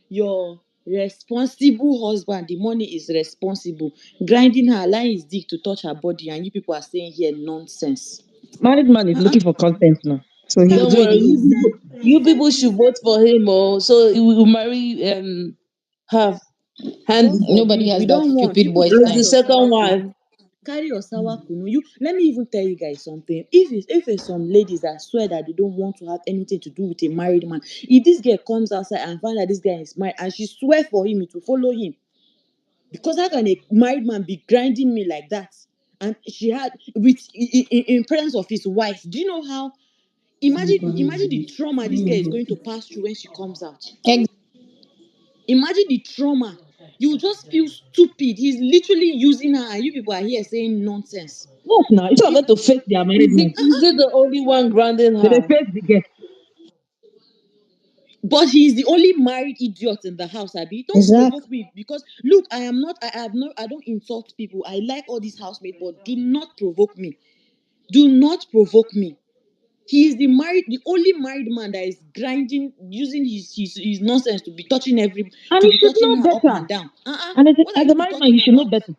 your responsible husband? The money is responsible. Grinding her, allowing his dick to touch her body, and you people are saying here nonsense. Married man is looking for content now, so he will Don't do worry, anything. you people should vote for him, so he will marry her Just handy. Nobody we has that don't want stupid you boy's people As carry the time. your sour second wife. kunu. Carry your sour kunu. Let me even tell you guys something. If it's some ladies that swear that they don't want to have anything to do with a married man, if this girl comes outside and find that this guy is married and she swear for him to follow him, because how can a married man be grinding me like that? And she had in presence of his wife. Do you know how? Imagine the trauma this girl is going to pass through when she comes out. Imagine the trauma. You just feel stupid. He's literally using her, and you people are here saying nonsense. Yes, now it's not going to face their married man. Is it the only one grounding They her? face the girl. But he's the only married idiot in the house, Abby. Don't Exactly. provoke me because look, I am not. I have no. I don't insult people. I like all these housemates, but do not provoke me. Do not provoke me. He is the only married man that is grinding, using his nonsense to be touching And to he be should touching know her up better. and down. And as What a, are as you a people married man, he talking should know about? better.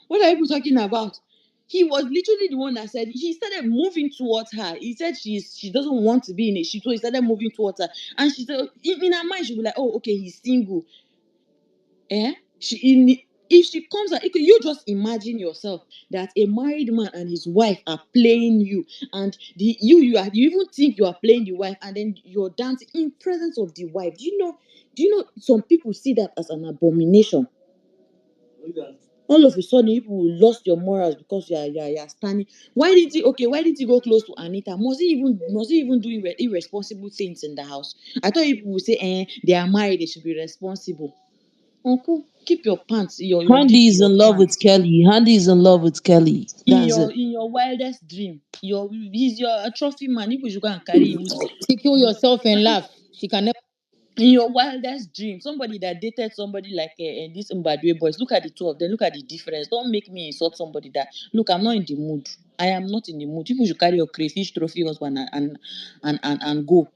What are you talking about? He was literally the one that said he started moving towards her. He said she doesn't want to be in it. So he started moving towards her, and she said in her mind she'll be like, oh okay, he's single. Eh? If she comes out, you just imagine yourself that a married man and his wife are playing you, and you even think you are playing the wife, and then you're dancing in presence of the wife. Do you know some people see that as an abomination? All of a sudden you lost your morals because you're standing. Why didn't he go close to Anita? Must he even do irresponsible things in the house? I thought people would say they are married, they should be responsible. Uncle, keep your pants, your Handy dick in is your in love with pants. Kelly. Handy is in love with Kelly. In That's your it. in your wildest dream, he's your trophy man. If you should go and carry him with you. Tickle yourself and laugh. She can never. In your wildest dream, somebody that dated somebody like this Mbadwe boys. Look at the two of them. Look at the difference. Don't make me insult somebody that. Look, I'm not in the mood. I am not in the mood. People should carry your crayfish trophy husband and go.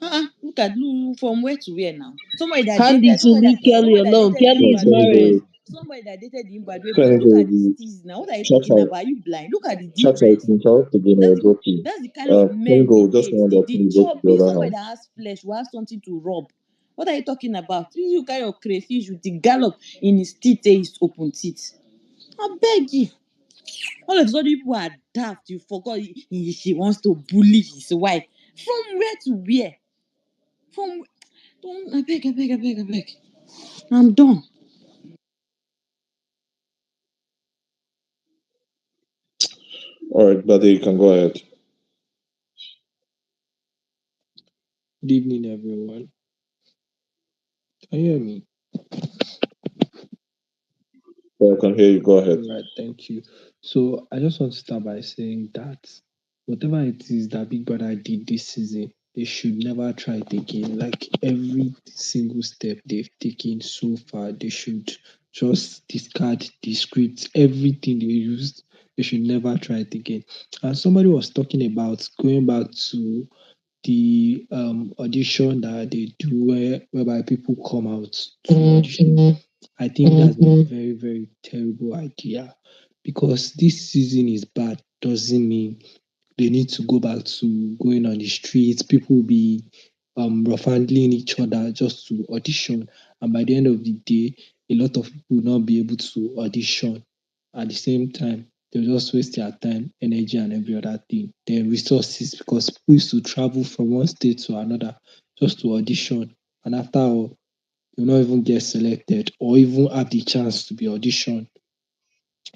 Look from where to where now? Somebody that Handy dated to somebody that leave Kelly somebody that alone. dated the Kelly is Mbadwe boys. married. Somebody that dated the Mbadwe boys. Look at the Anyway, steez now. What are you chat talking about? Are you blind? Look at the I difference. can talk again That's or the drop you. that's the kind of men we Single, just date. round The up the and go to the chubby, other somebody house. that has flesh, who has something to rub. What are you talking about? You carry your crayfish with the gallop in his teeth, his open teeth. I beg you. All of a sudden, people are daft. You forgot she wants to bully his wife. From where to where? From don't I beg. I'm done. All right, buddy, you can go ahead. Good evening, everyone. Can you hear me? Yeah, I can hear you. Go ahead. All right, thank you. So I just want to start by saying that whatever it is that Big Brother did this season, they should never try it again. Like every single step they've taken so far, they should just discard the script, everything they used. They should never try it again. And somebody was talking about going back to the audition that they do whereby people come out to audition. I think that's a very, very terrible idea because this season is bad doesn't mean they need to go back to going on the streets. People will be rough handling each other just to audition. And by the end of the day, a lot of people will not be able to audition. At the same time, they'll just waste their time, energy, and every other thing. Then resources, because people used to travel from one state to another just to audition. And after all, you'll not even get selected or even have the chance to be auditioned.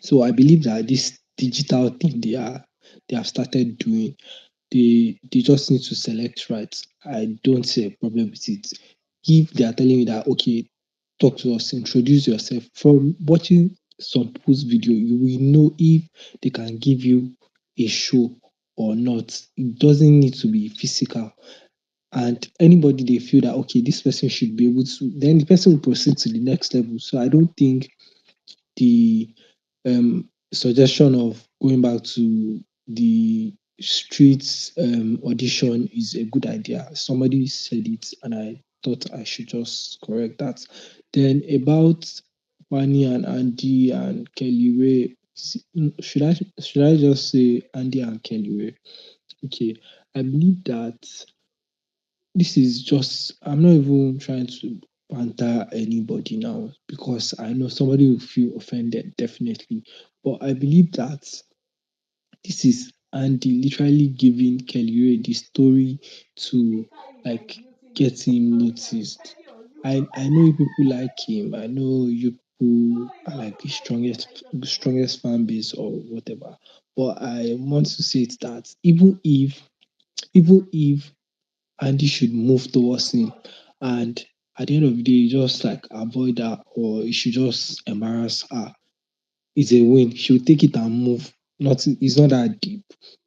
So I believe that this digital thing they have started doing, they just need to select right. I don't see a problem with it. If they are telling you that okay, talk to us, introduce yourself. From watching some people's video, you will know if they can give you a show or not. It doesn't need to be physical. And anybody they feel that okay, this person should be able to, then the person will proceed to the next level. So I don't think the suggestion of going back to the streets audition is a good idea. Somebody said it, and I thought I should just correct that. Then about Wani and Andy and Kelly Ray, should I just say Andy and Kelly Ray? Okay, I believe that this is just, I'm not even trying to banter anybody now because I know somebody will feel offended definitely. But I believe that this is Andy literally giving Kelly Ray the story to like get him noticed. I know you people like him. I know you people are like the strongest fan base or whatever. But I want to say it that even if Andy should move towards him. And at the end of the day, just like avoid her or he should just embarrass her. It's a win. She'll take it and move. Not it's not that deep.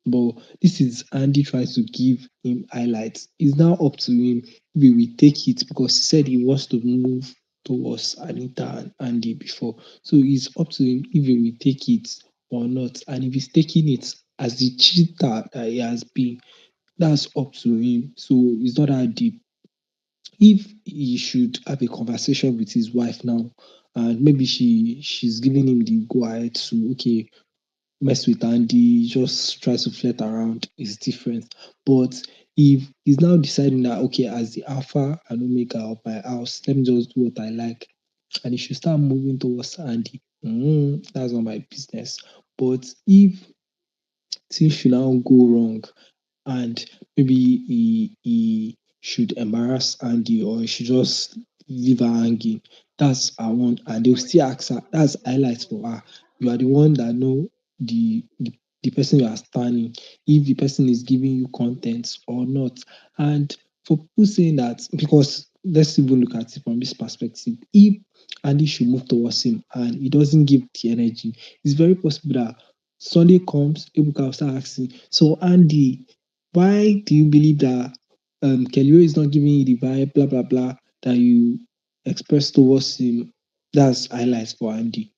But this is Andy trying to give him highlights. It's now up to him if he will take it because he said he wants to move towards Anita and Andy before. So it's up to him if he will take it or not. And if he's taking it as the cheater that he has been, that's up to him. So it's not that deep. If he should have a conversation with his wife now, and maybe she's giving him the go ahead to okay, mess with Andy, just try to flirt around, is different. But if he's now deciding that okay, as the alpha and omega of my house, let me just do what I like, and he should start moving towards Andy, that's not my business. But if things should now go wrong and maybe he should embarrass Andy or he should just leave her hanging. That's her one, and they'll still ask her. That's highlights for her. You are the one that know the person you are standing. If the person is giving you content or not, and for people saying that, because let's even look at it from this perspective. If Andy should move towards him and he doesn't give the energy, it's very possible that Sunday comes, Ebuka will start asking, so Andy, why do you believe that Kelly is not giving you the vibe, blah blah blah, that you express towards him? That's highlights for Andy.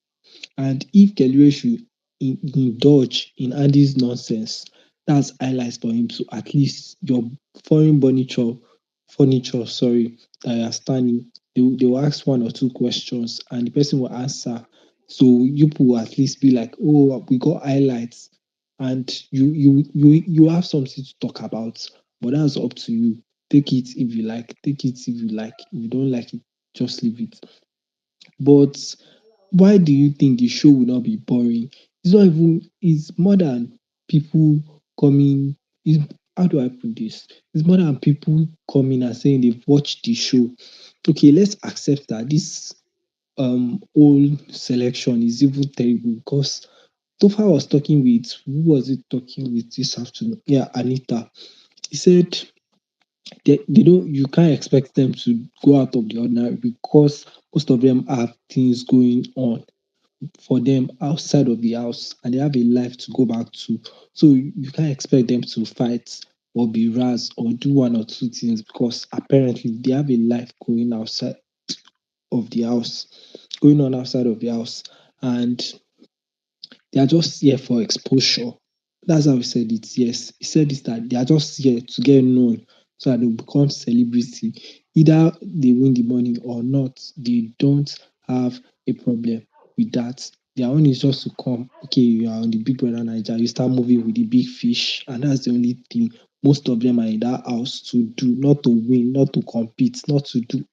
And if Kelly should indulge in Andy's nonsense, that's highlights for him. So at least your foreign furniture, sorry, that you are standing, they will ask one or two questions and the person will answer. So you will at least be like, oh, we got highlights, and you have something to talk about. But that's up to you. Take it if you like. Take it if you like. If you don't like it, just leave it. But why do you think the show will not be boring? It's not even, it's more than people coming. It's, how do I put this? It's more than people coming and saying they've watched the show. Okay, let's accept that this whole selection is even terrible because Topher was talking with, who was it talking with this afternoon? Yeah, Anita. He said they don't, you can't expect them to go out of the ordinary because most of them have things going on for them outside of the house and they have a life to go back to. So you can't expect them to fight or be razzed or do one or two things because apparently they have a life going outside. of the house, going on outside of the house, and they are just here for exposure. That's how he said it. Yes, he said this that they are just here to get known so that they become celebrity. Either they win the money or not, they don't have a problem with that. Their own is just to come. Okay, you are on the Big Brother Naija, you start moving with the big fish, and that's the only thing most of them are in that house to do, not to win, not to compete, not to do.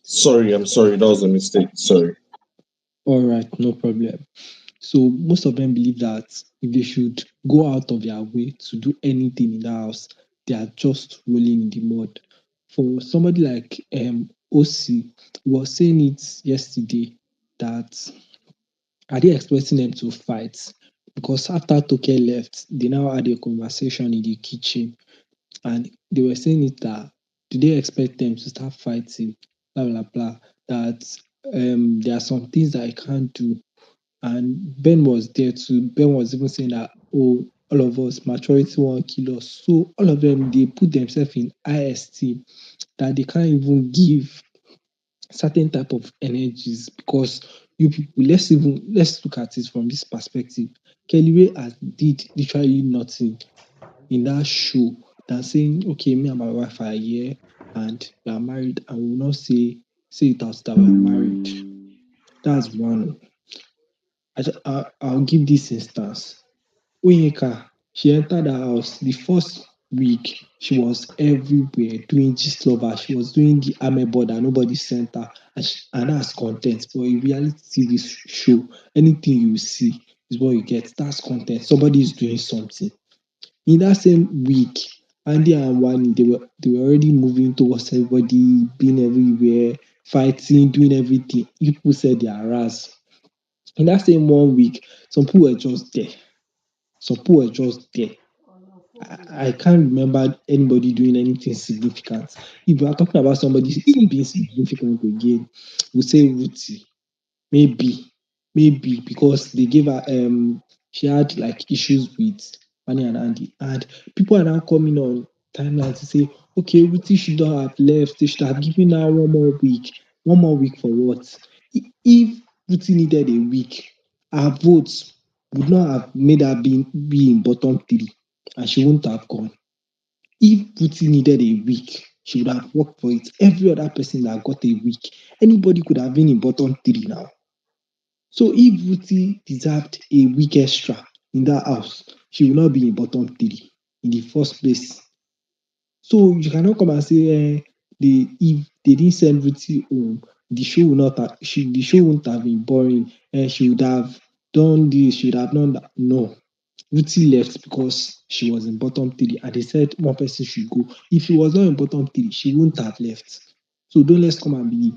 Sorry, I'm sorry. That was a mistake. Sorry. All right, no problem. So most of them believe that if they should go out of their way to do anything in the house, they are just rolling in the mud. For somebody like OC was saying it yesterday that are they expecting them to fight? Because after Toke left, they now had a conversation in the kitchen and they were saying it that do they expect them to start fighting? Blah blah blah. That there are some things that I can't do, and Ben was there too. Ben was even saying that, oh, all of us, maturity won't kill us. So all of them, they put themselves in IST that they can't even give certain type of energies because you people, let's look at it from this perspective. Kelly Ray has did literally nothing in that show than saying, okay, me and my wife are here and we are married and we will not say it out that we are married. That's one. I'll give this instance. Onyeka, she entered the house the first week. She was everywhere doing gist lover. She was doing the amebo that nobody sent her, and that's content. For a reality TV show, anything you see is what you get. That's content. Somebody is doing something. In that same week, Andy and Wani they were already moving towards everybody, being everywhere, fighting, doing everything. People said they are ras. In that same 1 week, some people were just there. Some people were just there. I can't remember anybody doing anything significant. If we are talking about somebody being significant again, we say Ruthie. Maybe, maybe because they gave her she had like issues with Fanny and Andy, and people are now coming on timeline to say, okay, Ruthie should not have left. They should have given her 1 more week. 1 more week for what? If Ruthie needed a week, her votes would not have made her be in bottom three, and she wouldn't have gone. If Ruthie needed a week, she would have worked for it. Every other person that got a week, anybody could have been in bottom three now. So if Ruthie deserved a week extra in that house, she will not be in bottom three in the first place. So you cannot come and say if they didn't send Ruthie home, the show will not have, the show wouldn't have been boring. She would have done this, she would have done that. No. Ruthie left because she was in bottom three and they said one person should go. If she was not in bottom three, she wouldn't have left. So don't let's come and be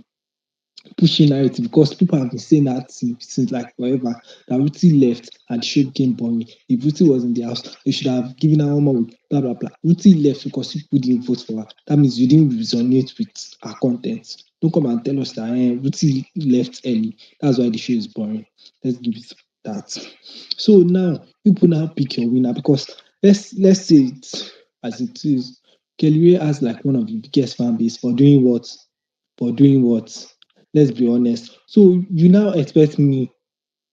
pushing narrative because people have been saying that since like forever that Ruthie left and the show became boring. If Ruthie was in the house, they should have given her 1 more week, blah blah blah. Ruthie left because people didn't vote for her. That means you didn't resonate with her content. Don't come and tell us that Ruthie left early. That's why the show is boring. Let's give it that. So now you put now pick your winner because let's say it as it is. Kelly Ray has like one of the biggest fan base for doing what? For doing what? Let's be honest. So you now expect me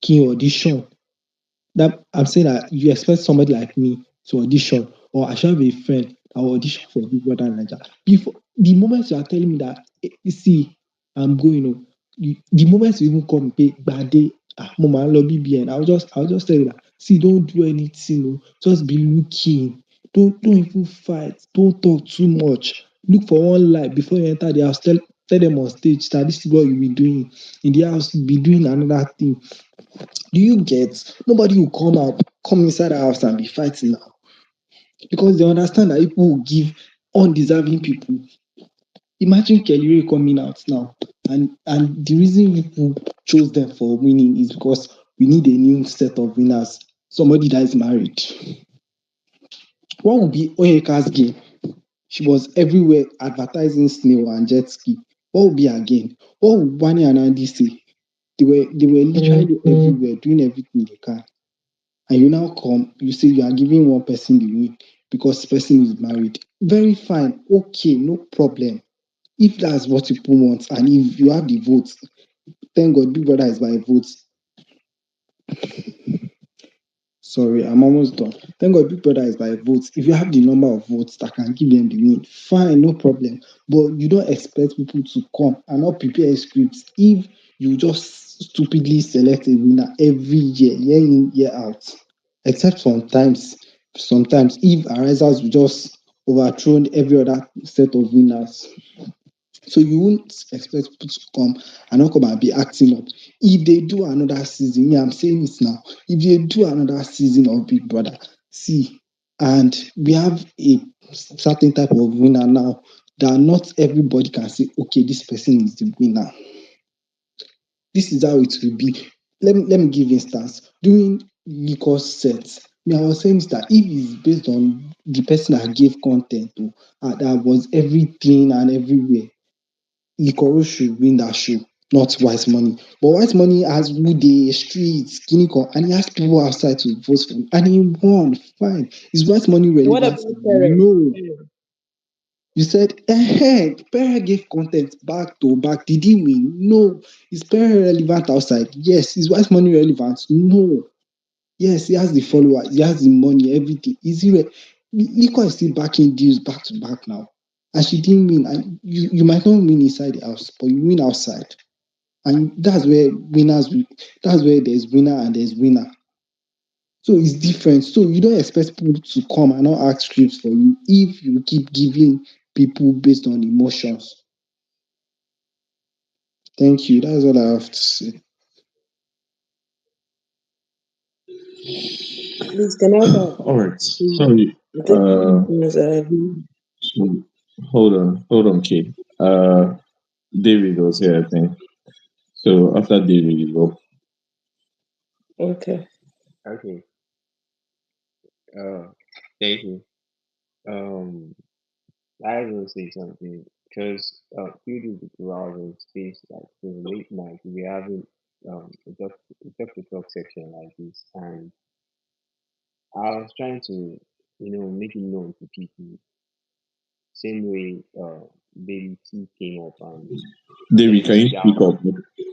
to audition. That I'm saying that you expect somebody like me to audition, or I should have a friend that will audition for Big Brother Naija. Before the moment you are telling me that, see, I'm going, the moment you even come, bad day, mama, love BBN, I'll just tell you that. See, don't do anything, just be looking. Don't even fight. Don't talk too much. Look for one light before you enter the house. Tell them on stage that this is what you'll be doing in the house. Be doing another thing. Do you get? Nobody will come inside the house and be fighting now because they understand that people will give undeserving people. Imagine Kelly Ray coming out now, and the reason people chose them for winning is because we need a new set of winners. Somebody that is married. What would be Onyeka's game? She was everywhere advertising snail and jet ski. What would be her game? What would Wani and Andy say? They were literally everywhere doing everything they can. and you now come, you say you are giving one person the win because the person is married. Very fine, okay, no problem. If that's what people want, and if you have the votes, thank God, Big Brother is by votes. Sorry, I'm almost done. Thank God, Big Brother is by votes. If you have the number of votes that can give them the win, fine, no problem. But you don't expect people to come and not prepare scripts if you just stupidly select a winner every year in, year out. Except sometimes if arisers will just overthrown every other set of winners. So you won't expect people to come and not come and be acting up. If they do another season, yeah, I'm saying it now. If they do another season of Big Brother, see, and we have a certain type of winner now that not everybody can say, okay, this person is the winner. This is how it will be. Let me give instance. During Nico's sets, me, I was saying that if it's based on the person that gave content, that was everything and everywhere, Ikoro should win that show, not White Money. But White Money has Woody, Streets, Kiniko, and he has people outside to vote for him. And he won. Fine. Is White Money What relevant? about parents? No. You said, Pere gave content back to back. Did he win? No. Is Pere relevant outside? Yes. Is White Money relevant? No. Yes, he has the followers, he has the money, everything. Is he Liko is still backing deals back to back now. And she didn't win. And you might not win inside the house, but you win outside. And that's where there's winner and there's winner. So it's different. So you don't expect people to come and not ask scripts for you if you keep giving people based on emotions. Thank you. That's all I have to say. Please, can I talk? All right. Please, Sorry. I think things that I've So hold on, Kate. David was here, I think. So after David, you go. okay. Okay. Uh, Thank you. Um, I will say something because due to the browsing space, like the late night, we having just a talk section like this, and I was trying to, make it known to people, same way Baby T came up and David, can said, you "Yeah, speak up?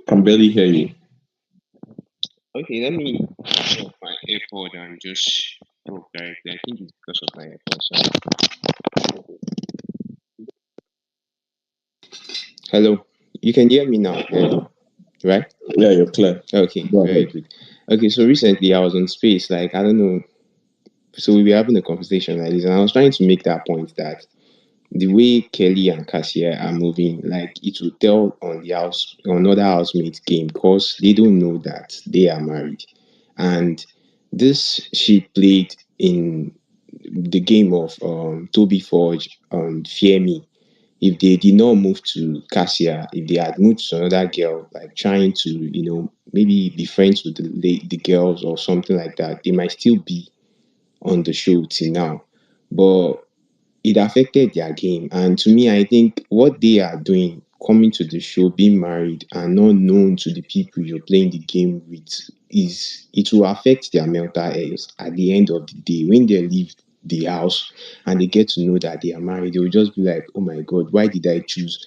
Can barely hear you. okay, let me turn off my AirPod and just talk directly. I think it's because of my AirPod." Hello, you can hear me now, right? Yeah, you're clear. Okay, Go very ahead. good. Okay, so recently I was on space, like I don't know. So we were having a conversation like this, and I was trying to make that point that the way Kelly and Cassia are moving, like it will tell on the house on other housemates game because they don't know that they are married. And this she played in the game of Toby Forge Fear Me. If they did not move to Cassia, if they had moved to another girl, like trying to, maybe be friends with the girls or something like that, they might still be on the show till now. But it affected their game. And to me, I think what they are doing, coming to the show, being married, and not known to the people you're playing the game with, is it will affect their mental health at the end of the day. When they leave the house and they get to know that they are married, they will just be like, oh my God, why did I choose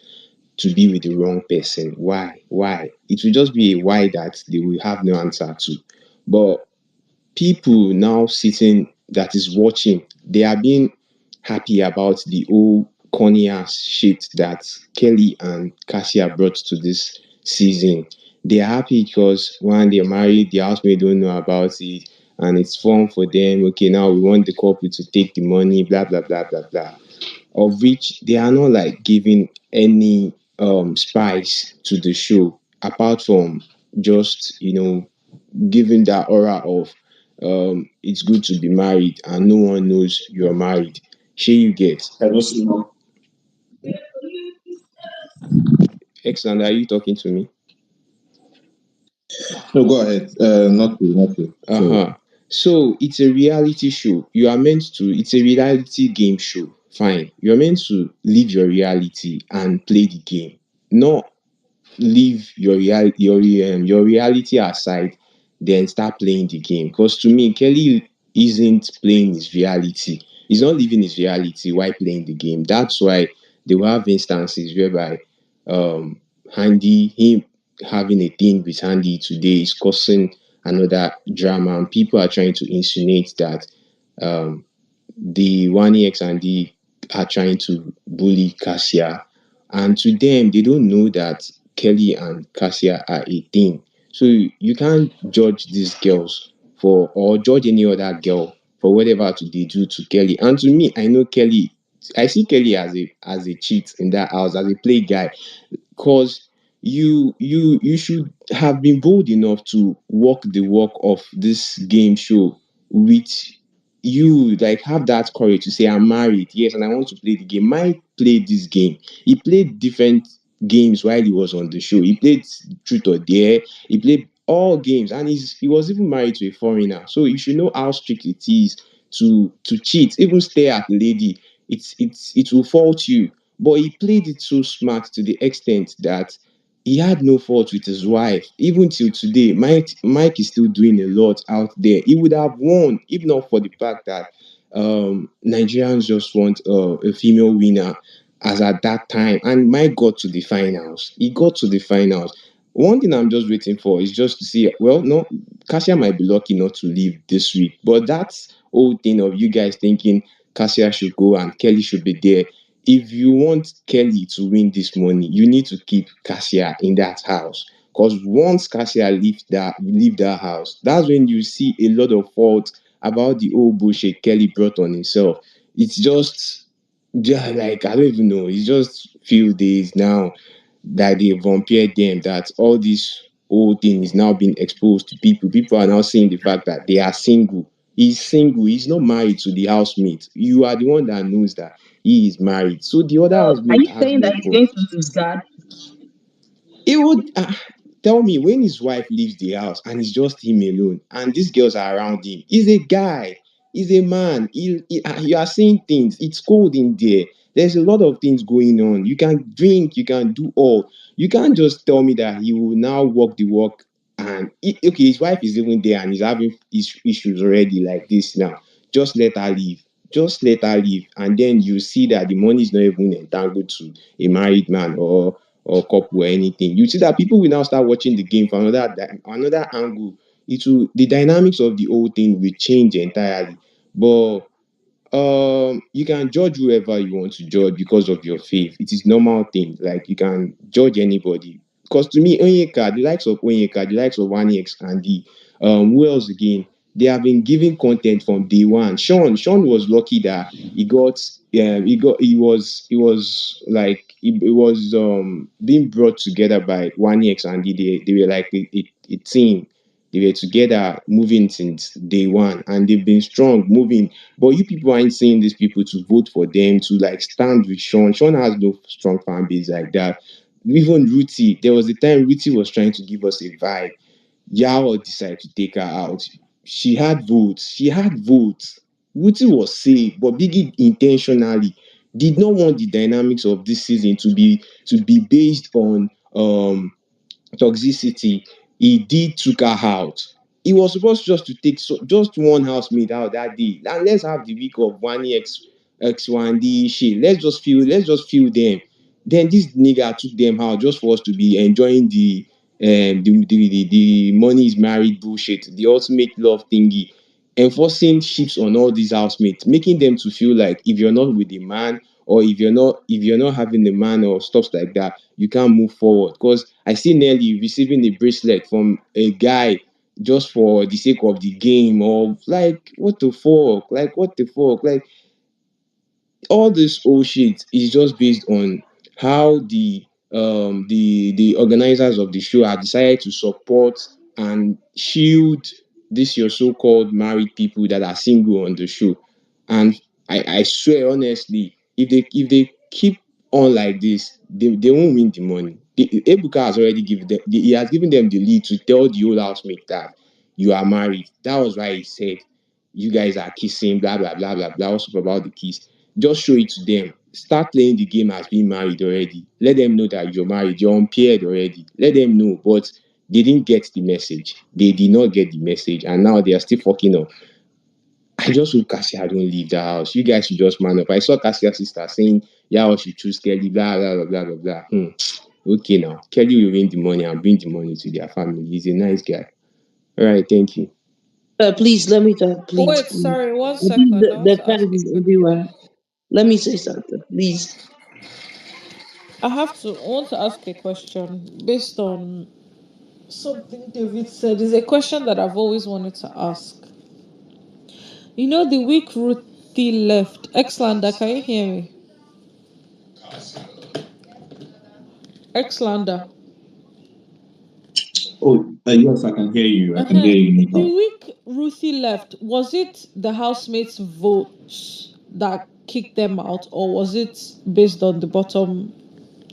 to be with the wrong person? Why? Why? It will just be a why that they will have no answer to. But people now sitting that is watching, they are being happy about the old corny ass shit that Kelly and Cassia brought to this season. They are happy because when they're married, the housemaid don't know about it, and it's fun for them. Okay, now we want the couple to take the money, blah blah blah blah blah. Of which they are not like giving any spice to the show apart from just giving that aura of it's good to be married and no one knows you're married. Sure, you get. Hello, Simon. Excellent. Are you talking to me? No, go ahead. Not you. So, Uh-huh. So it's a reality show. You are meant to, it's a reality game show. Fine. You're meant to live your reality and play the game. Not leave your reality aside then start playing the game. Because to me, Kelly isn't playing his reality. He's not living his reality while playing the game. That's why they will have instances whereby um him having a thing with Handy today is causing another drama, and people are trying to insinuate that um the WANNI X and D are trying to bully Cassia. And to them, they don't know that Kelly and Cassia are a thing. So you can't judge these girls for, or judge any other girl for whatever they do to Kelly. And to me, I know Kelly, I see Kelly as a cheat in that house, as a play guy, because you should have been bold enough to walk the walk of this game show with you, like have that courage to say, I'm married, yes, and I want to play the game. Mike played this game. He played different games while he was on the show. He played truth or dare. He played all games, and he was even married to a foreigner. So you should know how strict it is to cheat, even stare at the lady. It will fault you. But he played it so smart to the extent that he had no fault with his wife. Even till today, Mike is still doing a lot out there. He would have won if not for the fact that Nigerians just want a female winner as at that time. And Mike got to the finals. He got to the finals. One thing I'm just waiting for is just to see, well, no, Cassia might be lucky not to leave this week. But that's whole thing of you guys thinking Cassia should go and Kelly should be there. If you want Kelly to win this money, you need to keep Cassia in that house. Because once Cassia leave that house, that's when you see a lot of fault about the old bullshit Kelly brought on himself. It's just, yeah, like I don't even know. It's just few days now that they vampired them, that all this whole thing is now being exposed to people. People are now seeing the fact that they are single. He's single. He's not married to the housemate. You are the one that knows that he is married. So the other Are housemate you has saying no that he's fault. going to lose guard? It would tell me when his wife leaves the house and it's just him alone, and these girls are around him. He's a guy. He's a man. You are seeing things. It's cold in there. There's a lot of things going on. You can drink. You can do all. You can't just tell me that he will now walk the walk. And okay, his wife is even there and he's having issues already like this now. Just let her leave. Just let her leave, and then you see that the money is not even entangled to a married man or couple or anything. You see that people will now start watching the game from another angle. The dynamics of the whole thing will change entirely. But you can judge whoever you want to judge because of your faith. It is normal thing. Like you can judge anybody. Because to me, Onyeka, the likes of Wani X and the who else again? They have been giving content from day one. Sean was lucky that he was like it was being brought together by Wani X and they were like a team. They were together moving since day one, and they've been strong moving. But you people aren't seeing these people to vote for them, to like stand with Sean. Sean has no strong fan base like that. Even Ruthie, there was a time Ruthie was trying to give us a vibe. Yao decided to take her out. She had votes. She had votes. Ruthie was safe, but Biggie intentionally did not want the dynamics of this season to be based on toxicity. He did took her out. He was supposed just to take just one housemate out that day. And let's have the week of one X1 D shit. Let's just feel them. Then this nigga took them out just for us to be enjoying the money is married bullshit, the ultimate love thingy, enforcing ships on all these housemates, making them to feel like if you're not with a man, or if you're not having a man or stuff like that, you can't move forward. Because I see Nelly receiving a bracelet from a guy just for the sake of the game, or like what the fuck, like all this old shit is just based on how the organizers of the show have decided to support and shield this your so-called married people that are single on the show. And I swear honestly, if they keep on like this, they won't win the money. Ebuka has already given them, he has given them the lead to tell the old housemate that you are married. That was why he said you guys are kissing, blah blah blah blah blah. Also about the kiss, just show it to them. Start playing the game as being married already. Let them know that you're married, you're unpaired already. Let them know. But they didn't get the message. They did not get the message, and now they are still fucking up. I just hope Cassia don't leave the house. You guys should just man up. I saw Cassia's sister saying, yeah, I should choose Kelly, blah, blah, blah, blah, blah, blah. Okay, now. Kelly will win the money and bring the money to their family. He's a nice guy. All right, thank you. Please let me talk, please. Wait, Please. sorry, one I think second. I want the to ask fans a is question. everywhere. Let me say something, please. I want to ask a question based on something David said. It's a question that I've always wanted to ask. You know, the week Ruthie left, Xlander, can you hear me? Xlander. Oh, yes, I can hear you. I can Uh-huh. hear you, The Nika. week Ruthie left, was it the housemates' votes that kicked them out, or was it based on the bottom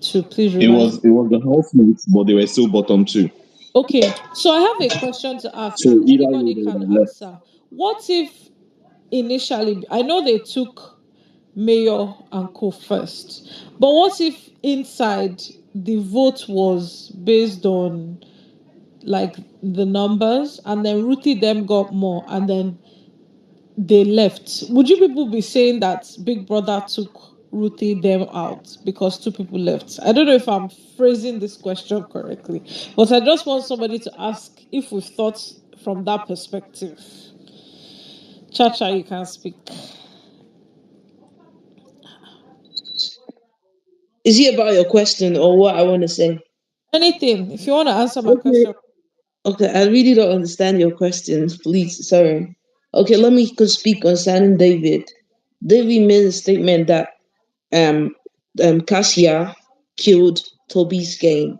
two? Please remind me. It was the housemates, but they were still bottom two. Okay, so I have a question to ask, So and either way, anybody they would can have left. answer. What if initially, I know they took mayor and co first, but what if inside the vote was based on like the numbers, and then Ruthie them got more, and then they left? Would you people be saying that Big Brother took Ruthie them out because two people left? I don't know if I'm phrasing this question correctly, but I just want somebody to ask if we've thought from that perspective. Chacha, you can speak. Is it about your question or what I want to say? Anything. If you want to answer my Okay, question. okay, I really don't understand your question. Please, sorry. Okay, let me could speak concerning David. David made a statement that um Cassia killed Toby's game.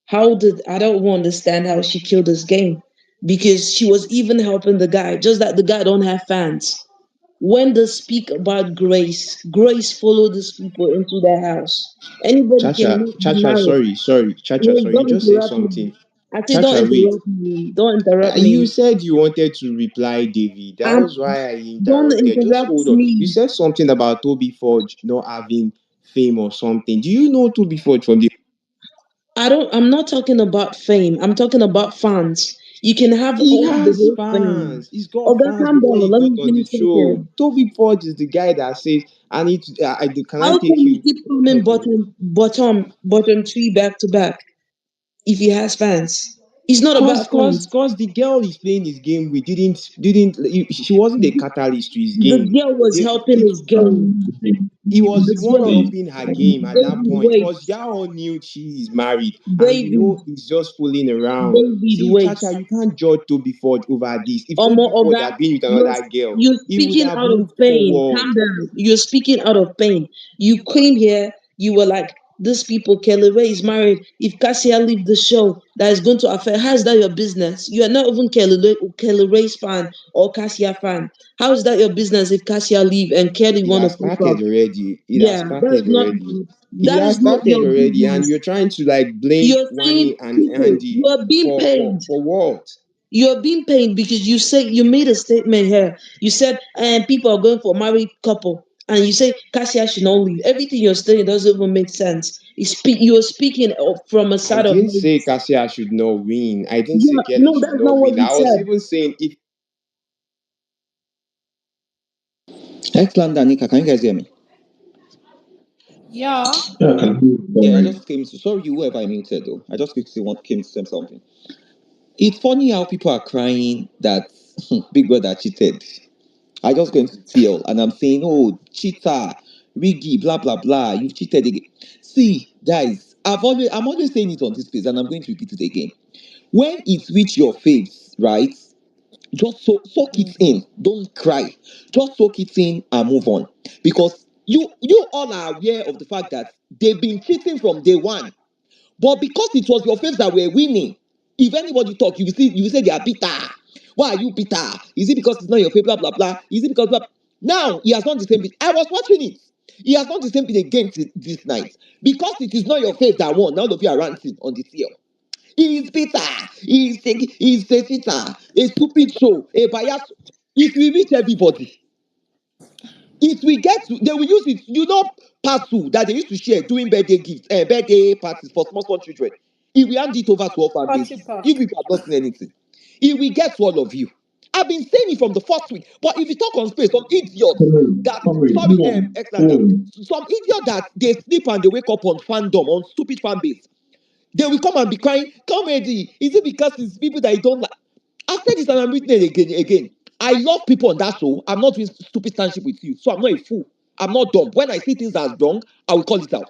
How did I don't understand how she killed his game because she was even helping the guy, just that the guy don't have fans. When they speak about grace, grace follow these people into their house. Anybody can Chacha, be Chacha, married. sorry, Chacha, Wait, sorry. You don't just say interrupt me. something. I say don't Chacha, wait. interrupt me. Don't interrupt You me. said you wanted to reply, David. That Um, was why I don't interrupted. Just interrupt hold on. You me. said something about Toby Forge not having fame or something. Do you know Toby Forge from the? I don't. I'm not talking about fame. I'm talking about fans. You can have He all the has whole fame. fans. He's got Okay, fans calm before down. he Let got me on the finish show. talking. Toby Forge is the guy that says, "I need to. Can I How take can you you?" keep coming Okay. bottom three back to back if he has fans? It's not about fans. Cause the girl he's playing his game with she wasn't a catalyst to his The game. girl was helping his game. He was the The one girl, helping her game at that David, point wait, because y'all knew she is married and you David, know he's just fooling around. David, See, wait. Chacha, you can't judge Toby Ford over this. If Omo Toby Ford Oga, had been with you're another girl, you're he would speaking have out of moved pain. forward. Calm down. You're speaking out of pain. You came here, you were like, these people, Kelly Ray is married. If Cassia leave the show, that is going to affect. How is that your business? You are not even Kelly Ray's fan or Cassia fan. How is that your business if Cassia leave and Kelly It want to has fuck started up? already. It has Yeah, that's started not already. It that has is not started your already, and business. you're trying to like blame You're saying, Wani and people, Andy you are being paid. for what? You're being paid because you say you made a statement here. You said, and people are going for married couple, and you say Cassia should not leave. Everything you're saying doesn't even make sense. You're speaking from a I side of didn't knowledge. say Cassia should not win. I didn't say Yeah, Kelly no, should that's not not what win. you I was said. even saying if Excellent, Danica. Can you guys hear me? Yeah. Yeah, I can hear you. Yeah, I Sorry. just came to. Sorry, whoever I muted though. I just quickly came to say something. It's funny how people are crying that Big Brother cheated. I just going to TL and I'm saying, oh, cheater, Wiggy, blah blah blah. You've cheated again. See, guys, I'm always saying it on this place, and I'm going to repeat it again. When it reach your face, right? Just soak it in. Don't cry. Just soak it in and move on. Because you all are aware of the fact that they've been cheating from day one. But because it was your faves that were winning, if anybody talk, you will say they are bitter. Why are you bitter? Is it because it's not your favorite? Blah blah blah. Is it because blah, blah? Now he has done the same thing. I was watching it. He has done the same thing again this night. Because it is not your fave that won. Now of you are ranting on the field. He is bitter. He is a cheater. A stupid show. A bias. It will reach everybody. It will get to, they will use it, parcel that they used to share doing birthday gifts, birthday parties for small children. He will hand it over to all fan Party bases. pack. You people have not seen anything. He will get to all of you. I've been saying it from the first week. But if you talk on space, some idiots that sorry, Exlander, some idiot that they sleep and they wake up on fandom, on stupid fan base. They will come and be crying, comedy. Is it because it's people that you don't like? I said this and I'm reading it again. I love people on that show. I'm not doing stupid stanship with you. So I'm not a fool. I'm not dumb. When I see things that are wrong, I will call it out.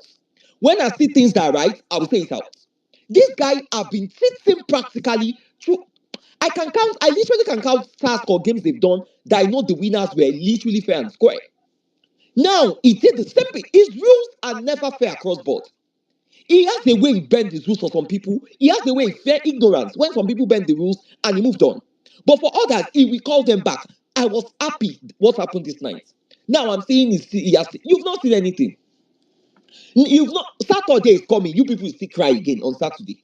When I see things that are right, I will say it out. This guy have been cheating practically through. I literally can count tasks or games they've done that I know the winners were literally fair and square. Now, he did the same thing. His rules are never fair across board. He has a way he bend his rules for some people. He has a way he fair ignorance when some people bend the rules and he moved on. But for others, he will call them back. I was happy what happened this night. Now I'm saying you've not seen anything. You've not Saturday is coming. You people will still cry again on Saturday.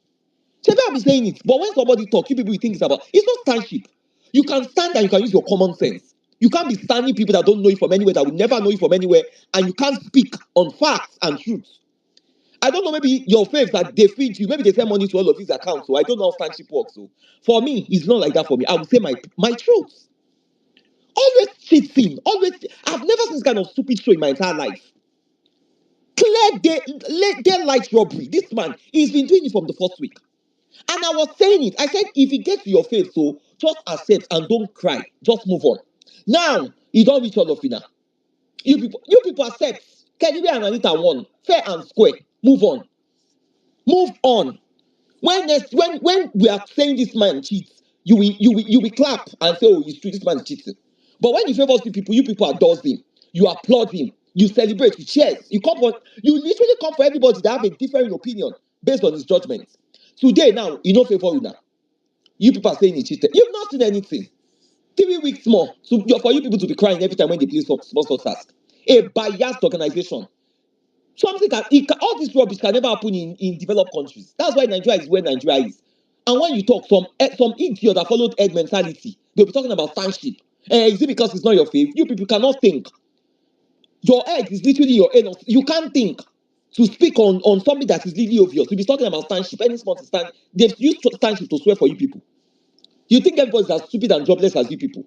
So I've been saying it, but when somebody talk, you people will think it's not standship. You can stand and you can use your common sense. You can't be standing people that don't know you from anywhere, that will never know you from anywhere, and you can't speak on facts and truth. I don't know, maybe your faves that they feed you, maybe they send money to all of these accounts. So I don't know how friendship works. So for me, it's not like that for me. I would say my truth. Always cheating. Always I've never seen this kind of stupid show in my entire life. Clear day light robbery. This man, he's been doing it from the first week. And I was saying it. I said, if it gets to your face, so just accept and don't cry. Just move on. Now, you don't reach all of it now. You people accept. Kelly and Anita won. Fair and square. Move on. Move on. When we are saying this man cheats, you will clap and say, oh, it's true, this man is cheating. But when you favor people, you people adore him, you applaud him, you celebrate, you cheers, you literally come for everybody that have a different opinion based on his judgment. Today now, you know favor you now. You people are saying he cheated. You've not seen anything. 3 weeks more. So for you people to be crying every time when they play sponsor task. A biased organization. All this rubbish can never happen in developed countries. That's why Nigeria is where Nigeria is. And when you talk, some idiot that followed egg mentality, they'll be talking about fanship. Is it because it's not your faith? You people cannot think. Your egg is literally your anus. You can't think to speak on something that is really obvious. You'll be talking about fanship. Any small stand, they've used fanship to swear for you people. You think everybody's as stupid and jobless as you people.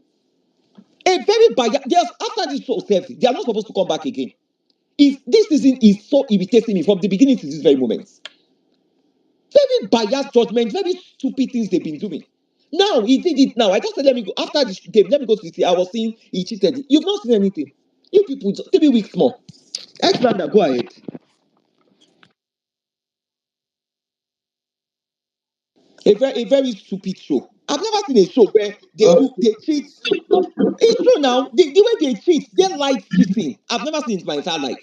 A very biased. After this show, they are not supposed to come back again. This season is so irritating me from the beginning to this very moment. Very biased judgment, very stupid things they've been doing. Now he did it now. I just said let me go after this game, let me go to see. I was seeing he cheated. You've not seen anything. You people 3 weeks more. Exlander, go ahead. A very stupid show. I've never seen a show where they cheat. It's true now. The way they cheat, they like cheating. I've never seen it in my entire life.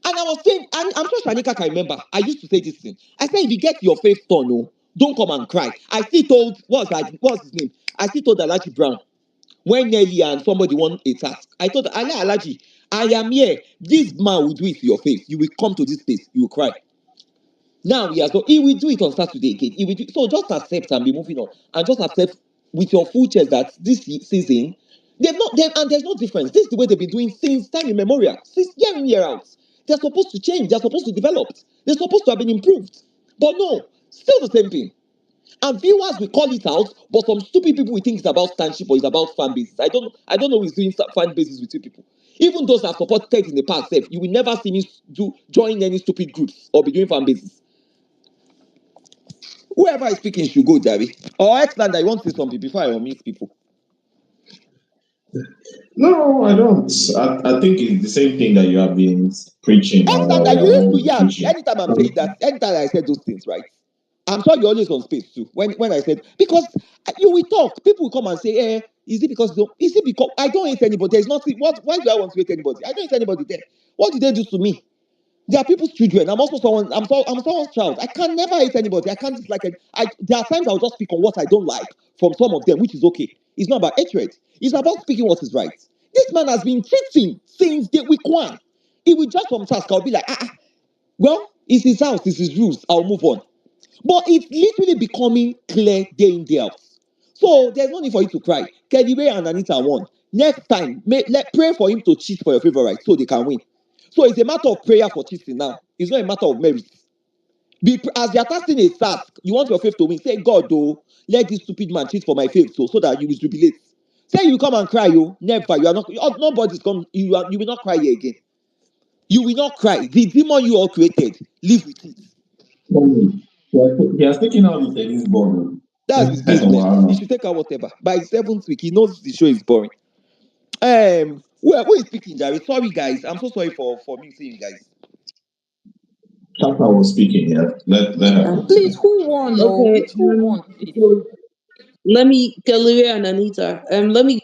And I was saying, and I'm sure Shanika can remember. I used to say this thing. I said, if you get your face torn, no, don't come and cry. I still told, what's his name? I still told Alaji Brown when Nelly and somebody won a task. I told Alaji, I am here. This man will do it to your face. You will come to this place. You will cry. Now he will do it on Saturday again. He will do, so just accept and be moving on, and just accept with your full chest that this season and there's no difference. This is the way they've been doing since time immemorial, since year in year out. They're supposed to change. They're supposed to develop. They're supposed to have been improved, but no, still the same thing. And viewers will call it out, but some stupid people will think it's about stanship or it's about fan bases. I don't know who's doing fan bases with you people. Even those that have supported in the past, you will never see me join any stupid groups or be doing fan bases. Whoever is speaking should go, Jerry. Or Xlander, I want to say something before I omit people. No, I don't. I think it's the same thing that you have been preaching Xlander, or you used to always hear me preaching. anytime I'm saying that, anytime I said those things, right? I'm sure you're always on space too. When I said, because you will talk, people will come and say, is it because is it because I don't hate anybody? There's nothing. Why do I want to hate anybody? I don't hate anybody there. What did they do to me? They are people's children. I'm also someone. I'm someone's child. I can never hate anybody. I can't dislike it. There are times I'll just speak on what I don't like from some of them, which is okay. It's not about hatred. It's about speaking what is right. This man has been cheating since the week one. He will just from task. I'll be like, well, it's his house, it's his rules. I'll move on. But it's literally becoming clear day in day out. So there's no need for you to cry. Kelly Ray and Anita won. Next time, pray for him to cheat for your favorite so they can win. So it's a matter of prayer for cheating now. It's not a matter of merit. As they are casting a task, you want your faith to win. Say, God, oh, let this stupid man cheat for my faith, so that you will jubilate. Say you come and cry, you never. You are not. Nobody's come. You will not cry here again. You will not cry. The demon you all created, live with it. He has taken out the tennis ball. That's his business. He should take out whatever. By 7th week, he knows the show is boring. Who is speaking, Jerry? Sorry, guys. I'm so sorry for me saying you guys. Chapa was speaking, yeah. Let her Please, continue. who won? Oh, Okay. which who won? Please. So let me, Kelly and Anita. Let me.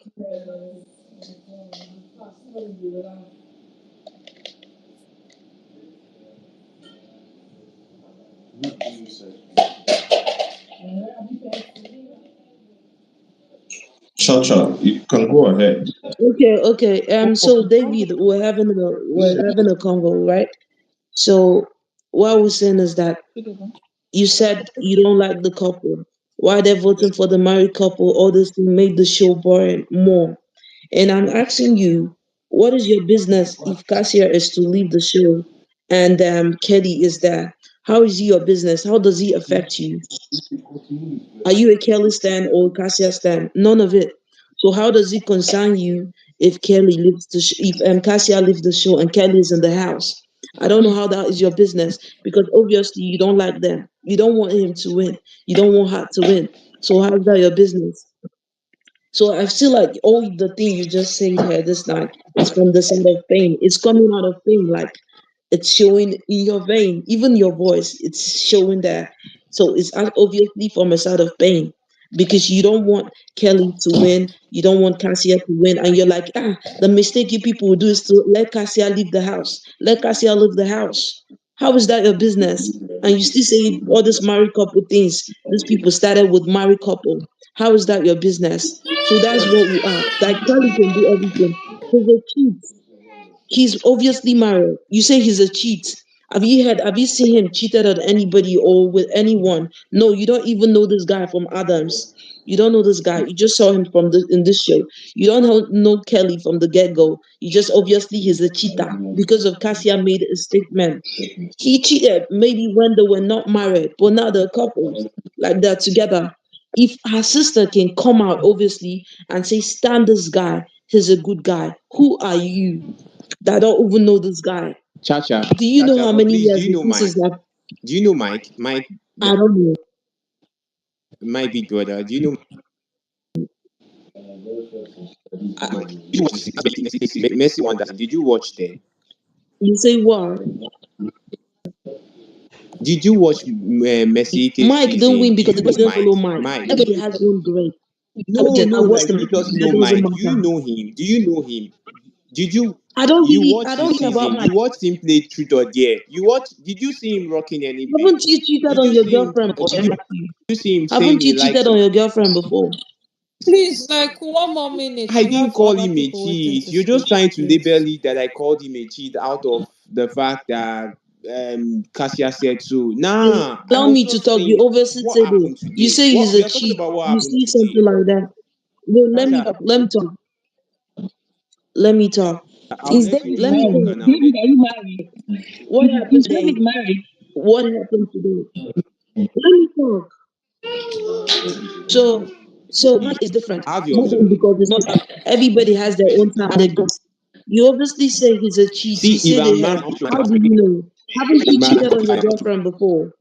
Chacha, you can go ahead. Okay. Okay. So David, we're having a convo, right? So what I was saying is that you said you don't like the couple. Why they're voting for the married couple? All this to make the show boring more. And I'm asking you, what is your business if Cassia is to leave the show and Kelly is there? How is he your business? How does he affect you? Are you a Kelly stan or a Cassia stan? None of it. So how does it concern you if Kelly leaves if Cassia leaves the show and Kelly is in the house? I don't know how that is your business because obviously you don't like them. You don't want him to win. You don't want her to win. So how is that your business? So I feel like all the thing you just said here this night is from the side of pain. It's coming out of pain, like it's showing in your vein, even your voice. It's showing there. So it's obviously from a side of pain because you don't want Kelly to win, you don't want Cassia to win, and you're like, the mistake you people will do is to let Cassia leave the house. Let Cassia leave the house. How is that your business? And you still say all this married couple things. These people started with married couple. How is that your business? So that's what we are. Like Charlie can do everything. He's a cheat. He's obviously married. You say he's a cheat. Have you seen him cheated on anybody or with anyone? No, you don't even know this guy from Adams. You don't know this guy. You just saw him from in this show. You don't know Kelly from the get-go. You just obviously he's a cheater because of Cassia made a statement. He cheated maybe when they were not married, but now they're couples, like they're together. If her sister can come out, obviously, and say, stand this guy, he's a good guy. Who are you that don't even know this guy? Chacha, Do you know Chacha, how but many please, do years you the know sisters Mike? have? Do you know Mike? I don't know. My big brother. Do you know Mike? Messi Wonder. Did you watch there? You say what? Did you watch Messi Ike's Mike didn't season? win Do because you the know president follow Mike? Mike. Mike. Everybody has one great. No, I no, watched like the you match. just That know doesn't Mike. Do you matter. know him? Do you know him? Did you I watch don't his care about season? Mike. You watched him play truth or dare? You watch? Did you see him rocking any Haven't beat? you cheated Did on you your see him? girlfriend before? Did you see him saying Haven't he you cheated likes on it? your girlfriend before? Please, like 1 more minute. I We didn't have call other him a people waiting cheat. to You're just speak, trying to label please. it that I called him a cheat out of the fact that Cassia said so. Nah, I Allow was me to just talk. You saying obviously what said it. happened You today. say What he's we a are talking cheat. about what You happened see today. something like that. No, Chacha, let me talk. Let me talk. I'll Is let you David Let me married? talk talk. and I'll David, let are you married? What Is happened David today? married? What happened today? Let me talk. So, mine is different. have your Mine opinion. because it's not everybody has their own time and their goals. You obviously say he's a cheat. You See, if said it I'm here. married, How do you know? Haven't you cheated on your I girlfriend before?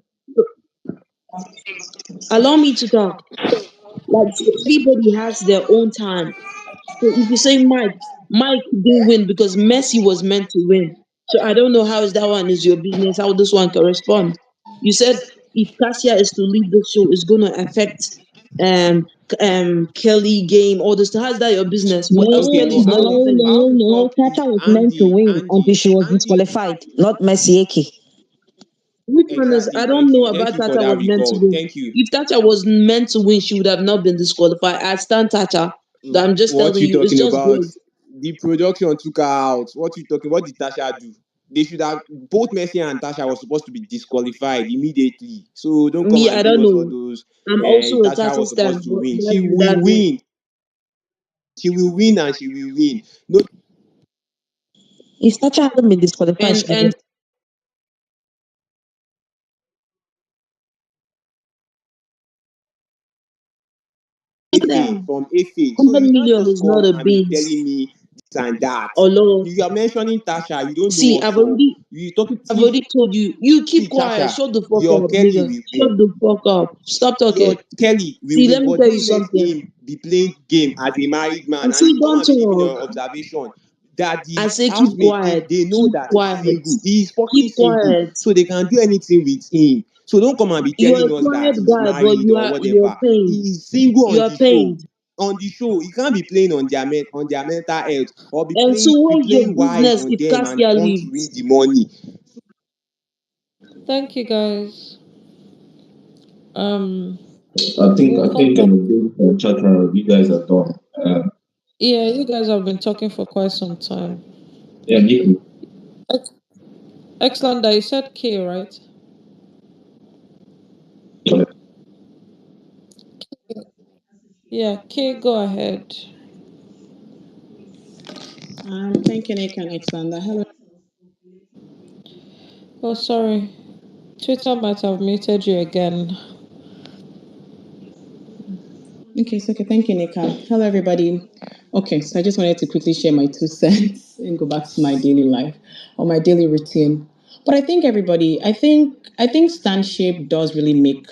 Allow me to talk. Like so everybody has their own time. So if you say Mike didn't win because Messi was meant to win. So I don't know how is that one is your business, how this one correspond. You said if Cassia is to leave the show, it's gonna affect um Kelly game, all this. How's that your business? No, What else okay, Kelly but is not Andy, even how no, the no. fuck is Tata was meant to Andy? win until Andy, she was Andy. disqualified, not Messi Eki. which one is I Exactly. don't know Thank about you for Tata that was meant to recall. win. Thank you. If Tata was meant to win, she would have not been disqualified. I stand Tata. I'm just What telling you you, it's talking just about? great. The production took her out. What you talking? What did Tasha do? They should have both Messi and Tasha was supposed to be disqualified immediately. So don't come Me, and I give don't us all know. those. I'm also a Tasha Tata was supposed stan, to but win. She will that's it. win. She will win and she will win. No, If Tata hadn't been disqualified, And she would from A So 100 you can't million just is not come a and be beans. telling me this and that. Although, You are mentioning Tasha, you don't know see, what for. You talking I've see already told you. You keep see quiet. Tasha, Shut the fuck your up, Kelly nigga. will Shut win. the fuck up. Stop Your talking. Kelly will See, win, let me but tell you don't let something. him be playing game as a married man And and he see, will come don't and be giving talk. your observation that I the say keep housemate quiet. they know Keep that he's quiet. single. He is fucking Keep single, quiet. so they can do anything with him. So don't come and be You are telling a us that quiet he's guy, but married or you're whatever. He pained. is single You on are the show. pained. On the show, he can't be playing on their mental health or And so be what's your playing wise business on if them and Cassia want to win leaves? the money. Thank you, guys. Um, I we'll come think back. Chacha, you guys are done. Yeah, you guys have been talking for quite some time. Yeah, me. Ex- Excellent. You said K, right? Yeah, K, go ahead. Thank you, Nick and Alexander. Hello. Oh, sorry. Twitter might have muted you again. Okay, so okay, thank you, Nika. Hello, everybody. Okay, so I just wanted to quickly share my 2 cents and go back to my daily life or my daily routine. But I think everybody, I think stanship does really make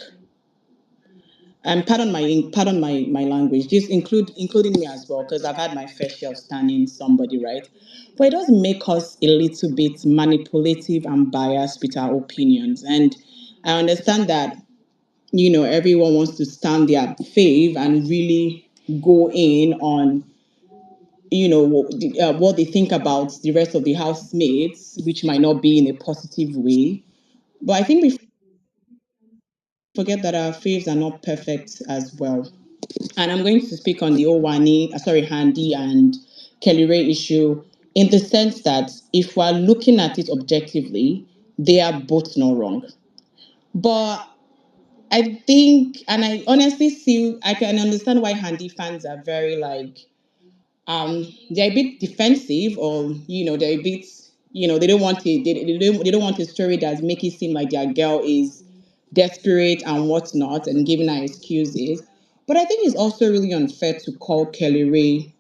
and pardon my language, just including me as well, because I've had my fair share of standing somebody, right? But it does make us a little bit manipulative and biased with our opinions. And I understand that everyone wants to stand their fave and really go in on what they think about the rest of the housemates, which might not be in a positive way. But I think we forget that our faves are not perfect as well. And I'm going to speak on the Owani, sorry, Handy and Kelly Ray issue in the sense that if we're looking at it objectively, they are both not wrong. But I think, and I honestly see, I can understand why Handy fans are very like, they're a bit defensive, or they're a bit, they don't want it, they don't want a story that make it seem like their girl is desperate and whatnot and giving her excuses. But I think it's also really unfair to call Kelly Ray,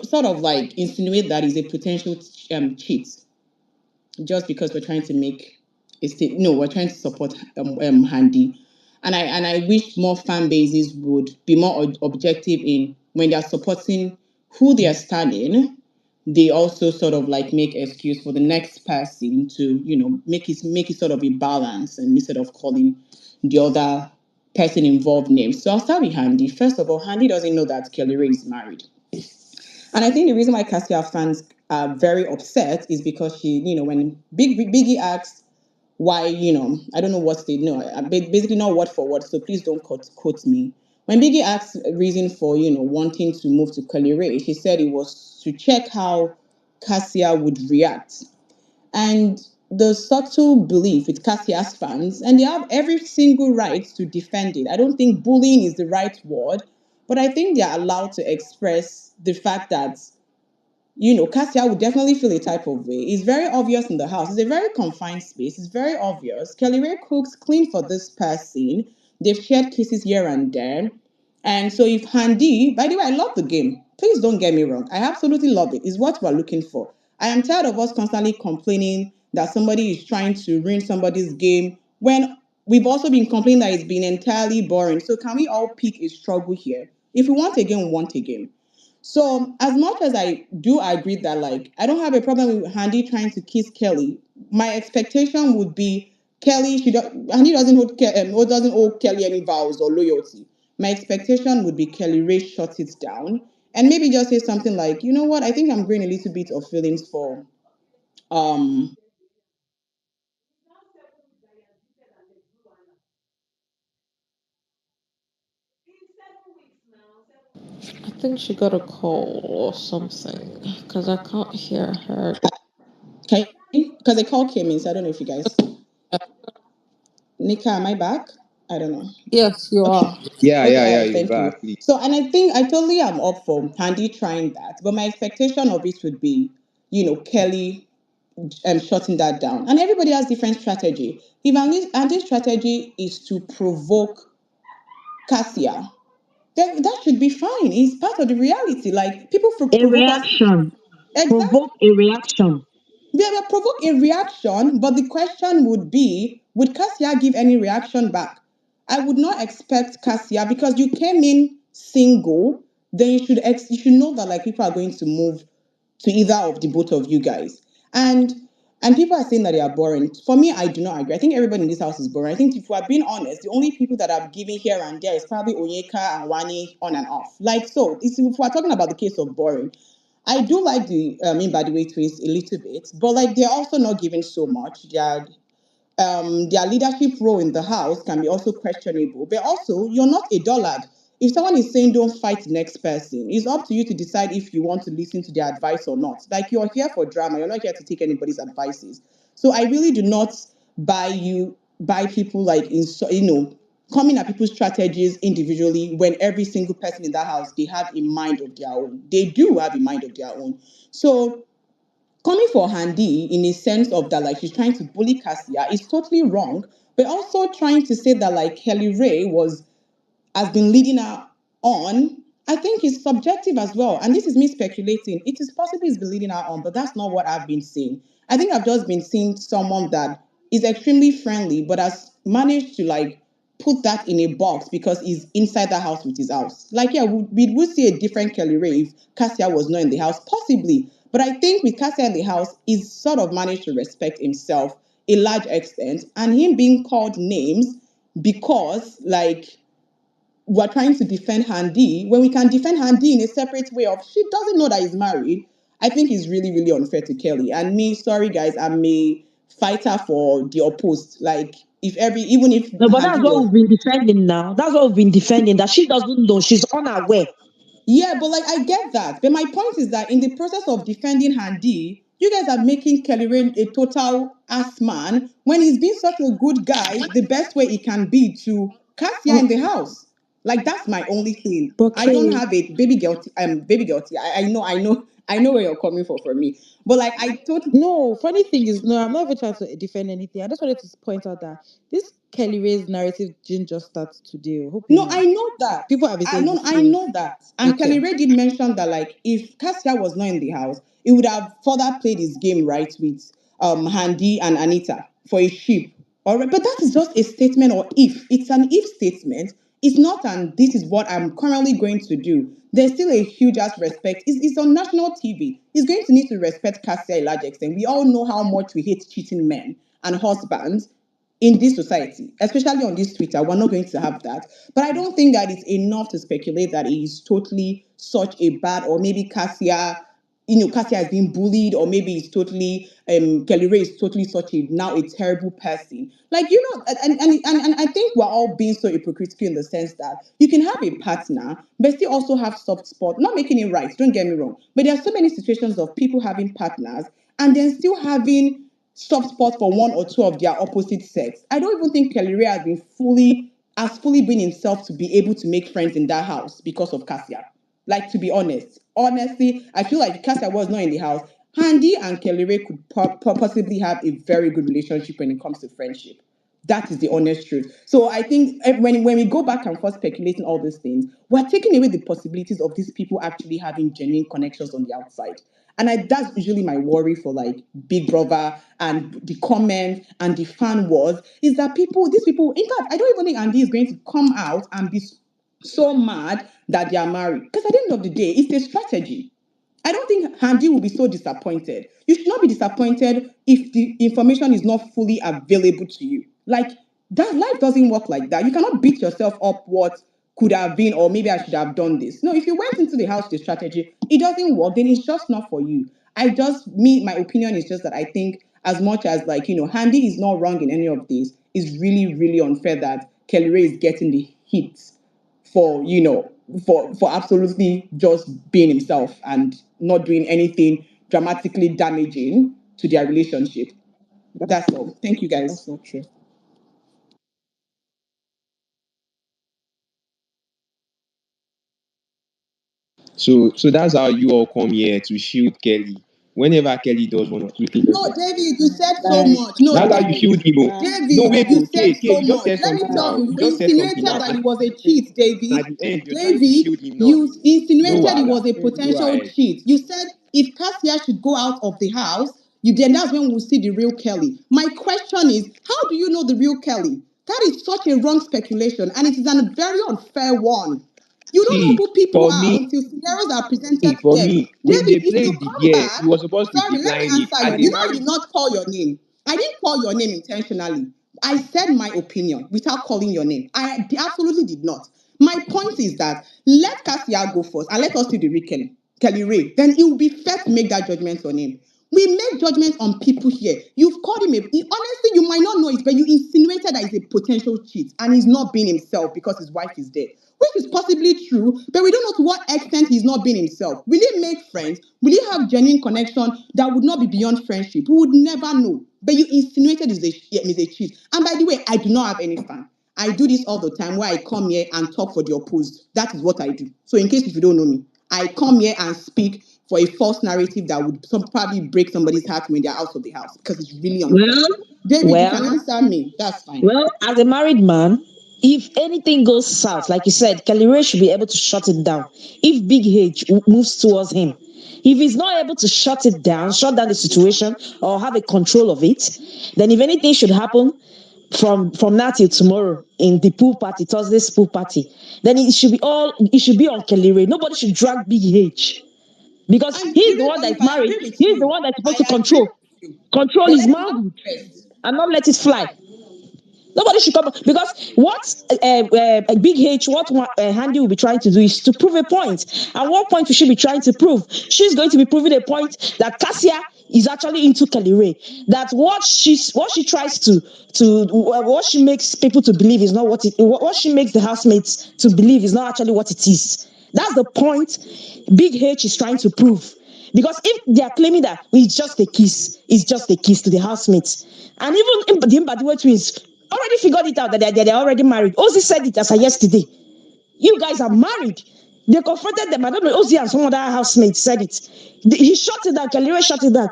sort of like insinuate that he's a potential cheat just because we're trying to make a state. No, we're trying to support Handy, and I wish more fan bases would be more objective in when they are supporting who they are standing. They also sort of like make excuse for the next person to make it sort of a balance, and instead of calling the other person involved names. So I'll start with Handy. First of all, Handy doesn't know that Kelly Ray is married. And I think the reason why Cassia fans are very upset is because when Biggie asked why, I don't know what they know, basically not word for word, so please don't quote me. When Biggie asked a reason for, wanting to move to Kelly Ray, she said it was to check how Cassia would react. And the subtle belief with Cassia's fans, and they have every single right to defend it. I don't think bullying is the right word, but I think they're allowed to express the fact that Cassia would definitely feel a type of way. It's very obvious in the house. It's a very confined space. It's very obvious. Kelly Ray cooks clean for this person. They've shared kisses here and there. And so if Handy, by the way, I love the game. Please don't get me wrong. I absolutely love it. It's what we're looking for. I am tired of us constantly complaining that somebody is trying to ruin somebody's game when we've also been complaining that it's been entirely boring. So can we all pick a struggle here? If we want a game, we want a game. So as much as I do agree that like I don't have a problem with Handy trying to kiss Kelly, my expectation would be Kelly she do, Handy doesn't or doesn't owe Kelly any vows or loyalty. My expectation would be Kelly Ray shut it down and maybe just say something like, you know what, I think I'm growing a little bit of feelings for um I think she got a call or something because I can't hear her. okay, because the call came in, so I don't know if you guys Nika, am I back? I don't know. Yes, you Okay. are. Yeah, Okay, yeah, all yeah, right, you're thank you. back, please. So, and I think I totally am up for Handy trying that, but my expectation of it would be, Kelly shutting that down. And everybody has different strategy. If Andy's strategy is to provoke Cassia, then that should be fine. It's part of the reality. Like people A provoke us. reaction. Exactly. Provoke a reaction. They will provoke a reaction, but the question would be, would Cassia give any reaction back? I would not expect Cassia, because you came in single, then you should know that like people are going to move to either of the both of you guys. And and people are saying that they are boring. For me, I do not agree. I think everybody in this house is boring. I think if we are being honest, the only people that are giving here and there is probably ONYEKA and WANNI on and off. Like so, if we're talking about the case of boring, I do like the by the way twins a little bit, but like they're also not giving so much. Their leadership role in the house can be also questionable. But also, you're not a dullard. If someone is saying don't fight the next person, it's up to you to decide if you want to listen to their advice or not. Like you're here for drama, you're not here to take anybody's advices. So I really do not buy people like coming at people's strategies individually when every single person in that house they have a mind of their own. They do have a mind of their own. So coming for Handy in a sense of that, like she's trying to bully Cassia is totally wrong. But also trying to say that like Kelly Ray has been leading her on, I think is subjective as well. And this is me speculating. It is possible he's been leading her on, but that's not what I've been seeing. I think I've just been seeing someone that is extremely friendly, but has managed to like put that in a box because he's inside the house with his house. Like, yeah, we would see a different Kelly Ray if Cassia was not in the house, possibly. But I think with Cassia in the house, he's sort of managed to respect himself a large extent, and him being called names because like we're trying to defend Handy when we can defend Handy in a separate way of she doesn't know that he's married. I think it's really, really unfair to Kelly. And me, sorry guys, I'm a fighter for the opposed. Like even if No, but that's Handy what was. we've been defending now. That's what we've been defending. That she doesn't know. She's unaware. Yeah, but like I get that. But my point is that in the process of defending Handy, you guys are making Kelly Rain a total ass man when he's been such a good guy, the best way he can be to Cassia in the house. Like that's my only thing. But I don't Kay, have a baby guilty. I know where you're coming from me. But like I thought no, funny thing is, no, I'm not even trying to defend anything. I just wanted to point out that this Kelly Ray's narrative didn't just start today. I hope you No, know. I know that. People have been I saying know, this I since. know that. And Okay. Kelly Ray did mention that, like, if Cassia was not in the house, he would have further played his game right with Handy and Anita for a ship. All right, but that is just a statement, or if it's an if statement, it's not. And this is what I'm currently going to do. There's still a huge ass respect. It's on national TV. He's going to need to respect Cassia a large extent. We all know how much we hate cheating men and husbands in this society, especially on this Twitter. We're not going to have that. But I don't think that it's enough to speculate that he is totally such a bad, or maybe Cassia has been bullied, or maybe it's totally Kelly Ray is totally such a now a terrible person. Like and I think we're all being so hypocritical in the sense that you can have a partner, but still also have soft spot. Not making it right, don't get me wrong. But there are so many situations of people having partners and then still having soft spot for one or two of their opposite sex. I don't even think Kelly Ray has fully been himself to be able to make friends in that house because of Cassia. Like to be honest, honestly, I feel like if Cassia was not in the house, Handy and Kelly Ray could possibly have a very good relationship when it comes to friendship. That is the honest truth. So I think when we go back and forth speculating all these things, we're taking away the possibilities of these people actually having genuine connections on the outside. And that's usually my worry for like Big Brother and the comments and the fan wars is that these people, in fact, I don't even think Andy is going to come out and be so mad that they are married. Because at the end of the day, it's a strategy. I don't think Handy will be so disappointed. You should not be disappointed if the information is not fully available to you. Like that life doesn't work like that. You cannot beat yourself up what could have been, or maybe I should have done this. No, if you went into the house with a strategy, it doesn't work, then it's just not for you. My opinion is just that I think as much as like, Handy is not wrong in any of this, it's really, really unfair that Kelly Ray is getting the hits for for absolutely just being himself and not doing anything dramatically damaging to their relationship. That's all. Thank you That's guys. not true. So that's how you all come here to shield Kelly. whenever Kelly does one or two things, No, David, you said so Lie, much. No, that's how you lie, David. killed him. Oh. lie, No, David, wait, you lie, oh, said K, so you just much. said Let me something tell now. you, You you just said something insinuated now. that And it was a cheat, David. at the end, you're trying to David, shield him, not. you No, insinuated it Wala. was a Go potential ahead. cheat. You said if Cassia should go out of the house, you then that's when we'll see the real Kelly. My question is, how do you know the real Kelly? That is such a wrong speculation, and it is a very unfair one. You don't know See, who people for are me, until scenarios are presented to for them. me, when David, they if you played the come year, back, he was supposed to sorry, let me decline it. answer As you. a You know, I married, did not call your name. I didn't call your name intentionally. I said my opinion without calling your name. Absolutely did not. My point is that let Cassia go first and let us see the real Kelly Ray. Then it will be fair to make that judgment on him. We make judgments on people here. You've called him honestly, you might not know it, but you insinuated that he's a potential cheat and he's not being himself because his wife is dead, which is possibly true, but we don't know to what extent he's not being himself. Will he make friends? Will he have genuine connection that would not be beyond friendship? We would never know. But you insinuated he's a cheat. And by the way, I do not have any fan. I do this all the time where I come here and talk for the opposed. That is what I do. So in case if you don't know me, I come here and speak for a false narrative that would probably break somebody's heart when they're out of the house because it's really unfair. Well, David, you can well, answer me. That's fine. well, as a married man, if anything goes south, like you said, Kelly Ray should be able to shut it down. If Big H moves towards him, if he's not able to shut down the situation or have a control of it, then if anything should happen from now till tomorrow in the pool party, Thursday's pool party, then it should be on Kelly Ray. Nobody should drag Big H because And he's the even one that is if I married. agree with He's the you, one that's supposed to I agree with you. control But his let me manhood first. and not let it fly. Nobody should come because what Big H, what Handy will be trying to do is to prove a point. And what point will she be trying to prove? She's going to be proving a point that Cassia is actually into Kelly Ray. That what she tries to what she makes people to believe is not what she makes the housemates to believe is not actually what it is. That's the point Big H is trying to prove. Because if they are claiming that it's just a kiss to the housemates, and even the Mbadiwe twins already figured it out that they're already married. Ozzy said it as of yesterday. You guys are married. They confronted them. I don't know. Ozzy and some other housemates said it. He shut it down. Kalire shut it down.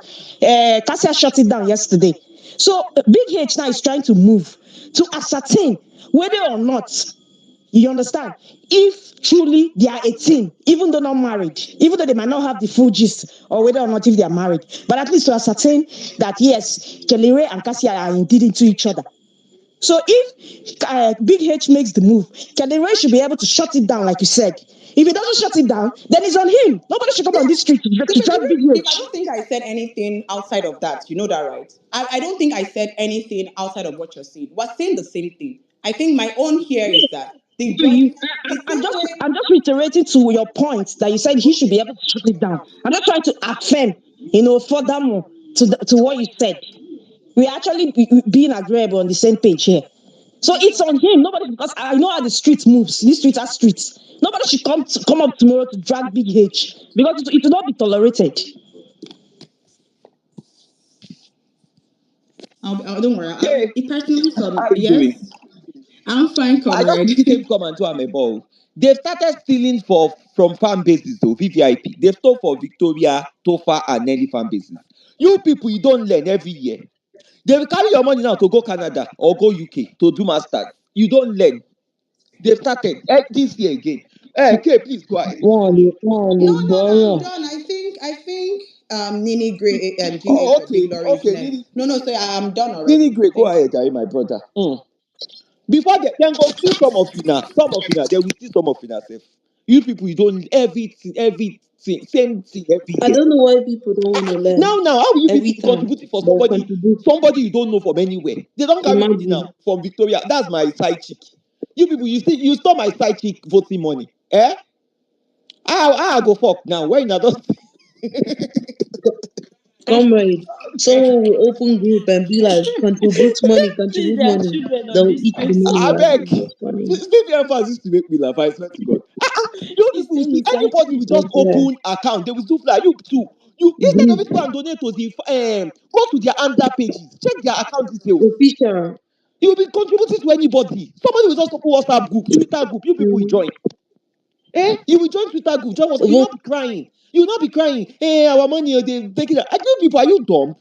Cassia shut it down yesterday. So Big H now is trying to move to ascertain whether or not you understand? If truly they are 18, even though not married, even though they might not have the full gist or whether or not if they are married, but at least to ascertain that yes, Kelly and Cassia are indeed into each other. So if Big H makes the move, Kelly should be able to shut it down, like you said. If he doesn't shut it down, then it's on him. Nobody should come on this street to Even drag Big if I H. don't think I said anything outside of that, you know that, right? I don't think I said anything outside of what you're saying. We're saying the same thing. I think my own here is that the So you, judgment, the I'm same just, way. I'm just reiterating to your point that you said he should be able to shut it down. I'm not trying to affirm, furthermore to what you said. We're actually being agreeable on the same page here. So it's on him. Nobody, because I know how the street moves. These streets are streets. Nobody should come up tomorrow to drag Big H because it will not be tolerated. Don't worry. Hey, It personally, how you doing? yes, I'm fine, I just comrade. came come and do am a ball. They've started stealing from fan bases though, VVIP. They've stole for Victoria, Topher, and Nelly fan bases. You people, you don't learn every year. They will carry your money now to go Canada or go UK to do masters. You don't learn. They've started this year again. Okay, please go ahead. No, I'm done. I think Nini Gray Oh, Genius Big okay, Lorry is okay, next. No, so I'm done Nini already. Gray, go Thank you. ahead, Jerry, my brother. Before they then go steal some of you now, they will steal some of you now. Sef. You people, you don't everything, same thing every I year. don't know why people don't want to learn Now, how will you every people be time. contributing for They'll contribute. somebody you don't know from anywhere? They don't carry money Imagine. now from Victoria. That's my side chick. You people, you stole my side chick voting money. Eh? How I go fuck now? When I don't Comrade, someone will open group and be like, See, contribute there are money. children on They'll this eat the space. money. I beg. That's funny. Vivian fans used to make me laugh. I swear to God. You He's people will saying see he's side anybody will chick. just Yeah. open account. They will do fly. You too. You instead of Group. it go and donate to the go to their under pages. Check their account details. Official. You will be contributing to anybody. Somebody will just open WhatsApp group, Twitter group. You people will Mm. join. You will join Twitter group. Join WhatsApp. You will Even not be crying. You not be crying, hey, our money, they take it out. I tell people, are you dumb?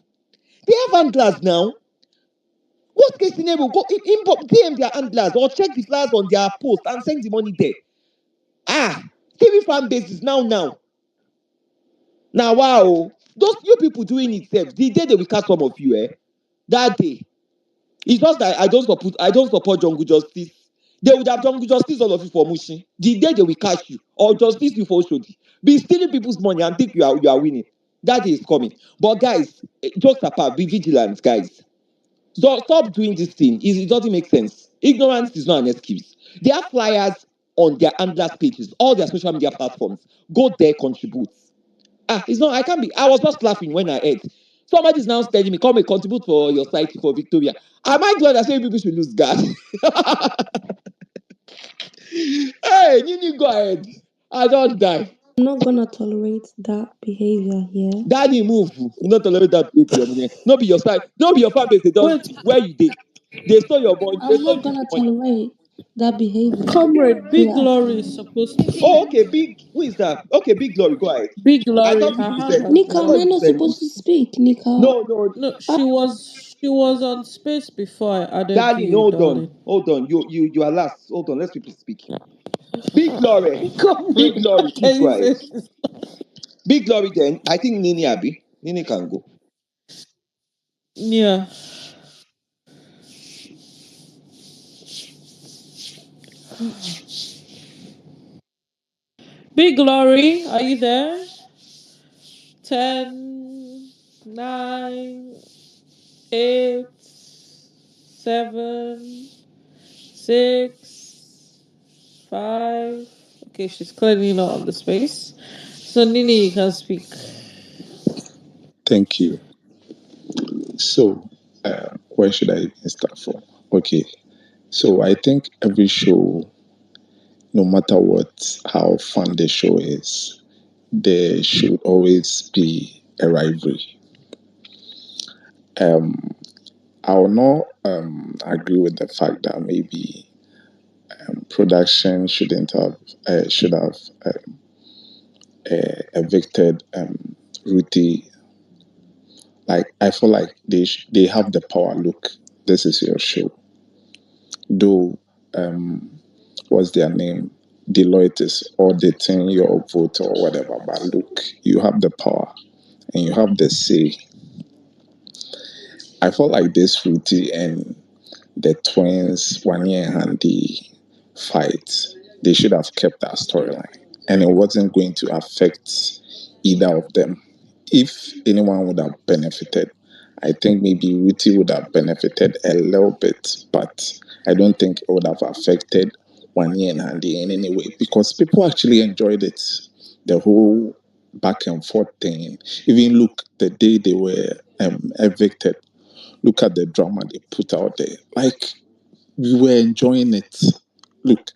They have handlers now. Worst case scenario, go inbox, DM their handlers or check the flyers on their post and send the money there. TV fan base is now. Now, wow, those you people doing it, sef, the day they will catch some of you, that day. It's just that I don't support jungle justice. They would have jungle justice all of you for Mushi. The day they will catch you or justice you for Oshodi. Be stealing people's money and think you are winning. That day is coming. But guys, jokes apart, be vigilant, guys. So stop doing this thing. It doesn't make sense. Ignorance is not an excuse. They have flyers on their handlers pages, all their social media platforms. Go there, contribute. It's not. I can't be. I was just laughing when I heard somebody is now telling me, "Come and contribute for your site for Victoria." Am I glad that saying people should lose guard? Hey, Nini, go ahead. I don't die. I'm not gonna tolerate that behavior here. Daddy, move. You not tolerate that behavior. No be your side. No be your family. They don't Wait, see where you did. They stole your money. They I'm stole not people's gonna money. tolerate that behavior comrade, Big here. Glory is supposed to Oh, speak. okay. Big. Who is that? Okay, Big Glory. Go ahead. Big I Glory, thought her people hand said. has Nika, I been am thought I up. people not said. supposed to speak, Nika? No. No, she was on space before I added Darling, you, hold on. darling. Hold on. You are last. Hold on. Let's people speak. Big Glory. Big Comrade, how Glory. Please can go you ahead. say she's Big Glory then. I think Nini Abi. Nini can go. yeah. Big Glory, are you there? 10, 9, 8, 7, 6, 5. Okay, she's clearly not on the space. So Nini, you can speak. Thank you. So, where should I even start from? Okay, so I think every show, no matter what, how fun the show is, there should always be a rivalry. Um, I will not agree with the fact that maybe production should have evicted Ruthie. Like I feel like they have the power. Look, this is your show. Though what's their name? Deloitte is auditing your vote or whatever. But look, you have the power and you have the say. I felt like this Ruthie and the twins, Wani and Handy fight, they should have kept that storyline. And it wasn't going to affect either of them. If anyone would have benefited, I think maybe Ruthie would have benefited a little bit, but I don't think it would have affected Wani and Handy in any way because people actually enjoyed it. The whole back and forth thing. Even look, the day they were evicted, look at the drama they put out there. Like, we were enjoying it. Look,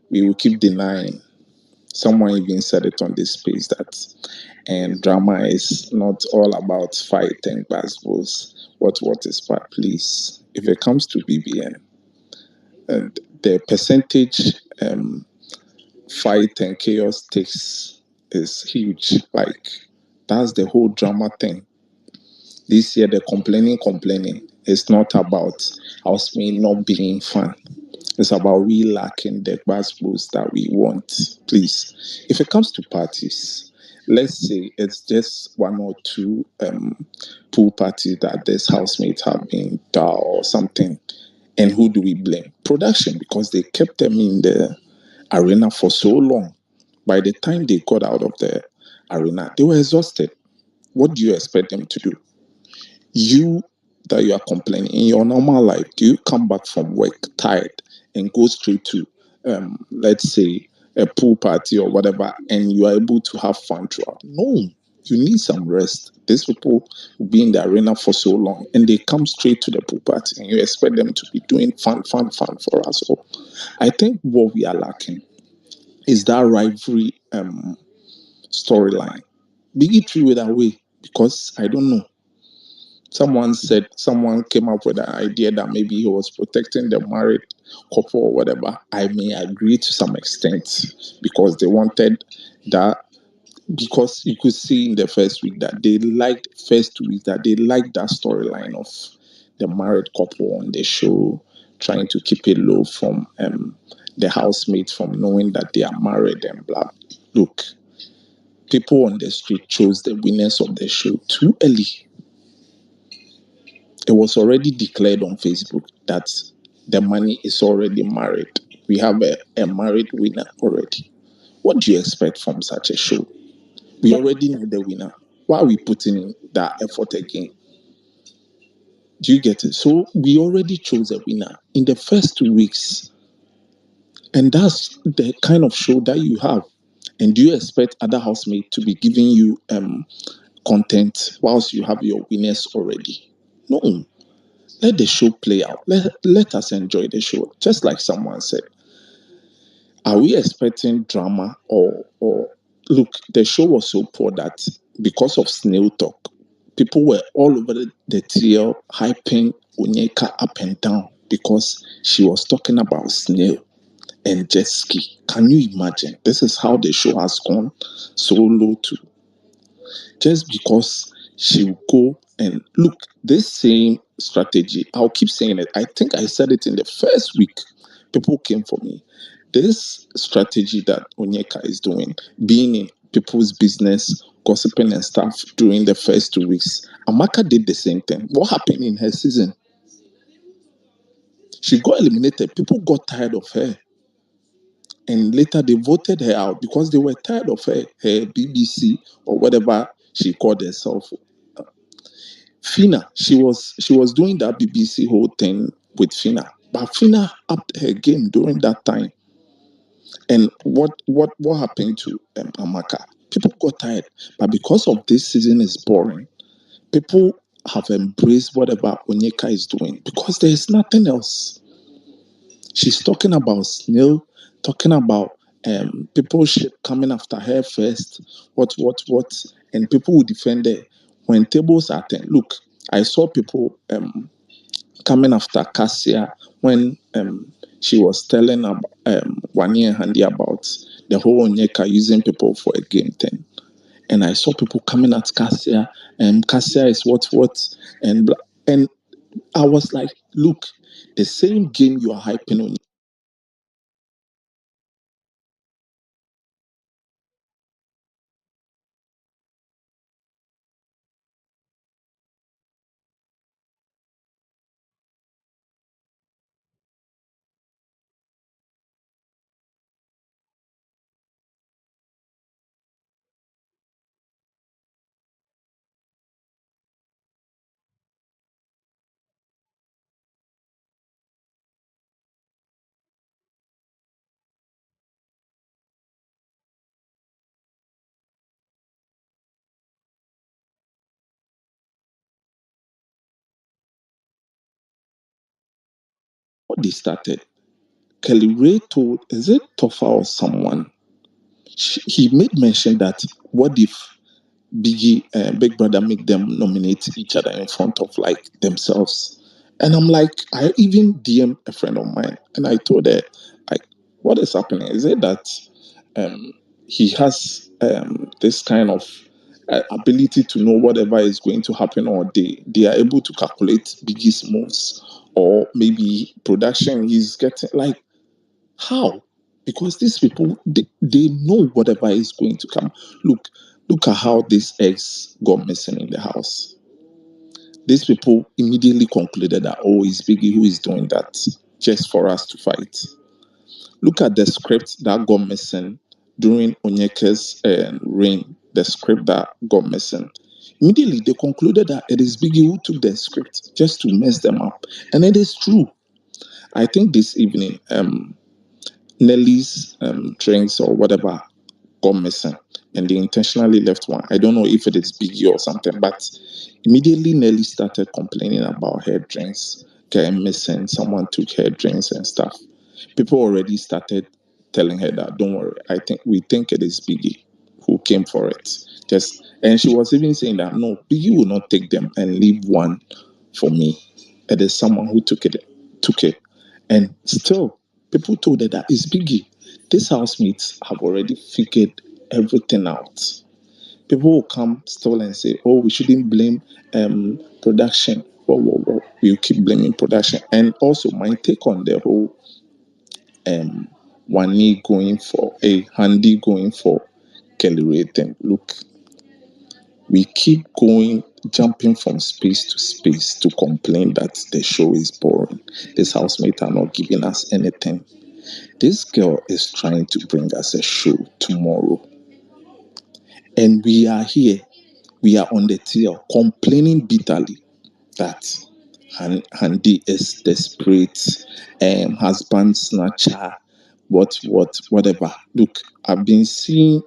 we will keep denying. Someone even said it on this space that and drama is not all about fighting basketballs. What is part, please? If it comes to BBN, and the percentage fight and chaos takes is huge. Like that's the whole drama thing. This year, the complaining is not about housemate not being fun. It's about we lacking the basketballs that we want. Please, if it comes to parties, let's say it's just one or two pool parties that this housemate have been dull or something. And who do we blame? Production, because they kept them in the arena for so long. By the time they got out of the arena, they were exhausted. What do you expect them to do? You that you are complaining in your normal life, do you come back from work tired and go straight to let's say a pool party or whatever and you are able to have fun throughout? No, you need some rest. These people will be in the arena for so long and they come straight to the pool party and you expect them to be doing fun for us all. I think what we are lacking is that rivalry storyline. Be it true that way because I don't know. Someone came up with an idea that maybe he was protecting the married couple or whatever. I may agree to some extent because they wanted that because you could see in the first week that they liked first 2 weeks that they liked that storyline of the married couple on the show trying to keep it low from the housemates from knowing that they are married and blah. Look, people on the street chose the winners of the show too early. It was already declared on Facebook that the money is already married. We have a married winner already. What do you expect from such a show? We already know the winner. Why are we putting in that effort again? Do you get it? So we already chose a winner in the first 2 weeks. And that's the kind of show that you have. And do you expect other housemates to be giving you content whilst you have your winners already? No. Let the show play out. Let us enjoy the show. Just like someone said, are we expecting drama or look? The show was so poor that because of snail talk, people were all over the TL hyping Onyeka up and down because she was talking about snail and jet ski. Can you imagine? This is how the show has gone so low to just because she will go and look this same strategy. I'll keep saying it. I think I said it in the first week. People came for me. This strategy that Onyeka is doing, being in people's business, gossiping and stuff during the first 2 weeks, Amaka did the same thing. What happened in her season? She got eliminated. People got tired of her. And later they voted her out because they were tired of her BBC or whatever she called herself. Fina, she was doing that BBC whole thing with Fina, but Fina upped her game during that time. And what happened to Amaka? People got tired, but because of this season is boring, people have embraced whatever Onyeka is doing because there is nothing else. She's talking about snail, talking about people shit coming after her first, what, and people will defend her. When tables are turned, look, I saw people coming after Cassia when she was telling WANNI and Handy about the whole Onyeka using people for a game thing. And I saw people coming at Cassia, and Cassia is what, and I was like, look, the same game you are hyping on. What they started, Kelly Ray told, is it Topher or someone? He made mention that what if Big Brother make them nominate each other in front of like themselves? And I'm like, I even DM a friend of mine and I told her, like, what is happening? Is it that um, he has this kind of ability to know whatever is going to happen, or they are able to calculate Biggie's moves, or maybe production he's getting like how? Because these people they know whatever is going to come. Look at how these eggs got missing in the house. These people immediately concluded that it's Biggie who is doing that just for us to fight. Look at the script that got missing during Onyeka's reign. The script that got missing. Immediately they concluded that it is Biggie who took the script just to mess them up, and it is true. I think this evening, Nelly's drinks or whatever got missing, and they intentionally left one. I don't know if it is Biggie or something, but immediately Nelly started complaining about her drinks getting missing. Someone took her drinks and stuff. People already started telling her that don't worry. We think it is Biggie who came for it. And she was even saying that no, Biggie will not take them and leave one for me. It is someone who took it. And still, people told her that it's Biggie. These housemates have already figured everything out. People will come still and say, "Oh, we shouldn't blame production." Whoa, whoa, whoa. We keep blaming production. And also, my take on the whole um WANNI going for a handy going for Kelly Ray thing. Look, we keep going, jumping from space to space to complain that the show is boring. This housemate are not giving us anything. This girl is trying to bring us a show tomorrow, and we are here. We are on the tail, complaining bitterly that Handy is desperate, husband snatcher, whatever. Look, I've been seeing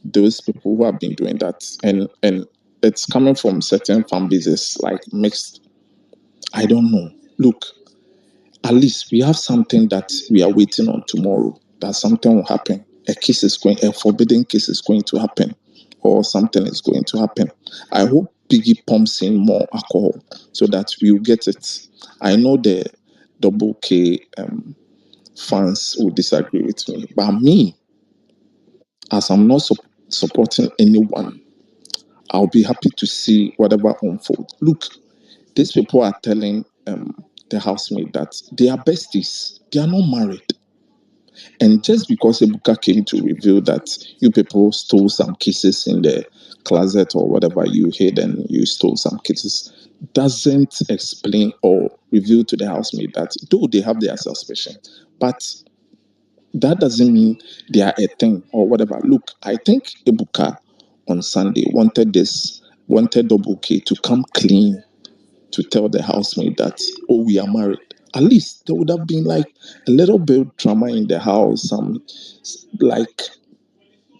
those people who have been doing that, and it's coming from certain fan bases, like mixed. I don't know. Look, at least we have something that we are waiting on tomorrow. That something will happen. A forbidden kiss is going to happen, or something is going to happen. I hope Biggie pumps in more alcohol so that we'll get it. I know the double K fans will disagree with me, but me, as I'm not supporting anyone, I'll be happy to see whatever unfold. Look, these people are telling the housemate that they are besties. They are not married. And just because Ebuka came to reveal that you people stole some kisses in the closet or whatever you hid and you stole some kisses, doesn't explain or reveal to the housemaid that though they have their suspicion, but that doesn't mean they are a thing or whatever. Look, I think Ebuka on Sunday wanted Double K to come clean to tell the housemaid that, oh, we are married. At least there would have been like a little bit of drama in the house, like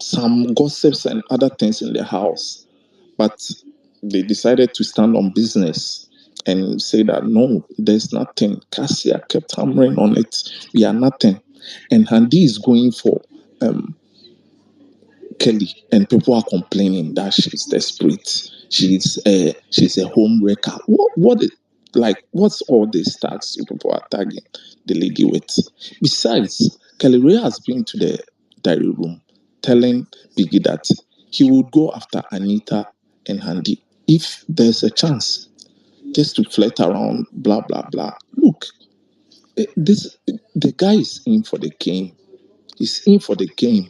some gossips and other things in the house. But they decided to stand on business and say that no, there's nothing. Cassia kept hammering on it. We are nothing. And Handy is going for um, Kelly, and people are complaining that she's desperate. She's a home wrecker. What's all these tags you people are tagging the lady with? Besides, Kelly Ray has been to the diary room telling Biggie that he would go after Anita and Handy if there's a chance, just to flirt around, blah blah blah. Look, this the guy is in for the game. He's in for the game.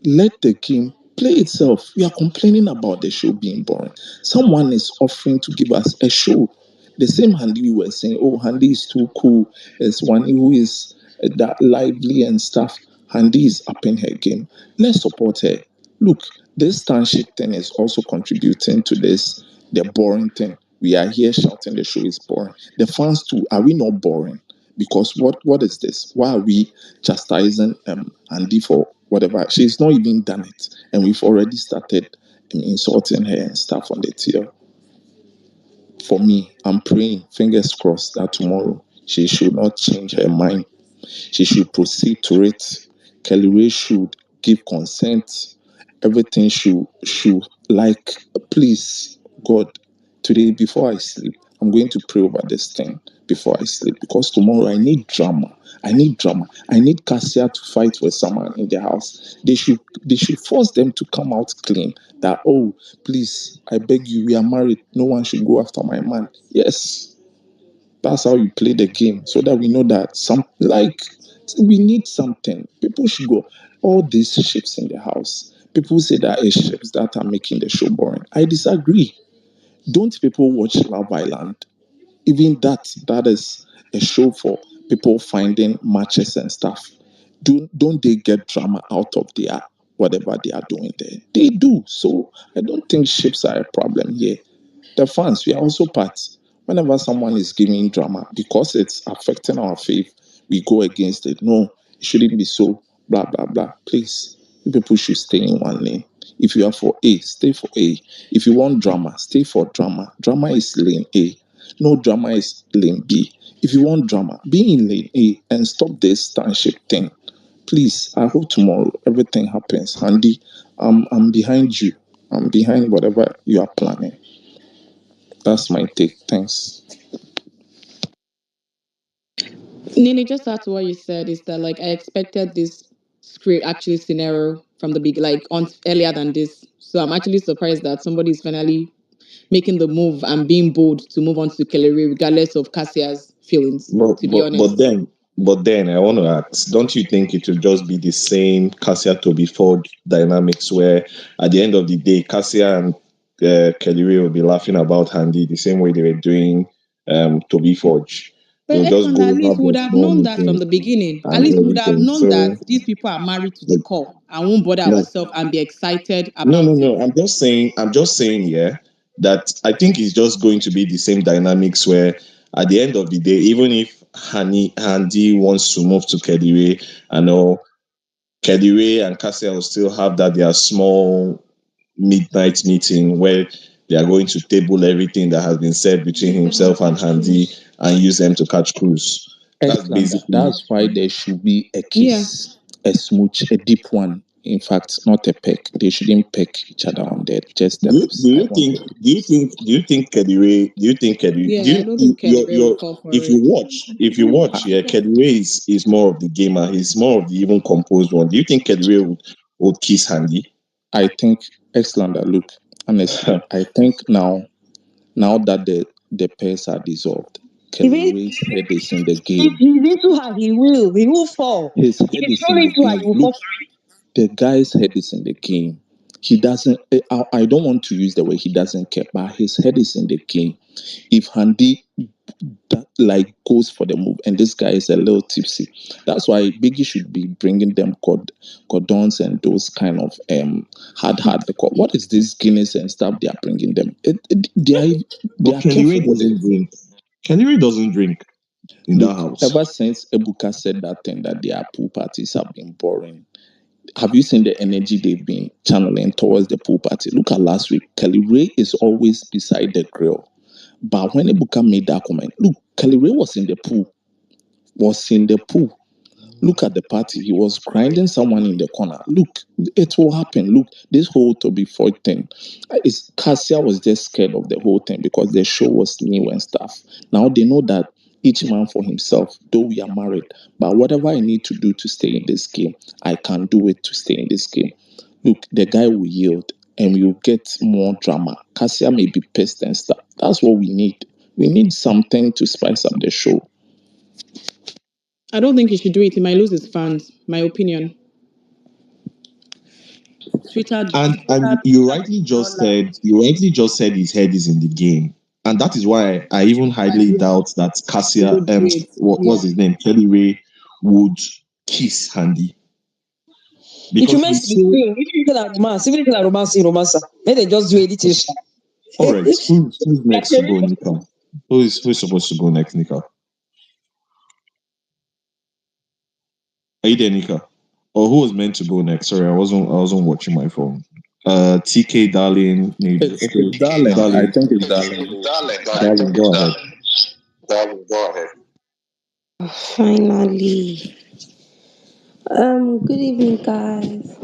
Let the game play itself. We are complaining about the show being boring. Someone is offering to give us a show. The same Handy we were saying, oh, Handy is too cool. There's one who is that lively and stuff. Handy is up in her game. Let's support her. Look, this stanship thing is also contributing to this, the boring thing. We are here shouting the show is boring. The fans too, are we not boring? Because what is this? Why are we chastising Andy for whatever? She's not even done it, and we've already started insulting her and stuff on the tier. For me, I'm praying, fingers crossed, that tomorrow she should not change her mind. She should proceed to it. Kelly Ray should give consent. Everything should like, please, God, today before I sleep, I'm going to pray over this thing before I sleep, because tomorrow I need drama. I need drama. I need Cassia to fight with someone in the house. They should force them to come out clean. That, oh, please, I beg you, we are married. No one should go after my man. Yes, that's how you play the game, so that we know that we need something. People should go. All these ships in the house. People say that it's ships that are making the show boring. I disagree. Don't people watch Love Island? Even that is a show for people finding matches and stuff. Don't they get drama out of their whatever they are doing there? They do. So I don't think ships are a problem here. The fans, we are also part. Whenever someone is giving drama because it's affecting our faith, we go against it. No, it shouldn't be so. Blah blah blah. Please, you people should stay in one lane. If you are for A, stay for A. If you want drama, stay for drama. Drama is lane A. No drama is lane B. If you want drama, be in lane A and stop this stanship thing. Please, I hope tomorrow everything happens. Andy, I'm behind you. I'm behind whatever you are planning. That's my take. Thanks. Nene, just add to what you said is that like I expected this script actually scenario from the big like on earlier than this. So I'm actually surprised that somebody is finally making the move and being bold to move on to Kelly Ray, regardless of Cassia's feelings. But To be but but honest, then but then I want to ask, don't you think it will just be the same Cassia Toby Ford dynamics where at the end of the day Cassia and Kelly Ray will be laughing about Handy the same way they were doing Toby Forge. They'll but just Exxon, go at least have would their have small known that from meeting the beginning. At and least would have everything. known that So these people are married to the like, core and won't bother no, ourselves and be excited no, no, about it. no. I'm just saying, yeah, that I think it's just going to be the same dynamics where at the end of the day, even if Handy wants to move to Kedire, I know Kedire and Cassia will still have that their small midnight meeting where they are going to table everything that has been said between Use them and himself and catch Handy cruise. and use them to catch cruise. That's Excellent. basically That's why there should be a Yeah. kiss, a smooch, a deep one. In fact, not a peck. They shouldn't peck each other on there. Just the Do you, lips. do I you want think the do you lips. think do you think Kedire do you think Kedire do Yeah, I you, don't you think Kelly your Ray will your fall for if you it. watch yeah Kedire is more of the gamer, he's more of the even composed one. Do you think Kedire would kiss Handy? I think excellent. Look, honestly, I think now that the pairs are dissolved, If, Kelly Ray's head is in the if game. he's into her, he will fall. His If head he's is not in the into her, he game. will Look, fall. the guy's head is in the game. He doesn't. I don't want to use the word he doesn't care, but his head is in the game. If Handy that like goes for the move, and this guy is a little tipsy, that's why Biggie should be bringing them cordons and those kind of hard liquor. What is this Guinness and stuff they are bringing them? They But are Kelly Ray careful with it. doesn't drink. Kelly Ray doesn't drink in that Look, house. ever since Ebuka said that thing that their pool parties have been boring, have you seen the energy they've been channeling towards the pool party? Look at last week. Kelly Ray is always beside the grill. But when Ebuka made that comment, look, Kelly Ray was in the pool. Was in the pool. Look at the party. He was grinding someone in the corner. Look, it will happen. Look, this whole Toby Ford thing. Cassia was just scared of the whole thing because the show was new and stuff. Now they know that each man for himself, though we are married, but whatever I need to do to stay in this game, I can do it to stay in this game. Look, the guy will yield and we will get more drama. Cassia may be pissed and stuff. That's what we need. We need something to spice up the show. I don't think he should do it. He might lose his fans. My opinion. And you rightly just said his head is in the game, and that is why I even highly doubt that He Cassia would do it. what's Yeah. his name, Kelly Ray, would kiss Handy It because remains he's to be so. seen. If you are romance, even if you are romance, romance, let them just do anything. All right, who's next to go, Nika? Who's supposed to go next, Nika? Are you there, Nika? Or who was meant to go next? Sorry, I wasn't watching my phone. TK, darling, need It's darling. I darling, think it's darling. darling, go ahead. Finally. Good evening, guys.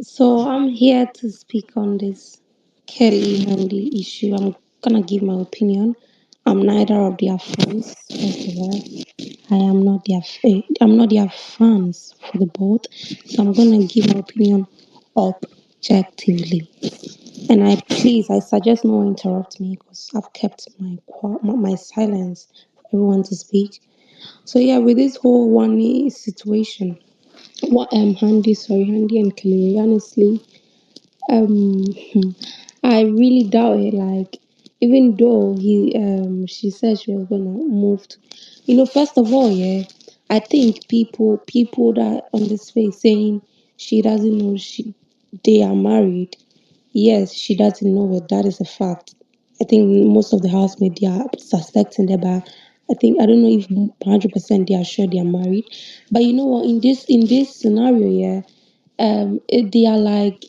So I'm here to speak on this Kelly Handy issue. I'm gonna give my opinion. I'm neither of their fans, first of all. I'm not their fans for the both. So I'm gonna give my opinion objectively. And I suggest no one interrupt me because I've kept my silence for everyone to speak. So yeah, with this whole one situation, what Handy and Kelly, honestly, um, I really doubt it. Like, even though she said she was gonna move to, first of all, yeah, I think people that on this face saying she doesn't know they are married. Yes, she doesn't know it. That is a fact. I think most of the housemates they are suspecting that, but I don't know if 100% they are sure they are married. But you know what? In this scenario, yeah, they are like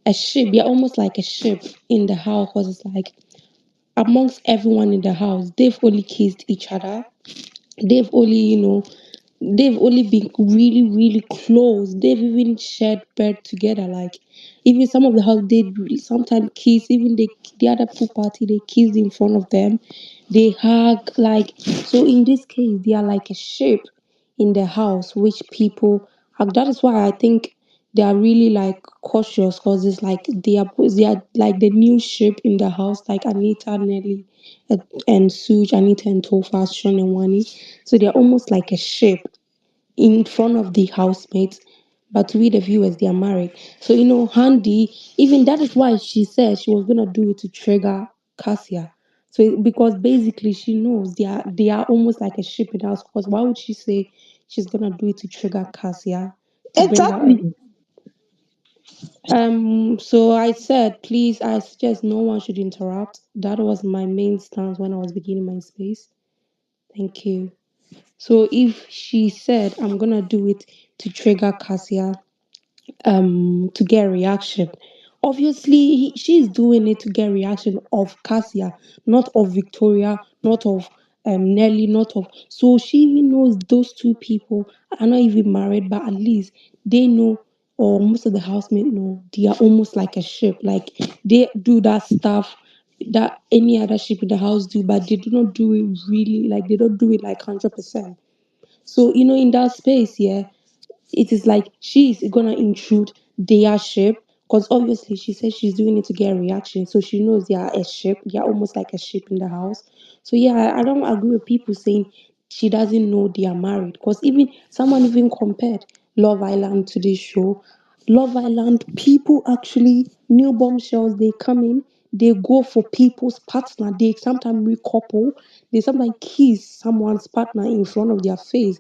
a ship. They are almost like a ship in the house because it's like amongst everyone in the house, they've only kissed each other. They've only, they've only been really, really close. They've even shared bed together. Like even some of the house they sometimes kiss. Even the other pool party they kiss in front of them. They hug. Like so in this case, they are like a ship in the house, which people That is why I think they are really like cautious because it's like they are like the new ship in the house, like Anita, Nelly, and SOOJ, Anita and Topher, Sean and Wani. So they're almost like a ship in front of the housemates, but we the viewers they are married. So Handy, even that is why she said she was gonna do it to trigger Cassia. So because basically she knows they are almost like a ship in the house. Because why would she say she's gonna do it to trigger Cassia to bring her in? Exactly. So I said, please, I suggest no one should interrupt. That was my main stance when I was beginning my space. Thank you. So if she said I'm gonna do it to trigger Cassia, to get reaction. Obviously, she's doing it to get reaction of Cassia, not of Victoria, not of Nelly, not of. So she even knows those two people are not even married, but at least they know, or most of the housemates know, they are almost like a ship. Like they do that stuff that any other ship in the house do, but they do not do it really. Like they don't do it like 100%. So in that space, yeah, it is like she's gonna intrude their ship because obviously she says she's doing it to get a reaction, so she knows they are a ship, they are almost like a ship in the house. So yeah, I don't agree with people saying she doesn't know they are married because even someone even compared Love Island to this show. Love Island, people actually, new bombshells, they come in, they go for people's partner. They sometimes recouple, they sometimes kiss someone's partner in front of their face.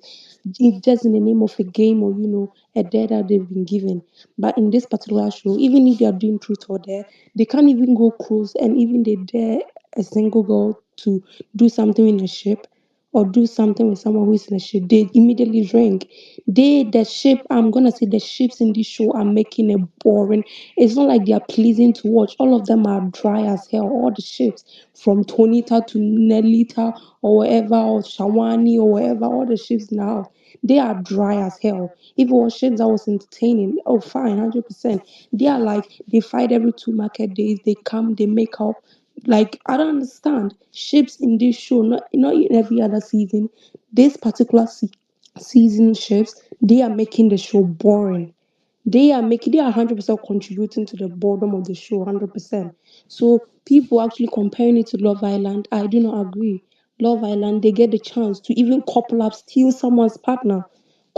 It's just in the name of a game or, a dare that they've been given. But in this particular show, even if they are doing truth or dare, they can't even go close and even they dare a single girl to do something in a ship or do something with someone who is in a ship, they immediately drink. The ship, I'm gonna say the ships in this show are making it boring. It's not like they are pleasing to watch. All of them are dry as hell. All the ships, from Tonita to Nelita or wherever, or Shawani or wherever, all the ships now, they are dry as hell. If it was ships that was entertaining, oh fine, 100%. They are like they fight every two market days. They come, they make up. Like I don't understand. Ships in this show, not in every other season. This particular season ships, they are making the show boring. They are 100% contributing to the boredom of the show, 100%. So people actually comparing it to Love Island, I do not agree. Love Island, they get the chance to even couple up, steal someone's partner,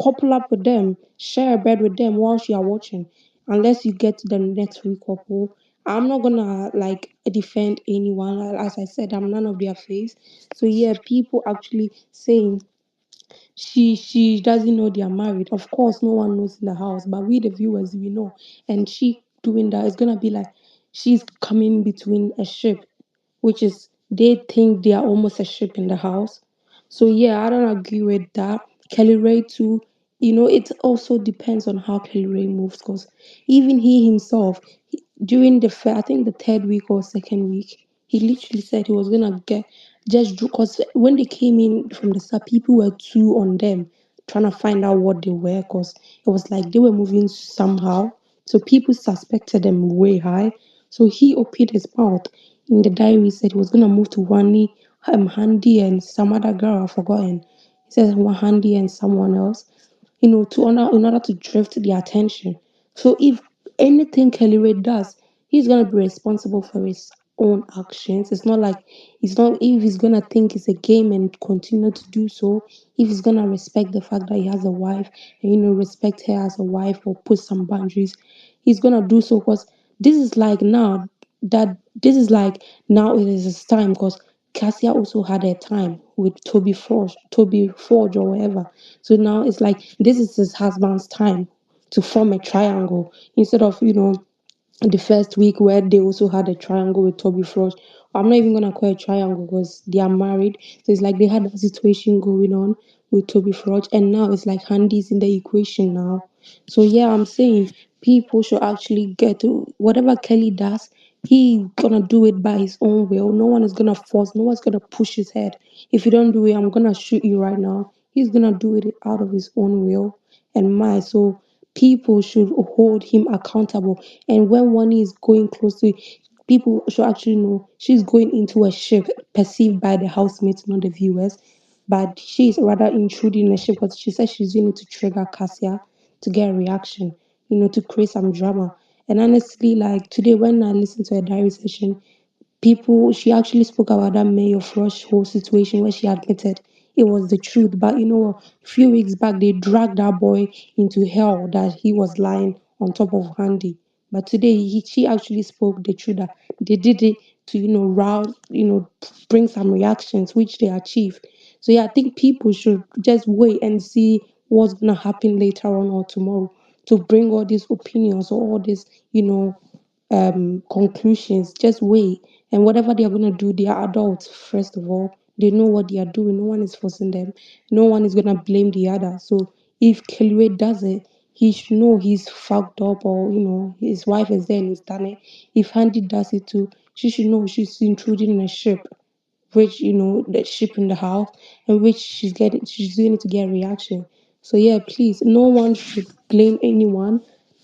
couple up with them, share a bed with them whilst you are watching. Unless you get to the next recouple, I'm not gonna like defend anyone. As I said, I'm none of their face. So yeah, people actually saying she doesn't know they are married. Of course, no one knows in the house, but we the viewers we know. And she doing that is gonna be like she's coming between a ship, which is they think they are almost a ship in the house. So yeah, I don't agree with that. Kelly Ray too. It also depends on how Kelly Ray moves, because even he himself, during I think the third week or second week, he literally said he was gonna get just because when they came in from the start, people were too on them, trying to find out what they were, because it was like they were moving somehow. So people suspected them way high. So he opened his mouth in the diary, said he was gonna move to Wani, Handy, and some other girl I've forgotten. He said one Handy and someone else, in order to drift the attention. So if anything Kelly Ray does, he's gonna be responsible for his own actions. It's not if he's gonna think it's a game and continue to do so, if he's gonna respect the fact that he has a wife and respect her as a wife or put some boundaries, he's gonna do so because this is like now this is like now it is his time because Cassia also had a time with Toby Forge or whatever. So now it's like this is his husband's time to form a triangle instead of the first week where they also had a triangle with Toby Frost. I'm not even gonna call it triangle because they are married. So it's like they had a situation going on with Toby Frost, and now it's like Handy's in the equation now. So yeah, I'm saying people should actually get to whatever Kelly does. He gonna do it by his own will. No one is gonna force. No one's gonna push his head. If you don't do it, I'm gonna shoot you right now. He's gonna do it out of his own will and mind. So people should hold him accountable. And when one is going close to it, people should actually know she's going into a ship perceived by the housemates, not the viewers. But she's rather intruding in a ship because she says she's doing it to trigger Cassia to get a reaction, to create some drama. And honestly, like today when I listened to a diary session, people she actually spoke about that Mayor Flush whole situation where she admitted it was the truth. But a few weeks back they dragged that boy into hell that he was lying on top of Handy. But today she actually spoke the truth that they did it to round bring some reactions which they achieved. So yeah, I think people should just wait and see what's gonna happen later on or tomorrow to bring all these opinions or all these conclusions. Just wait. And whatever they are going to do, they are adults, first of all. They know what they are doing. No one is forcing them. No one is going to blame the other. So if Kelly does it, he should know he's fucked up or, his wife is there and he's done it. If Handy does it too, she should know she's intruding in a ship which the ship in the house and which she's doing it to get a reaction. So yeah, please, no one should blame anyone.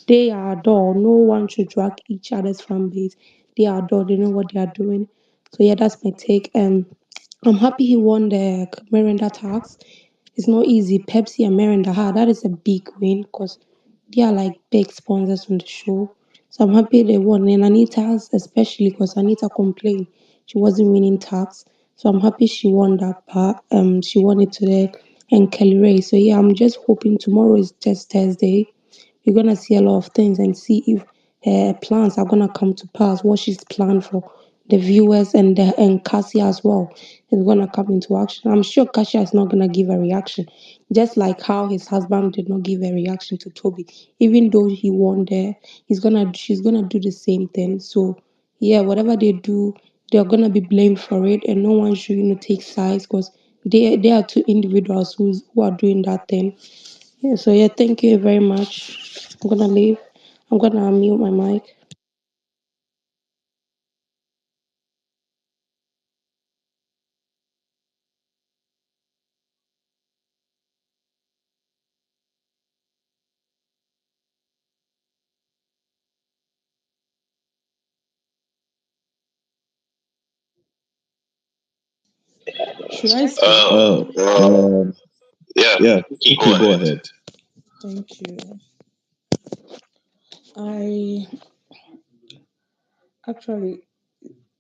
They are adult. No one should drag each other's fan base. They are adult. They know what they are doing. So yeah, that's my take. I'm happy he won the Miranda tax. It's not easy. Pepsi and Miranda, that is a big win because they are like big sponsors on the show. So I'm happy they won. And Anita's especially because Anita complained she wasn't winning tax. So I'm happy she won that part. She won it today. And Kelly Ray. So yeah, I'm just hoping tomorrow is just Thursday. We're gonna see a lot of things and see if her plans are gonna come to pass. What she's planned for the viewers and Cassia as well is gonna come into action. I'm sure Cassia is not gonna give a reaction, just like how his husband did not give a reaction to Toby, even though he won there. She's gonna do the same thing. So yeah, whatever they do, they're gonna be blamed for it, and no one should take sides because they are two individuals who are doing that thing. Yeah, so yeah, thank you very much. I'm gonna leave. I'm gonna mute my mic. Should I speak? Yeah, Kiki, go ahead. Thank you. I actually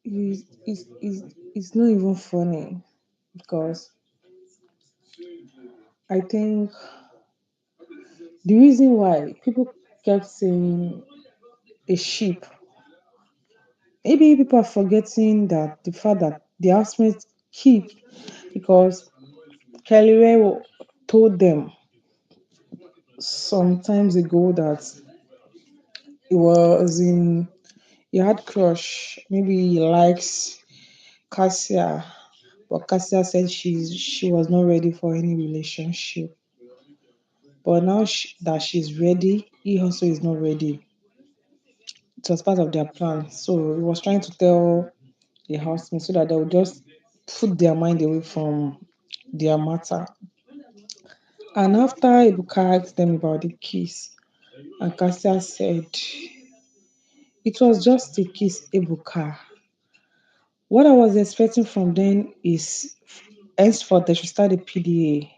it's not even funny because I think the reason why people kept saying a sheep, maybe people are forgetting that the fact that the housemate keep because Kelly Ray told them some times ago that he was in he had crush, maybe he likes Cassia, but Cassia said she was not ready for any relationship. But now that she's ready, he also is not ready. It was part of their plan. So he was trying to tell the housemates so that they would just put their mind away from their matter. And after Ibuka asked them about the kiss, and Cassia said, it was just a kiss, Ibuka. What I was expecting from them is henceforth they should start a PDA.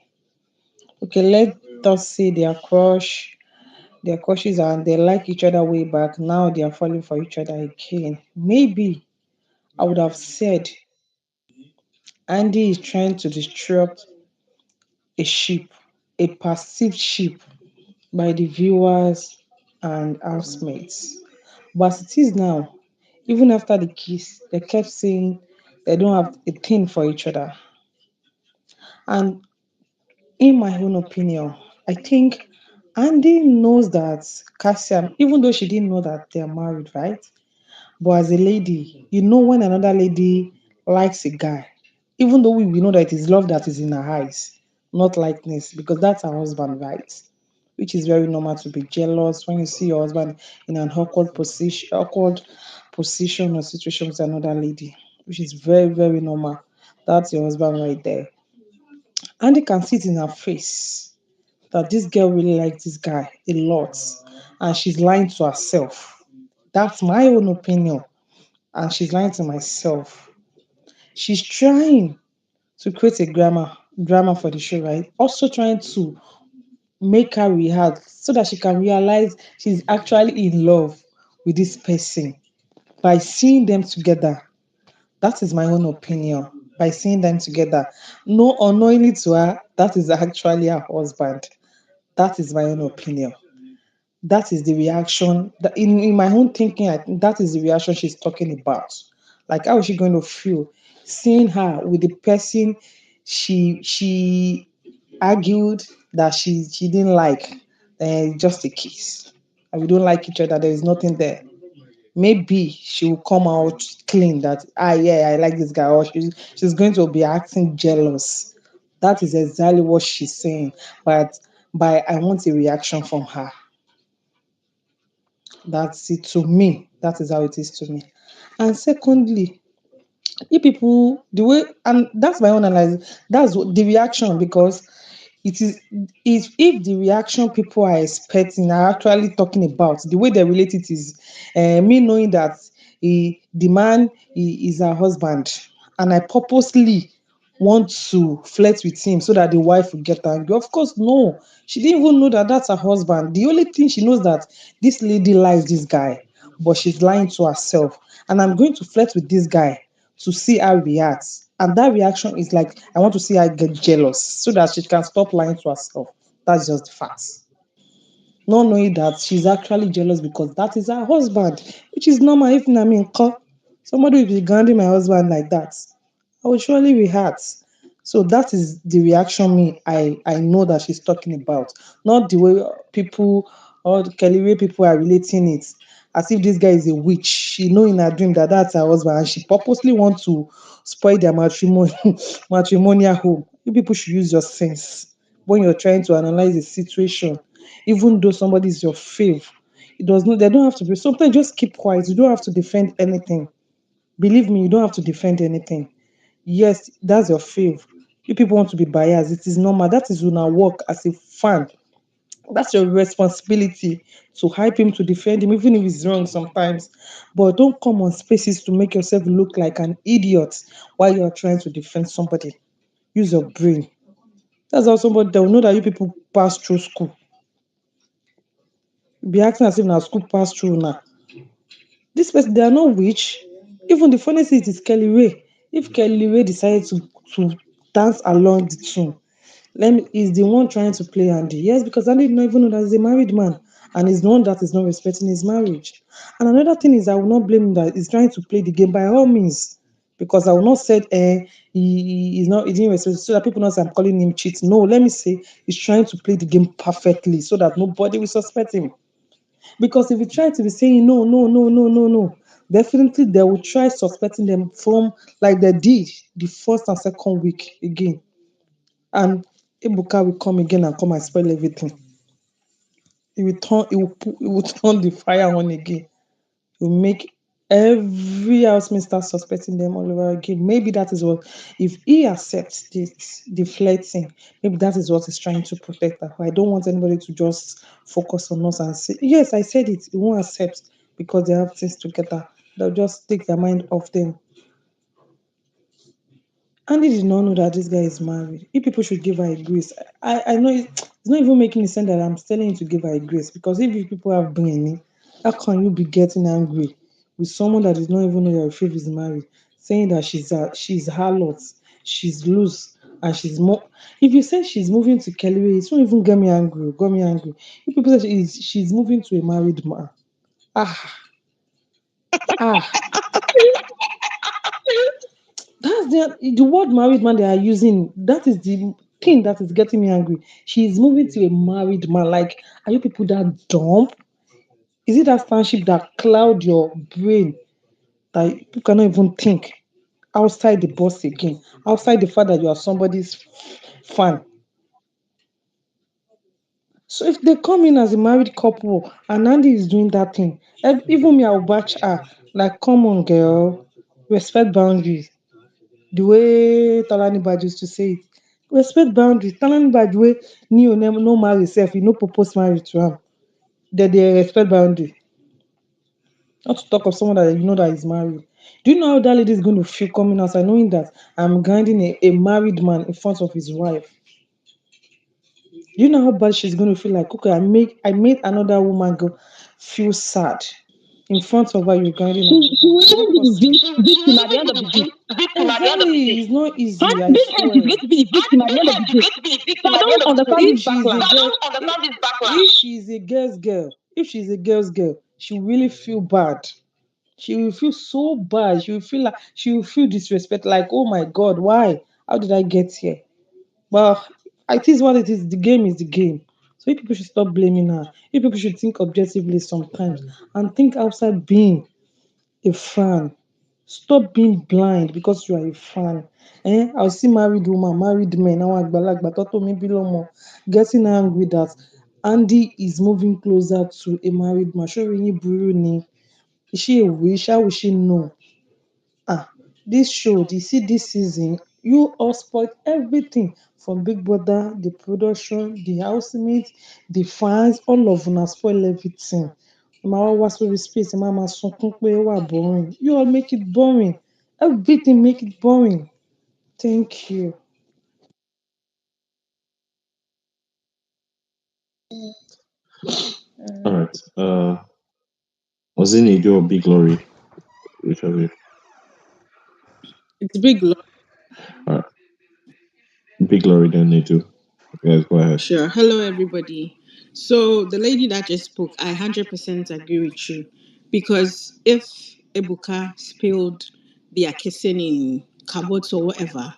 Okay, let us say their crushes and they like each other way back. Now they are falling for each other again. Maybe I would have said Andy is trying to disrupt a ship, a perceived ship by the viewers and housemates. But as it is now, even after the kiss, they kept saying they don't have a thing for each other. And in my own opinion, I think Andy knows that Cassia, even though she didn't know that they're married, right? But as a lady, when another lady likes a guy, even though we know that it is love that is in her eyes, not likeness, because that's her husband, right? Which is very normal to be jealous when you see your husband in an awkward position or situation with another lady, which is very, very normal. That's your husband right there. And they can see it in her face that this girl really likes this guy a lot, and she's lying to herself. That's my own opinion, and she's lying to myself. She's trying to create a drama for the show, right? Also trying to make her react so that she can realize she's actually in love with this person by seeing them together. That is my own opinion. By seeing them together, no unknowingly to her, that is actually her husband. That is my own opinion. That is the reaction that in my own thinking, I think that is the reaction she's talking about. Like how is she going to feel seeing her with the person she argued that she didn't like, just a kiss, and we don't like each other, there is nothing there. Maybe she will come out clean that, yeah, I like this guy, or she's going to be acting jealous. That is exactly what she's saying. But by I want a reaction from her. That's it to me. That is how it is to me. And secondly, you people, the way, and that's my own analysis, that's the reaction, because it is, if the reaction people are expecting are actually talking about the way they relate it is, me knowing that the man is her husband, and I purposely want to flirt with him so that the wife will get angry. Of course, no, she didn't even know that that's her husband. The only thing she knows that this lady likes this guy, but she's lying to herself. And I'm going to flirt with this guy to see how he reacts. And that reaction is like, I want to see her get jealous so that she can stop lying to herself. That's just the facts. Not knowing that she's actually jealous because that is her husband, which is normal. If I mean, somebody will be grounding my husband like that, I will surely react. So that is the reaction me I know that she's talking about, not the way people or the Kelly way people are relating it, as if this guy is a witch. She know in her dream that that's her husband, and she purposely want to spoil their matrimony, matrimonial home. You people should use your sense when you're trying to analyze the situation. Even though somebody is your fave, it does not. They don't have to be. Sometimes just keep quiet. You don't have to defend anything. Believe me, you don't have to defend anything. Yes, that's your fave. You people want to be biased. It is normal. That is when I work as a fan. That's your responsibility to hype him, to defend him, even if he's wrong sometimes. But don't come on spaces to make yourself look like an idiot while you're trying to defend somebody. Use your brain. That's how somebody they'll know that you people pass through school. Be acting as if now school pass through now. This person, they are not witch. Even the funniest thing is Kelly Ray. If Kelly Ray decided to dance along the tune, let me is the one trying to play Andy. Yes, because Andy did not even know that he's a married man, and he's the one that is not respecting his marriage. And another thing is, I will not blame him that he's trying to play the game by all means, because I will not say he's not, he didn't respect, so that people not say I'm calling him cheat. No, let me say he's trying to play the game perfectly so that nobody will suspect him. Because if you try to be saying no, no, no, no, no, no, definitely they will try suspecting them from like they did the first and second week again. And Ebuka will come again and come and spoil everything. He will turn the fire on again. He will make every housemate start suspecting them all over again. Maybe that is what, if he accepts this, the flirting, maybe that is what he's trying to protect her. I don't want anybody to just focus on us and say, yes, I said it. He won't accept because they have things together. They'll just take their mind off them. Andy did not know that this guy is married. You people should give her a grace. I know it's not even making sense that I'm telling you to give her a grace, because if you people have Brini, how can you be getting angry with someone that is not even know your faith is married, saying that she's harlot, she's loose, and she's more. If you say she's moving to Kelly, it won't even get me angry. Got me angry. You people say she's moving to a married man. Ah, ah. That's the word married man they are using. That is the thing that is getting me angry. She is moving to a married man. Like, are you people that dumb? Is it that stanship that cloud your brain that you cannot even think outside the box again, outside the fact that you are somebody's fan? So if they come in as a married couple and Andy is doing that thing, even me, I'll batch her. Like, come on, girl, respect boundaries. The way Talani Bad used to say it. Respect boundaries. Talani Bad way no marry self, you no propose marriage to him. They respect boundaries. Not to talk of someone that you know that is married. Do you know how that lady is going to feel coming outside knowing that I'm grinding a married man in front of his wife? You know how bad she's gonna feel like, okay, I made another woman go feel sad in front of her, you're regarding her She husband. will It's even not be the possible. victim at the end of the day. Exactly. It's not easy, I Hundred percent, she's swear. going to be the victim at the end of the day. So I don't understand If this she's a backlash. girl, if she's a girl's girl, if she's a girl's girl, she will really feel bad. She will feel so bad. She will feel like she will feel disrespect. Like, oh my God, why? How did I get here? Well, it is what it is. The game is the game. So if people should stop blaming her. If people should think objectively sometimes and think outside being a fan. Stop being blind because you are a fan. I'll see married woman, married men, àwọn àgbàlagbà tó tó mi bí lọ́mọ, getting angry that Andy is moving closer to a married man. Ṣé orí yín burú ni? Is she a wish? How will she know? Ah, this show, you see this season, you all spoiled everything from Big Brother, the production, the housemates, the fans, all of una spoil everything. My was with space, mama sunkún pé ó wà boring. You all make it boring. Everything make it boring. Thank you. All right. Was it Nido or Big Glory? Which of you? It's big. All right. Big Glory, then Nido. Yes, go ahead. Sure. Hello, everybody. So the lady that just spoke, I 100% agree with you, because if Ebuka spilled their kissing in cupboards or whatever,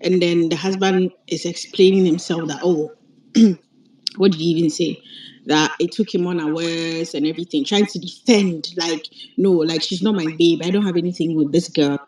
and then the husband is explaining himself that, oh, what did he even say? That it took him unawares and everything, trying to defend, like, no, like, she's not my babe. I don't have anything with this girl.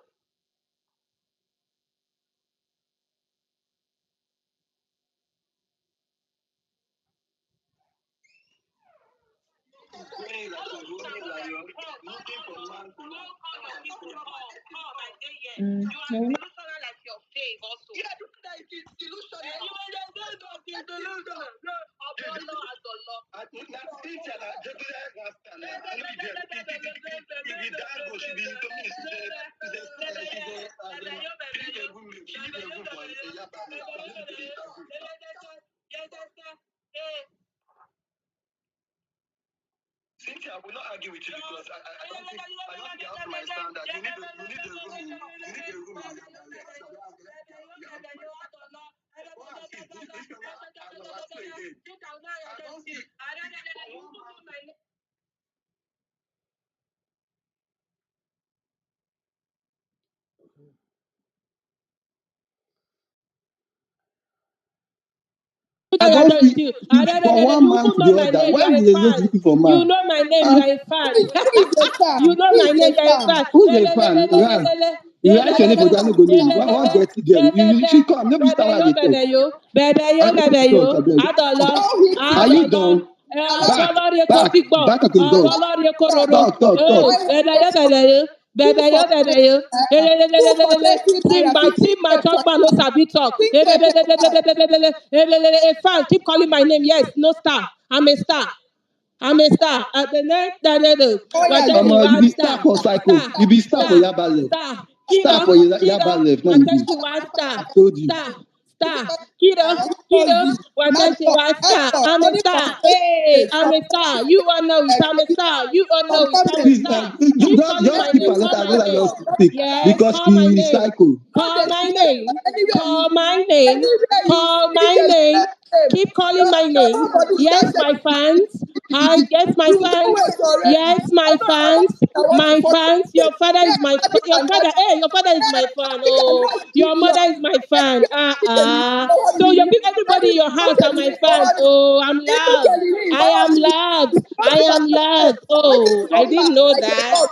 I don't see You. from one You man even to know the my other. name. Why You're a be they just fan. looking for You man? know my name. Uh, You're a fan. Who is a fan? You know Who my is name. a You're a fan? fan. who's a fan? Right. You write your name for that, no go know you. One dirty girl. You should come. Nobody start why they talk. I don't fit talk, I beg. Adolo. Don't hit Are me. you Adolo. done? Ọ̀rọ̀ Back, lórí epo back, gbígbọ̀. back at the Ọ̀rọ̀ dog. lórí epo roro. Talk, talk, Hey, talk. Why bẹ̀rẹ̀ two for bẹ̀rẹ̀ two for 20 naira, See 15 my k talk man no sabi talk. Think a A fan keep calling my name. Yes, no star. I'm a star. I'm a star. At the next, Oh we're yeah, testing yeah. You one be star star, for cycle. star, You be star for star, Yaba left. star. Star Kiddo, for kiddo, Yaba left. Now we're you be. testing one I star, told you. star, star. Kiddo, I told kiddo, you. we're testing Macho, one star. macho. I'm a Only for star. 20 Hey, days. I'm a star. You all know it. I'm a star. You all know it. I'm a Please, star. Keep calling just my keep name. her. Call my Let her name. just speak Yes, because call my she is name. cycle. Not Call the my share. name. Anywhere you Call my see, name. anywhere you Call see, my the name. name. Keep calling my name. Nobody Yes, started my fans. Hi, yes, my you don't fans. wait already. Yes, my fans. I want to My follow fans. you. Your father is Yeah, my I think your I'm father. not. Hey, your father is my fan. Oh, That's your good mother enough. is my fan. So you Everybody, people, everybody in your house are my fans. everybody, Oh, I'm even loved. Kelly, I am loved. I am loved. Oh, I didn't know that.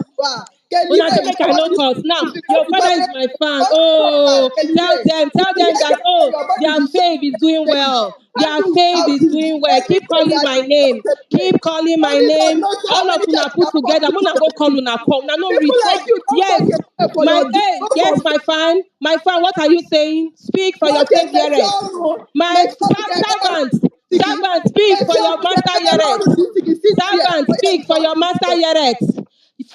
Kelly When I Ray, say make I no nobody cause now, your father because is my fan. everybody Oh, Kelly Ray. tell If you them hear that say oh, your body their be fave is doing shake, well. Their fave how is you doing well. every Keep day calling that my you name. Keep calling my only God name. knows how All of many una times put you have together. called Muna go call una come. Una no people reach. like you don't Yes, fuck yourself for my your dream. hey, Don't yes, confess. my fan. My fan, what are you saying? Speak for your Wọ́n ṣe slave hearers. mẹjọ́rùn My mẹjọ́rùn servant, speak for your master hearers. mẹjọ́rùn sí sìgì sí tiẹ̀. Servant, speak for your master yeret.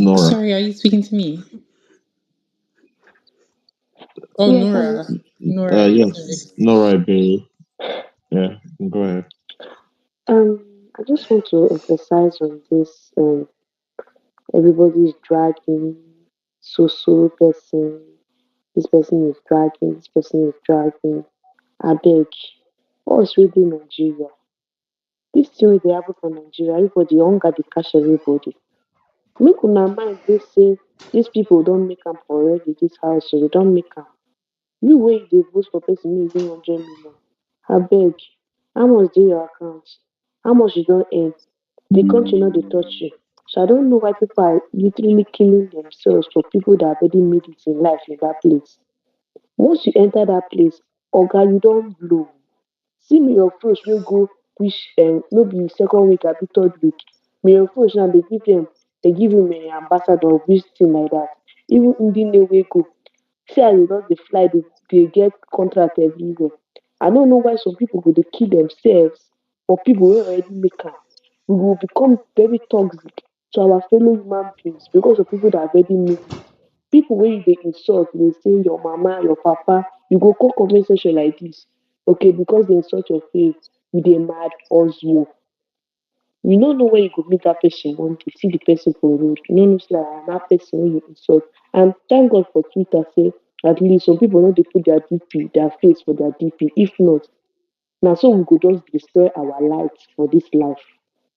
Nora. Sorry, are you speaking to me? Oh, Yes, I'm Nora. listening. Nora, sorry. Yes, Nora Iberi. Yeah, go ahead. I just want to emphasize on this. Everybody is dragging so person. This person is dragging. This person is dragging. I beg. Us really Nigeria. This thing wey dey happen for Nigeria, everybody hunger dey catch everybody. Make una mind dey say dis pipu don make am for already dis house so dey don make am. You wey you dey vote for person make e win 100 million, abeg how much dey your account? How much you don earn? The country no dey touch you. So I don't know why people are literally killing themselves for people that already made it in life in that place. Once you enter that place, oga you don blow. See mayor frosh wey go which no be second week abi third week. Mayor frosh now dey give him ambassador of which thing like that. Even Ndine wey go, see as dey just dey fly dey get contract everywhere. I no know why some people go dey kill themselves for people wey already make am. We will become very toxic to our fellow human beings because of people that already made it. People wey you dey insult, dey say your mama, your papa, you go come comment section like this. Okay, because they insult your faith, you dey mad or zoo. You no know where you go meet that person one day, see the person for road. You no know say that person wey you insult. And thank God for Twitter say at least some people no dey put their DP, their face for their DP. If not, na so we go just destroy our light for this life,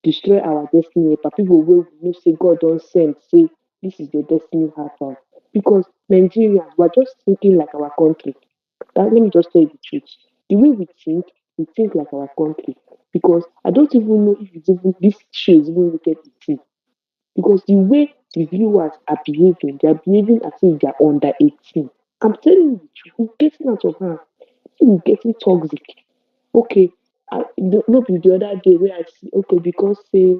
destroy our destiny. But people wey we know say God don send say this is your destiny helper. Because Nigerians, we are just thinking like our country. Let me just tell you the truth. The way we think like our country. Because I don't even know if it's even this show is even rated 18. Because the way the viewers are behaving, they are behaving as if they are under 18. I'm telling you the truth, it's getting out of hand. It's getting toxic. Okay, no be the other day where I see okay because say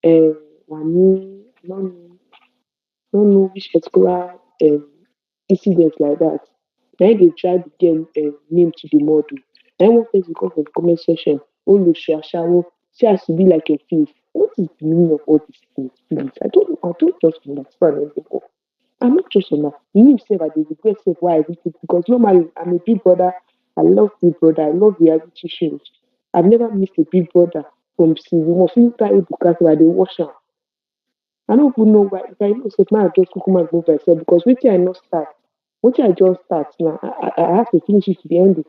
WANNI, I don't know which particular incident like that. Na im dey try the girl name to the model. Na im one person come for the comment section, Oloshi Ashawo, see as e be like a thief. What is the meaning of all these things, please? I don't just understand anymore. I'm not just on that. Me sef, I dey regret sef why I read it because normally I'm a big brother. I love Big Brother. I love reality shows. I've never missed a Big Brother from season one. Since that Ebuka, I dey watch am. I don't even know why. If I know sef, I just kukuma go myself because wetin I not start, wetin I just start now, I have to finish it to the end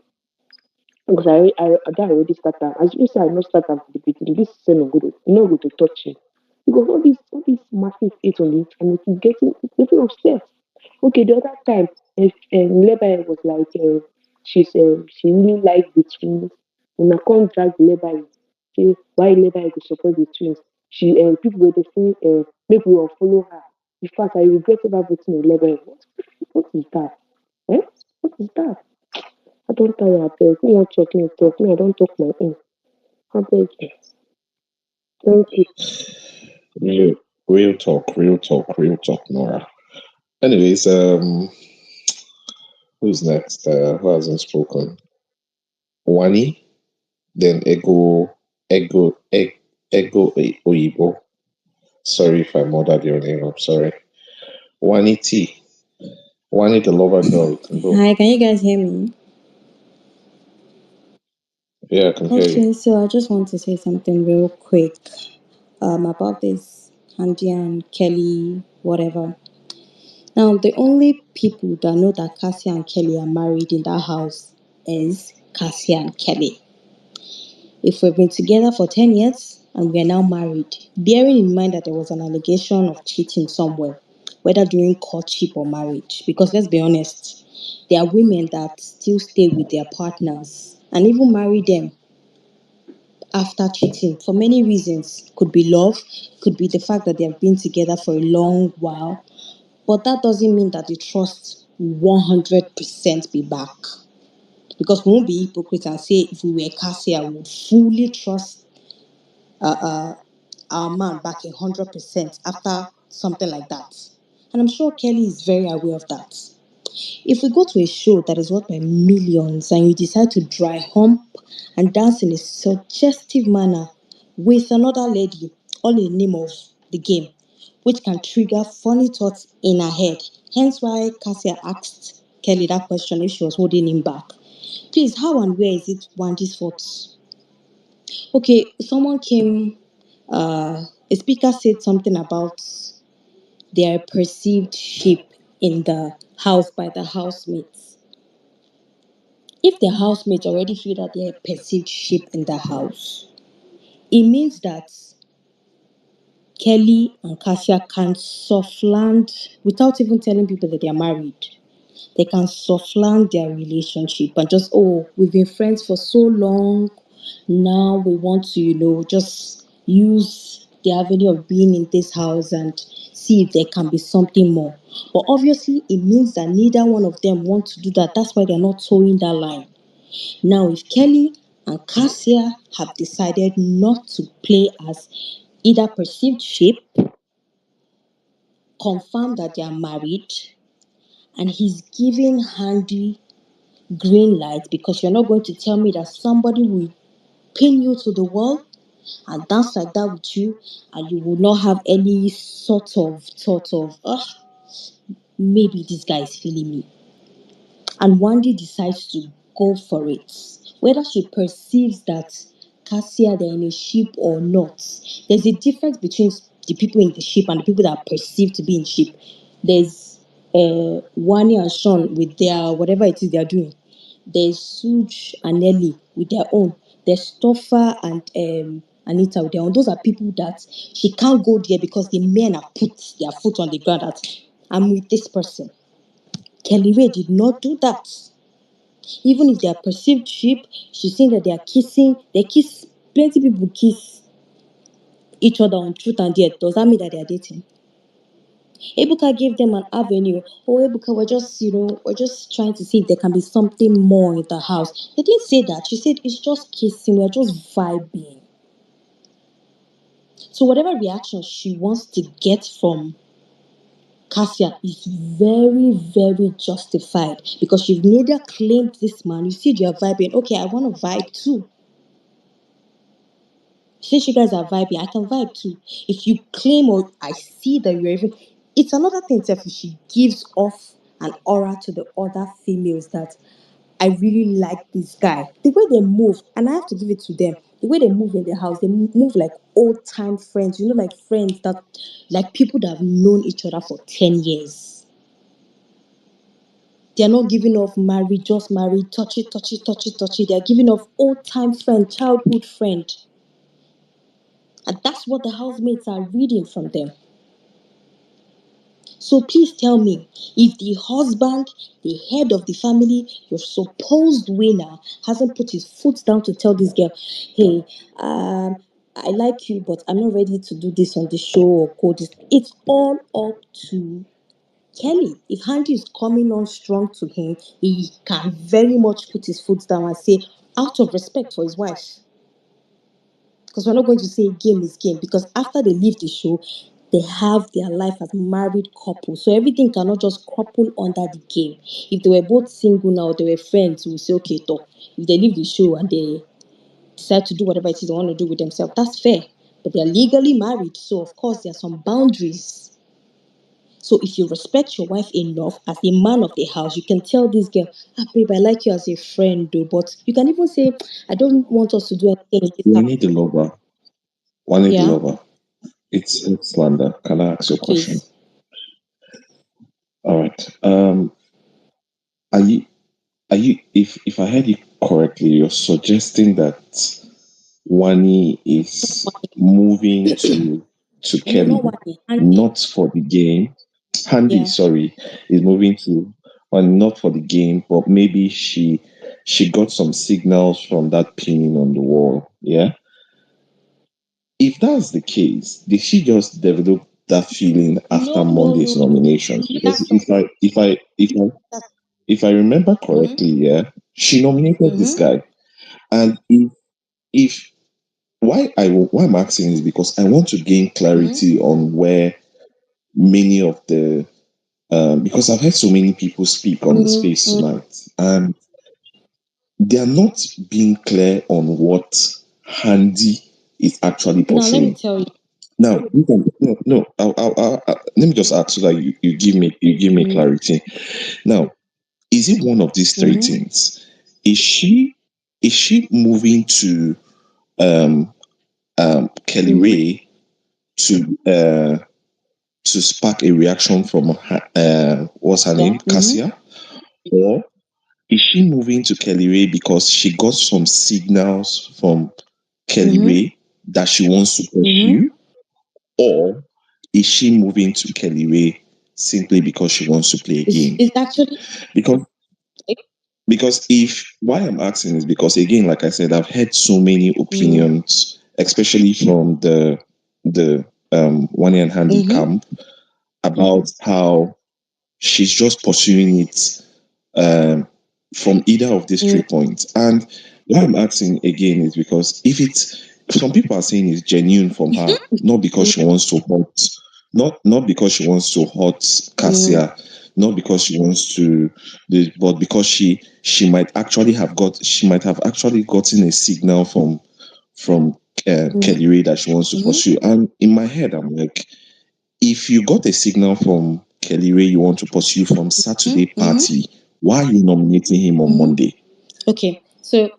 because I don already start am. As you say, I not start am from the beginning. This is no go to no go to touch him because all this massive hate on the internet is getting upset. Okay, the other time, if Lebanon was like, she really liked the twins. When I can't drag Lebanon, say why Lebanon to support the twins. She people were the saying, make we unfollow her. In fact, I regretted that voting in Lebanon. What is that? Eh? What is that? I don't tire. I beg. Me want talk, me talk. Me, I don't talk my own. I beg you. Thank you. Real talk, Nora. Anyways, who's next? Who hasn't spoken? Wani, then Oyibo. Sorry if I murdered your name. I'm sorry. Wani T. Wani the lover girl. You can go. Hi, can you guys hear me? Yeah, I can hear you. Okay, so I just want to say something real quick about this Andy and Kelly, whatever. Now, the only people that know that Cassie and Kelly are married in that house is Cassie and Kelly. If we've been together for 10 years and we are now married, bearing in mind that there was an allegation of cheating somewhere, whether during courtship or marriage, because let's be honest, there are women that still stay with their partners and even marry them after cheating for many reasons. Could be love, could be the fact that they have been together for a long while, but that doesn't mean that the trust will 100% be back. Because we won't be hypocrite and say if we were Cassie, I would fully trust our man back 100% after something like that. And I'm sure Kelly is very aware of that. If we go to a show that is worth by millions and you decide to dry hump and dance in a suggestive manner with another lady, all in the name of the game, which can trigger funny thoughts in her head. Hence why Cassia asked Kelly that question if she was holding him back. Please, how and where is it Wandy's fault? Okay, someone came, a speaker said something about their perceived ship in the house by the housemates. If the housemates already feel that they're a perceived ship in the house, it means that Kelly and Cassia can soft land without even telling people that they are married. They can soft land their relationship and just, oh, we've been friends for so long. Now we want to, just use the avenue of being in this house and see if there can be something more. But obviously, it means that neither one of them want to do that. That's why they're not towing that line. Now, if Kelly and Cassia have decided not to play as either perceived shape, confirm that they are married, and he's giving Handy green light because you're not going to tell me that somebody will pin you to the wall and dance like that with you, and you will not have any sort of thought of, maybe this guy is feeling me. And Wandy decides to go for it. Whether she perceives that Cassia they're in a ship or not, there's a difference between the people in the ship and the people that are perceived to be in ship. There's Wani and Sean with their whatever it is they're doing. There's SOOJ and Nelly with their own. There's Topher and Anita with their own. Those are people that she can't go there because the men have put their foot on the ground that I'm with this person. Kelly Ray did not do that. Even if they are perceived sheep, she's saying that they are kissing. They kiss. Plenty people kiss each other on truth and dare. Does that mean that they are dating? Ebuka gave them an avenue. Oh, Ebuka, we're just trying to see if there can be something more in the house. They didn't say that. She said it's just kissing. We're just vibing. So whatever reaction she wants to get from Cassia is very, very justified because you've neither claimed this man. You see, you're vibing. Okay, I want to vibe too. Since you guys are vibing, I can vibe too. If you claim or I see that you're even, it's another thing if she gives off an aura to the other females that I really like this guy. The way they move, and I have to give it to them. The way they move in the house, they move like old time friends. Like friends that, like people that have known each other for 10 years. They are not giving off married, just married, touchy, touchy, touchy, touchy. They are giving off old time friend, childhood friend. And that's what the housemates are reading from them. So please tell me, if the husband, the head of the family, your supposed winner, hasn't put his foot down to tell this girl, hey, I like you, but I'm not ready to do this on the show or code this. It's all up to Kelly. If Handy is coming on strong to him, he can very much put his foot down and say, out of respect for his wife. Because we're not going to say game is game. Because after they leave the show, they have their life as married couple. So everything cannot just couple under the game. If they were both single now, they were friends, we'll say, okay, talk. If they leave the show and they decide to do whatever it is they want to do with themselves, that's fair. But they're legally married. So, of course, there are some boundaries. So if you respect your wife enough as a man of the house, you can tell this girl, babe, I like you as a friend, though. But you can even say, I don't want us to do anything in this We house. need the lover. One need the Yeah, lover. It's slander. Can I ask you a question? please. All right. Are you if I heard you correctly, you're suggesting that Wani is moving to No, not Kelly, one. Handy. not for the game. Handy, Yeah. sorry, is moving to Wani not for the game, but maybe she got some signals from that pinning on the wall. Yeah. If that's the case, did she just develop that feeling after No, no, no, Monday's no. nominations? Because That's not. That's, if I remember mm-hmm, correctly, yeah, she nominated this mm-hmm, guy. And if why I'm asking is because I want to gain mm-hmm, clarity on where many of the because I've heard so many people speak on the space mm-hmm. tonight, and they are not being clear on what Handy is actually Now let me portraying. tell you. Now, no. Let me just ask so that you give me Mm-hmm, clarity. Now, is it one of these three mm-hmm, things? Is she moving to um Kelly mm-hmm. Ray to spark a reaction from what's her Yeah. name, Mm-hmm, Cassia, or is she moving to Kelly Ray because she got some signals from Kelly mm-hmm, Ray that she wants to mm-hmm. pursue, or is she moving to Kelly Ray simply because she wants to play a game? It's actually Because if why I'm asking is because again, like I said, I've heard so many mm, opinions, especially from the one and handy mm-hmm, camp about how she's just pursuing it um, from either of these mm, 3 points. And why I'm asking again is because if it's some people are saying it's genuine from her, not because she wants to hurt, not because she wants to hurt mm, Cassia, not because she wants to, but because she might actually have actually gotten a signal from mm, Kelly Ray that she wants to mm-hmm, pursue. And in my head, I'm like, if you got a signal from Kelly Ray you want to pursue from Saturday mm-hmm, party, why are you nominating him on mm-hmm. Monday? Okay, so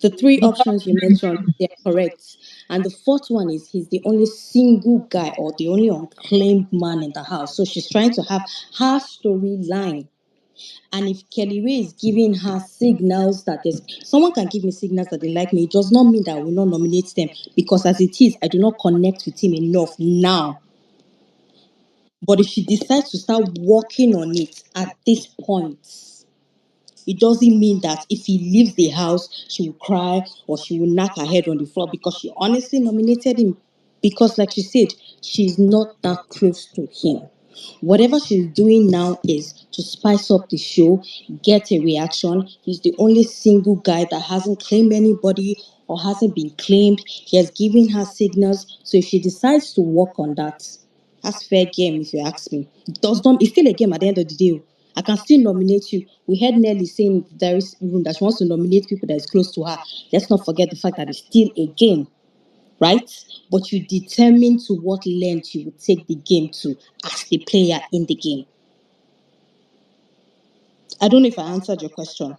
the three options you mentioned, they're correct. And the fourth one is he's the only single guy or the only unclaimed man in the house. So she's trying to have her storyline. And if Kelly Ray is giving her signals that there's someone can give me signals that they like me, it does not mean that I will not nominate them because as it is, I do not connect with him enough now. But if she decides to start working on it at this point, it doesn't mean that if he leaves the house, she will cry or she will knock her head on the floor because she honestly nominated him. Because, like she said, she's not that close to him. Whatever she's doing now is to spice up the show, get a reaction. He's the only single guy that hasn't claimed anybody or hasn't been claimed. He has given her signals. So if she decides to work on that, that's fair game if you ask me. It does not, it's still a game at the end of the day. I can still nominate you. We heard Nelly saying there is room that she wants to nominate people that is close to her. Let's not forget the fact that it's still a game, right? But you determine to what length you will take the game to as the player in the game. I don't know if I answered your question.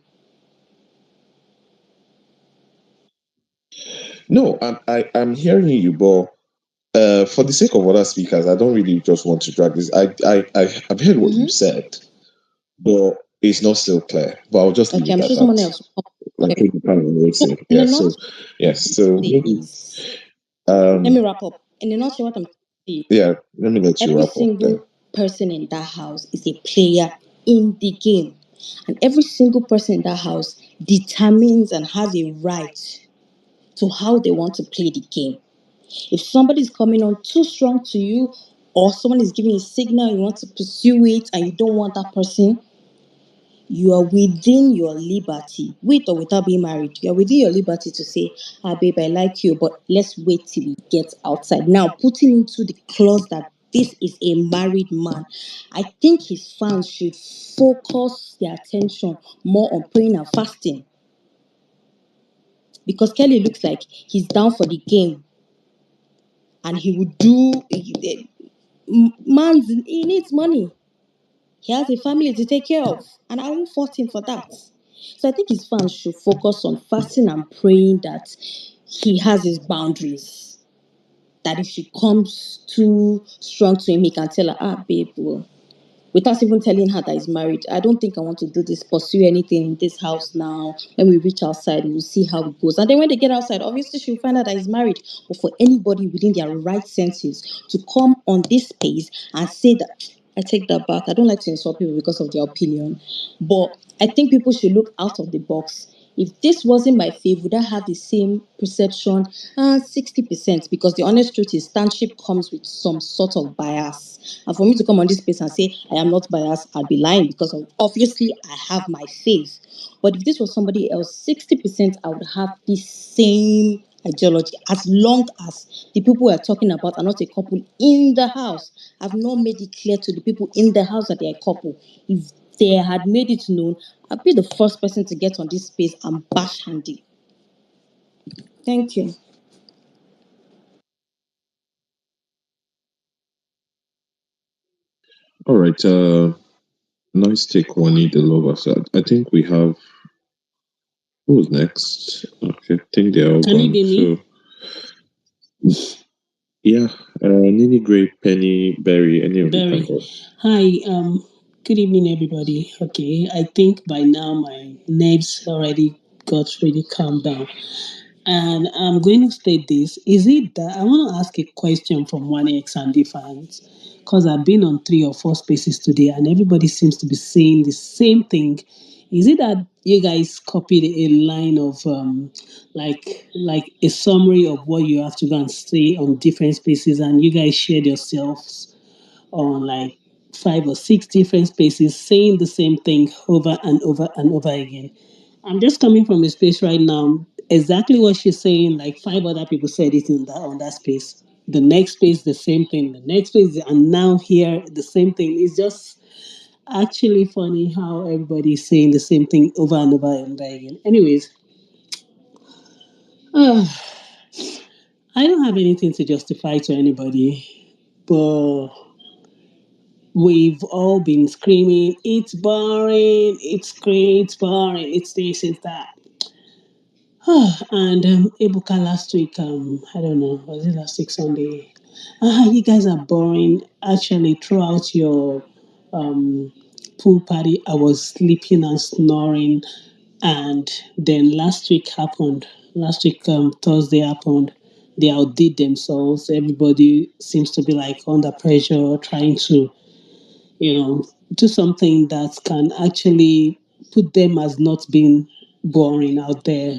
No, I'm hearing you, but for the sake of other speakers, I don't really just want to drag this. I've heard what you Mm-hmm. said, but it's not still clear. But I'll just leave Okay, it I'm at sure someone that. else will Like come. the panel will So, say. in a Yeah. So nutshell, yes. So maybe is let me um wrap up. In a nutshell, what I'm saying, yeah, let me let you every wrap up then. single person in that house is a player in the game. And every single person in that house determines and has a right to how they want to play the game. If somebody is coming on too strong to you, or someone is giving a signal, you want to pursue it and you don't want that person, you are within your liberty, with or without being married, you are within your liberty to say, ah, babe, I like you, but let's wait till we get outside. Now, putting into the clause that this is a married man, I think his fans should focus their attention more on praying and fasting because Kelly looks like he's down for the game and he would do. Man, he needs money. He has a family to take care of, and I won't fault him for that. So I think his fans should focus on fasting and praying that he has his boundaries. That if she comes too strong to him, he can tell her, ah, babe, well, without even telling her that he's married. I don't think I want to do this, pursue anything in this house now. When we reach outside, we'll see how it goes. And then when they get outside, obviously she'll find out that he's married. But for anybody within their right senses to come on this space and say that, I take that back. I don't like to insult people because of their opinion. But I think people should look out of the box. If this wasn't my fave, would I have the same perception? 60%. Because the honest truth is, stanship comes with some sort of bias. And for me to come on this space and say I am not biased, I'd be lying because obviously I have my faith. But if this was somebody else, 60% I would have the same ideology as long as the people we're talking about are not a couple in the house. I've not made it clear to the people in the house that they're a couple. If they had made it known, I'd be the first person to get on this space and bash Handy. Thank you. All right. Nice take, Wani the lover. So I think we have who's next. Okay, I think they're all Can you gone. hear me? So yeah, Nini Gray, Penny, Berry, any of you can Barry. go. Hi, good evening, everybody. Okay, I think by now my nerves already got really calmed down. And I'm going to state this. Is it that I want to ask a question from one X and D fans? Because I've been on 3 or 4 spaces today and everybody seems to be saying the same thing. Is it that you guys copied a line of like a summary of what you have to go and say on different spaces and you guys shared yourselves on like 5 or 6 different spaces saying the same thing over and over and over again? I'm just coming from a space right now. Exactly what she's saying, like 5 other people said it in that on that space. The next space, the same thing. The next space, and now here, the same thing. It's just actually funny how everybody's saying the same thing over and over and over again. Anyways, uh, I don't have anything to justify to anybody, but we've all been screaming, it's boring, it's great, it's boring, it's this, it's that. And Ebuka last week, I don't know, was it last week Sunday? You guys are boring. Actually, throughout your um, pool party, I was sleeping and snoring. And then last week happened. Last week, Thursday happened. They outdid themselves. Everybody seems to be like under pressure, trying to, you know, do something that can actually put them as not being boring out there,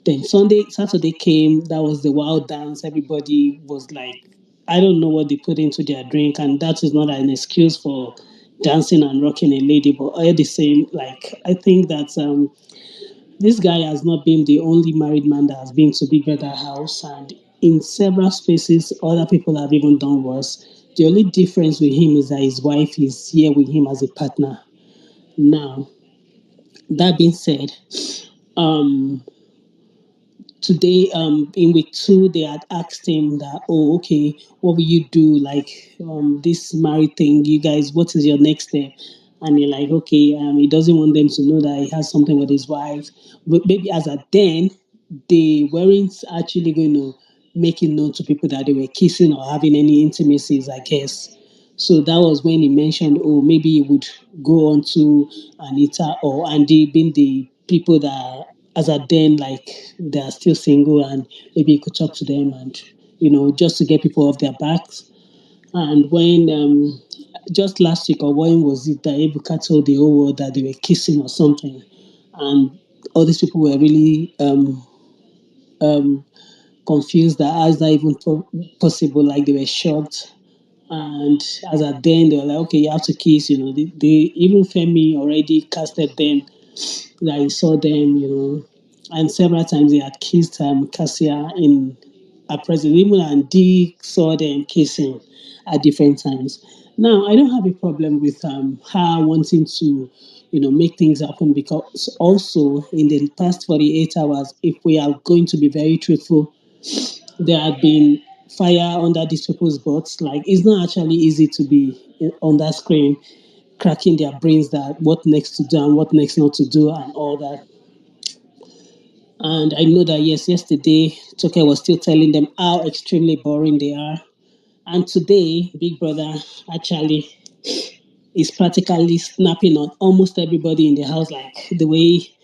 then Saturday came. That was the wild dance. Everybody was like, I don't know what they put into their drink, and that is not an excuse for dancing and rocking a lady. But all the same, like I think that this guy has not been the only married man that has been to Big Brother house, and in several spaces, other people have even done worse. The only difference with him is that his wife is here with him as a partner. Now, that being said, um, today in week 2 they had asked him that, oh, okay, what will you do, like this married thing, you guys, what is your next step? And you're like, okay, he doesn't want them to know that he has something with his wife. But maybe as at then they weren't actually going to make it known to people that they were kissing or having any intimacies, I guess. So that was when he mentioned, oh, maybe he would go on to Anita or Andy, being the people that, as at then, like they are still single, and maybe he could talk to them and, just to get people off their backs. And when just last week, or when was it that Ebuka told the whole world that they were kissing or something, and all these people were really um, confused that how's that even possible? Like they were shocked. And as at then, they were like, okay, you have to kiss. They even Femi already casted them. That I saw them, and several times they had kissed Cassia in a present. Even and Dee saw them kissing at different times. Now, I don't have a problem with her wanting to, make things happen, because also in the past 48 hours, if we are going to be very truthful, there had been fire under these people's butts. Like, it's not actually easy to be on that screen cracking their brains that what next to do and what next not to do and all that. And I know that, yes, yesterday Toke was still telling them how extremely boring they are. And today, Big Brother actually is practically snapping on almost everybody in the house, like the way he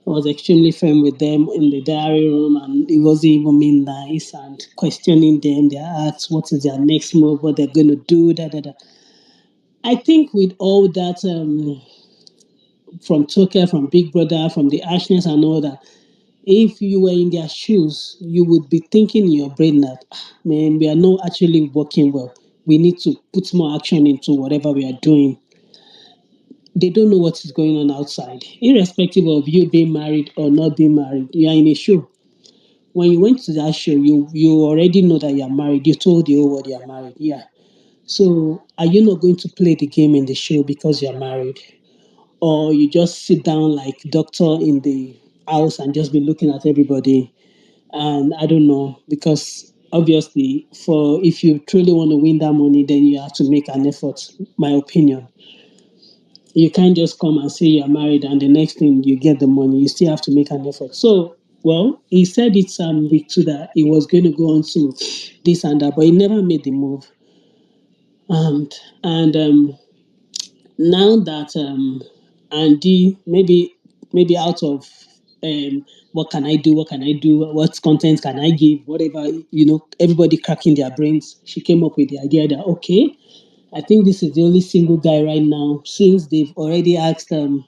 was extremely firm with them in the diary room, and it wasn't even being nice and questioning them, their acts, what is their next move, what they're going to do, da da da. I think with all that from Tucker, from Big Brother, from the harshness and all that, if you were in their shoes, you would be thinking in your brain that, man, we are not actually working well. We need to put more action into whatever we are doing. They don't know what is going on outside. Irrespective of you being married or not being married, you are in a show. When you went to that show, you already know that you are married. You told the whole world you are married. Yeah. So are you not going to play the game in the show because you're married? Or you just sit down like doctor in the house and just be looking at everybody? And I don't know, because obviously, for if you truly want to win that money, then you have to make an effort. My opinion. You can't just come and say you're married and the next thing you get the money. You still have to make an effort. So, well, he said it some week too that he was going to go on to this and that, but he never made the move. And now that Andy, maybe out of what can I do? What can I do? What content can I give? Whatever, everybody cracking their brains. She came up with the idea that, okay, I think this is the only single guy right now, since they've already asked them,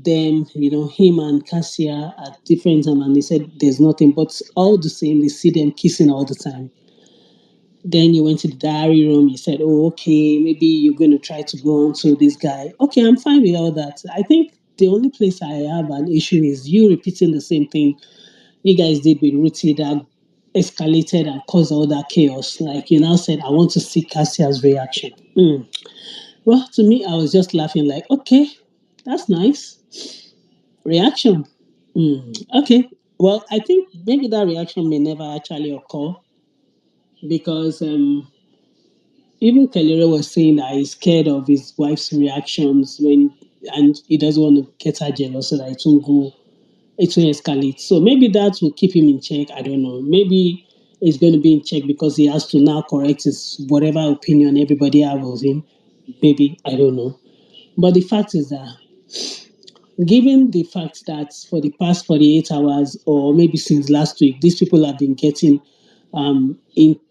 him and Cassia at different time, and they said there's nothing, but all the same, they see them kissing all the time. Then you went to the diary room, you said, oh, okay, maybe you're going to try to go on to this guy. Okay, I'm fine with all that. I think the only place I have an issue is you repeating the same thing you guys did with Ruthie that escalated and caused all that chaos. Like you now said, I want to see Cassia's reaction. Well, to me, I was just laughing, like, okay, that's nice. Reaction. Okay. Well, I think maybe that reaction may never actually occur because even Kalira was saying that he's scared of his wife's reactions and he doesn't want to get her jealous so that it won't escalate. So maybe that will keep him in check. I don't know. Maybe he's going to be in check because he has to now correct his whatever opinion everybody has of him. Maybe, I don't know. But the fact is that given the fact that for the past 48 hours or maybe since last week, these people have been getting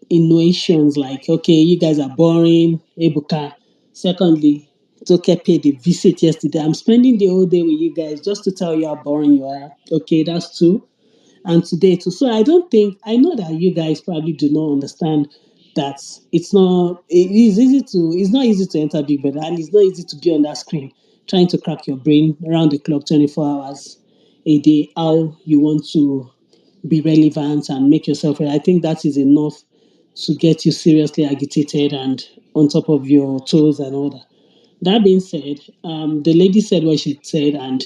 innovations like, okay, you guys are boring, Ebuka. Secondly, Toke paid the visit yesterday. I'm spending the whole day with you guys just to tell you how boring you are. Okay, that's two. And today too. So I don't think I know that you guys probably do not understand that it's not easy to enter Big Brother and it's not easy to be on that screen trying to crack your brain around the clock 24 hours a day how you want to be relevant and make yourself I think that is enough to get you seriously agitated and on top of your toes and all that. That being said, the lady said what she said, and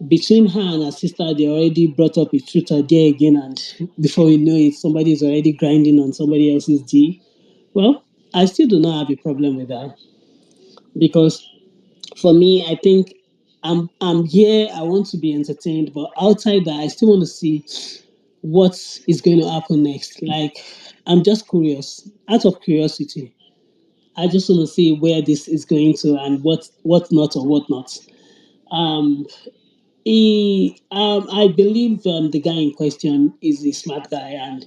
between her and her sister, they already brought up a truth or dare again, and before we know it, somebody is already grinding on somebody else's D. Well, I still do not have a problem with that because for me, I think I'm here. I want to be entertained, but outside that, I still want to see what is going to happen next. Like I'm just curious, out of curiosity. I just want to see where this is going to and what not or what not. Um, I believe the guy in question is a smart guy and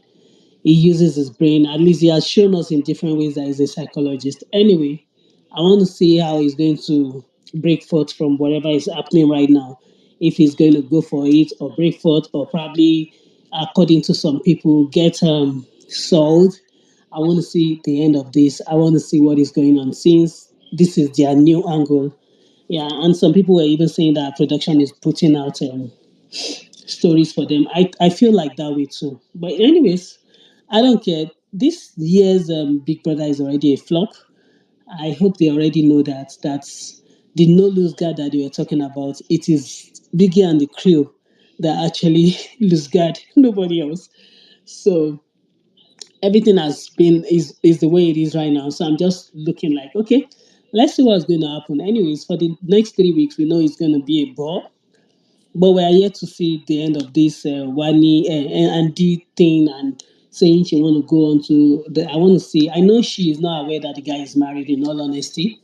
he uses his brain. At least he has shown us in different ways that he's a psychologist. Anyway, I want to see how he's going to break forth from whatever is happening right now. If he's going to go for it or break forth or probably, according to some people, get sold. I want to see the end of this. I want to see what is going on since this is their new angle. Yeah, and some people were even saying that production is putting out stories for them. I feel like that way too. But anyways, I don't care. This year's Big Brother is already a flop. I hope they already know that. That's the no lose guard that they were talking about. It is Biggie and the crew that actually lose guard. Nobody else. So everything has been is the way it is right now. So I'm just looking like, okay, let's see what's going to happen. Anyways, for the next 3 weeks, we know it's going to be a ball. But we are yet to see the end of this WANNI and D thing and saying she want to go on to the. I want to see. I know she is not aware that the guy is married. In all honesty,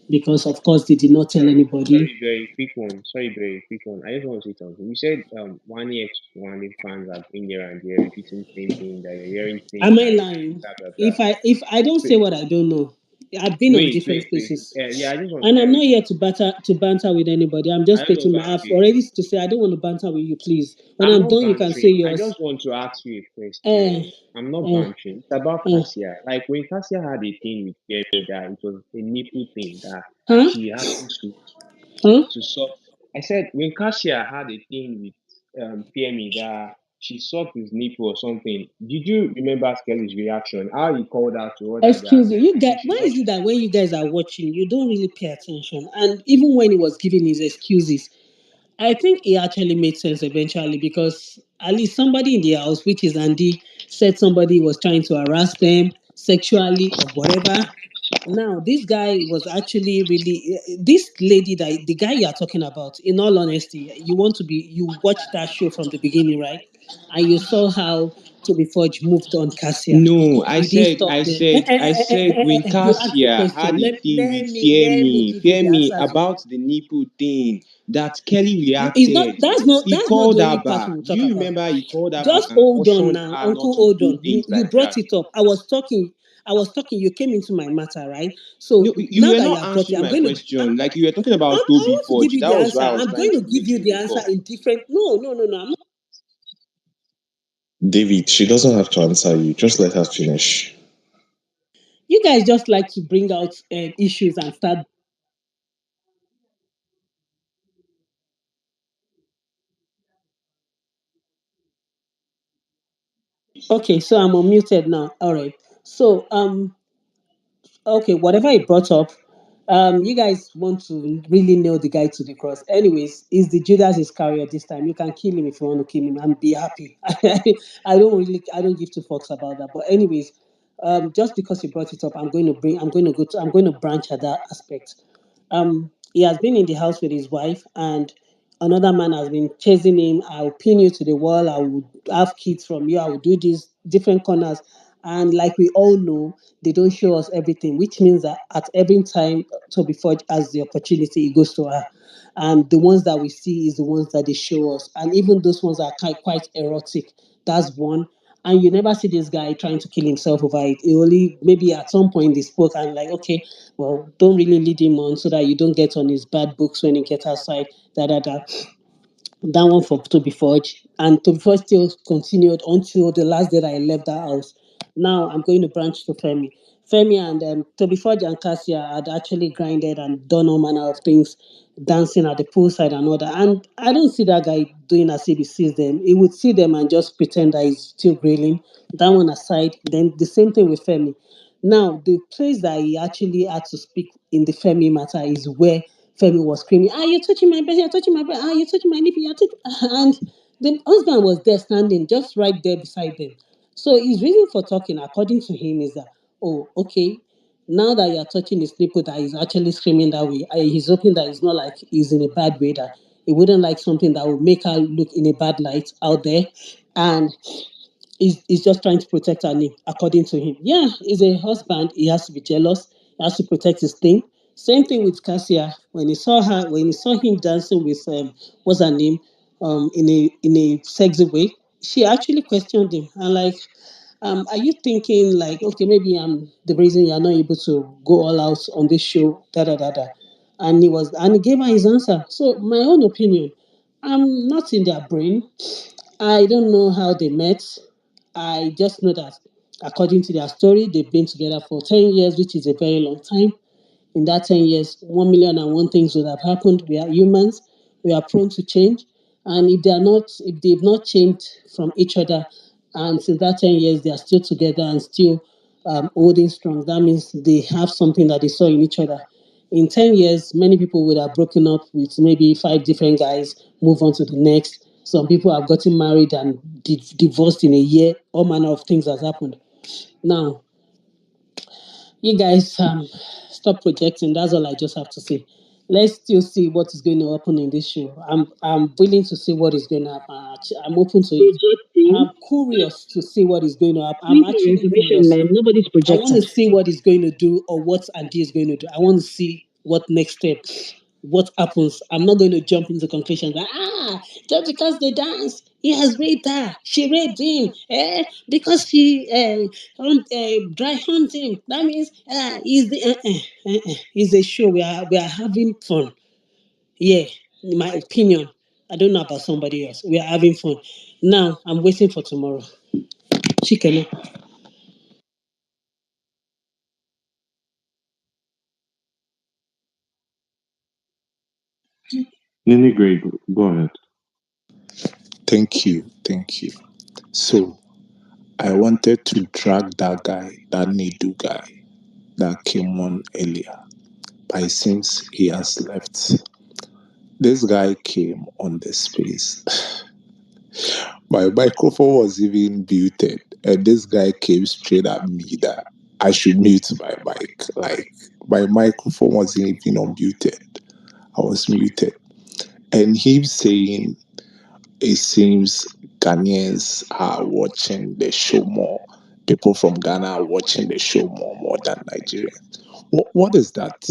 because of course they did not tell anybody. Sorry, very quick one. Sorry, very quick one. I just want to say something. You said one ex one fans are going here and there repeating the same thing that you're hearing things Am I and lying? blah blah blah. If I don't say Wait, what I don't know, I've been on wait, different wait, wait. spaces, Yeah, I just want to and I'm tell not you here something. to banter with anybody. I'm I just just want stating to my. ask I've you. already to say I don't want to banter with you, please. When I'm I'm not done, you can say bantering. I yours. just want to ask you a Eh, question. I'm not eh, bantering. It's about eh. Cassia. Like when Cassia had a thing with Gary that it was a nipple thing that Huh? she happened Huh? to suck. I said when Cassia had a thing with PME that she sucked his nipple or something. Did you remember Skelly's reaction? How he called out to her that Excuse me, you she guys. should Why not. is it that when you guys are watching, you don't really pay attention? And even when he was giving his excuses, I think it actually made sense eventually because at least somebody in the house, which is Andy, said somebody was trying to harass them sexually or whatever. Now, this guy was actually really this lady that the guy you are talking about. In all honesty, you watched that show from the beginning, right? And you saw how Toby Forge moved on Cassia? No, He didn't stop them. I said when You asked the Cassia had question. a thing with Let me give you the Femi answer. about the nipple thing, that Kelly It's not reacted. He that's not called the her only part we back. will Do talk you about. remember he called her back Just and hold on cautioned now, her not Uncle. to Hold do on. things You like brought that? it up. I was talking. You came into my matter, right? So No, you now were that you not have brought it, answering I'm my going to. question. Like you were talking I about Toby want to give Forge. you That the was answer. why I was I'm trying going to to give make you you the the answer call. in different. No, no, no, no. I'm not. David, she doesn't have to answer you. Just let her finish. You guys just like to bring out issues and start. Okay, so I'm unmuted now. All right. So okay, whatever he brought up, you guys want to really nail the guy to the cross. Anyways, is the Judas Iscariot this time? You can kill him if you want to kill him and be happy. I don't give two fucks about that. But anyways, just because you brought it up, I'm going to branch at that aspect. He has been in the house with his wife, and another man has been chasing him. I'll pin you to the wall. I will have kids from you. I will do these different corners. And like we all know, they don't show us everything, which means that at every time Toby Forge has the opportunity, he goes to her. And the ones that we see is the ones that they show us. And even those ones are quite erotic. That's one. And you never see this guy trying to kill himself over it. He only, maybe at some point they spoke and like, okay, well, don't really lead him on so that you don't get on his bad books when he gets outside. Da da da. That one for Toby Forge. And Toby Forge still continued until the last day that I left that house. Now I'm going to branch to Femi. Femi and Toby Forge and Cassia had actually grinded and done all manner of things, dancing at the poolside and all that. And I don't see that guy doing as if he sees them. He would see them and just pretend that he's still grilling. That one aside, then the same thing with Femi. Now, the place that he actually had to speak in the Femi matter is where Femi was screaming, "Ah, you're touching my breast, you're touching my breast, ah, you're touching my nipple, you're touching..." And the husband was there standing just right there beside them. So his reason for talking, according to him, is that, oh, okay, now that you're touching his nipple, that he's actually screaming that way, he's hoping that it's not like he's in a bad way, that he wouldn't like something that would make her look in a bad light out there. And he's just trying to protect her name, according to him. Yeah, he's a husband. He has to be jealous. He has to protect his thing. Same thing with Cassia. When he saw him dancing with what's her name, in a sexy way, she actually questioned him and like, are you thinking like, okay, maybe I'm the reason you're not able to go all out on this show, da da da da. And he gave her his answer. So my own opinion, I'm not in their brain. I don't know how they met. I just know that according to their story, they've been together for 10 years, which is a very long time. In that 10 years, 1,000,001 things would have happened. We are humans. We are prone to change. And if they've not changed from each other, and since that 10 years, they are still together and still holding strong, that means they have something that they saw in each other. In 10 years, many people would have broken up with maybe five different guys, move on to the next. Some people have gotten married and divorced in a year. All manner of things has happened. Now, you guys stop projecting. That's all I just have to say. Let's still see what is going to happen in this show. I'm willing to see what is going to happen. I'm open to it. Projecting. I'm curious to see what is going to happen. I'm Please for your actually information, curious. ma'am. Nobody's I want to projecting. see what he's going to do or what Andy is going to do. I want to see what next step, what happens. I'm not going to jump into conclusions like, just because they dance, he has raped her, she raped him, because she dry humped him. That means it's a show. We are having fun. Yeah, in my opinion. I don't know about somebody else. We are having fun. Now I'm waiting for tomorrow. Chicken. Nini, great. Go ahead. Thank you. Thank you. So I wanted to drag that guy, that Nidu guy that came on earlier. But it seems he has left. This guy came on the space. My microphone was even muted, and this guy came straight at me that I should mute my mic. Like, my microphone wasn't even unmuted. I was muted. And him saying it seems Ghanaians are watching the show more. People from Ghana are watching the show more than Nigerians. What is that?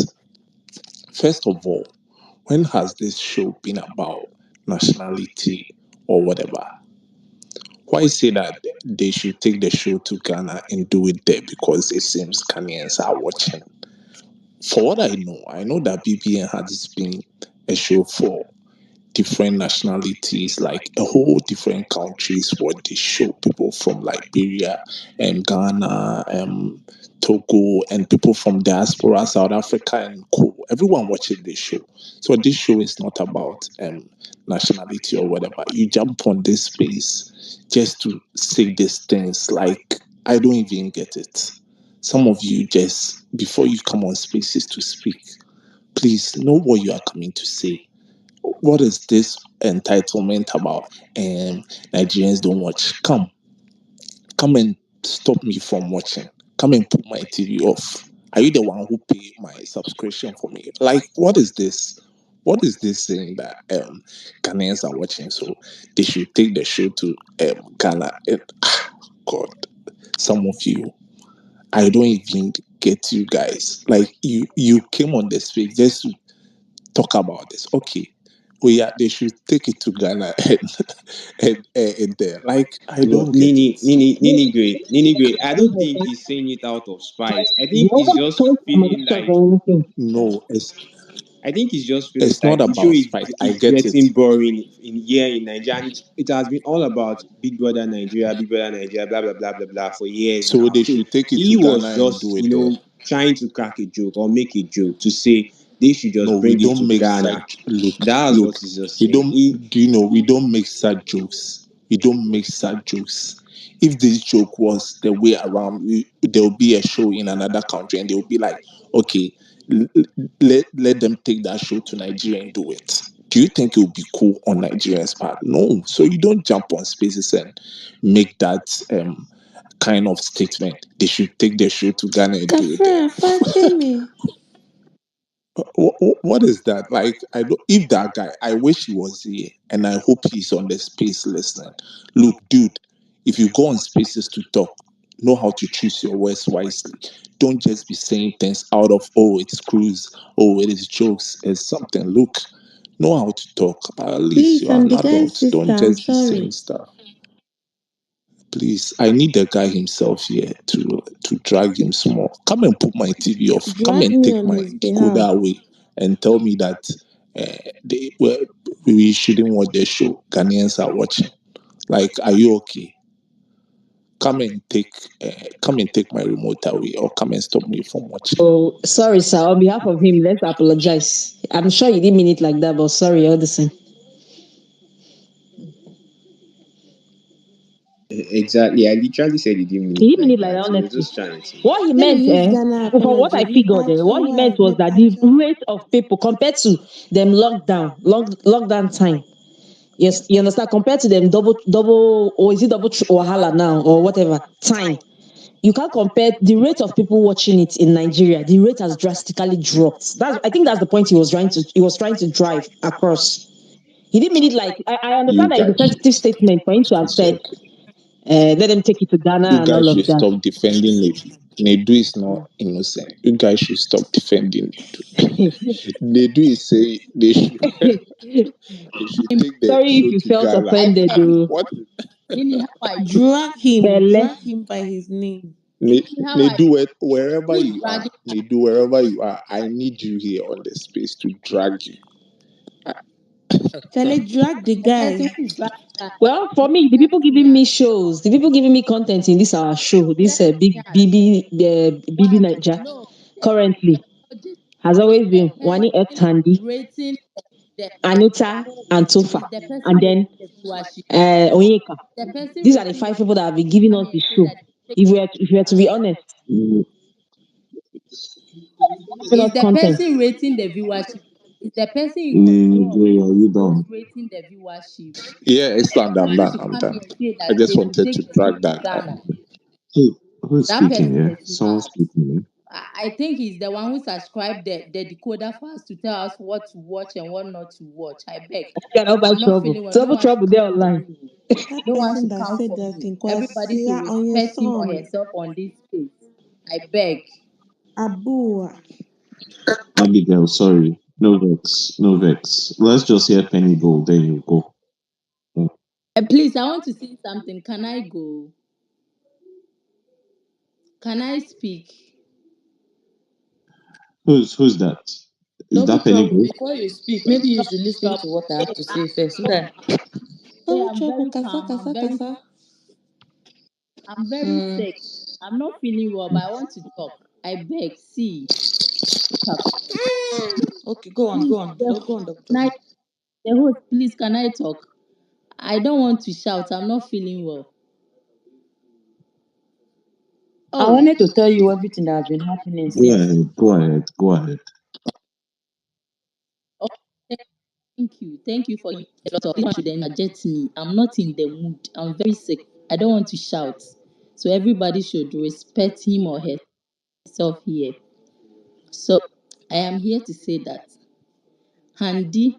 First of all, when has this show been about nationality or whatever? Why say that they should take the show to Ghana and do it there because it seems Ghanaians are watching? For what I know that BBN has been a show for different nationalities, like a whole different countries what they show people from Liberia and Ghana, Togo, and people from diaspora, South Africa and co. Everyone watching this show. So this show is not about nationality or whatever. You jump on this space just to say these things. Like I don't even get it. Some of you just before you come on spaces to speak, please know what you are coming to say. What is this entitlement about? Nigerians don't watch. Come and stop me from watching. Come and put my TV off. Are you the one who pay my subscription for me? Like, what is this? What is this saying that Ghanaians are watching? So they should take the show to Ghana. God, some of you, I don't even get you guys. Like you came on the space just to talk about this. Okay. Oh yeah, they should take it to Ghana and there. Like I No, don't get Nini, it. Nini, Nini, great, Nini, great. I don't think he's saying it out of spite. I think he's just feeling like. No, I think he's just feeling it's not like the show about spite. I is get it. getting boring in here in Nigeria, and it has been all about Big Brother Nigeria, Big Brother Nigeria, blah blah blah blah blah for years So now. they So should take it he to was Ghana and just do it there. trying to crack a joke or make a joke to say they should No, just we bring it don't to make Ghana. such That's what look. he's just We saying. don't do you know we don't make such jokes. We don't make such jokes. If this joke was the way around, there will be a show in another country and they will be like, okay, let them take that show to Nigeria and do it. Do you think it would be cool on Nigerian's part? No. So you don't jump on spaces and make that kind of statement. They should take the show to Ghana and do it there. Kafra, Fajimi. What is that? Like, I don't. If that guy, I wish he was here, and I hope he's on the space listening. Look, dude, if you go on spaces to talk, know how to choose your words wisely. Don't just be saying things out of it's cruise, it is jokes, it's something. Look, know how to talk. At least Please, you're I'm an the guy's adult. sister. Don't I'm just be saying sorry. stuff. Please, I need the guy himself here to drag him small. Come and put my TV off. Come Drag and me take on my his behalf. decoder away and tell me that we shouldn't watch the show. Ghanaians are watching. Like, are you okay? Come and take my remote away, or come and stop me from watching. Oh, sorry, sir. On behalf of him, let's apologize. I'm sure you didn't mean it like that, but sorry, all the same. Exactly. I literally said he didn't mean He it didn't mean like it like that, that. He was honestly. just trying to. What he Let me meant, use Ghana from what I apology. Me figured, what pacho, he meant why? was Me that the pacho. rate of people compared to them lockdown time. Yes, you understand? Compared to them double, or is it double wahala now, or whatever time? You can't compare the rate of people watching it in Nigeria. The rate has drastically dropped. I think that's the point he was trying to drive across. He didn't mean it like I You understand that it's a guys sensitive should statement for him to have it's said, okay. let them take it to Ghana You and guys all of should that. stop defending Nedu. Nedu is not innocent. You guys should stop defending Nedu. Nedu is saying they should take the Sorry if show you to felt Ghana. I offended, beg. though. What Nini, how are you? Pele. Drag him by his name. Nini, how are Nedu, you? wherever Who's you are, dragging her? Nedu, wherever you are, I need you here on the space to drag you. Charlie, drag the The person guy. who is dragging her. Well, for me, the people Letting me giving me out. shows, the people giving me content in this our show, this Letting me big out. BB Why? Naija, No. currently The has always the been Wani X person Handy, rating the Anita, show and Tofa, is the person and rating then the viewership. Onyeka. The person These are the rating the five people that have viewership been will giving come us here the and say show. that they take If we are to be honest, giving is us the content. person rating the viewership. Is the person in control Nigeria, are you who's done? rating the viewership. Yeah, it's done. For I'm you done. to I'm come done. here and say I that just they should wanted take to the show drag to that guy. Ghana, Hey, who's that speaking person here? is Someone mad. speaking here. I think he's the one who subscribed the decoder for us to tell us what to watch and what not to watch. I beg. Get out by I'm not trouble. feeling well. No Trouble, one should trouble, come they're in the online. room. That Don't want person to that come said for that me. thing, Everybody should Kwasia on your respect him or son. herself on this space. I beg. Abua. Abigail, sorry. No vex. No vex. Let's just hear Penny go, then you go. Mm. Please, I want to say something. Can I go? Can I speak? Who's that? Is Double that Penny trouble. go? Before you speak, maybe you should listen to what I have to say first. So that Yeah, Double I'm trouble, very kasa, calm. kasa, kasa. I'm very mm, sick. I'm not feeling well, but I want to talk. I beg. See, look up. Okay, go on, Please, go on. Don't go on, double can trouble. the host, please, can I talk? I don't want to shout. I'm not feeling well. I Oh, wanted to tell you everything that has been happening Go since. ahead. Go ahead. Go ahead. oh, thank you. Thank you for a lot of people should energet me. I'm not in the mood. I'm very sick. I don't want to shout. So everybody should respect him or herself here. So I am here to say that Handy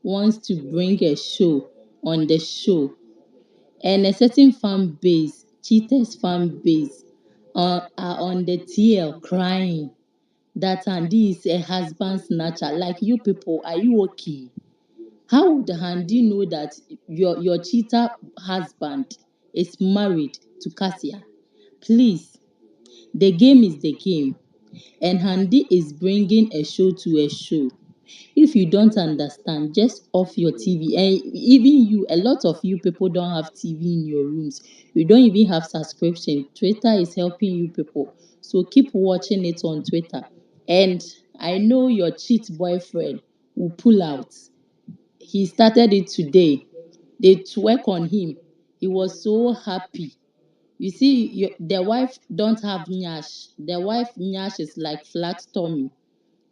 wants to bring a show on the show, and a certain fan base, cheaters fan base, are on the TL crying that Handy is a husband snatcher. Like, you people, are you okay? How would Handy know that your cheater husband is married to Cassia? Please, the game is the game, and Handy is bringing a show to a show. If you don't understand, just off your TV. And even you, a lot of you people don't have TV in your rooms. You don't even have subscription. Twitter is helping you people. So keep watching it on Twitter. And I know your cheat boyfriend will pull out. He started it today. They twerk on him. He was so happy. You see, the wife don't have nyash. The wife nyash is like flat tummy.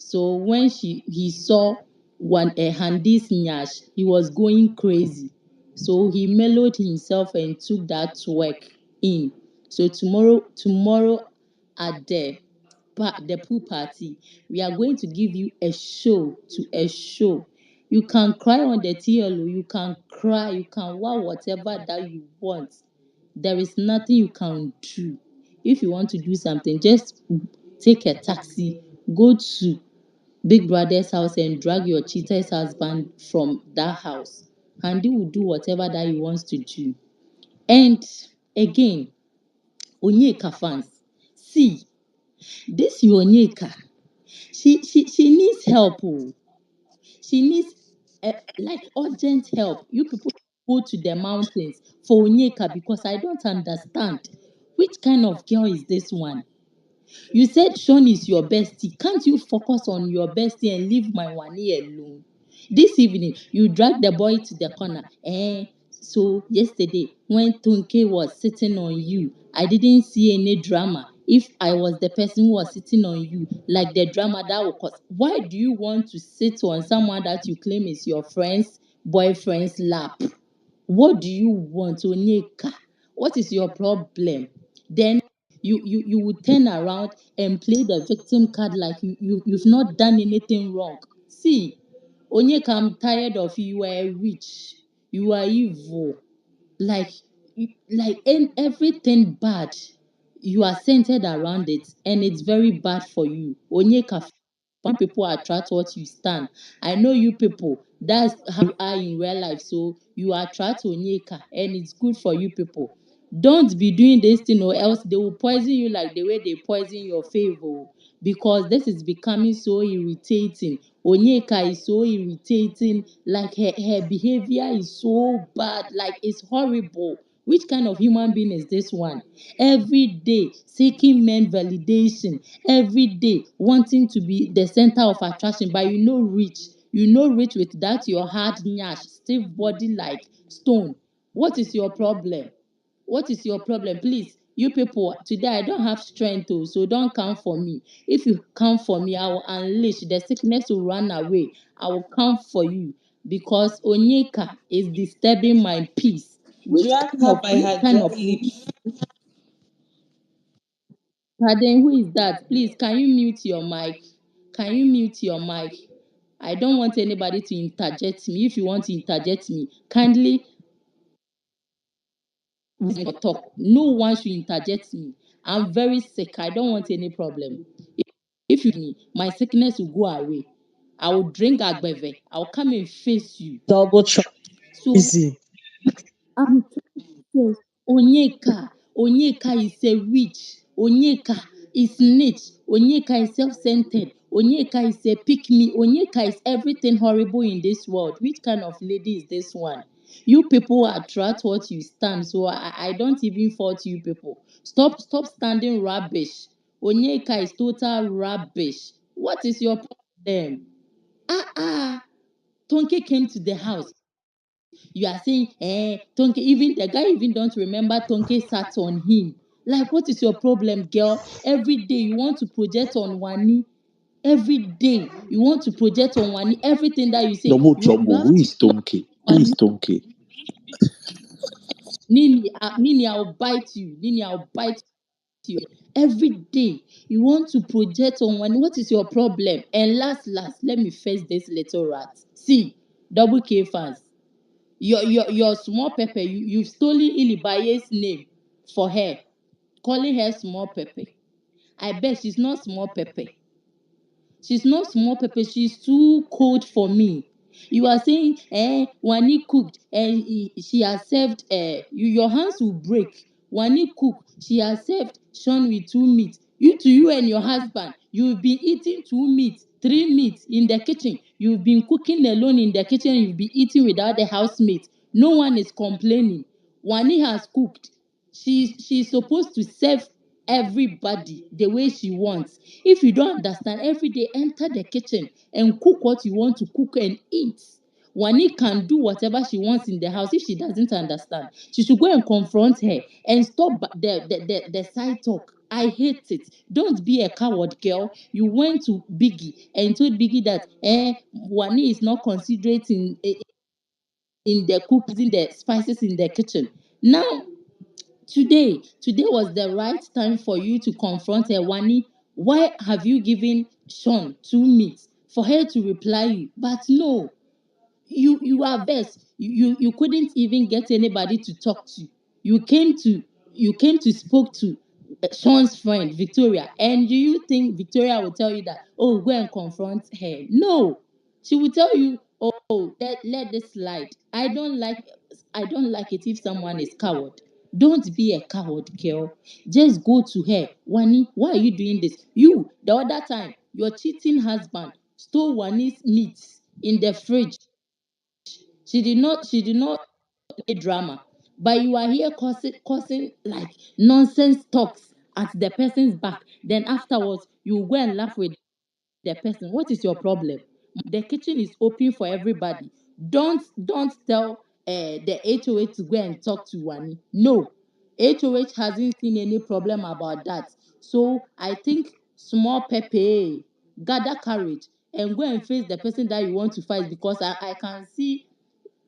So when he saw one a Handy's nyash, he was going crazy. So he mellowed himself and took that work in. So tomorrow at the pool party, we are going to give you a show to a show. You can cry on the TLO, you can cry, you can want whatever that you want. There is nothing you can do. If you want to do something, just take a taxi, go to Big Brother's house and drag your cheater's husband from that house. And he will do whatever that he wants to do. And again, Onyeka fans, see, this your Onyeka, she needs help. Oh. She needs like urgent help. You people go to the mountains for Onyeka because I don't understand. Which kind of girl is this one? You said Sean is your bestie. Can't you focus on your bestie and leave my WANNI alone? This evening, you dragged the boy to the corner. So yesterday, when Tunke was sitting on you, I didn't see any drama. If I was the person who was sitting on you, like the drama that would cause, why do you want to sit on someone that you claim is your friend's boyfriend's lap? What do you want, Onyeka? What is your problem? Then you would turn around and play the victim card like you've not done anything wrong. See, Onyeka, I'm tired of you. You are a witch. You are evil. Like everything bad, you are centered around it, and it's very bad for you. Onyeka, some people attract what you stand. I know you people, that's how you are in real life. So you attract Onyeka, and it's good for you people. Don't be doing this thing, or else they will poison you like the way they poison your favor. Because this is becoming so irritating. Onyeka is so irritating. Like her behavior is so bad. Like, it's horrible. Which kind of human being is this one? Every day seeking men validation, every day wanting to be the center of attraction, but you know rich with that your hard nyash, stiff body like stone. What is your problem? What is your problem? Please, you people, today I don't have strength, oh, so don't come for me. If you come for me, I will unleash. The sickness will run away. I will come for you because Onyeka is disturbing my peace. Drag her by Which her kind dry of lips. pardon, who is that? Please, can you mute your mic? Can you mute your mic? I don't want anybody to interject me. If you want to interject me, kindly or talk. No one should interject me. I'm very sick. I don't want any problem. If you me, my sickness will go away. I will drink agbeve. I'll come and face you. Double trust. So Easy. I'm say Onyeka is a witch. Onyeka is niche. Onyeka is self-centered. Onyeka is a pick-me. Onyeka is everything horrible in this world. Which kind of lady is this one? You people attract what you stand. So I don't even fault you people. Stop standing rubbish. Onyeka is total rubbish. What is your problem? Tonke came to the house. You are saying, Tonke, even the guy even don't remember Tonke sat on him. Like, what is your problem, girl? Every day you want to project on Wani. Every day you want to project on Wani. Everything that you No say, more you trouble. have Who to is talk Tonki? Who is Wani. Tonki? Nini, I'll bite you. Nini, I'll bite you. Every day you want to project on Wani. What is your problem? And last, let me face this little rat. See, double K fans. Your small pepper, you've stolen Ilibaye's name for her, calling her small pepper. I bet she's not small pepper. She's not small pepper. She's too cold for me. You are saying, Wani cooked and she has served. Your hands will break. Wani cooked. She has served Sean with 2 meat. You and your husband, you've been eating 2 meat, 3 meat in the kitchen. You've been cooking alone in the kitchen. You've been eating without the housemate. No one is complaining. Wani has cooked. She's supposed to serve everybody the way she wants. If you don't understand, every day enter the kitchen and cook what you want to cook and eat. Wani can do whatever she wants in the house. If she doesn't understand, she should go and confront her and stop the side talk. I hate it. Don't be a coward, girl. You went to Biggie and told Biggie that Wani is not considerate in the cooking the spices in the kitchen. Now today was the right time for you to confront her. Wani, why have you given Sean 2 meats for her to reply you? But no, you are vexed. You couldn't even get anybody to talk to. You came to you came to spoke to Sean's friend Victoria, and do you think Victoria will tell you that, oh, go and confront her? No, she will tell you, oh, let this slide. I don't like it if someone is coward. Don't be a coward, girl. Just go to her. Wani, why are you doing this? You, the other time, your cheating husband stole Wani's meat in the fridge. She did not make drama. But you are here causing like nonsense talks at the person's back. Then afterwards, you go and laugh with the person. What is your problem? The kitchen is open for everybody. Don't tell the HOH to go and talk to Wani. No, HOH hasn't seen any problem about that. So I think small Pepe, gather courage and go and face the person that you want to fight, because I can see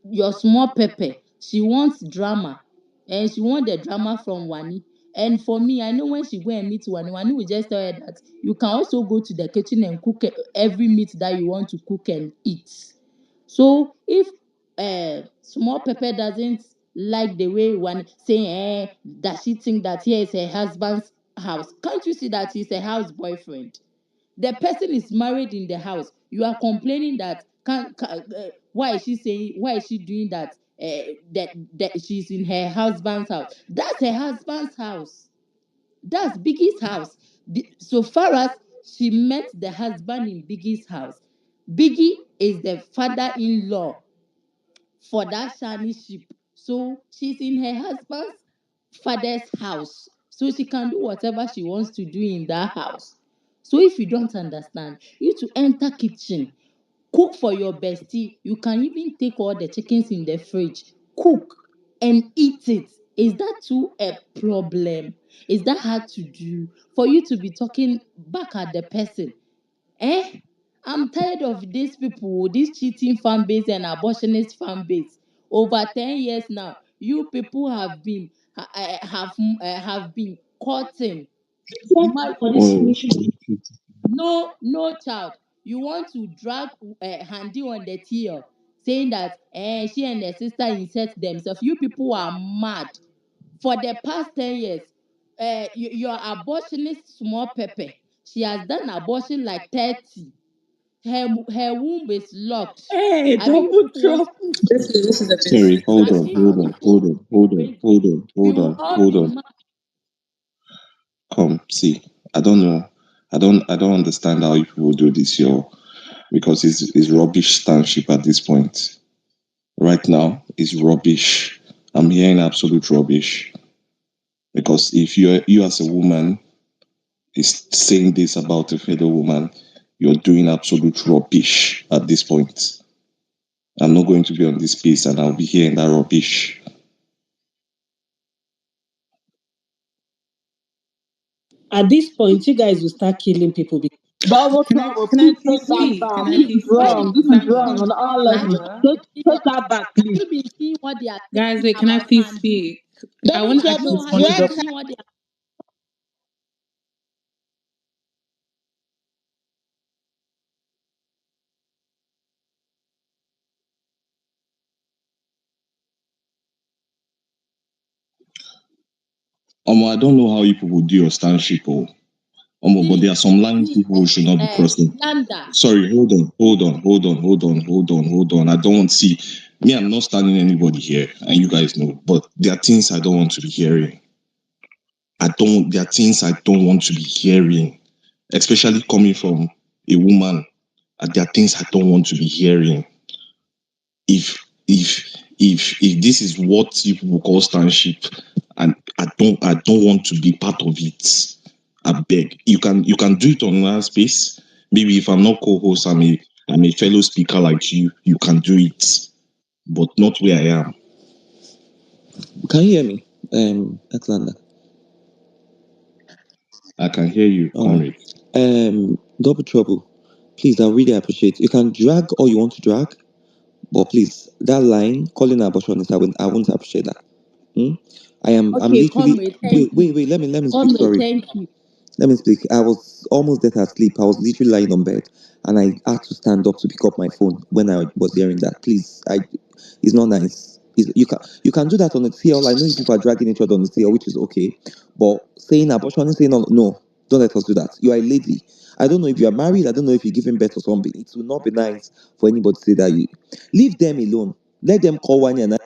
your small pepper. She wants drama, and she want the drama from Wani. And for me, I know when she go and meet Wani, Wani will just tell her that you can also go to the kitchen and cook every meat that you want to cook and eat. So if small pepper doesn't like the way one saying, that she think that here is her husband's house, can't you see that he's a house boyfriend? The person is married in the house. You are complaining that why is she doing that, that she's in her husband's house. That's her husband's house. That's Biggie's house. So far as she met the husband in Biggie's house, Biggie is the father-in-law for that shiny sheep. So she's in her husband's father's house. So she can do whatever she wants to do in that house. So if you don't understand, you to enter kitchen, cook for your bestie. You can even take all the chickens in the fridge, cook and eat it. Is that too a problem? Is that hard to do for you to be talking back at the person? Eh? I'm tired of these people, this cheating fan base and abortionist fan base. Over 10 years now, you people have been courting, married. Oh, No child. You want to drag Handy on the tail, saying that she and her sister insert themselves. You people are mad. for the past 10 years, your abortionist small pepper, she has done abortion like 30. Her womb is locked. Hey, I mean, double people want trouble. This is a bit Sorry, sweet. hold I on, mean, hold on, people hold on, will hold on, bring, hold on, we hold will on, all hold be on. mad. Come, see, I don't know. I don't understand how you people do this, yo. Because it's rubbish stanship at this point. Right now, it's rubbish. I'm hearing absolute rubbish. Because if you as a woman is saying this about a fellow woman, you're doing absolute rubbish at this point. I'm not going to be on this space and I'll be hearing that rubbish. At this point, you guys will start killing people. Double trouble, Can I please take please that speak? back. Can I This Please, is please why speak? did wrong. This you is Thank see wrong what on you. all have levels. you Naija. been seeing Take that back, have please. you been seeing what they are Guys, saying wait, can I about please Handi? speak? I Double want to ask trouble, this No, have one you to been drag double. her. seeing what they are? I don't know how you people do your stanship, but there See, are some lines see, people should not be crossing. slander. Sorry, hold on. I don't want to see me. I'm not standing anybody here, and you guys know. But there are things I don't want to be hearing. There are things I don't want to be hearing, especially coming from a woman. And there are things I don't want to be hearing. If this is what people call stanship, and I don't want to be part of it. I beg. You can do it on another space. Maybe if I'm not co-host, I'm a fellow speaker like you. You can do it, but not where I am. Can you hear me? Alexander. I can hear you, All right. comrade. Double trouble. Please, I really appreciate. You can drag all you want to drag, but please, that line calling her abortionist, I won't appreciate that. Hmm? I'm Okay, literally comrade, thank wait, you. wait, wait. Let me speak. Comrade, Sorry. thank you. Let me speak. I was almost dead asleep. I was literally lying on bed, and I had to stand up to pick up my phone when I was hearing that. Please, it's not nice. You can do that on the TL. I know you people are dragging each other on the TL, which is okay, but saying abortion and saying no, don't let us do that. You are a lady. I don't know if you are married. I don't know if you're giving birth or something. It will not be nice for anybody to say that. You leave them alone. Let them call one and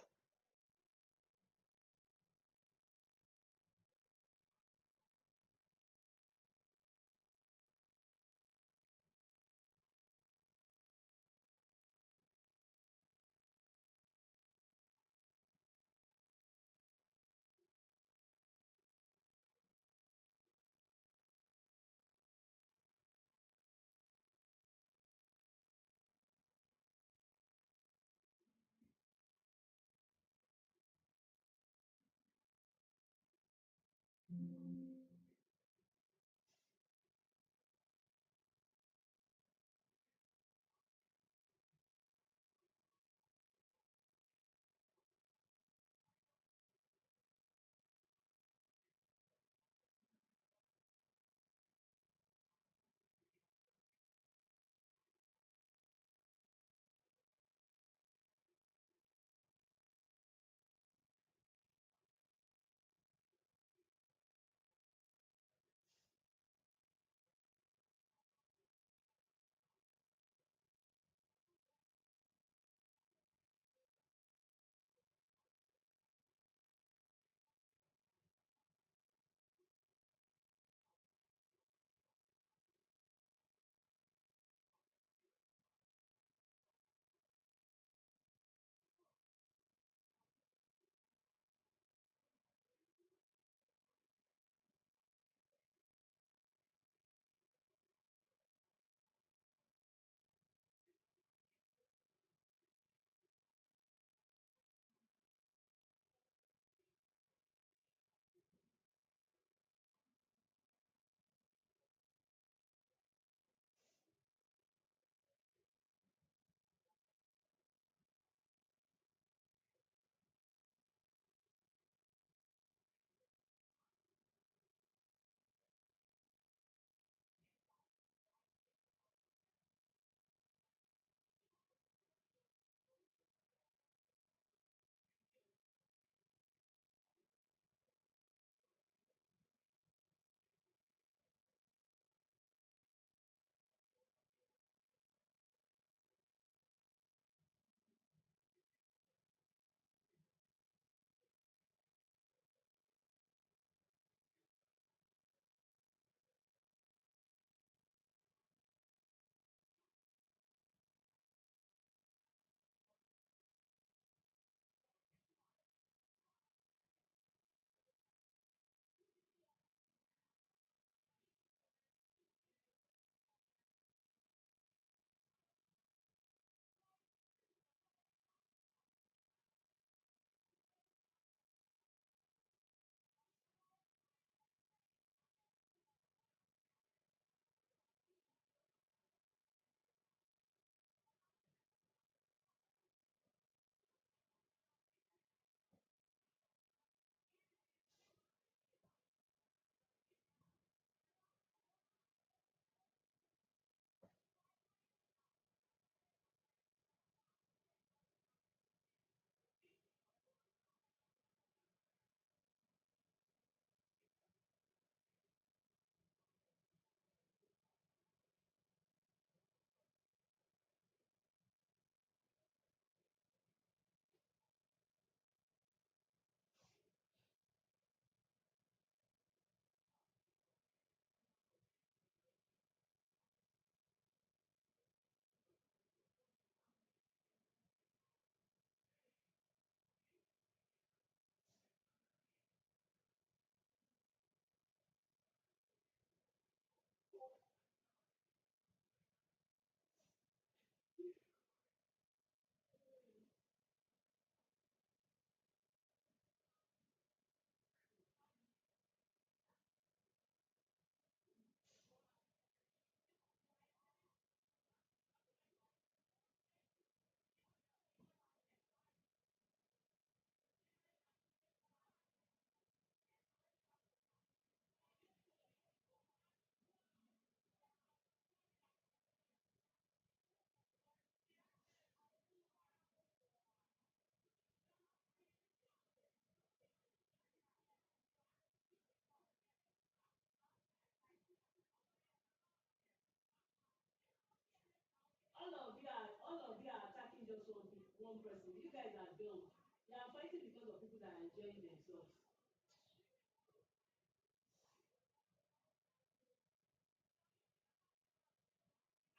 one person. You guys are dumb. You are fighting because of people that are enjoying themselves.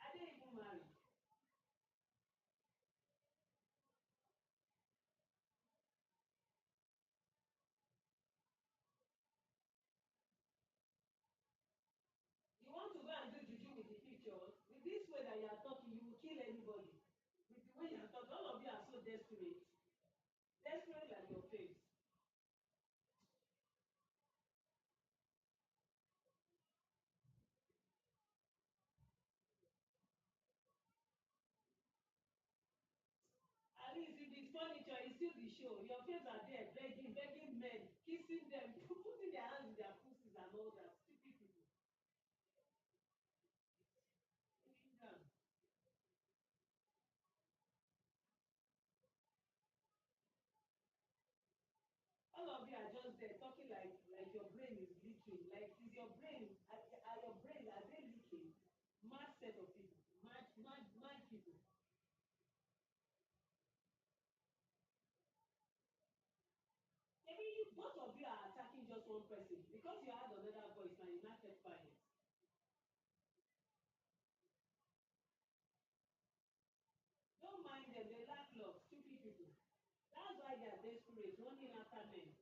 Are they even married? You want to go and do juju with the pictures? With this way that you are talking, you will kill anybody. With the way you are talking, all of you are so desperate. Desperate like your face. At least if it's furniture, it's still the show. Your face are there begging, begging men, kissing them, putting their hands in their pussies and all that. Stupid people. Sitting down. All of you are just there talking like your brain is leaking. Like is your brain are your brain are they leaking? Mad set of people. Mad people. Maybe both of you are attacking just one person because you had another voice and you not kept quiet. Don't mind them, they lack love, stupid people. That's why they are desperate, running after men.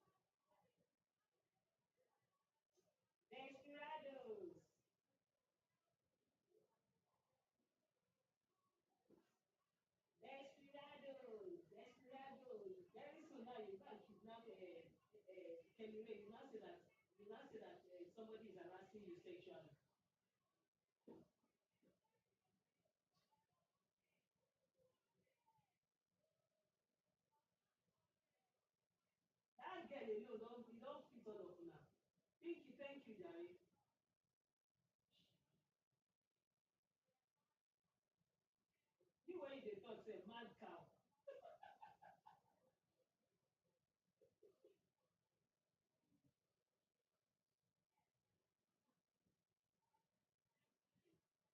Desperados. Desperados. Desperados. Very soon now you can kidnap Kenny Ray. You now say that somebody is harassing you sexually. That girl alone don't you don't fit all of now. Thank you, Jerry. You when you dey talk say mad cow.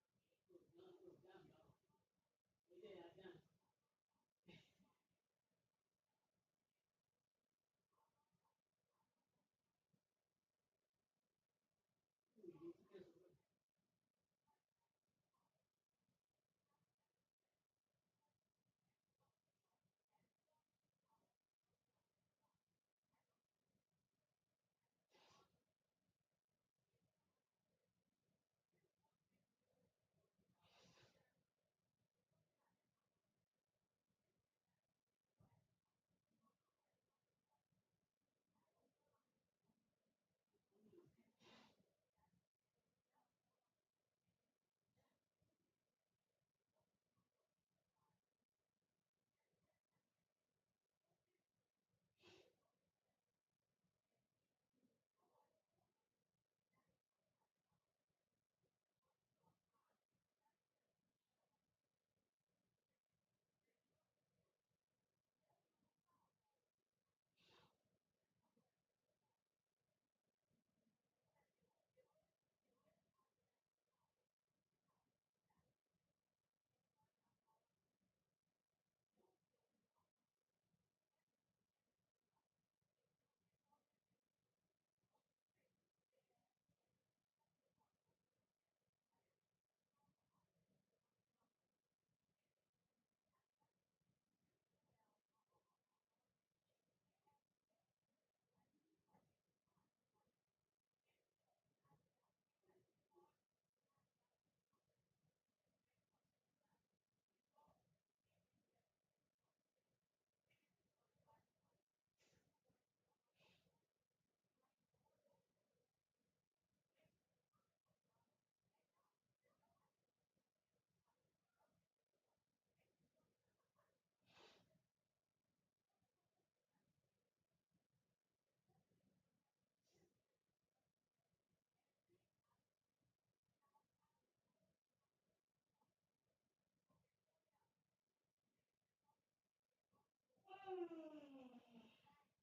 Oh, no, no, damn now. Yeah, damn.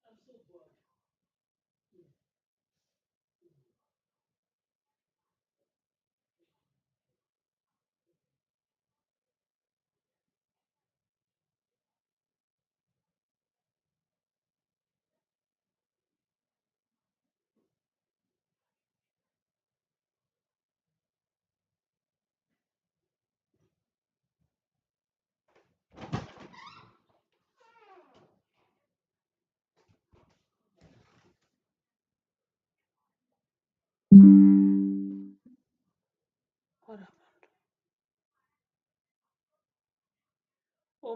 I'm so bored.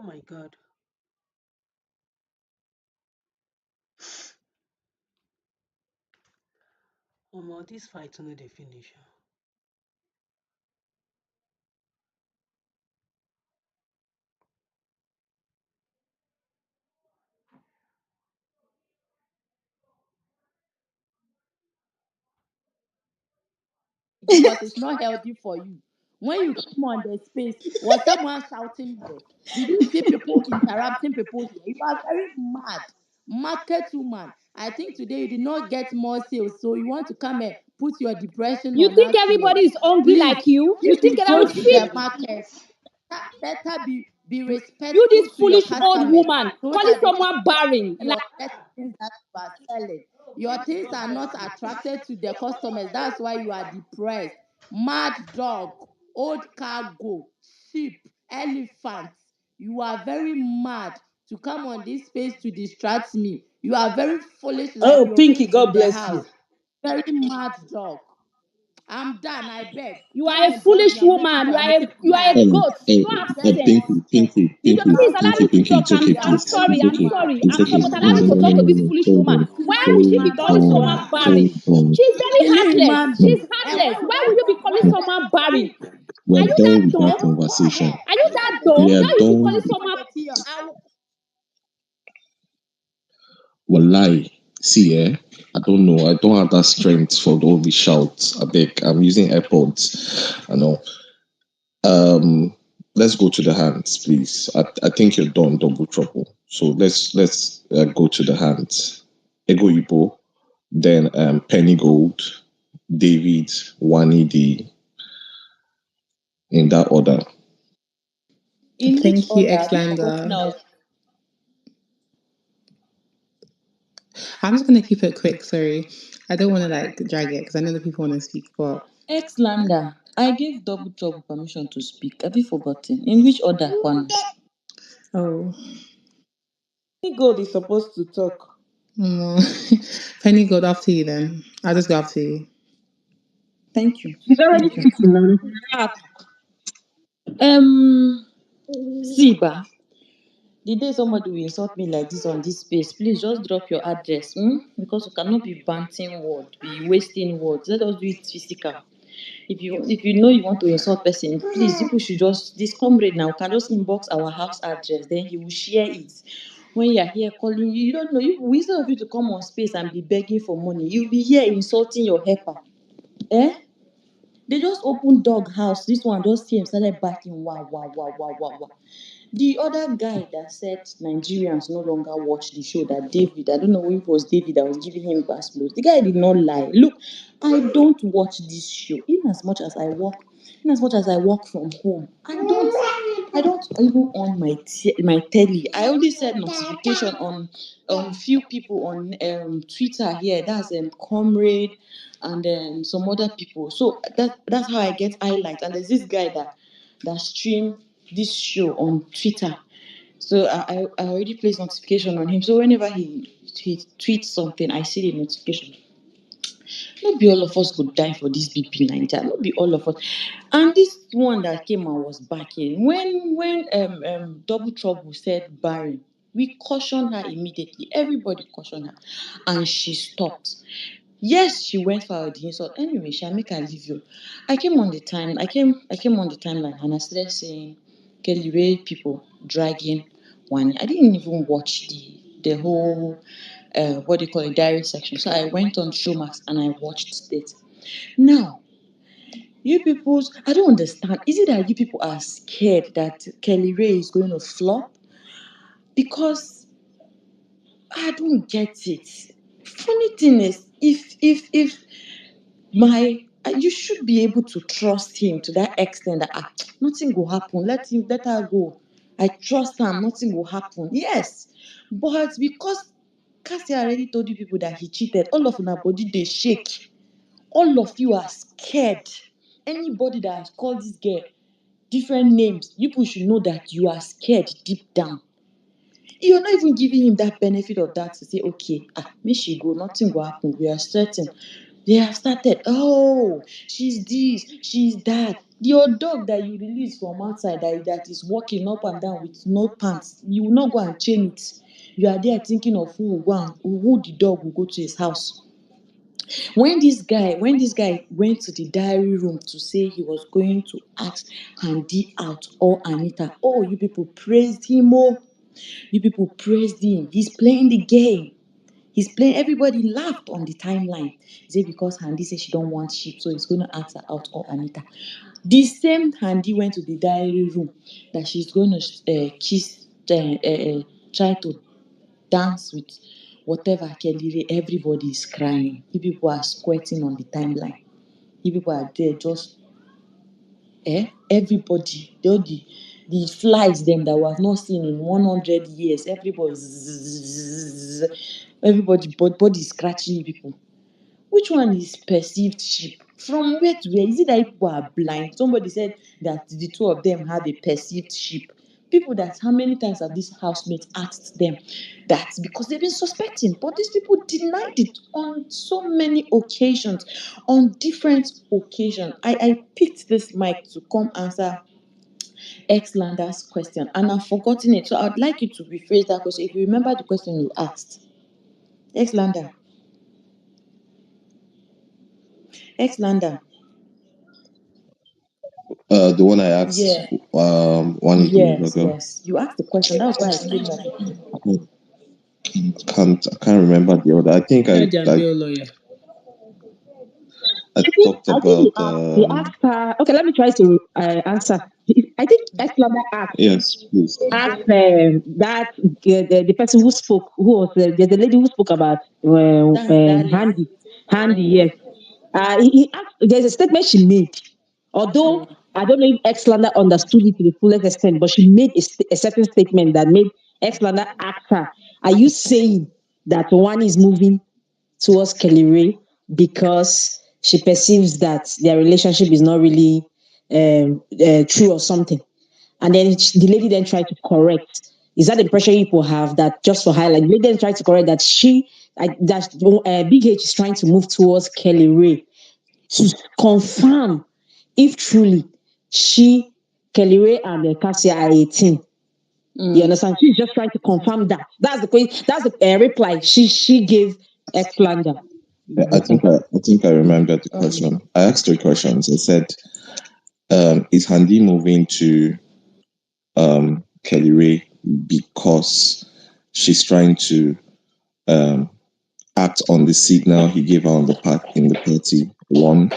my God. This fight no dey finish. Because it's not healthy for you. When you come on the space, was someone shouting here? Did you see people interrupting people here? You are very mad. Market woman. I think today you did not get more sales, so you want to come and put your depression You on think us here. everybody is hungry Please, like you? You if think you that go will to feed the market, better be you, respectful this to your foolish old customers woman, so calling that they can someone barren? your things that you are selling. Your things are not attracted to the customers. That's why you are depressed. Mad dog, old cargo, sheep, elephants. You are very mad to come on this space to distract me. You are very foolish like Oh, your Pinky, roots in God the bless house. you. Very mad dog. I'm done, I beg. You Come are a and drop foolish your message woman. and make it You are a clear. goat. You don't have Get sense. If you out please allow me of to this talk, It's I'm okay, area. I'm please. Very sorry, It's I'm okay. mad. sorry, It's I'm sorry, okay. but No, allow me no, to no, talk no, to no, this no. foolish Hold woman. on. Why would she be Hold calling Dog, on. someone man. barren? Hold on. She's very Really heartless. mad She's though. And heartless. Why would you be calling someone barren? We're Are you done that with that dumb? conversation. Are you that dumb? We are Why would you be calling done. someone? Wallahi. See, I don't know. I don't have that strength for all the shouts. I beg. I'm using AirPods. I know. Let's go to the hands, please. I think you're done double trouble. So let's go to the hands. Ego Ibo, then Penny Gold, David, Wani D, in that order. In which Thank you, order? Have you forgotten Xlander. our? I'm just gonna keep it quick. Sorry, I don't want to like drag it because I know that people want to speak. But Xlander, I gave double trouble permission to speak. Have you forgotten? In which order, one? oh, God is supposed to talk. no. Penny, go after you. Then I'll just go after you. Thank you. He's already Thank you. speaking now. Um, see, ba, the day somebody will insult me like this on this space, please just drop your address, because we cannot be banting word, be wasting words. Let us do it physical. If you know you want to insult person, please, people should just, this comrade now can just inbox our house address, then he will share it. When you are here calling you, you don't know, you instead of you to come on space and be begging for money, you'll be here insulting your helper. Eh? They just opened dog house. This one just came, started barking. Wow, wow, wow, wow, wow, wow. The other guy that said Nigerians no longer watch the show, that David, I don't know if it was David that was giving him pass blows. The guy did not lie. Look, I don't watch this show. In as much as I work from home, I don't even on my telly. I only set notification on few people on Twitter here. That's Comrade and some other people. So that's how I get highlights. And there's this guy that stream this show on Twitter. So I already placed notification on him. So whenever he tweets something, I see the notification. Not be all of us could die for this Bbnaija. Not be all of us. And this one that came and was backing when Double Trouble said Barry, we cautioned her immediately. Everybody cautioned her, and she stopped. Yes, she went for the insult. Anyway, shall make her leave you. I came on the timeline and I started saying, Kelly Ray people dragging one. I didn't even watch the whole what do you call it, diary section. So I went on Showmax and I watched it. Now, you people, I don't understand. Is it that you people are scared that Kelly Ray is going to flop? Because I don't get it. Funny thing is, if you should be able to trust him to that extent that nothing will happen. Let her go. I trust her, nothing will happen. Yes, but because Cassie already told you people that he cheated, all of our body they shake. All of you are scared. Anybody that has called this girl different names, you people should know that you are scared deep down. You're not even giving him that benefit of that to say, okay, make she go, nothing will happen. We are certain. They have started, oh, she's this, she's that. Your dog that you release from outside that is walking up and down with no pants, you will not go and chain it. You are there thinking of who the dog will go to his house. When this guy went to the diary room to say he was going to ask Handy out or Anita, oh, you people praised him, oh, you people praised him. He's playing the game. He's playing. Everybody laughed on the timeline. Is it because Handy said she don't want sheep, so he's going to ask her out or Anita? The same Handy went to the diary room that she's going to kiss, try to dance with whatever Kelly. Everybody is crying. You people are squirting on the timeline. You people are there just everybody, the flies them that was not seen in 100 years. Everybody, everybody, body scratching you people. Which one is perceived sheep? From where to where? Is it that people are blind? Somebody said that the two of them have a perceived sheep. People that, how many times have these housemates asked them that because they've been suspecting, but these people denied it on so many occasions, on different occasions. I picked this mic to come answer X Lander's question and I've forgotten it. So I'd like you to rephrase that question if you remember the question you asked. X Lander. X Lander. The one I asked, Yeah. one is the other Yes, girl. yes. You asked the question. That was why I came up. I can't remember the other. I think I Naija I, Mail lawyer. I talked I think about he asked her. Okay, let me try to answer. I think Exlander yes, please. asked that the person who spoke, who was the lady who spoke about That's Darling. Handy. Yes, he asked. There's a statement she made. Although I don't know if Exlander understood it to the fullest extent, but she made a certain statement that made Exlander ask her, "Are you saying that one is moving towards Kelly Ray because she perceives that their relationship is not really true or something?" And then the lady then tried to correct. Is that the impression people have that just for highlight? The lady then tried to correct that Big H is trying to move towards Kelly Ray to confirm if truly Kelly Ray and Cassia are 18. You understand? She's just trying to confirm that. That's the question. That's the reply she gave Exlander. Yeah, I think I remember the question. I asked 3 questions. I said, is Handy moving to Kelly Ray because she's trying to act on the signal he gave her on the part in the party, one,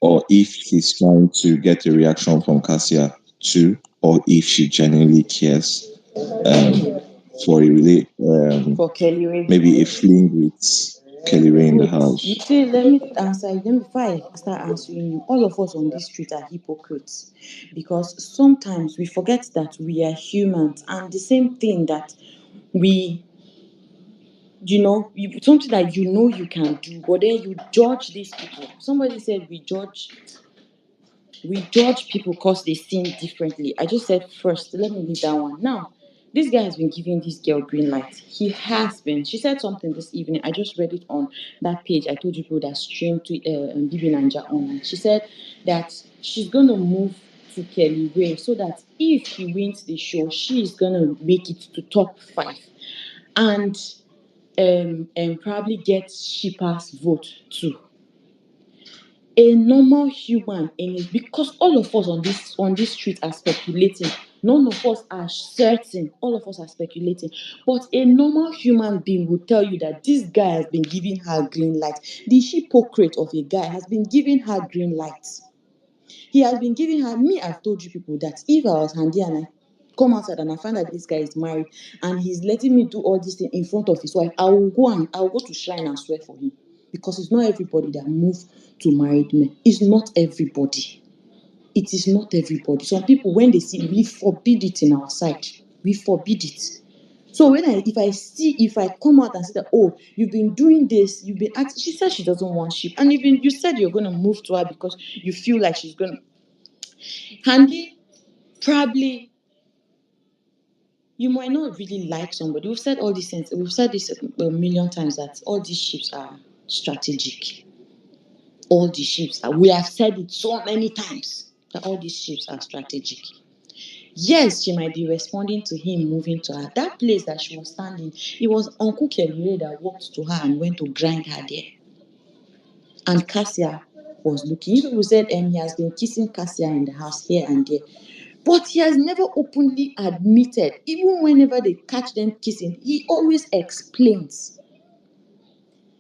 or if he's trying to get a reaction from Cassia, two, or if she genuinely cares for For Kelly Ray. maybe a fling with Kelly Ray in the Wait, you house. see, let me answer you. Then before I start answering you, all of us on this street are hypocrites because sometimes we forget that we are humans, and the same thing that we, something that you can do, but then you judge these people. Somebody said we judge people because they sin differently. I just said first, let me leave that one. Now, this guy has been giving this girl green light. He has been. She said something this evening. I just read it on that page. I told you people that streamed to Bbnaija online. She said that she's going to move to Kelly Ray so that if he wins the show, she is going to make it to top 5. And probably get Shippa's vote too. A normal human in it, because all of us on this street are speculating. None of us are certain. All of us are speculating. But a normal human being will tell you that this guy has been giving her green light. The hypocrite of a guy has been giving her green light. He has been giving her. Me, I've told you people that if I was Handy and I come outside and I find that this guy is married and he's letting me do all this thing in front of his wife, I will go to shrine and swear for him. Because it's not everybody that moves to married men. It's not everybody. It is not everybody. Some people, when they see, we forbid it in our side. We forbid it. So if I come out and say that, oh, you've been doing this, you've been acting, she said she doesn't want sheep, and you said you're going to move to her because you feel like she's going to. Handy, probably you might not really like somebody. We've said all these things. We've said this a million times that all these ships are strategic. all the ships. We have said it so many times that all these ships are strategic. Yes, she might be responding to him moving to her. That place that she was standing, it was Uncle Kelly that walked to her and went to grind her there. And Cassia was looking. You people said he has been kissing Cassia in the house here and there. But he has never openly admitted, even whenever they catch them kissing, he always explains.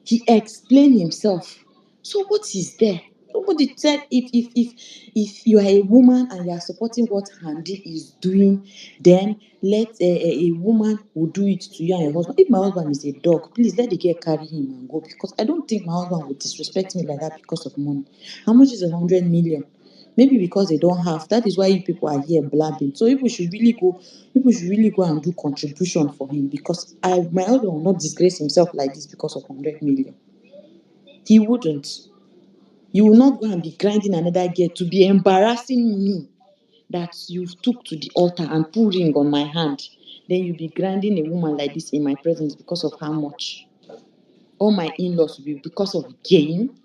He explained himself. So what is there? Nobody said if you are a woman and you are supporting what Handy is doing, then let a woman will do it to you and your husband. If my husband is a dog, please let the girl carry him and go, because I don't think my husband would disrespect me like that because of money. How much is 100 million? Maybe because they don't have. That is why you people are here blabbing. So people should really go and do contribution for him, because my husband will not disgrace himself like this because of 100 million. He wouldn't. You will not go and be grinding another girl to be embarrassing me that you took to the altar and put ring on my hand. Then you'll be grinding a woman like this in my presence because of how much? All my in-laws will be because of gain.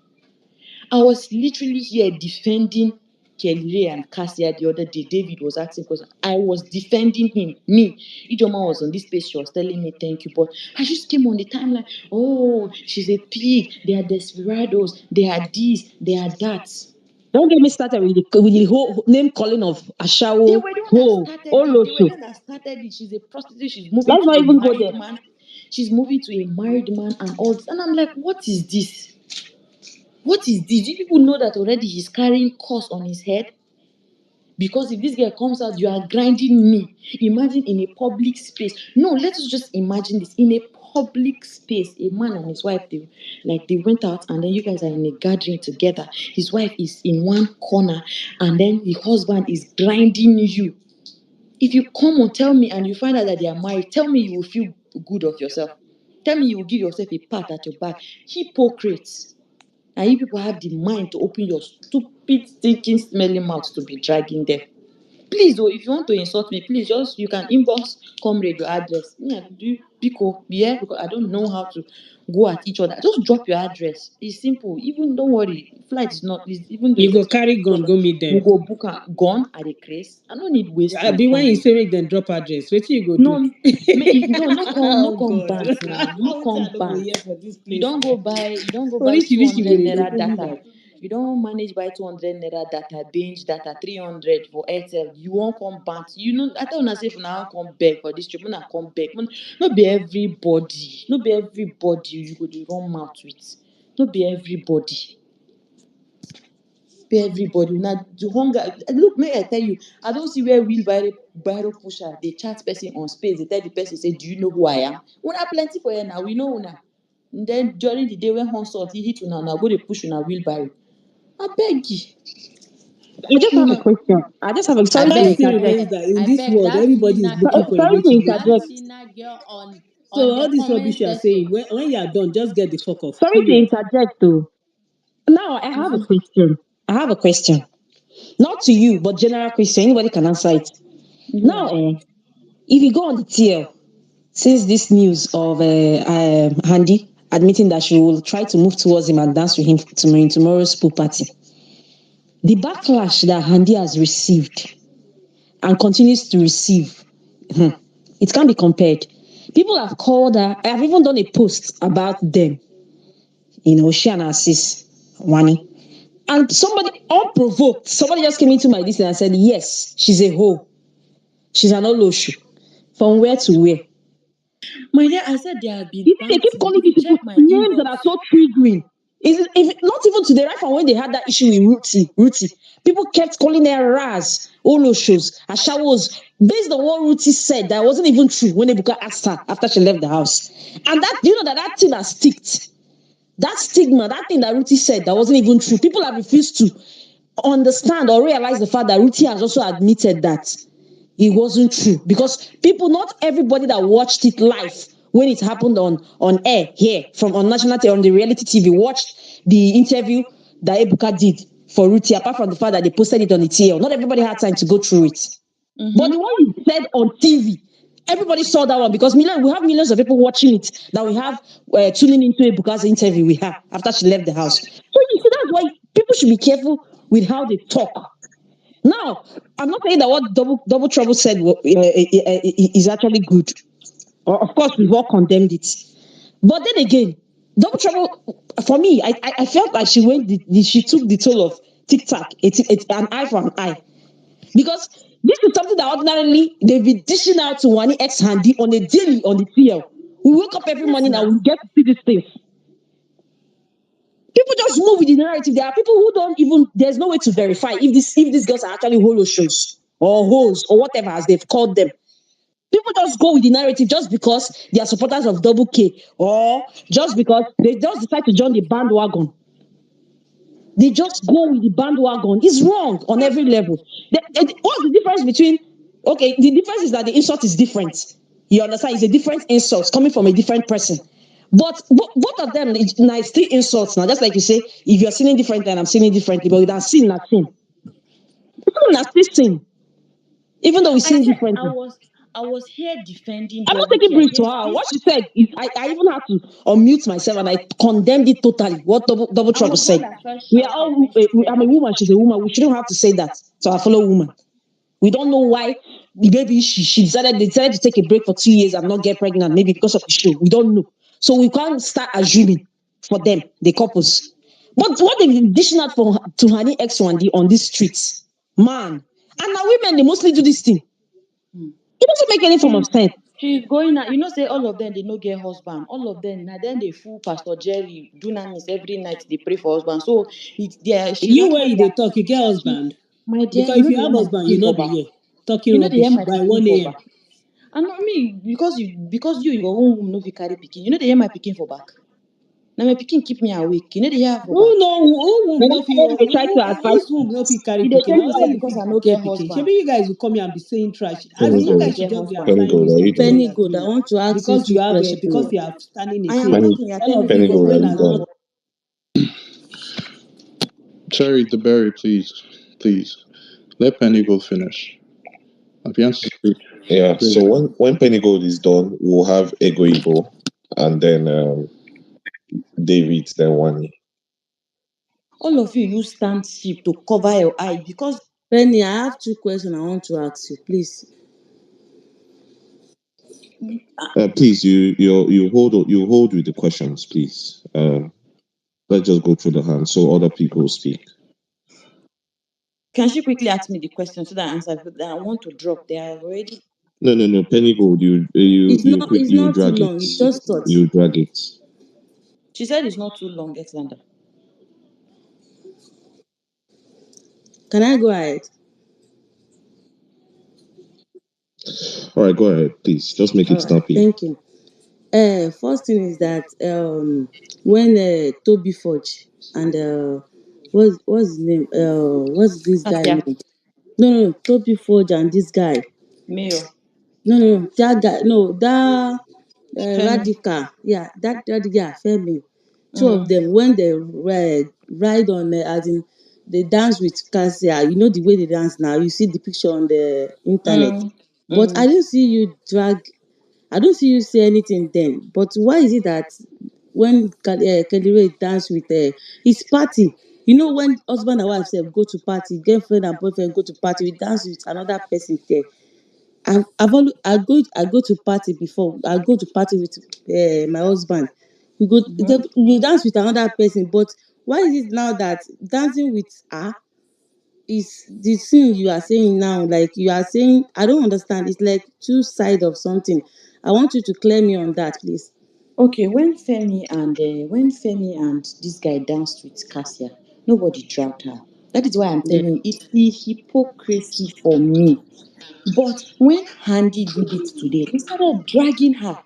I was literally here defending Kelly and Cassia the other day. David was asking questions. I was defending him. Me. Ijoma was on this page. She was telling me thank you. But I just came on the timeline. Oh, she's a pig. They are desperados. They are this. They are that. Don't get me started with the whole name calling of They Ashawo, were the one that Ho, started it. They were the Olosho. one that started it. She's a prostitute. She's moving Let's to not a even go married there. man. She's moving to a married man and all this. And I'm like, what is this? What is this? Do you people know that already he's carrying curse on his head? Because if this girl comes out, you are grinding me. Imagine in a public space. No, let us just imagine this. In a public space, a man and his wife, they went out, and then you guys are in a gathering together. His wife is in one corner, and then the husband is grinding you. If you come and tell me and you find out that they are married, tell me you will feel good of yourself. Tell me you will give yourself a pat at your back. Hypocrites. And you people have the mind to open your stupid, stinking, smelling mouth to be dragging them. Please, oh, if you want to insult me, please just you can inbox comrade your address. Me, I do Pico, yeah, because I don't know how to go at each other. Just drop your address. It's simple. Even don't worry, flight is not. It's, even though You it's go carry expensive, gun, go meet we them. go book a gun at the place. I don't need waste I my be when you time. say make them drop address, what you go do? No, no Oh come God. Bants now. No Wetin I come no go hear Bants. for this You place, don't go man. buy. You don't go buy two Oríṣiríṣi hundred wèrè ló naira kún data. bíbá. You don't manage buy 200 naira data, binge data 300 for Airtel. You won't come Bants. You know, I tell una say if una come beg for this trip, una come beg. No be everybody. No be everybody you go dey run mouth with. No be everybody. Pay everybody. Now the hunger. Look, may I tell you, I don't see where wheelbarrow pusher they chat person on space. They tell the person say, "Do you know who I am?" Una plenty for here now. We know una. And then during the day when consult he hit una, now go they push una wheelbarrow. I beg you. I just have a Una. question. I just have a I The sorry to fact beg, still I interject. remains beg, that in I this beg world, that everybody is Selena looking girl. for a Sorry way to to get That interject. rich. Selena girl So on the all this comment rubbish you are saying, section. when you are done, just get the fuck off. Sorry to Period. interject though. Now I have a question. I have a question. Not to you, but general question. Anybody can answer it. Go Now, on. if you go on the TL, since this news of Handy admitting that she will try to move towards him and dance with him in tomorrow's pool party, the backlash that Handy has received and continues to receive, it can't be compared. People have called her. I have even done a post about them. She and her sis, WANNI. And somebody, unprovoked, somebody just came into my distance and said, yes, she's a hoe. She's an oloshu. From where to where? My dear, I said they have been You see, they keep panting. calling If these you people check my names that inbox, are so triggering. If not even today, right from when they had that issue with Ruti, people kept calling her Raz, Oloshos, Ashawos, based on what Ruti said that wasn't even true when Ebuka asked her after she left the house. And that, that thing has sticked. That stigma, that thing that Ruti said that wasn't even true. People have refused to understand or realize the fact that Ruti has also admitted that it wasn't true, because people, not everybody that watched it live when it happened on air here from on national on the reality TV watched the interview that Ebuka did for Ruti, apart from the fact that they posted it on the TL. Not everybody had time to go through it. But the one you said on TV, everybody saw that one, because we have millions of people watching it that we have tuning into Ebuka's interview we have after she left the house. So you see, that's why people should be careful with how they talk. Now, I'm not saying that what double trouble said is actually good. Of course, we've all condemned it. But then again, double trouble for me, I felt like she took the toll of TikTok. It's an eye for an eye because this is something that ordinarily they've been dishing out to Wani X Handy on a daily on the TL. We wake up every Yes, morning and now. we get to see these things. People just move with the narrative. There are people who don't even. There's no way to verify if these girls are actually holo shows or hoes or whatever as they've called them. People just go with the narrative just because they are supporters of Double K or just because they just decide to join the bandwagon. They just go with the bandwagon. It's wrong on every level. What's the difference between? Okay, the difference is that the insult is different. You understand? It's a different insult coming from a different person. But both of them, now it's still insults now. Just like you say, if you're sinning differently and I'm sinning differently, but without sin, not sin. Not still sin, even though we I sin said differently. I was here defending I'm not Double taking K brief to against her. this. What she said is, I even had to unmute myself and I condemned it totally. What double I trouble was the one said. that first We are shouted all. when she said I'm a that. woman. She's a woman. We shouldn't have to say that to our fellow woman. We don't know why. Maybe she decided to take a break for 2 years and not get pregnant. Maybe because of the show. We don't know. So we can't start assuming for them, the couples. But what they've been dishing out for to Honey X1 on these streets, man. And now women they mostly do this thing. It doesn't make any form of She's sense. she's going out. You know, say all of them they no get husband. All of them now then they fool Pastor Jerry, dunamis every night they pray for husband. So it's there. She's You where actually they talk, you get she, husband. my dear, Because you if know you they hear have my husband, you picking not for be back. here talking You know they hear rubbish my by picking 1 for a.m. back. And not me because you your own womb no fit carry picking. You know they hear my picking for back. Now my picking keep me awake. You know they hear for Who back. know who womb And no that's fit why they try to advise. whose womb no fit carry If they pikin? tell I you know say say you because fit I no get get pikin. husband, Maybe you guys will come here and be saying trash. As because in, I you no guys Penny should get just be husband. applying Gold, are wisdom you to what done? you Penny are Good, I doing want to ask you because two because questions. you are standing a I am faith. Penny asking you, All telling of me you Penny go Gold, are join questions you as now. done? one. Cherry the berry, please, please. Let Penny go finish. If he wants to speak, Yeah. please. So when Penny Gold is done, we'll have Ego Ibo, and then David, then Wani. All of you use stanship to cover your eye because Penny, I have two questions I want to ask you, please. Please, you hold with the questions, please. Let's just go through the hand so other people speak. can she quickly ask me the question so that I answer because I want to drop. They are already. No. Penny Gold, It's you not too drag long. it. It's just thought. You drag it. She said it's not too long, Xander. Can I go ahead? All right, go ahead, please. Just make All it right, snappy. thank you. First thing is that when Toby Forge and what's his name? What's this guy Kasia, name? No, Toby Forge and this guy. Mayor, No, that guy. No, that Femi. Radical. Yeah, that yeah, Femi. Two of Mm, them when they ride on as in they dance with Cassia. You know the way they dance now. You see the picture on the internet, mm, but I mm. don't see you drag. I don't see you say anything then. But why is it that when Kelly Ray dance with his party, you know when husband and wife say go to party, girlfriend and boyfriend go to party, we dance with another person there. I go to party before. I go to party with my husband. We dance with another person. But why is it now that dancing with her is the thing you are saying now? Like you are saying, I don't understand. It's like two sides of something. I want you to clear me on that, please. Okay, when Femi and this guy danced with Cassia, nobody dragged her. That is why I'm Yeah. telling you, it's the hypocrisy for me. But when Handy did it today, they started dragging her.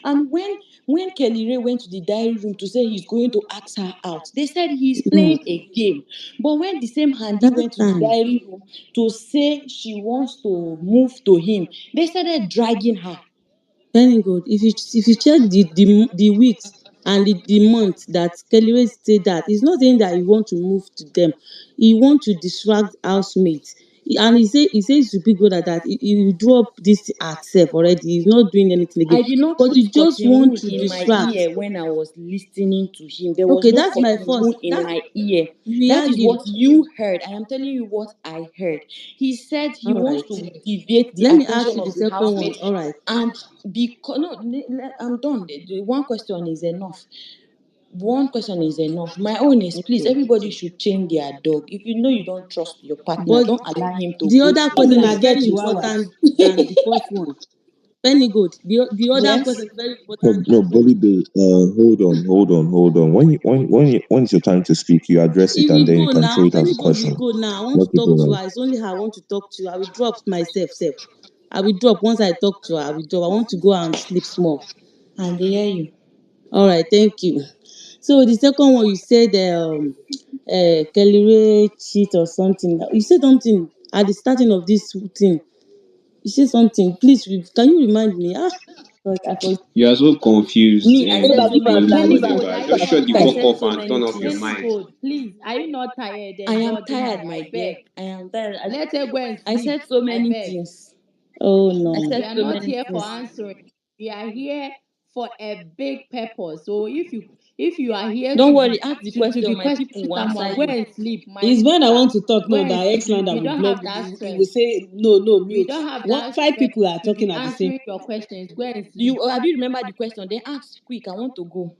And when Kelly Ray went to the diary room to say he's going to ask her out, they said he's No, playing a game. But when the same Handy that went to the time. diary room to say she wants to move to him, they started dragging her. Very good. If you check the weeks and the month that Kelly said that, he's not saying that he want to move to them. He want to distract housemates. And he says to Big Brother that he drop this act self already. He's not doing anything again, I did not but put you just cotton want wool to in my distract. ear when I was listening to him. There was Okay, no that's my cotton wool first. in That my ear. we That is argue. what you heard. I am telling you what I heard. He said he All wants right. to deviate the Let me ask attention you the of the second one. housemate, All right. and because no, I'm done. The one question is enough. One question is enough. My own is, please, Okay. everybody should chain their dog. If you know you don't trust your partner, But don't allow him to the go other to the question Una is line. get very chihuahuas. important than the first one. Penny Gold. The other Yes. question is very No, important no, than Bully Bill, hold on. When it's your time to speak, you address it He and will then you go can throw now. it as a Penny Gold will question. go now. I want Let to talk people to know. her. It's only her I want to talk to. I will drop myself. Self. I will drop once I talk to her. I will drop. I want to go and sleep small. And they hear you. All right, thank you. So the second one you said Kelly Ray cheat or something. You said something at the starting of this thing. You said something. Please, can you remind me? God, I forgot. You are so confused. Me, I Eh? said This so is many what is Penny what is Gold. but Are you just shut not the I fuck said tired? up so and many turn off your things. Penny mic. Gold, please. Are you not tired? I There's am nothing tired, more. my I dear. beg. I am tired. Let her go and I sleep. said so I many beg. things. Oh I no. We said are so not many here for things. answering. We are here for a big purpose. So if you are here Don't to worry, be ask the to be question. My questioning people will answer someone, go you. and sleep, my It's when I sister. want to talk Go now and that sleep. X-Lander We will don't block have me. that He will strength. say, no, no, We mute. don't have One, that five strength people are to talking be at the same. answering your questions. Go and sleep. You have you remember the question? Then ask quick. I want to go.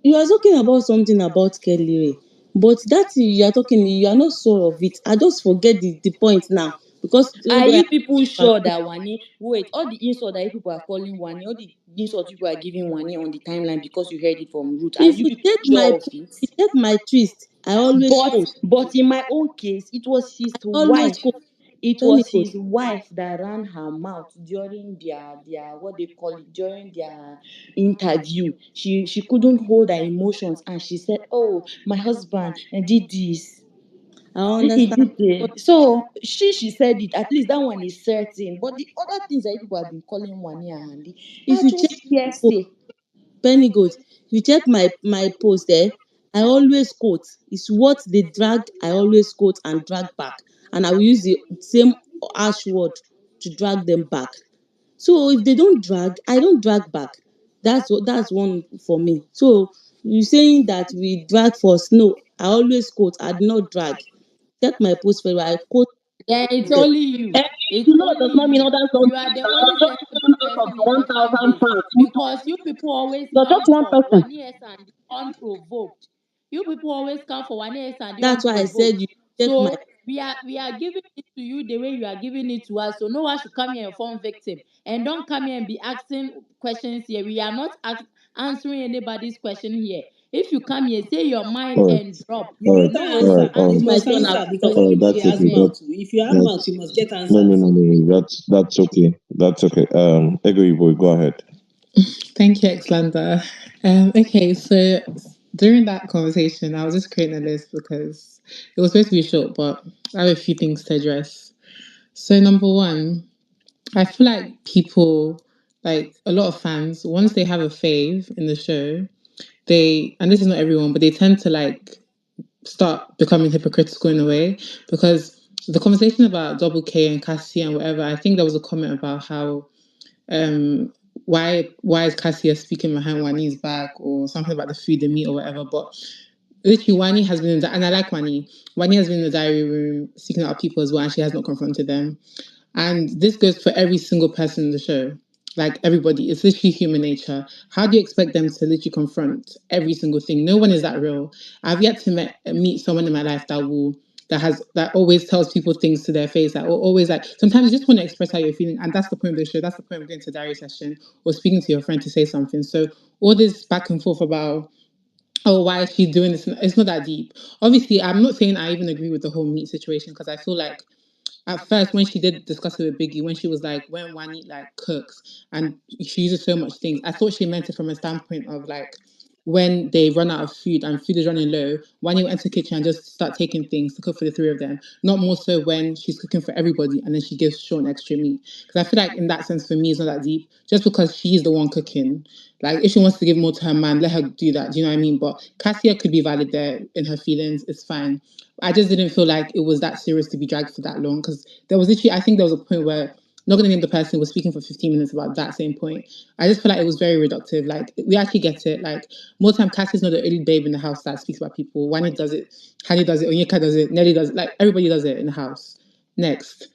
You are talking about something about Kelly Ray, but that thing you are talking, you are not sure of it. I just forget the point now because Are maybe you people sure that Wani? Wait, all the insult that you people are calling Wani, all the insult people are giving Wani on the timeline because you heard it from Root. Are if you you people check my sure of if it? you check my twist, I always But quote. in my own case, it was his Always wife. quote. It Penny was Gold. his wife that ran her mouth during their what they call it during their interview. She couldn't hold her emotions and she said, "Oh, my husband did this. I He understand. did But it." So she said it. At least that one is certain. But the other things that people have been calling Wani and Handy if are you check just hearsay. Penny Gold, if you check my post there, I always quote. It's what they drag, I always quote and drag back. And I will use the same harsh word to drag them back. So if they don't drag, I don't drag back. That's one for me. So you saying that we drag first? No, I always quote. I do not drag. Check my post very well. I quote Then it's them. only you. And It's you know, it does only not mean you. others don't You do are it. the You only are just sensitive one out of person the in the fan 1,000 base fans who do because it. you people always You're just come one for person. 1 year and unprovoked. You people always come for 1 year and That's why I said unprovoked. you check my. So we are giving it to you the way you are giving it to us. So no one should come here and form victim. And don't come here and be asking questions here. We are not answering anybody's question here. If you come here, say your mind All right, and drop. You all right, better No one all should right, answer. You It's my must turn. answer I've because talked. all right. everybody That's has okay. beg. mouth too. If you have mouth, you That's must get no, no, answers. no, no, no. That's okay. That's okay. Ego boy, go ahead. Thank you, Xlander. Okay, so during that conversation, I was just creating a list because it was supposed to be short, but I have a few things to address. So, number one, I feel like people, like a lot of fans, once they have a fave in the show, and this is not everyone, but they tend to like start becoming hypocritical in a way because the conversation about Double K and Cassie and whatever, I think there was a comment about how um why is Cassia speaking behind Wani's back or something about the food and meat or whatever. But literally Wani has been in the, and I like Wani. Wani has been in the diary room seeking out people as well and she has not confronted them. And this goes for every single person in the show. Like everybody, it's literally human nature. How do you expect them to literally confront every single thing? No one is that real. I've yet to meet someone in my life that always tells people things to their face. That always like sometimes you just want to express how you're feeling, and that's the point of the show. That's the point of going to a diary session or speaking to your friend to say something. So all this back and forth about oh why is she doing this? It's not that deep. Obviously, I'm not saying I even agree with the whole meat situation because I feel like at first when she did discuss it with Biggie, when she was like, when Wani like cooks and she uses so much things, I thought she meant it from a standpoint of like when they run out of food and food is running low, Wani will enter the kitchen and just start taking things to cook for the three of them. Not more so when she's cooking for everybody and then she gives Sean extra meat. Because I feel like in that sense, for me, it's not that deep. Just because she's the one cooking, like if she wants to give more to her man, let her do that. Do you know what I mean? But Cassia could be valid there in her feelings. It's fine. I just didn't feel like it was that serious to be dragged for that long because there was literally, I think there was a point where, not gonna name the person, was speaking for 15 minutes about that same point. I just feel like it was very reductive. Like we actually get it. Like more time, Cassie's not the only babe in the house that speaks about people. Wani does it, Hani does it, Onyeka does it, Nelly does it. Like everybody does it in the house. Next.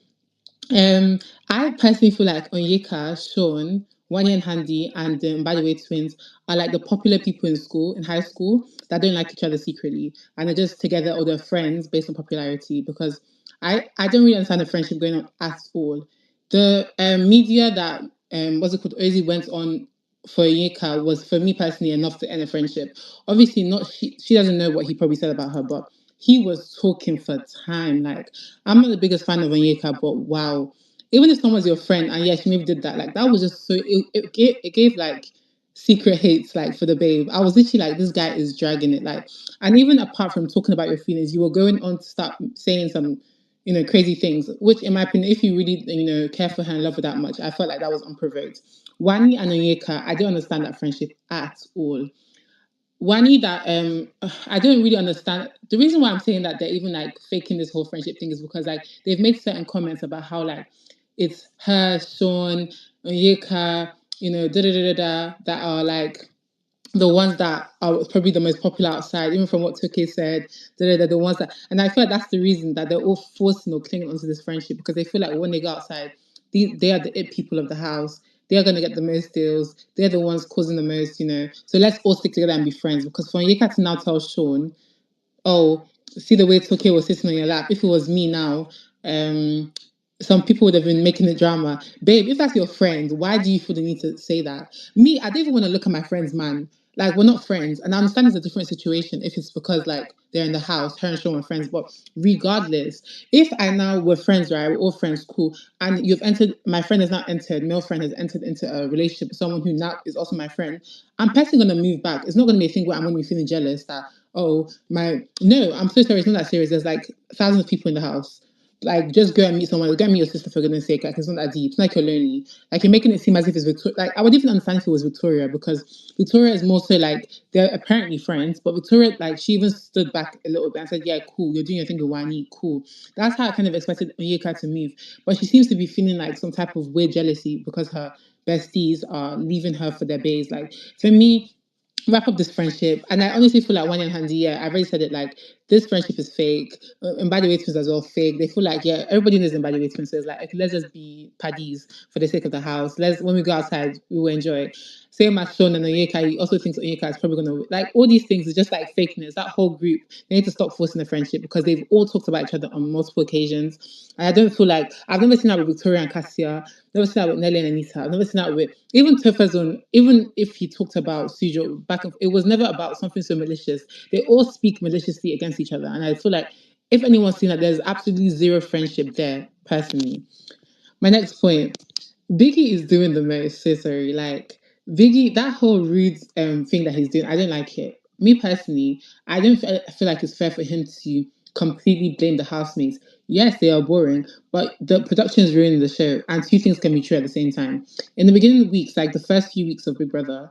Um, I personally feel like Onyeka, Sean, Wanya and Handy, and by the way, twins are like the popular people in school, in high school, that don't like each other secretly, and they're just together or they're friends based on popularity. Because I don't really understand the friendship going on at all. The media that what's it called, Ozzy went on for Onyeka was for me personally enough to end a friendship. Obviously, not she doesn't know what he probably said about her, but he was talking for time. Like I'm not the biggest fan of Onyeka, but wow. Even if someone's your friend and yeah, she maybe did that, like that was just so it gave like secret hates like for the babe. I was literally like, this guy is dragging it. Like, and even apart from talking about your feelings, you were going on to start saying some, crazy things, which in my opinion, if you really, care for her and love her that much, I felt like that was unprovoked. Wani and Onyeka, I don't understand that friendship at all. Wani, that I don't really understand. The reason why I'm saying that they're even like faking this whole friendship thing is because like they've made certain comments about how like it's her, Sean, Onyeka, da da da da da, that are like the ones that are probably the most popular outside, even from what Toke said, they're the ones that, and I feel like that's the reason that they're all forcing or clinging onto this friendship because they feel like when they go outside, they are the it people of the house. They are going to get the most deals. They're the ones causing the most. So let's all stick together and be friends. Because for Yeka to now tell Sean, oh, see the way Toke was sitting on your lap. If it was me now, um, some people would have been making a drama. Babe, if that's your friend, why do you feel the need to say that? Me, I don't even want to look at my friend's man. Like, we're not friends. And I understand it's a different situation if it's because, like, they're in the house, her and Sean were friends. But regardless, if I now were friends, right, we're all friends, cool, and you've entered, my friend has now entered, male friend has entered into a relationship with someone who now is also my friend, I'm personally going to move back. It's not going to be a thing where I'm going to be feeling jealous that, oh, no, I'm so sorry, it's not that serious. There's like thousands of people in the house. Like, just go and meet someone. Go and meet your sister for goodness sake. Like, it's not that deep. It's not like you're lonely. Like, you're making it seem as if it's Victoria. Like, I would even understand if it was Victoria because Victoria is more so like they're apparently friends. But Victoria, like, she even stood back a little bit and said, "Yeah, cool. You're doing your thing with Wani. Cool." That's how I kind of expected Onyeka to move. But she seems to be feeling like some type of weird jealousy because her besties are leaving her for their bays. Like, for me, wrap up this friendship. And I honestly feel like Wanya and Handy, yeah, I've already said it, like, this friendship is fake. And by the way, twins as well, fake. They feel like, yeah, everybody knows them by the way, twins. So it's like, okay, let's just be paddies for the sake of the house. When we go outside, we will enjoy. Same as Sean and Onyeka, he also thinks Onyeka is probably going to, like, all these things is just like fakeness. That whole group, they need to stop forcing the friendship because they've all talked about each other on multiple occasions. And I don't feel like, I've never seen that with Victoria and Cassia, never seen that with Nelly and Anita, I've never seen that with, even TOPHER's on, even if he talked about SOOJ back, it was never about something so malicious. They all speak maliciously against each other. And I feel like if anyone's seen that, there's absolutely zero friendship there, personally. My next point, Biggie is doing the most. So sorry. Like, Biggie, that whole rude thing that he's doing, I don't like it. Me personally, I don't feel like it's fair for him to completely blame the housemates. Yes, they are boring, but the production is ruining the show, and two things can be true at the same time. In the beginning weeks, like the first few weeks of Big Brother,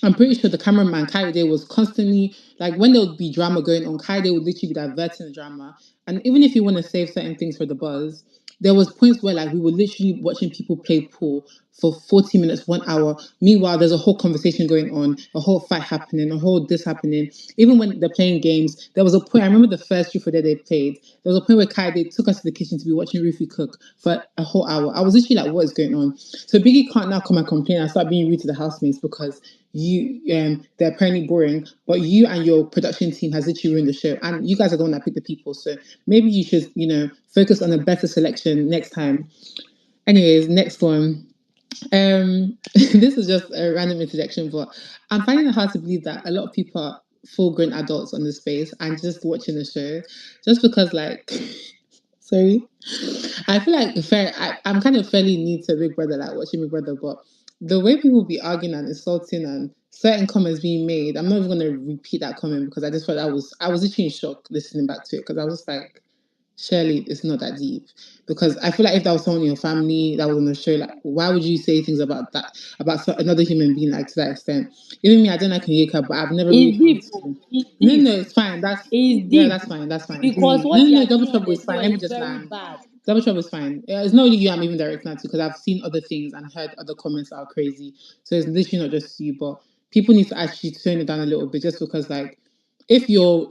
I'm pretty sure the cameraman Kaide was constantly like when there would be drama going on, Kaide would literally be diverting the drama. And even if you want to save certain things for the buzz, there was points where like we were literally watching people play pool for 40 minutes, 1 hour. Meanwhile, there's a whole conversation going on, a whole fight happening, a whole this happening. Even when they're playing games, there was a point. I remember the first truth or dare they played. There was a point where Kaide took us to the kitchen to be watching Rufy cook for a whole hour. I was literally like, what is going on? So Biggie can't now come and complain and start being rude to the housemates because they're apparently boring, but you and your production team has literally ruined the show, and you guys are the one that picked the people. So maybe you should, focus on a better selection next time. Anyways, next one. This is just a random interjection, but I'm finding it hard to believe that a lot of people are full-grown adults on this space and just watching the show, just because, like, sorry, I feel like I'm kind of fairly new to Big Brother, like watching Big Brother, but the way people be arguing and insulting and certain comments being made, I'm not even gonna repeat that comment because I just thought I was literally in shock listening back to it because I was just like, surely it's not that deep. Because I feel like if that was someone in your family that was on the show, like why would you say things about that about another human being like to that extent? Even me, I don't like Onyeka, but I've never really It's come deep. to. It's No, deep. no, it's fine. It's Yeah, deep that's fine. That's fine. because No, what no, they no. are Double doing on trouble the is show fine. Let me is just very land. bad. Double trouble is fine. It's not only you I'm even directing that to because I've seen other things and heard other comments that are crazy. So it's literally not just you, but people need to actually tone it down a little bit just because like if your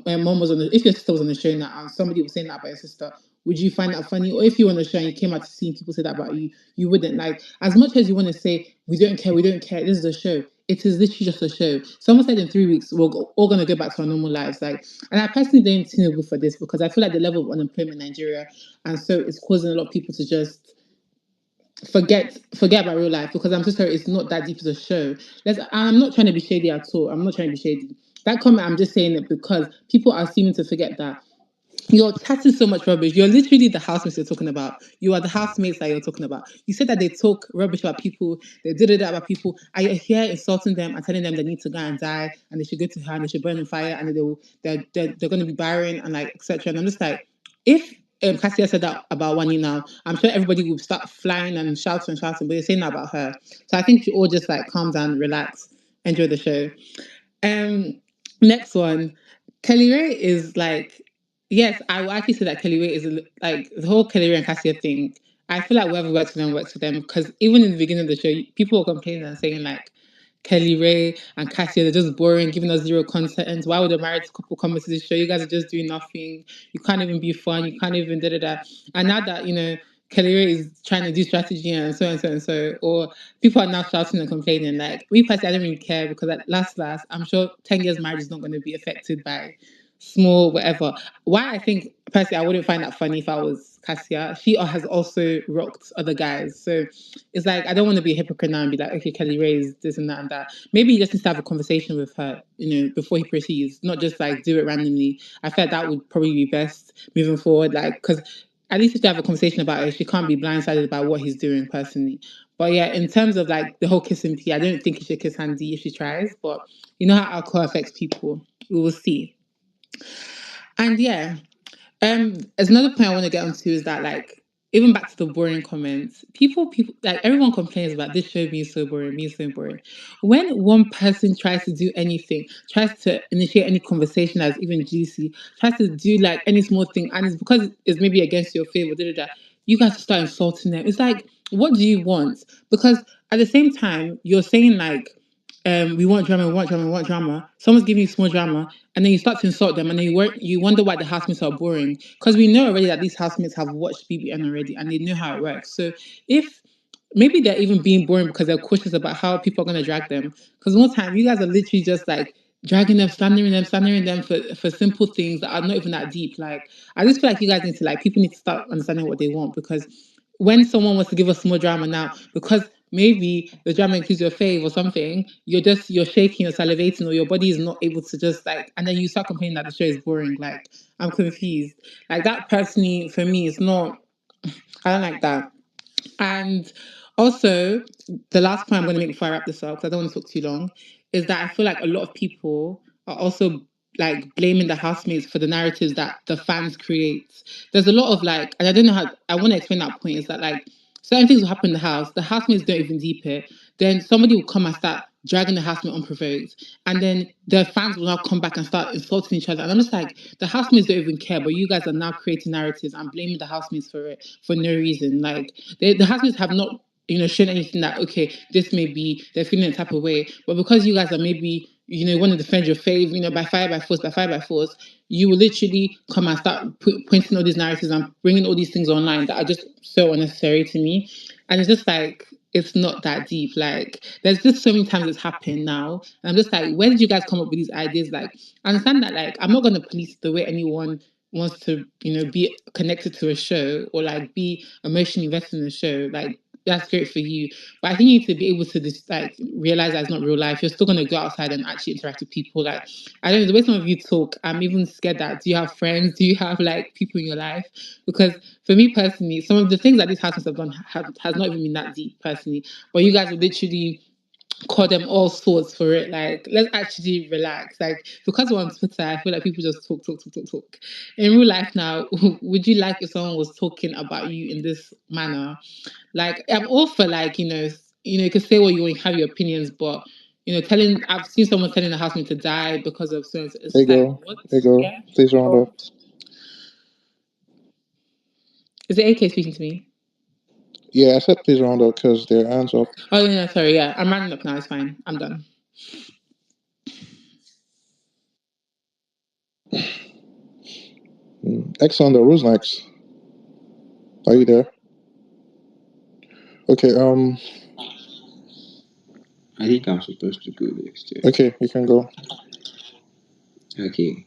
mom was on the if your sister was on the show now and somebody was saying that about your sister, would you find that funny? Or if you were on the show and you came out to see people say that about you, you wouldn't. Like as much as you want to say we don't care, this is a show. It is literally just a show. Someone said in 3 weeks all gonna go back to our normal lives. Like, and I personally blame Tinubu for this because I feel like the level of unemployment in Nigeria, and so it's causing a lot of people to just forget about real life because I'm so sorry, it's not that deep as a show. I'm not trying to be shady at all. I'm not trying to be shady. That comment, I'm just saying it because people are seeming to forget that you're chatting so much rubbish. You're literally the housemates you're talking about. You are the housemates that you're talking about. You said that they talk rubbish about people, they did it about people, and you're here insulting them and telling them they need to go and die and they should go to hell and they should burn in fire and they're going to be barren and like etc. And I'm just like, if Cassia said that about Wani now, I'm sure everybody would start flying and shouting, but you're saying that about her. So I think we should all just like calm down, relax, enjoy the show. Um, Next one, Kelly Ray is like, yes, I will actually say that Kelly Ray is like the whole Kelly Ray and Cassia thing. I feel like whoever works for them because even in the beginning of the show, people were complaining and saying like Kelly Ray and Cassia, they're just boring, giving us zero content. Why would a married couple come into this show? You guys are just doing nothing. You can't even be fun. You can't even da da da. And now that Kelly Ray is trying to do strategy and so and so and so, or people are now shouting and complaining. Like me personally, I don't really care because at last, I'm sure 10 years marriage is not going to be affected by small whatever. Why I think personally I wouldn't find that funny if I was Cassia. She has also rocked other guys, so it's like I don't want to be a hypocrite now and be like, okay, Kelly Ray is this and that and that. Maybe he just needs to have a conversation with her, before he proceeds, not just like do it randomly. I feel like that would probably be best moving forward, like because at least if they have a conversation about it, she can't be blindsided by what he's doing personally. But yeah, in terms of like the whole kissing pee, I don't think he should kiss Handy if she tries. But you know how alcohol affects people. We will see. And yeah, there's another point I want to get onto is that like even back to the boring comments, people like everyone complains about this show being so boring, being so boring. When one person tries to do anything, tries to initiate any conversation that's even juicy, tries to do like any small thing, and it's because it's maybe against your favor, da, da, da, you guys start insulting them. It's like, what do you want? Because at the same time, you're saying like, we want drama, we want drama, we want drama. Someone's giving you small drama, and then you start to insult them, and then you wonder why the housemates are boring. Because we know already that these housemates have watched BBN already, and they know how it works. So if maybe they're even being boring because they're cautious about how people are going to drag them. Because one time you guys are literally just like dragging them, slandering them for simple things that are not even that deep. Like I just feel like you guys need to like people need to start understanding what they want because when someone wants to give us more drama now, because maybe the drama includes your fave or something, you're shaking, you're salivating, or your body is not able to just like, and then you start complaining that the show is boring. Like I'm confused. Like that personally for me, it's not. I don't like that. And also, the last point I'm going to make before I wrap this up, because I don't want to talk too long, is that I feel like a lot of people are also like blaming the housemates for the narratives that the fans create. There's a lot of like, and I don't know how, I want to explain that point, is that like certain things will happen in the housemates don't even deep it, then somebody will come and start dragging the housemate unprovoked, and then the fans will now come back and start insulting each other. And I'm just like, the housemates don't even care, but you guys are now creating narratives and blaming the housemates for it for no reason. Like the husbands have not, shown anything that okay, this may be they're feeling a type of way, but because you guys are maybe want to defend your faith, by fire by fire by force, you will literally come and start pointing all these narratives and bringing all these things online that are just so unnecessary to me, and it's just like it's not that deep. Like there's just so many times it's happened now, and I'm just like, where did you guys come up with these ideas? Like, I understand that like I'm not going to police the way anyone wants to be connected to a show or like be emotionally invested in a show. Like that's great for you. But I think you need to be able to just like realize that it's not real life. You're still gonna go outside and actually interact with people. Like I don't know the way some of you talk. I'm even scared that do you have friends? Do you have like people in your life? Because for me personally, some of the things that these housements have done has not even been that deep personally. But you guys will literally call them all sorts for it. Like, let's actually relax. Like, because we're on Twitter, I feel like people just talk, talk, talk, talk, talk. In real life now, would you like if someone was talking about you in this manner? Like, I'm all for like, you can say what you want, you have your opinions, but I've seen someone telling a housemate to die because of so and so. It's There you just like, go. what? There you go. Yeah. Please round Go up. on. Is it AK speaking to me? Yeah, I said please round up because their hands up. Oh no, sorry, yeah. I'm rounding up now, it's fine. I'm done. Alexander, who's next? Are you there? Okay, I think I'm supposed to go next. Yeah. okay, you can go. Okay.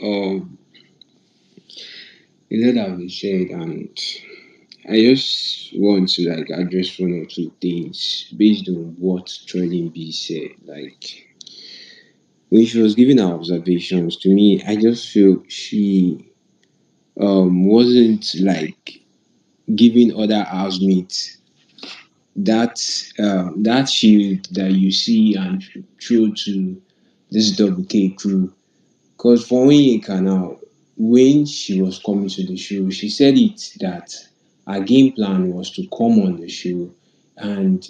Um, a lot have been said, and I just want to like address one or two things based on what Trolling B said. Like when she was giving her observations to me, I just feel she wasn't like giving other housemates that shield that you see and throw to this double K crew. Because for ONYEKA now, when she was coming to the show, she said it that her game plan was to come on the show and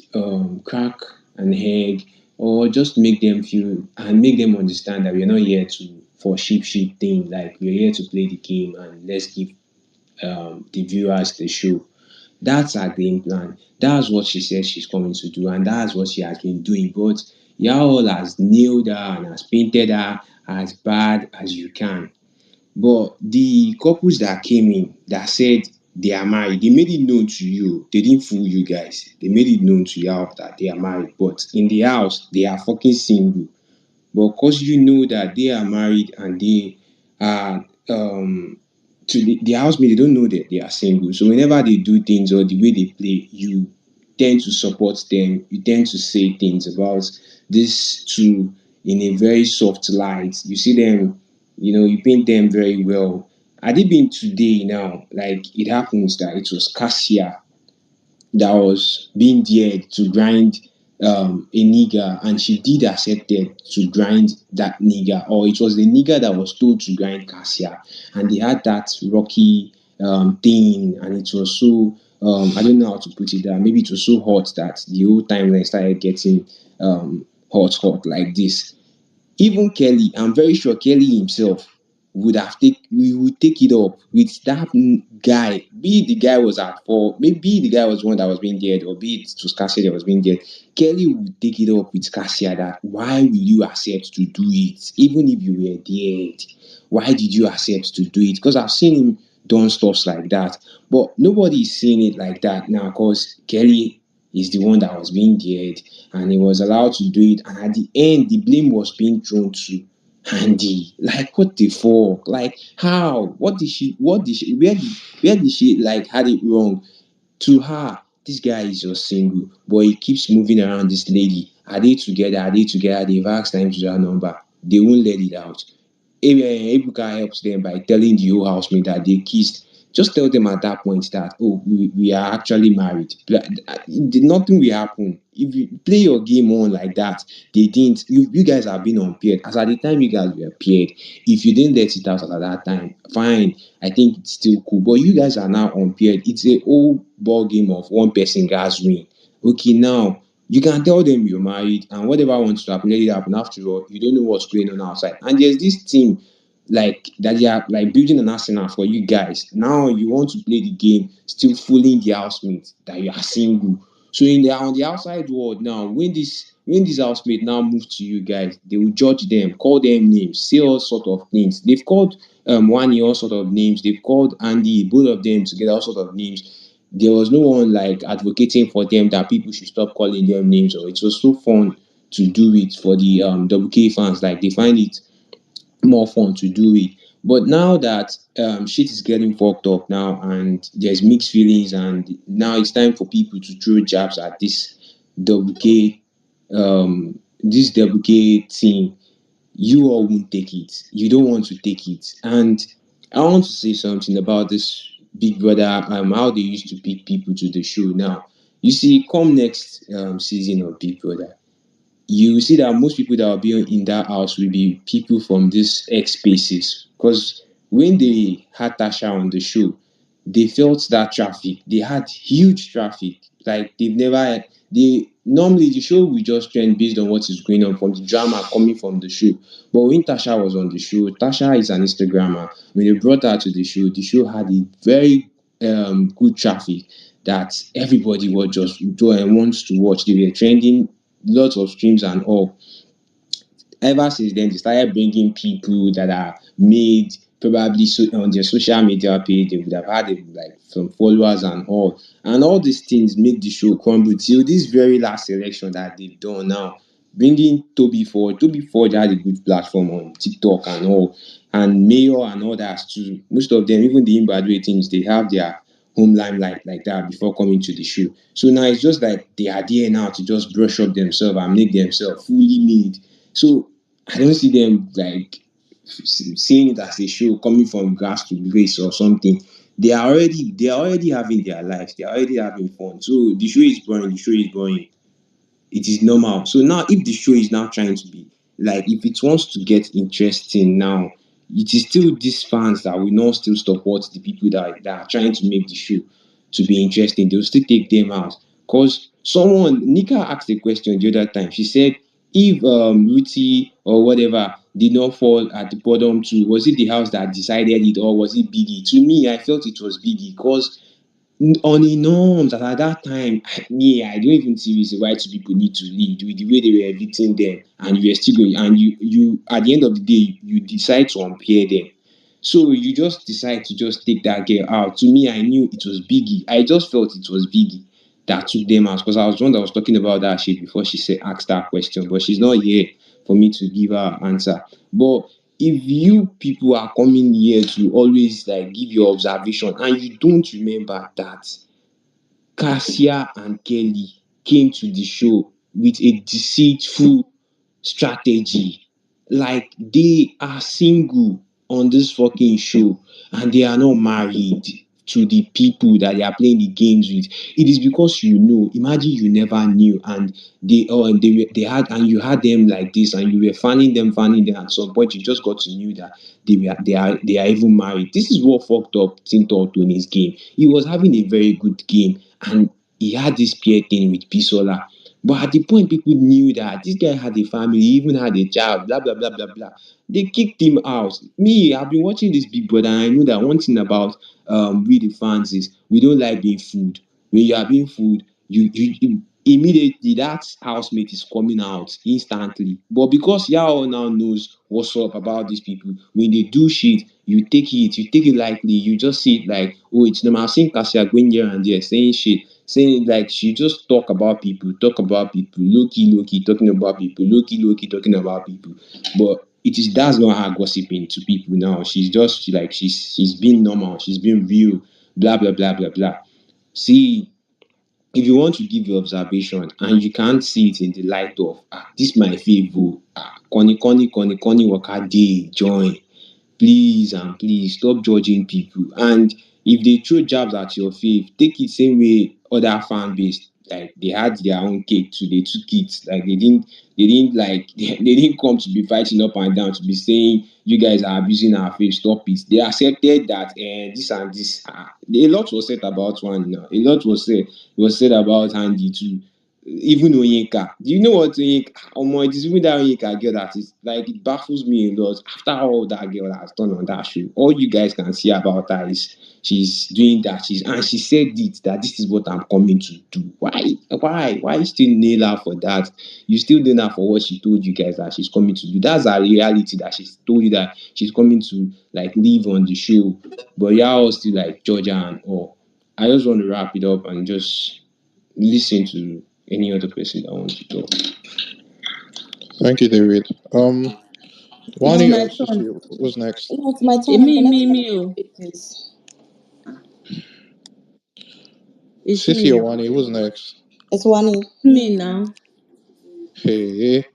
crack an egg or just make them feel and make them understand that we're not here to for sheep thing. Like we're here to play the game and let's give the viewers the show. That's her game plan. That's what she said she's coming to do, and that's what she has been doing. But y'all has nailed her and has painted her as bad as you can. But the couples that came in that said they are married, they made it known to you. They didn't fool you guys. They made it known to you that they are married. But in the house, they are fucking single. But because you know that they are married and they are to the housemate, they don't know that they are single. So whenever they do things or the way they play, you tend to support them. You tend to say things about this two in a very soft light. You see them, you paint them very well. Had it been today now, like it happens that it was Cassia that was being dared to grind a nigger, and she did accept it to grind that nigger, or it was the nigger that was told to grind Cassia, and they had that rocky thing, and it was so I don't know how to put it down. Maybe it was so hot that the whole timeline started getting hot like this. Even Kelly, I'm very sure Kelly himself would take it up with that guy. Be it the guy was at fault, maybe the guy was one that was being dead, or be it was Cassia that was being dead. Kelly would take it up with Cassia that why will you accept to do it, even if you were dead? Why did you accept to do it? Because I've seen him done stuff like that, but nobody is seeing it like that now because Kelly is the one that was being dared and he was allowed to do it. And at the end, the blame was being thrown to Andy. Like, what the fuck? Like, how? Where did she, like, had it wrong? To her, this guy is just single, but he keeps moving around this lady. Are they together? Are they together? They've asked them to their number. They won't let it out. Ebuka helps them by telling the whole housemate that they kissed. Just tell them at that point that, oh, we are actually married. Nothing will happen. If you play your game on like that, they didn't. You guys have been unpaired. As at the time you guys were paired, if you didn't let it out at that time, fine. I think it's still cool. But you guys are now unpaired. It's a whole ball game of one person guys win. Okay, now you can tell them you're married and whatever wants to happen, let it happen. After all, you don't know what's going on outside. And there's this team like that they are like building an arsenal for you guys. Now you want to play the game, still fooling the housemates that you are single. So on the outside world now, when this housemate now move to you guys, they will judge them, call them names, say all sort of things. They've called WANNI all sort of names. They've called Andy, both of them together, all sort of names. There was no one like advocating for them that people should stop calling them names. Or it was so fun to do it for the WK fans. Like they find it more fun to do it. But now that shit is getting fucked up now, and there's mixed feelings, and now it's time for people to throw jabs at double K, this double K team. You all won't take it. You don't want to take it. And I want to say something about this Big Brother, how they used to pick people to the show. Now, you see, come next season of Big Brother, you will see that most people that will be in that house will be people from these X spaces. Because when they had Tasha on the show, they felt that traffic. They had huge traffic. Like they've never they normally the show will just trend based on what is going on from the drama coming from the show. But when Tasha was on the show, Tasha is an Instagrammer. When they brought her to the show had a very good traffic that everybody was just wants to watch. They were trending lots of streams and all. Ever since then, they started bringing people that are made probably on their social media page. They would have had like some followers and all these things make the show crumble till this very last election that they've done now. Bringing Toby Ford had a good platform on TikTok and all, and Mayor and all that too. Most of them, even the imgraduate teams, they have their home limelight like that before coming to the show. So now it's just like they are there now to just brush up themselves and make themselves fully made. So I don't see them like seeing it as a show coming from grass to grace or something. They are already having their lives. They are already having fun. So the show is boring. The show is boring. It is normal. So now, if the show is now trying to be like, if it wants to get interesting now, it is still these fans that will not still support the people that are trying to make the show to be interesting. They'll still take them out. Because Nika asked a question the other time. She said, if Ruthie or whatever did not fall at the bottom too, was it the house that decided it or was it Biggie? To me, I felt it was Biggie because on the norms that at that time, me, I don't even see reason why two people need to lead with the way they were evicting them, and you were still going, and you at the end of the day, you decide to unpair them. So you just decide to just take that girl out. To me, I knew it was Biggie. I just felt it was Biggie that took them out because I was the one that was talking about that shit before she said asked that question, but she's not here for me to give her an answer. But if you people are coming here to always like give your observation and you don't remember that Cassia and Kelly came to the show with a deceitful strategy. Like they are single on this fucking show and they are not married to the people that they are playing the games with. It is because you know. Imagine you never knew and they had and you had them like this and you were fanning them. At some point, you just got to know that they are even married. This is what fucked up Tinto Tony's game. He was having a very good game and he had this peer thing with Bisola. But at the point people knew that this guy had a family, he even had a child, blah blah blah blah blah. They kicked him out. Me, I've been watching this Big Brother, and I know that one thing about we the fans is we don't like being fooled. When you are being fooled, you immediately that housemate is coming out instantly. But because y'all now knows what's up about these people, when they do shit, you take it lightly, you just see it like, oh, it's normal. I've seen Cassia going here and there saying shit, saying like she just talk about people, low key talking about people, low key talking about people. But that's not her gossiping to people now. She's just like she's being normal, she's being real, blah blah blah blah blah. See, if you want to give your observation and you can't see it in the light of this my favor, Connie waka day join, please and please stop judging people. And if they throw jabs at your faith, take it same way other fan base like they had their own cake too. They took it like they didn't like they didn't come to be fighting up and down to be saying you guys are abusing our faith. Stop it. They accepted that this and this. A lot was said about one. A lot was said about Andy too. Even Onyeka. Do you know what Onyeka? It is even that Onyeka girl that is like it baffles me a lot. After all that girl has done on that show, all you guys can see about her is she's doing that. She said it that this is what I'm coming to do. Why you still nail her for that? You still nail her for what she told you guys that she's coming to do. That's a reality that she's told you that she's coming to like live on the show. But y'all still like judge her and all. I just want to wrap it up and just listen to any other person that wants to talk. Thank you, David. It's Wani my or turn. Sissy? Who's next? No, it's my turn. I'm Me, the next me, one. me. Oh, Please. it's Sissy or me. Wani? Who's next? It's Wani. Me now. Hey,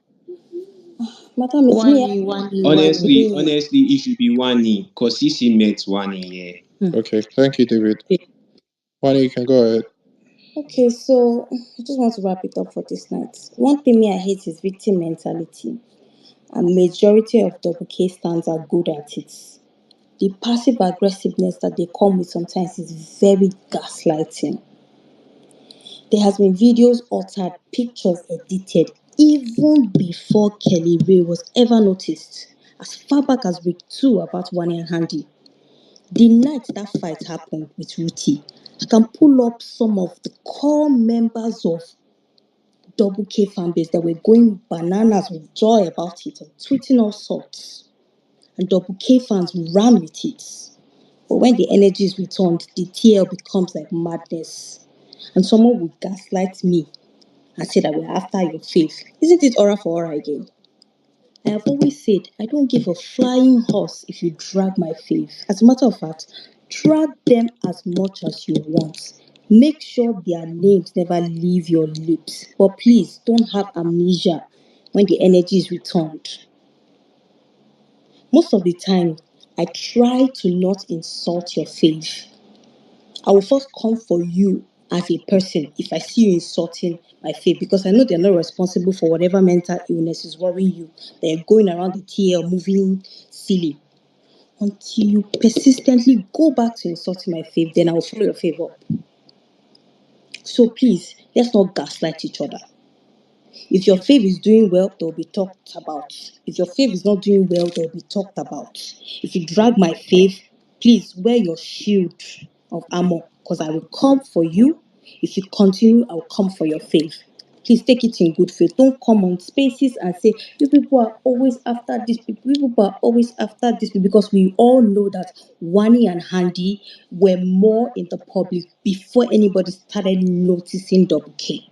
Madam, it's me. Wani, Wani, Wani. Honestly, Hey. honestly, it should be Wani, cause Sisi met Wani, yeah. okay. Thank you, David. Wani, you can go ahead. Okay, so I just want to wrap it up for this night. One thing me I hate is victim mentality. And majority of double K stands are good at it. The passive aggressiveness that they come with sometimes is very gaslighting. There has been videos altered, pictures edited, even before Kelly Ray was ever noticed. As far back as week 2 about Wani and Handy. The night that fight happened with Ruthie, I can pull up some of the core members of Double K fanbase that were going bananas with joy about it and tweeting all sorts. And Double K fans ran with it. But when the energy is returned, the TL becomes like madness. And someone would gaslight me and say that we're after your faith. Isn't it aura for aura again? I have always said I don't give a flying horse if you drag my faith. As a matter of fact, drag them as much as you want. Make sure their names never leave your lips. But please don't have amnesia when the energy is returned. Most of the time, I try to not insult your faith. I will first come for you as a person if I see you insulting my faith because I know they're not responsible for whatever mental illness is worrying you. They're going around the TL moving silly. Until you persistently go back to insulting my faith, then I will follow your faith up. So please, let's not gaslight each other. If your faith is doing well, they'll be talked about. If your faith is not doing well, they'll be talked about. If you drag my faith, please wear your shield of armor because I will come for you. If you continue, I will come for your faith. Please take it in good faith. Don't come on spaces and say, you people are always after this people. You people are always after this people because we all know that Wani and Handy were more in the public before anybody started noticing Double K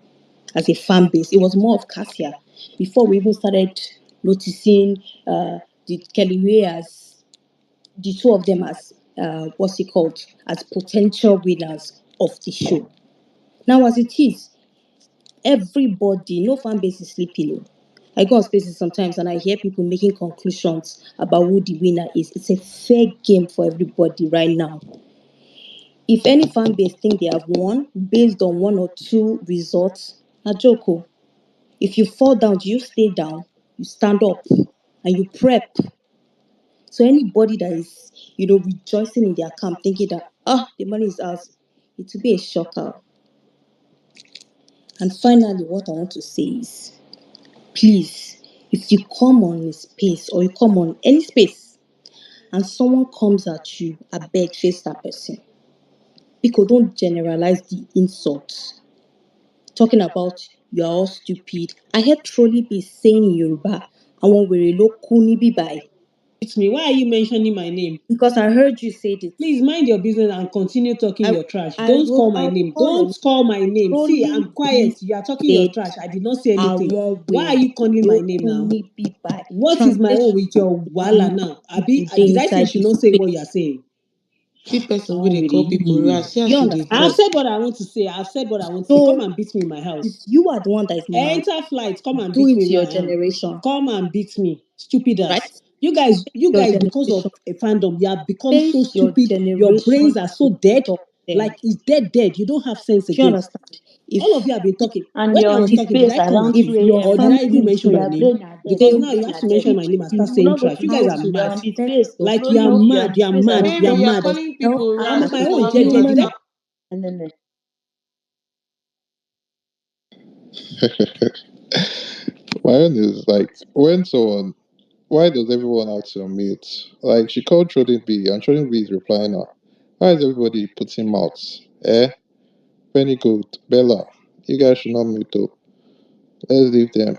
as a fan base. It was more of Cassia before we even started noticing the Kelly Ray as the two of them as what's it called as potential winners of the show. Now, as it is, everybody, no fan base is sleeping. Oh. I go on spaces sometimes and I hear people making conclusions about who the winner is. It's a fair game for everybody right now. If any fan base think they have won based on one or two results, a joke. Oh. If you fall down, do you stay down? You stand up and you prep. So anybody that is, rejoicing in their camp, thinking that the money is ours, it will be a shocker. And finally, what I want to say is, please, if you come on a space or you come on any space and someone comes at you, I beg face that person. Because don't generalize the insults. Talking about you are all stupid. I heard Trolley be saying in Yoruba, I want were low kuni be by. It's me. Why are you mentioning my name? Because I heard you say it. Please mind your business and continue talking I your trash. I Don't will call I my will name. call your Don't name. call my name. See, Trolley I'm quiet. be You are talking your said trash. I did not say I anything. want Why were are you calling my low name now? kuni be by. What is my own Translation. with your wala now? Abi, did I say you Inside should this not say what you are space. saying? See person wey Oh, dey really, call you, people you, rat, see you as you dey I've understand? talk. said what I want to say. I've said what I want to say. Come So and beat me in my if house. you are the one that is mad, Enter flight. Come and do beat it me to where your I am. generation, Come and beat me, stupid right? ass. You Your guys, because of generation. a fandom, you have become so Face your stupid. Your generation brains are and so dead. talk to them. Like it's dead. You don't have sense Do you again. understand? All of If you have been talking. And When you're I on was the talking, did space I come and around speak? 2 your Or a.m. did I family even sleep, so mention my your name? brain are dead, Because your now you brain have are to dead. mention if my name and You start will saying not go trash. to You guys sleep are till you're mad. on the space. So Like don't you are know you're mad. on the You are space mad. around You Maybe are 2 you're mad. a.m. calling health people I'm rats on my as for own, a having Jeje. Did I? human, WhatsApp. and then My own is like when someone. Why does everyone have to unmute? Like she called Trading B and Trading B is replying her. Why is everybody putting mouths? Eh? Penny Gold, Bella, you guys should not mute up. Let's leave them.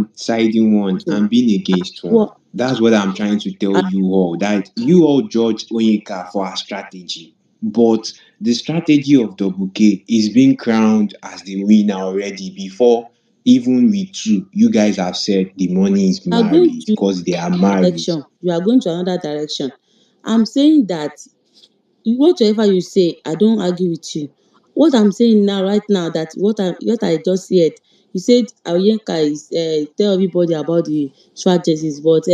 one, siding one, Okay. and being against one. Well, That's what I'm trying to tell I, you all. That you all judge Onyeka for her strategy, but the strategy of Double K is being crowned as the winner already before even we two. You guys have said the money is you are going married to because they are married. direction. You are going to another direction. I'm saying that whatever you say, I don't argue with you. What I'm saying now, right now, that what I just said, you said Oyenka is tell everybody about the strategies, but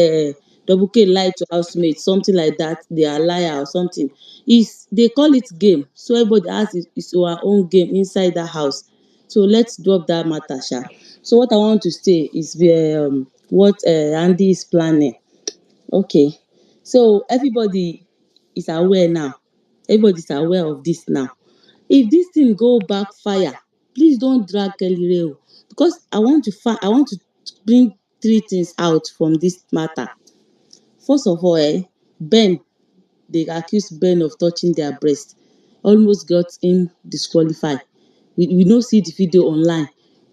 Double K lied to housemates, something like that. They are liar or something. Is they call it game, so everybody has his our own game inside that house. So let's drop that matter, sha. So what I want to say is what Andy is planning. Okay, so everybody is aware now. Everybody's aware of this now. If this thing go backfire, please don't drag Kelly Rail, because I want to bring three things out from this matter. First of all, Ben, they accused Ben of touching their breast, almost got him disqualified. We no see the video online.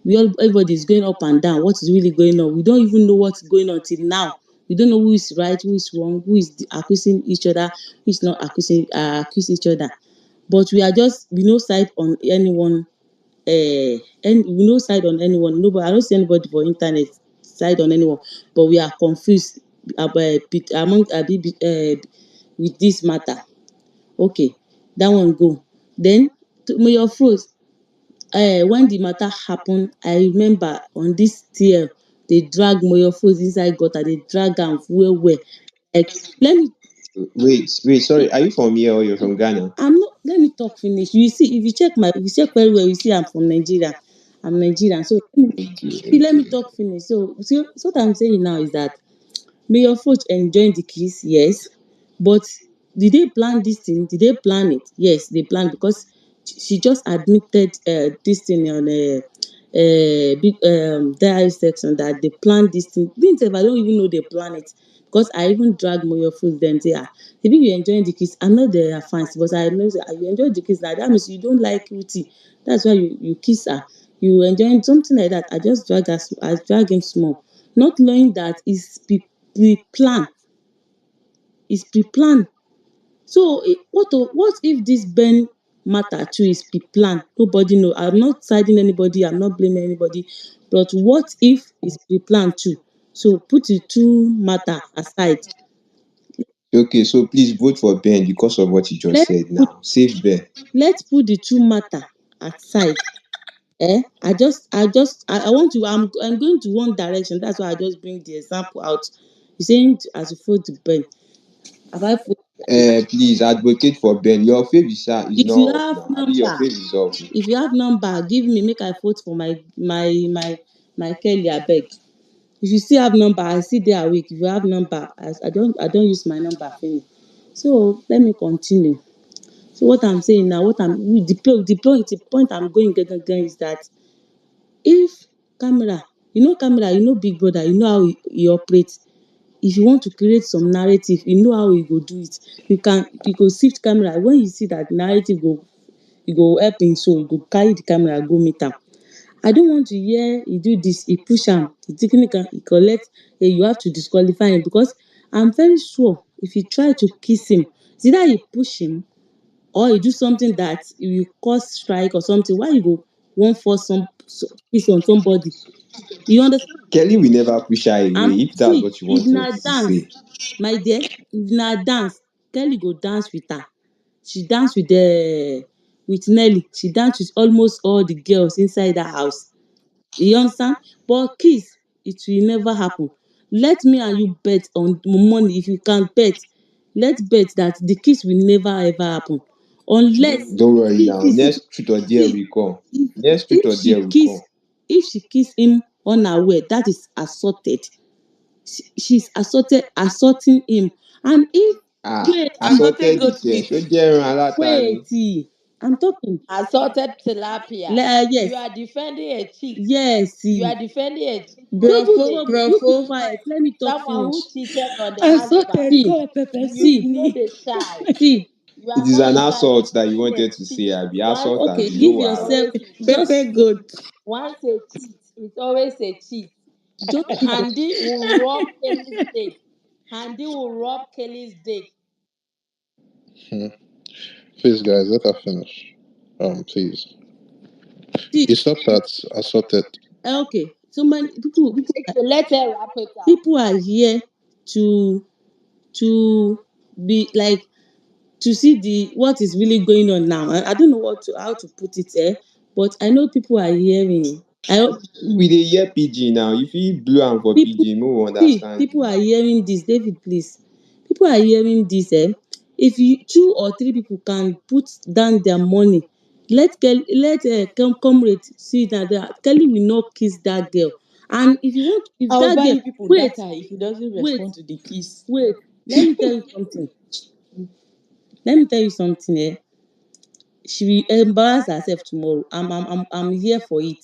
Everybody is going up and down. What is really going on? We don't even know what's going on till now. We don't know who is right, who is wrong, who is accusing each other, who is not accuse each other. But we no side on anyone. And we no side on anyone. Nobody, I don't see anybody for internet side on anyone. But we are confused about with this matter. Okay, that one go. Then Mayor Froze, when the matter happen, I remember on this TL they drag Mayor Froze inside gutter. They drag am well well. Like, let me Wait, sorry. Are you from here or you're from Ghana? I'm not let me talk finish. You see, if you check very well, you see I'm from Nigeria. I'm Nigerian. So Okay, let me okay. talk finish. So what I'm saying now is that Mayor Froge enjoying the kiss, yes. But did they plan this thing? Did they plan it? Yes, they planned, because she just admitted this thing on a big diary section that they planned this thing. Didn't I don't even know they plan it, because I even dragged Moyo Food then say, maybe you enjoying the kiss. I'm not the fans, but I know say, you enjoy the kiss. Now that means you don't like Ruti. That's why you kiss her. You enjoying something like that. I just I drag him small, not knowing that it's pre-planned. It's pre-planned. So what if this Ben matter too is pre-planned? Nobody know. I'm not siding anybody. I'm not blaming anybody. But what if it's pre-planned too? So put the two matter aside. Okay, so please vote for Ben because of what you just Let's said put now. Save Ben. the two matter aside. I want to. I'm going to one direction. That's why I just bring the example out. You're saying as you vote to Ben. Have I voted? Please advocate for Ben. Your faith is If not you off have now. Abi, your number, faith is off. give me, make I vote for my Kelly, abeg. If you still have number, I see they are weak. If you have number, I don't use my number finish. So let me continue. So what I'm saying now, the point I'm going again is that if camera, Big Brother, you know how he operates. If you want to create some narrative, you know how you go do it. You go shift camera when you see that narrative go help him, so you go carry the camera go meet am. I don't want to hear he do this, he push am, he technical, he collect, you have to disqualify him, because I'm very sure if you try to kiss him, it's either you push him or you do something that you will cause strike or something. Why you go wan force kiss on somebody? You understand? Kelly will never push her away if that's See, what you if wanted na to dance, say. my dear, if na dance, Kelly go dance with her. She dance with Nelly. She dance with almost all the girls inside that house. You understand? But kiss, it will never happen. Let me and you bet on money. If you can bet, let's bet that the kiss will never ever happen, unless Don't worry now. see Next truth or dare see will come. if Next truth if or she dare will kiss come. if she kiss him unaware, that is assaulted. She's assaulting him. And if wait Assaulted the care. Show Jerry Alatani. I'm talking. Assaulted tilapia. You Yes, are defending a cheat. yes. You are defending a cheat. Bravo, Hey, you keep Bravo. quiet, let me talk someone finish. who cheated on the I husband. sorted See, call pepper soup You see, know me. they shy. see. You It are is not an shy to assault that you do a wanted to cheat. say, Abby. Once Assault, Okay, Abby. cheat No give is wahala. yourself always a cheat. Pepper just good. Once a cheat is always a cheat. give your Handy will rub Kelly's dick. Handy will rub Kelly's dick. Hmm. Please, guys, let her finish. Please. see. You stopped at assaulted. Okay, so many Okay, let her wrap it up. people are here to to be like, to see the what is really going on now. I don't know how to put it, but I know people are hearing. I hope We dey hear PG now. If you blow am for people PG, we understand people you. are hearing this. David, please. People are hearing this. If you two or three people can put down their money Comrade see that Kelly will not kiss that girl. And if you want, if I'll that buy girl, you people wait, data if he doesn't wait, respond to the kiss. wait, let me tell you something. Let me tell you something. She will embarrass herself tomorrow. I'm here for it.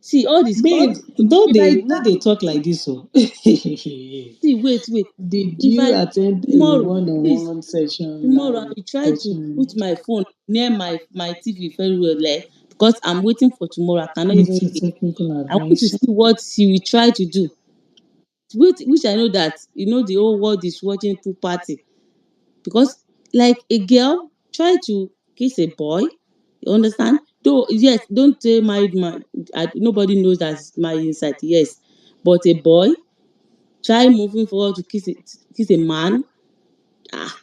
See all this. Babe, don't If I they no drag, they talk like this so see, wait. did If you I attend a tomorrow, please, one-on-one session tomorrow I live will try to coaching put my phone near my TV very well, like, because I'm waiting for tomorrow. I cannot even with a wait. technical I want to advisor? see what she will try to do. Which I know that the whole world is watching pool party, because like a girl try to kiss a boy, you understand? Though yes, don't say married man. Nobody knows that's married inside. Yes, but a boy try moving forward to kiss a man. Ah,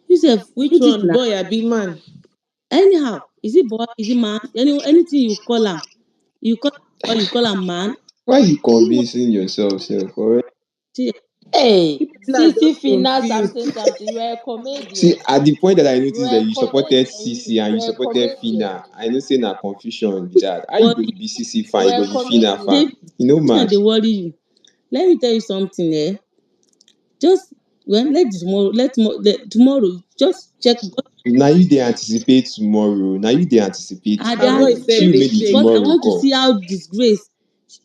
you say Which put it one, now. boy or big man? Anyhow, is it boy? Is it man? Anything you call him, you call boy, you call him man. Why you Anyone convincing yourself, sef? Alright. see, Hey, People are Sissy just Finance, I'm confused. saying something. You are a See, comedian. at the point that I You noticed are that a you supported comedian. CC and You you are a supported comedian. Fina, I know say na confusion be that. How you go worry be CC fan, You you are go a be Fina comedian. fan? David, You know which one they match. worry you? Let me tell you something, just tomorrow just check. Now you dey anticipate tomorrow. Now you dey anticipate I dey Her voice tomorrow. safe, Chill anticipate they make the because shake. I tomorrow want to come. see how disgrace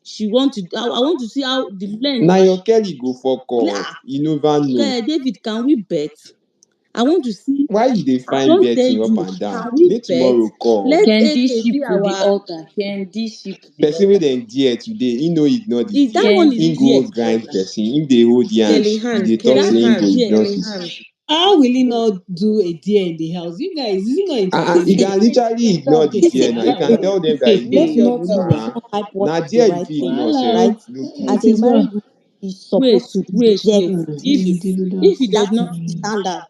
she want to. I want to see how the Now length. your Kelly go fuck up. Ah, You never know. David, can we bet? I want to see. Why you dey I find don't tell betting up you. and down? Can we Make bet? tomorrow come. Let Can this AK be ship to the our. altar? Can this ship to the Person wey altar? dem there today, he no ignore the Is that there. one Can is Him this go there? ship hold to the grind altar? person. Him dey hold yarn. Kelly He hand, dey talk That Kelly say him one go is hand, there. ignore Kelly CC. hand. How will he not do a deer in the house? You guys, this is not You entertainment. can literally ignore the Talk there now. You can now. tell them that Mute ignore. your Not to blunder. Uh-uh. even hype what Now is the there you right fit thing, ignore Voila. self. right? Oh. No As It a problem. is well. married woman, he's Wait, supposed to be wait. reject If You it. did if that. he does That is not, the standard.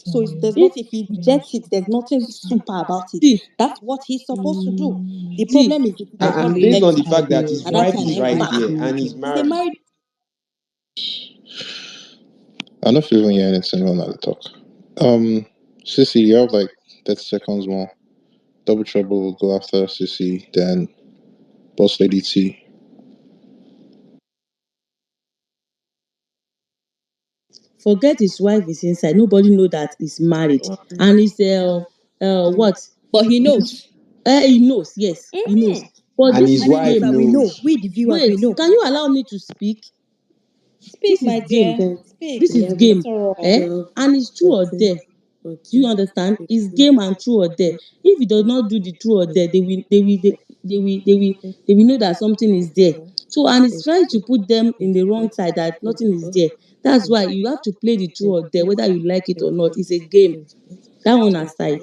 So there's if not, if he rejects it, there's nothing super about it. see That's what he's supposed to do. The see problem is if he does not Based Happily, on reject the it, fact I that his at that wife time, is will right bah, there and continue. he's he's a married. married. I'm not feeling hear anything when I talk. Sissy, you have like 30 seconds more. Double Trouble will go after Sissy, then Boss Lady T. forget his wife is inside. Nobody know that he's married, and he's what? But he knows. He knows. Yes, he knows. But And this his is And the thing is wife game. that we know, knows. we the viewers, Wait, we know. can you allow me to speak? Speak, This is my game. dear. Then Speak. This is eleven, game. Sorrow. And it's true or dare. Do you understand? It's game and true or dare. If he does not do the true or dare, they will know that something is there. So, and it's trying to put them in the wrong side that nothing is there. That's why you have to play the true or dare, whether you like it or not. It's a game. That one aside,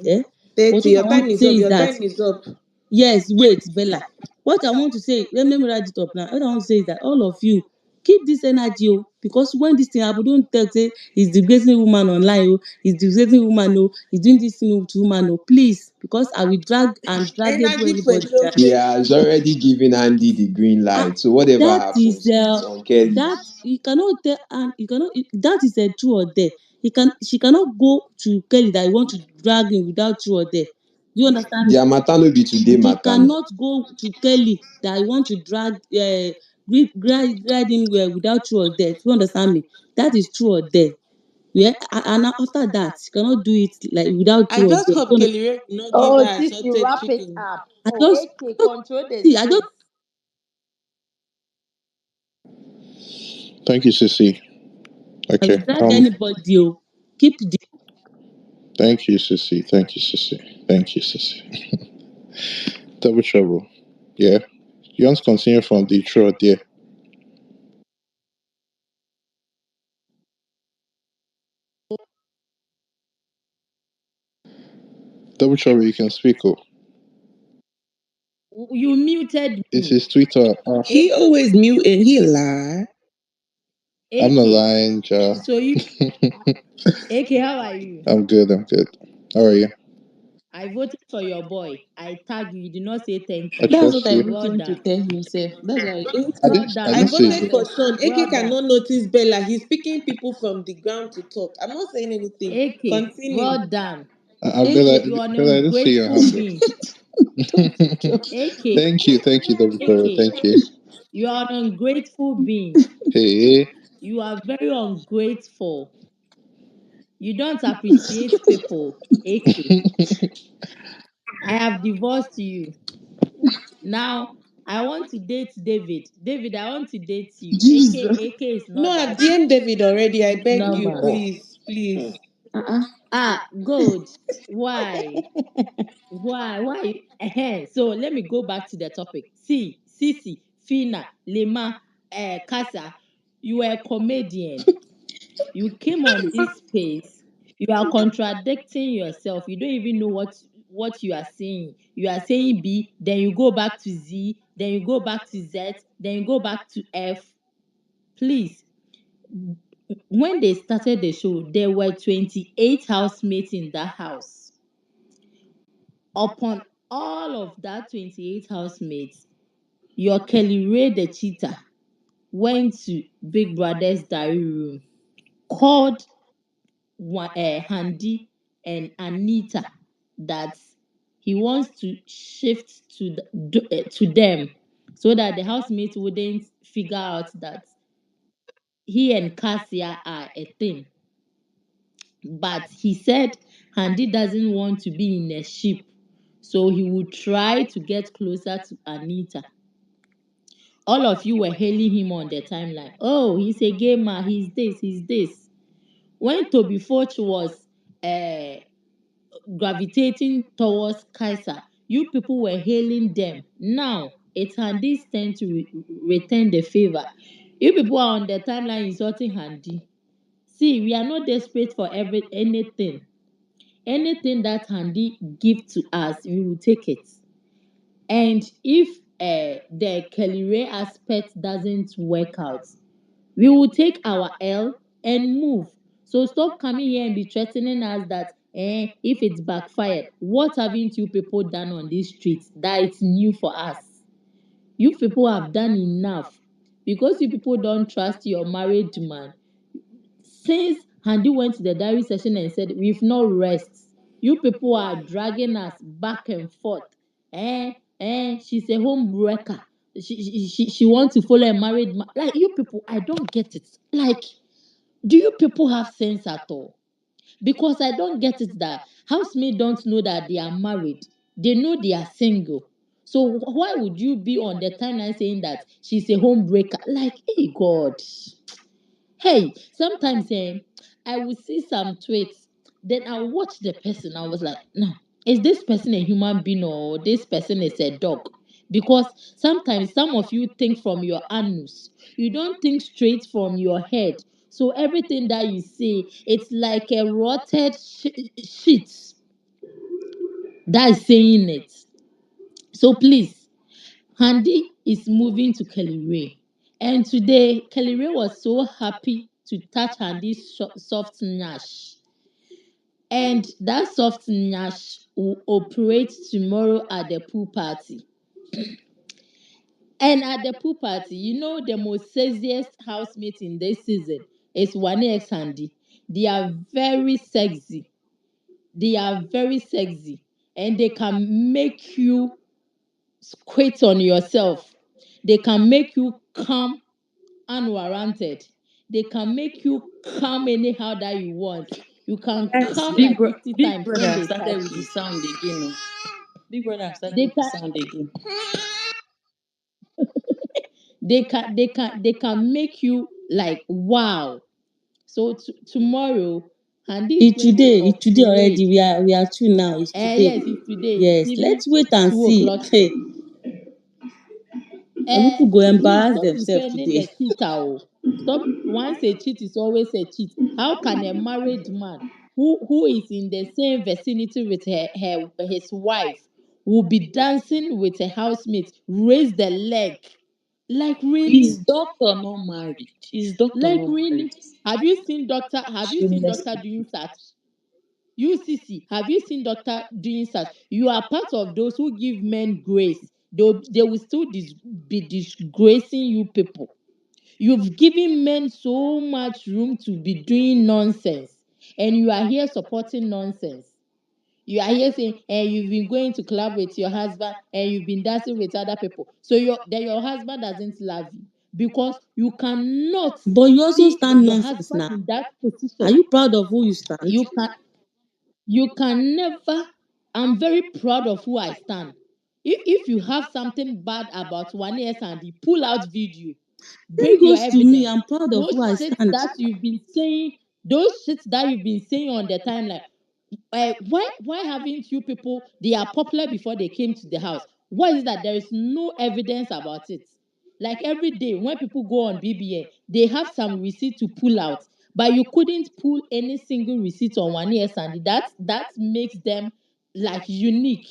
30, But what I your want time to is say up. is Your that time is up. yes, wait, Bella. What I want to say, let me write it up now. What I want to say is that all of you keep this energy, because when this thing happen, don't tell say he's disgracing woman online, he's disgracing woman, he's doing this thing to woman, please, because I will drag Energy everybody down. question. He has already given Andy the green Ah, light. So whatever that is happens, it's on Kelly. that you cannot tell, and you cannot. That is a true or dare. She cannot go to Kelly that you want to drag him without true or dare. Do you understand me? Their matter no be today They matter now. cannot go to Kelly that I want to grade him without true or dare. You understand me? That is true or dare. Yeah, and after that, you cannot do it like without I true or just dare. hope Kelly Ray will not give Oh, her sis, you assorted wrap it chicken. up. I Oh, just, AK, control the see. I just space. Thank you, Sissy. I will Okay. drag anybody. Keep the Thank you, Sissy. Thank you, Sissy. Thank you, Sissy. Double Trouble. Yeah. You want to continue from the true or dare? Double Trouble, you can speak. Oh, you muted it me. is Twitter. He always mute and he lie. I'm not AK. lying, Ja. So you AK, how are you? I'm good. I'm good. How are you? I voted for your boy. I tag you. You did not say thank I you. That's what trust I you. want Well him to done. tell himself. That's why I Well didn't. I done. I didn't say voted it. for Sean. Well AK done. cannot notice Bella. He's picking people from the ground to talk. I'm not saying anything. AK, Continue. well done. Bella, You're an Bella, I don't see your ungrateful hand being. up. AK, Thank you, Double Barrel. AK, Thank you. you are an ungrateful being. Hey, You are very ungrateful. You don't appreciate people. AK, I have divorced you. Now I want to date David. David, I want to date you. AK, Jesus. AK is No, not I've that DM'd David already. I beg you, number. please, please. Uh-uh. Ah, good. Why? Why? So let me go back to the topic. See, Sisi, Fina, Lema, Kasa, you were a comedian. You came on this space. You are contradicting yourself. You don't even know what you are saying. You are saying B, then you go back to Z, then you go back to Z, then you go back to F. Please, when they started the show, there were 28 housemates in that house. Upon all of that 28 housemates, your Kelly Ray the cheater went to Big Brother's diary room, called Handy and Anita that he wants to shift to them so that the housemates wouldn't figure out that he and Cassia are a thing. But he said Handy doesn't want to be in a ship, so he would try to get closer to Anita. All of you were hailing him on the timeline. Oh, he's a gamer, he's this, he's this. When Toby Forge was uh, gravitating towards Kaiser, you people were hailing them. Now it's Handy's turn to return the favor. You people are on the timeline insulting Handy. See, we are not desperate for anything. Anything that Handy give to us, we will take it. And if the Kelly Ray aspect doesn't work out, we will take our L and move. So stop coming here and be threatening us that if it's backfired, what haven't you people done on these streets that it's new for us? You people have done enough because you people don't trust your married man. Since Handy went to the diary session and said, we've no rest, you people are dragging us back and forth. She's a home breaker. She wants to follow a married man. Like, you people, I don't get it. Like, do you people have sense at all? Because I don't get it that housemates don't know that they are married. They know they are single. So why would you be on the timeline saying that she's a home breaker? Like, hey God. Hey, sometimes I will see some tweets, then I'll watch the person. I was like, no, is this person a human being or this person is a dog? Because sometimes some of you think from your anus, you don't think straight from your head. So everything that you say, it's like a rotted sheet that is saying it. So please, Handy is moving to Kelly Ray. And today, Kelly Ray was so happy to touch Handy's soft nash. And that soft nash will operate tomorrow at the pool party. And at the pool party, you know the most sexiest housemate in this season is WANNI X Handy. They are very sexy. They are very sexy. And they can make you quit on yourself. They can make you come unwarranted. They can make you come anyhow that you want. You can Guys, come like 50 Big times Brother when have they started touch with the you. sound again. Oh. Big Brother have started They with the can sound again. they can make you like wow. So tomorrow, Handy is going to It's today already. operate. We are two now. It's today. Yes, it's today. It's Yes, even let's wait and 2 o'clock. see. Hey, some people go Please embarrass stop themselves defending today. the cheater. Oh. Stop. Once a cheat is always a cheat. How can a married man who is in the same vicinity with his wife will be dancing with a housemate, raise the leg? Like Is really? doctor not married? Is doctor Like not married? really? Have you seen doctor doing such? UCC, have you seen doctor doing such? You are part of those who give men grace. They will still be disgracing you people. You've given men so much room to be doing nonsense, and you are here supporting nonsense. You are here saying, and you've been going to club with your husband and you've been dancing with other people. So your husband doesn't love you because you cannot But you also see stand your nonsense husband now. in that Are position. you proud of who you stand? You can you can never. I'm very proud of who I stand. If you have something bad about WANNI and the pull out video, Same bring your goes to me. evidence. I'm proud of Those who I shit stand. that you've been saying, on the timeline. Why haven't you people, they are popular before they came to the house? Why is it that there is no evidence about it? Like every day when people go on BBN, they have some receipt to pull out, but you couldn't pull any single receipt on WANNI Sandy. That makes them like unique.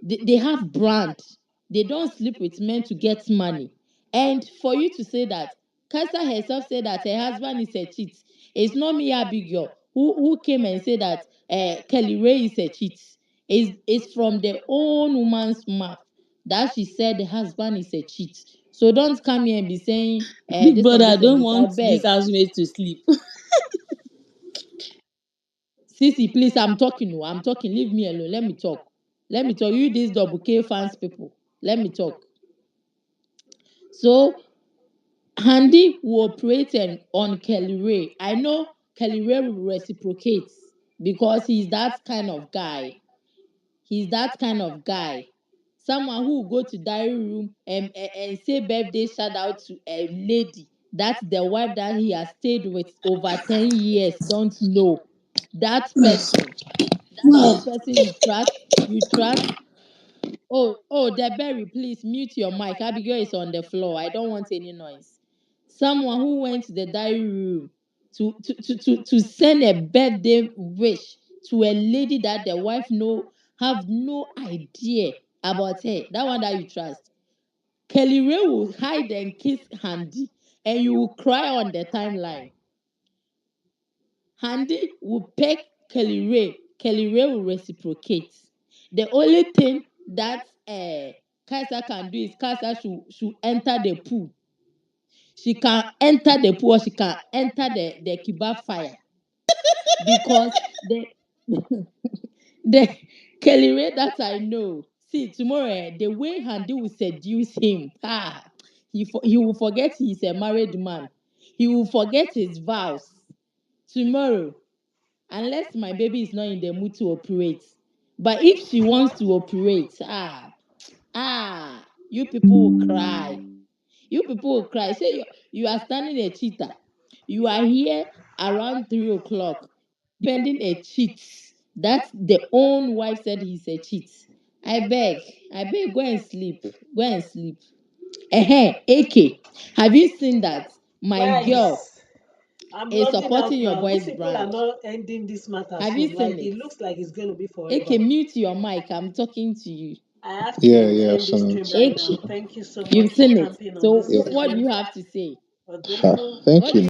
They have brand. They don't sleep with men to get money. And for you to say that, Kasa herself said that her husband is a cheat. It's not me, Abigail, who came and said that Kelly Ray is a cheat. It's from the own woman's mouth that she said the husband is a cheat. So don't come here and be saying Big this brother, and I this and don't this. I want beg. this housemate to sleep. Sissy, please, I'm talking. Oh, I'm talking. Leave me alone. Let me talk. Let me talk. You, these double K fans people. Let me talk. So, Handy will operate on Kelly Ray. I know Kelly Ray will reciprocate because he's that kind of guy. He's that kind of guy. Someone who will go to diary room and say birthday shout out to a lady. That's the wife that he has stayed with over 10 years. Don't know. That person. That person you trust. Oh, Deberry, please mute your mic. Abigail is on the floor. I don't want any noise. Someone who went to the diary room to send a birthday wish to a lady that the wife have no idea about her. That one that you trust. Kelly Ray will hide and kiss Handy, and you will cry on the timeline. Handy will peck Kelly Ray. Kelly Ray will reciprocate. The only thing that Kaisa can do is Kaisa should enter the pool. She can enter the pool or she can enter the Kiba fire because the Kelly Ray that I know. See, tomorrow, the way Handy will seduce him, he will forget he's a married man. He will forget his vows. Tomorrow, unless my baby is not in the mood to operate. But if she wants to operate, you people will cry. You people will cry. Say you are standing a cheater. You are here around 3 o'clock, pending a cheat. That's the own wife said he's a cheat. I beg, go and sleep. Go and sleep. AK, have you seen that? My girl Guys, I'm is logging supporting out your now. These boy's people are brand. not ending this matter Have you soon. seen Like, it? it looks like it's going to be AK, forever. mute your mic. I'm talking to you. I have Yeah, to yeah, I've end this seen stream it. right I've AK, now. seen it. Thank you so you've much for seen it. camping on So this Yeah. what do segment. you have to say? We're Ha, grateful. thank What do you. you